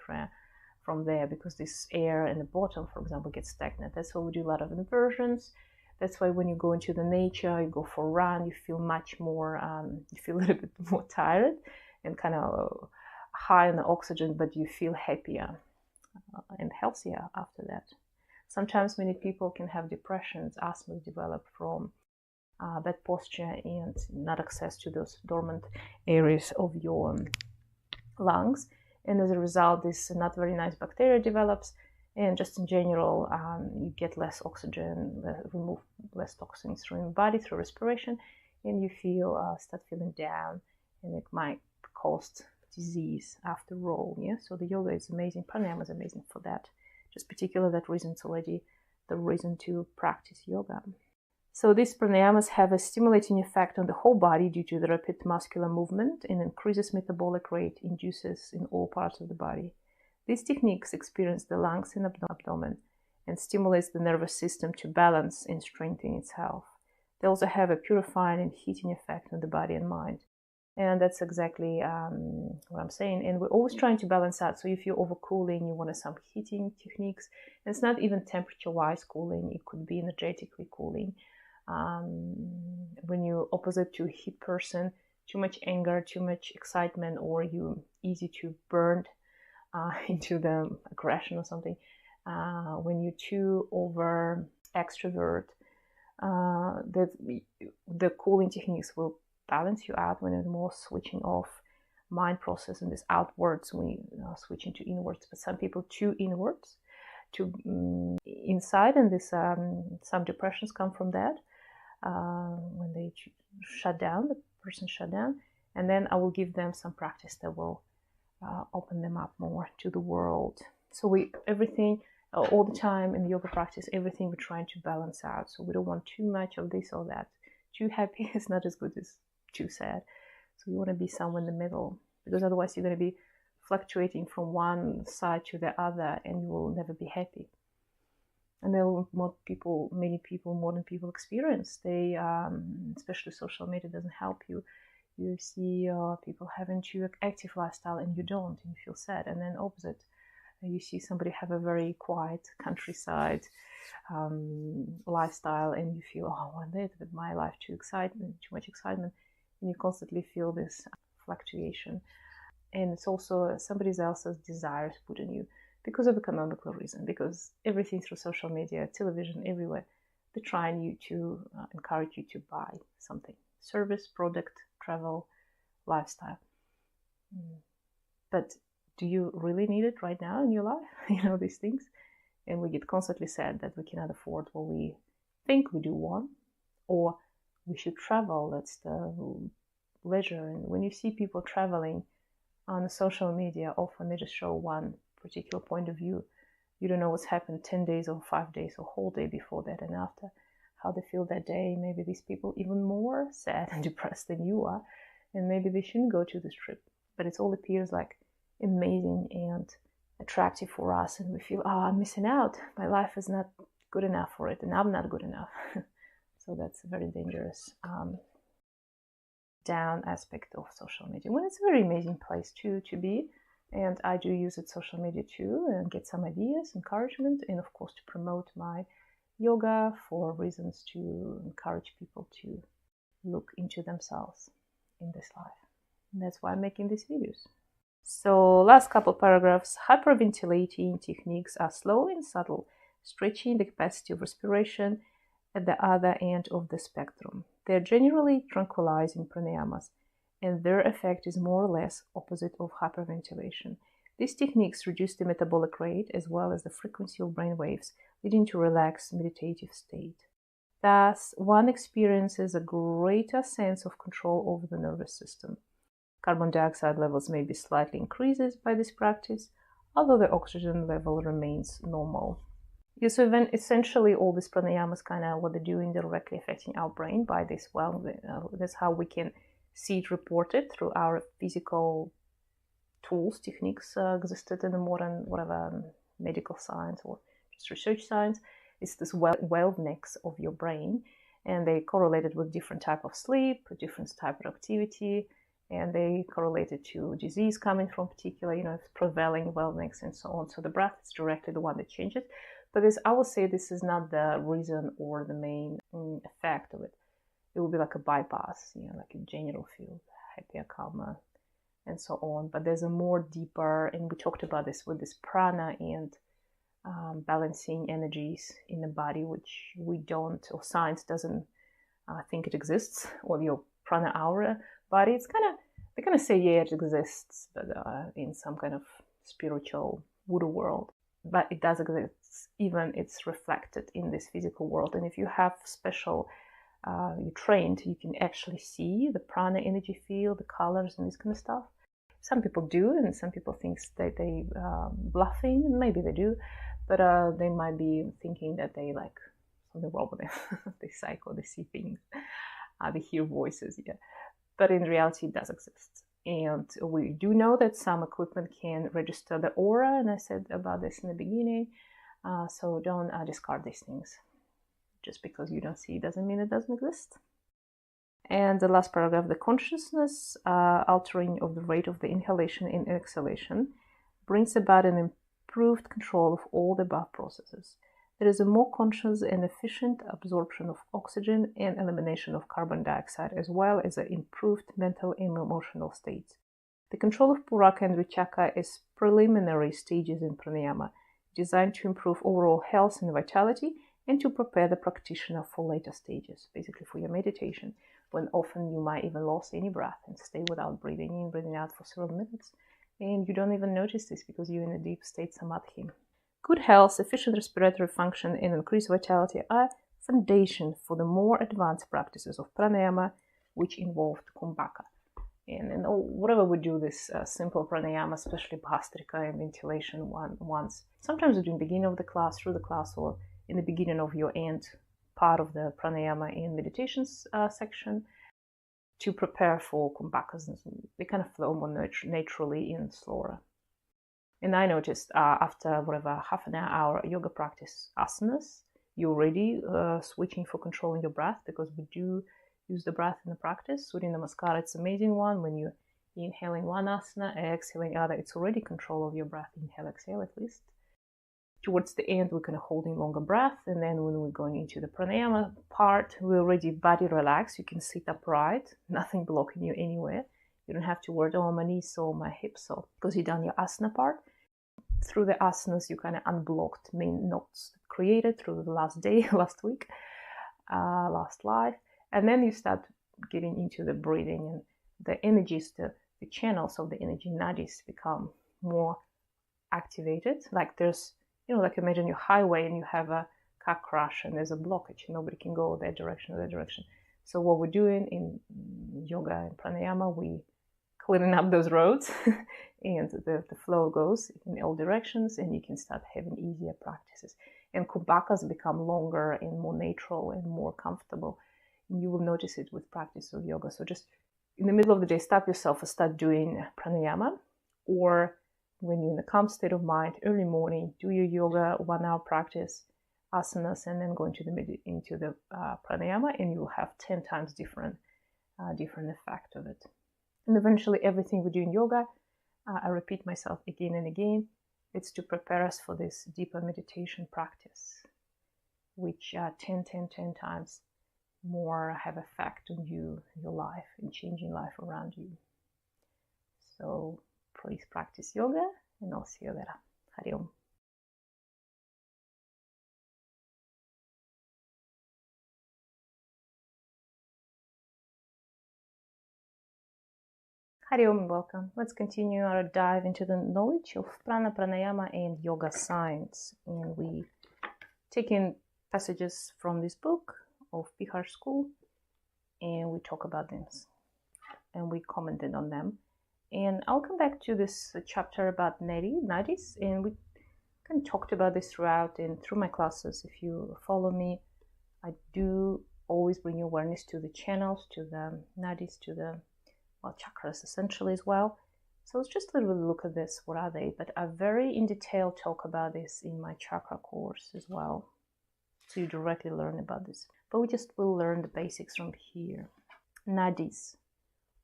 from there because this air in the bottom, for example, gets stagnant. That's why we do a lot of inversions. That's why when you go into the nature, you go for a run, you feel much more, you feel a little bit more tired and kind of high in the oxygen, but you feel happier and healthier after that. Sometimes many people can have depressions, asthma develop from bad posture and not access to those dormant areas of your lungs. And as a result, this not very nice bacteria develops. And just in general, you get less oxygen, remove less toxins from your body through respiration, and you start feeling down, and it might cause disease after all. Yeah, so the yoga is amazing. Pranayama is amazing for that. Just particularly that reason, it's already the reason to practice yoga. So these pranayamas have a stimulating effect on the whole body due to the rapid muscular movement and increases metabolic rate, induces in all parts of the body. These techniques experience the lungs and abdomen and stimulates the nervous system to balance and strengthen itself. They also have a purifying and heating effect on the body and mind. And that's exactly what I'm saying. And we're always trying to balance out. So if you're overcooling, you want some heating techniques. And it's not even temperature-wise cooling. It could be energetically cooling. When you're opposite to a heat person, too much anger, too much excitement, or you easy to burn into the aggression or something. When you're too over extrovert, the cooling techniques will balance you out when it's more switching off mind process and this outwards, we switching to inwards. But some people too inwards, too inside, and this some depressions come from that when they shut down, the person shut down. And then I will give them some practice that will open them up more to the world So everything, all the time in the yoga practice, everything we're trying to balance out. So we don't want too much of this or that. Too happy is not as good as too sad. So you want to be somewhere in the middle, because otherwise you're going to be fluctuating from one side to the other, and you will never be happy. And then what many people, modern people experience, they, especially social media doesn't help you. You see people having too active lifestyle and you don't, and you feel sad. And then opposite, you see somebody have a very quiet countryside lifestyle, and you feel, oh, one day with my life too much excitement, and you constantly feel this fluctuation. And it's also somebody else's desires put in you because of economical reason, because everything through social media, television, everywhere, they're trying you to encourage you to buy something, service, product, travel, lifestyle. But do you really need it right now in your life? These things. And we get constantly sad that we cannot afford what we think we do want, or we should travel. That's the leisure. And when you see people traveling on social media, often they just show one particular point of view. You don't know what's happened 10 days or 5 days or whole day before that and after, how they feel that day. Maybe these people even more sad and depressed than you are, and maybe they shouldn't go to this trip. But it all appears like amazing and attractive for us, and we feel, oh, I'm missing out. My life is not good enough for it, and I'm not good enough. So that's a very dangerous down aspect of social media, when it's a very amazing place to be. And I do use it, social media too, and get some ideas, encouragement, and of course to promote my yoga for reasons to encourage people to look into themselves in this life. And that's why I'm making these videos. So last couple paragraphs. Hyperventilating techniques are slow and subtle, stretching the capacity of respiration at the other end of the spectrum. They are generally tranquilizing pranayamas, and their effect is more or less opposite of hyperventilation. These techniques reduce the metabolic rate as well as the frequency of brain waves, leading to a relaxed meditative state. Thus, one experiences a greater sense of control over the nervous system. Carbon dioxide levels may be slightly increased by this practice, although the oxygen level remains normal. Yeah, so then essentially all these pranayamas, kind of what they're doing, directly affecting our brain by this. Well, that's how we can see it reported through our physical tools, techniques existed in the modern, medical science or just research science. It's this wavelengths of your brain, and they correlated with different type of sleep, different type of activity, and they correlated to disease coming from particular, prevailing wavelengths and so on. So the breath is directly the one that changes. But I would say this is not the reason or the main effect of it. It will be like a bypass, like a general field, happier, calmer, and so on. But there's a more deeper, and we talked about this with this prana and balancing energies in the body, which we don't, or science doesn't think it exists, or your prana aura body. It's they kind of say, yeah, it exists, but in some kind of spiritual voodoo world. But it does exist, even it's reflected in this physical world. And if you have special, you're trained, you can actually see the prana energy field, the colors and this kind of stuff. Some people do, and some people think that they bluffing, and maybe they do, but they might be thinking that they like something wrong with them. They psycho, they see things, they hear voices, yeah. But in reality, it does exist. And we do know that some equipment can register the aura, and I said about this in the beginning. So don't discard these things. Just because you don't see it doesn't mean it doesn't exist. And the last paragraph, the consciousness altering of the rate of the inhalation and exhalation brings about an improved control of all the above processes. There is a more conscious and efficient absorption of oxygen and elimination of carbon dioxide, as well as an improved mental and emotional states. The control of Puraka and Vichaka is preliminary stages in pranayama, designed to improve overall health and vitality and to prepare the practitioner for later stages, basically for your meditation, when often you might even lose any breath and stay without breathing in, breathing out for several minutes, and you don't even notice this because you're in a deep state samadhi. Good health, efficient respiratory function, and increased vitality are foundation for the more advanced practices of pranayama, which involved kumbhaka. and whatever we do, this simple pranayama, especially bhastrika and ventilation once. Sometimes we do in the beginning of the class, through the class, or in the beginning of your end part of the pranayama and meditations section, to prepare for kumbhakas. They kind of flow more naturally and slower. And I noticed after whatever half an hour yoga practice asanas, you're already switching for controlling your breath, because we do use the breath in the practice. Surya Namaskara, it's an amazing one. When you're inhaling one asana, exhaling other, it's already control of your breath. Inhale, exhale at least. Towards the end, we're kind of holding longer breath. And then when we're going into the pranayama part, we're already body relaxed. You can sit upright, nothing blocking you anywhere. You don't have to worry, oh, my knees sore, my hips sore, because you've done your asana part. Through the asanas, you kind of unblocked main knots created through the last day, last week, last life. And then you start getting into the breathing, and the energies, the channels of the energy nadis become more activated. Like there's, like imagine your highway and you have a car crash and there's a blockage. Nobody can go that direction or that direction. So what we're doing in yoga and pranayama, we cleaning up those roads and the flow goes in all directions, and you can start having easier practices. And kumbhakas become longer and more natural and more comfortable. And you will notice it with practice of yoga. So just in the middle of the day, stop yourself and start doing pranayama, or when you're in a calm state of mind, early morning, do your yoga 1 hour practice, asanas, and then go into the pranayama, and you will have 10 times different effect of it. And eventually, everything we do in yoga, I repeat myself again and again, it's to prepare us for this deeper meditation practice, which 10 times more have effect on you, your life, and changing life around you. So please practice yoga, and I'll see you later. Hari Om. Hari Om and welcome. Let's continue our dive into the knowledge of Prana Pranayama and yoga science. And we take in passages from this book of Bihar School, and we talk about them, and we commented on them. And I'll come back to this chapter about nadis, and we kind of talked about this throughout and through my classes. If you follow me, I do always bring awareness to the channels, to the nadis, to the chakras essentially as well. So let's just a little bit look at this. What are they? But I very in detail talk about this in my chakra course as well. So you directly learn about this. But we just will learn the basics from here. Nadis,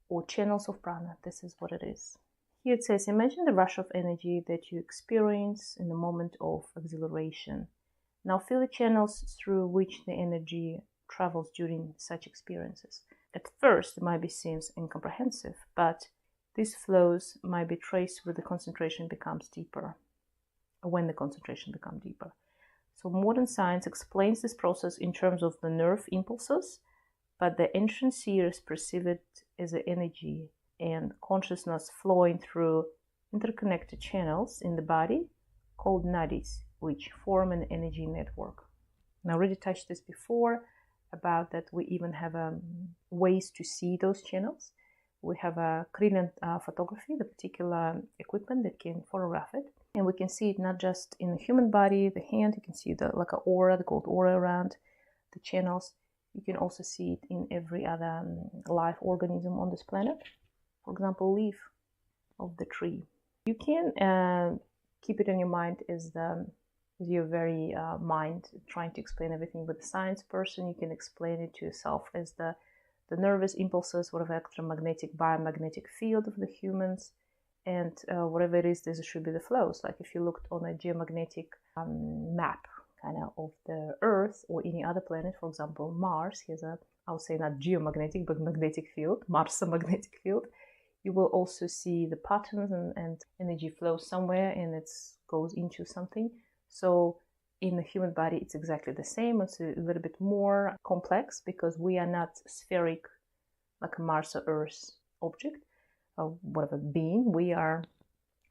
or channels of prana. This is what it is. Here it says, imagine the rush of energy that you experience in the moment of exhilaration. Now feel the channels through which the energy travels during such experiences. At first, it might seems incomprehensive, but these flows might be traced when the concentration becomes deeper. So modern science explains this process in terms of the nerve impulses, but the ancient seers perceive it as an energy and consciousness flowing through interconnected channels in the body called nadis, which form an energy network. And I already touched this before about that we even have ways to see those channels. We have a Korean photography, the particular equipment that can photograph it. And we can see it not just in the human body, the hand, you can see like an aura, the gold aura around the channels. You can also see it in every other live organism on this planet. For example, leaf of the tree. You can keep it in your mind as your very mind trying to explain everything. With a science person, you can explain it to yourself as the nervous impulses, whatever electromagnetic, biomagnetic field of the humans, and whatever it is, this should be the flows. Like if you looked on a geomagnetic map kind of the Earth or any other planet, for example, Mars, here's I would say not geomagnetic, but magnetic field, Mars magnetic field. You will also see the patterns and energy flow somewhere, and it goes into something. So in the human body, it's exactly the same. It's a little bit more complex because we are not spheric like a Mars or Earth object or whatever being. We are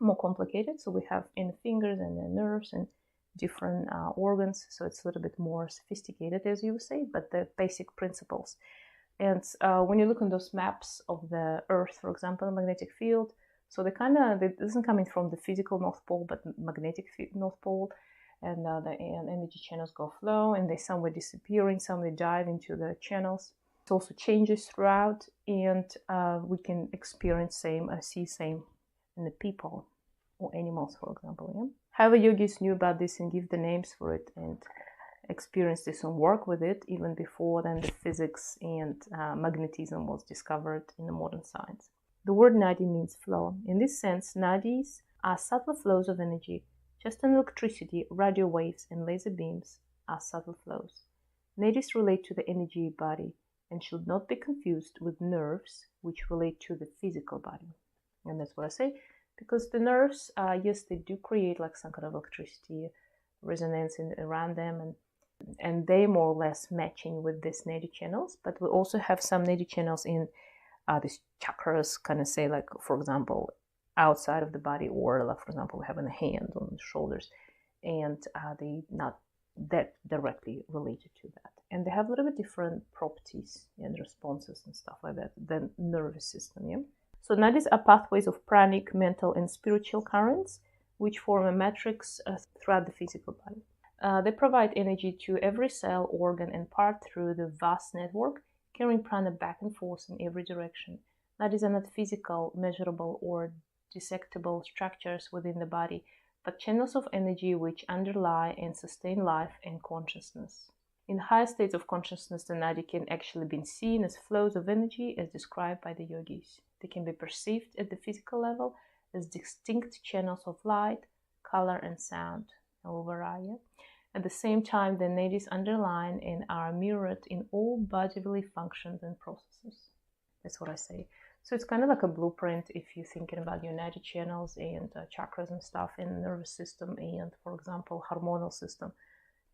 more complicated. So we have in the fingers and the nerves and different organs. So it's a little bit more sophisticated, as you would say, but the basic principles. And when you look on those maps of the Earth, for example, the magnetic field, so it isn't coming from the physical North Pole, but magnetic North Pole, and the energy channels go flow, and they somewhere disappearing, somewhere dive into the channels. It also changes throughout, and we can experience see same in the people or animals, for example. Yeah? However, yogis knew about this and give the names for it and experience this and work with it even before then the physics and magnetism was discovered in the modern science. The word nadi means flow. In this sense, nadis are subtle flows of energy. Just as electricity, radio waves, and laser beams are subtle flows. Nadis relate to the energy body and should not be confused with nerves, which relate to the physical body. And that's what I say, because the nerves, yes, they do create like some kind of electricity resonance around them, and they more or less matching with these nadi channels. But we also have some nadi channels in these chakras, kind of say, like, for example, outside of the body, or like, for example, we have in the hand, on the shoulders, and they not that directly related to that. And they have a little bit different properties and responses and stuff like that than nervous system, yeah? So nadis are pathways of pranic, mental, and spiritual currents, which form a matrix throughout the physical body. They provide energy to every cell, organ, and part through the vast network, carrying prana back and forth in every direction. Nadis are not physical, measurable, or dissectable structures within the body, but channels of energy which underlie and sustain life and consciousness. In higher states of consciousness, the nadi can actually be seen as flows of energy as described by the yogis. They can be perceived at the physical level as distinct channels of light, color, and sound. At the same time, the nadis underline and are mirrored in all bodily functions and processes. That's what I say. So it's kind of like a blueprint if you're thinking about your nadi channels and chakras and stuff in the nervous system and, for example, hormonal system.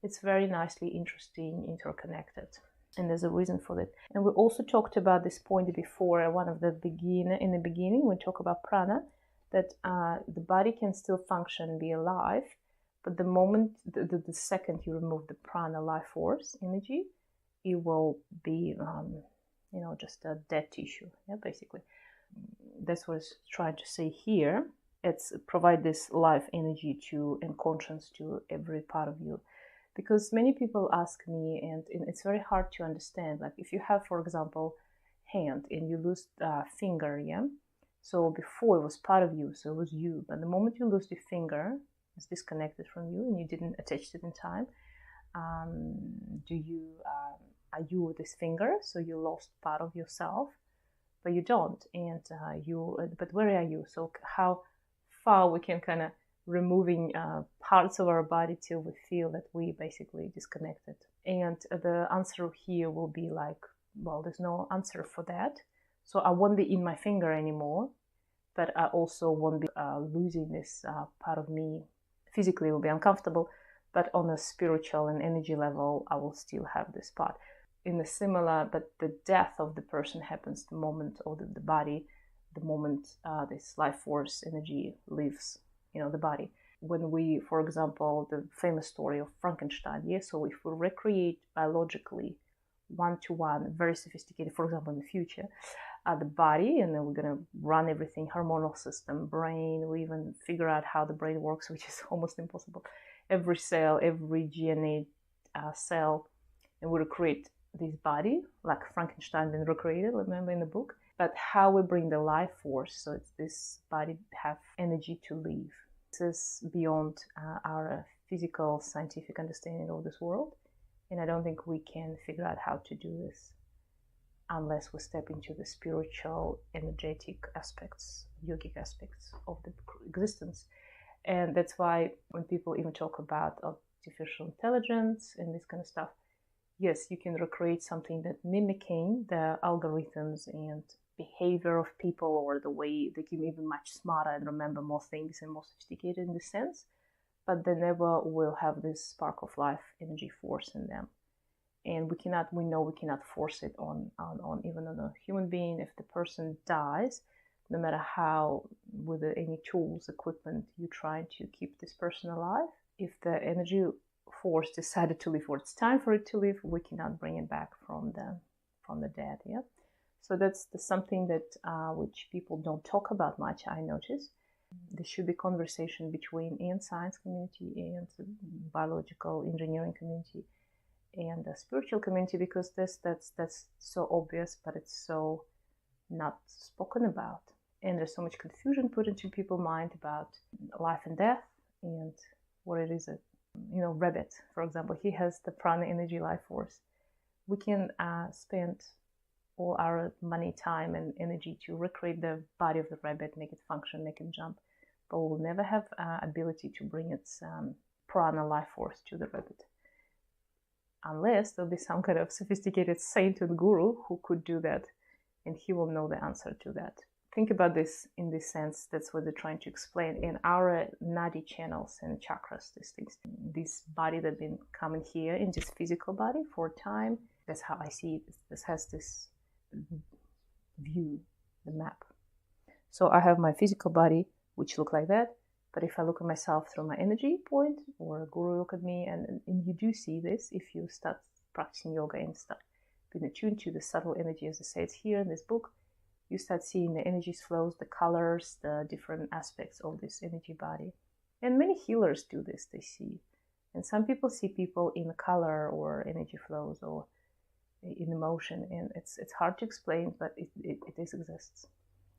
It's very nicely interesting, interconnected. And there's a reason for that. And we also talked about this point before, in the beginning, we talk about prana, that the body can still function, be alive, but the moment, the second you remove the prana life force energy, it will be, just a dead tissue, yeah, basically. That's what it's trying to say here. It's provide this life energy to and conscience to every part of you. Because many people ask me, and it's very hard to understand, like if you have, for example, hand and you lose a finger, yeah? So before it was part of you, so it was you. But the moment you lose the finger, it's disconnected from you and you didn't attach it in time. Are you with this finger? So you lost part of yourself, but you don't. And but where are you? So how far we can kind of removing parts of our body till we feel that we basically disconnected. And the answer here will be like, well, there's no answer for that. So I won't be in my finger anymore, but I also won't be losing this part of me. Physically it will be uncomfortable, but on a spiritual and energy level, I will still have this part. In a similar, but the death of the person happens the moment of the body, the moment this life force energy leaves the body. When we, for example, the famous story of Frankenstein, yes, so if we recreate biologically one-to-one, very sophisticated, for example, in the future, the body, and then we're going to run everything, hormonal system, brain, we even figure out how the brain works, which is almost impossible. Every cell, every DNA cell, and we recreate this body, like Frankenstein been recreated, remember in the book? But how we bring the life force, so it's this body have energy to live. This is beyond our physical, scientific understanding of this world. And I don't think we can figure out how to do this unless we step into the spiritual, energetic aspects, yogic aspects of the existence. And that's why when people even talk about artificial intelligence and this kind of stuff, yes, you can recreate something that mimicking the algorithms and behavior of people, or the way they can be even much smarter and remember more things and more sophisticated in this sense, but they never will have this spark of life energy force in them. And we know we cannot force it on even on a human being. If the person dies, no matter how, with any tools, equipment, you're trying to keep this person alive, if the energy force decided to leave or it's time for it to leave, we cannot bring it back from from the dead. Yeah, so that's something that which people don't talk about much, I notice. There should be conversation between and science community and the biological engineering community and the spiritual community, because that's so obvious, but it's so not spoken about. And there's so much confusion put into people's mind about life and death and what it is. Rabbit, for example, he has the prana energy life force. We can spend all our money, time, and energy to recreate the body of the rabbit, make it function, make it jump, but we'll never have ability to bring its prana life force to the rabbit, unless there'll be some kind of sophisticated saint and guru who could do that, and he will know the answer to that. Think about this in this sense. That's what they're trying to explain. In our nadi channels and chakras, these things, this body that's been coming here in this physical body for time, that's how I see it. This has this view, the map. So I have my physical body, which look like that. But if I look at myself through my energy point, or a guru look at me, and you do see this if you start practicing yoga and start being attuned to the subtle energy, as I say, it's here in this book. You start seeing the energy flows, the colors, the different aspects of this energy body. And many healers do this, they see. And some people see people in color or energy flows or in emotion. And it's hard to explain, but it exists.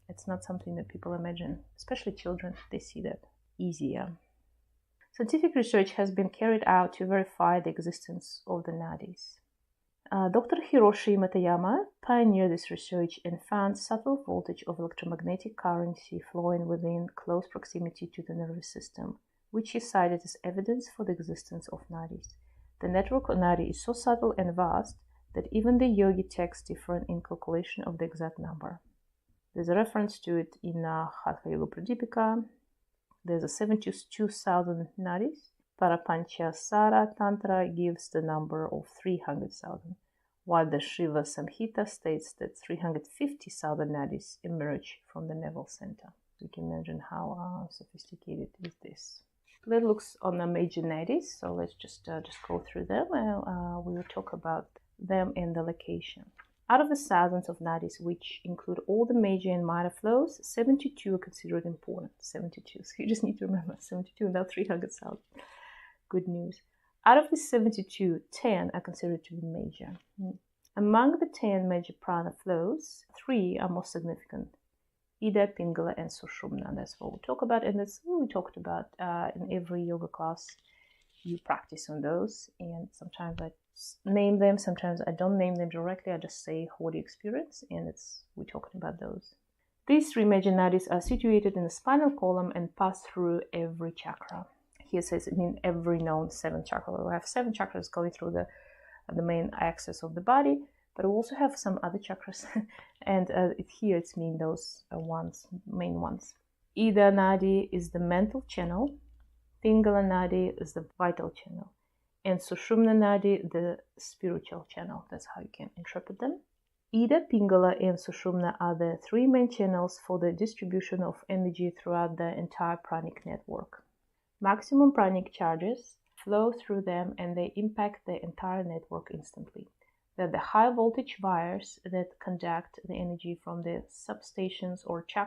It's not something that people imagine, especially children. They see that easier. Scientific research has been carried out to verify the existence of the nadis. Dr. Hiroshi Matayama pioneered this research and found subtle voltage of electromagnetic current flowing within close proximity to the nervous system, which he cited as evidence for the existence of nadis. The network of nadi is so subtle and vast that even the yogi texts differ in calculation of the exact number. There's a reference to it in Hatha Yoga Pradipika. There's a 72,000 nadis. Parapanchasara Tantra gives the number of 300,000, while the Shiva Samhita states that 350,000 nadis emerge from the navel center. You can imagine how sophisticated is this. Let's look on the major nadis. So let's just go through them, and we will talk about them and the location. Out of the thousands of nadis, which include all the major and minor flows, 72 are considered important. 72. So you just need to remember 72, not 300,000. Good news. Out of the 72, 10 are considered to be major. Among the 10 major prana flows, 3 are most significant. Ida, Pingala, and Sushumna. That's what we'll talk about, and that's what we talked about in every yoga class. You practice on those, and sometimes I name them, sometimes I don't name them directly. I just say what you experience, and we're talking about those. These 3 major nadis are situated in the spinal column and pass through every chakra. Here says in every known 7 chakras. We have 7 chakras going through the main axis of the body, but we also have some other chakras, and here it's mean those main ones. Ida Nadi is the mental channel, Pingala Nadi is the vital channel, and Sushumna Nadi the spiritual channel. That's how you can interpret them. Ida, Pingala, and Sushumna are the 3 main channels for the distribution of energy throughout the entire pranic network. Maximum pranic charges flow through them and they impact the entire network instantly. They're the high voltage wires that conduct the energy from the substations or chakras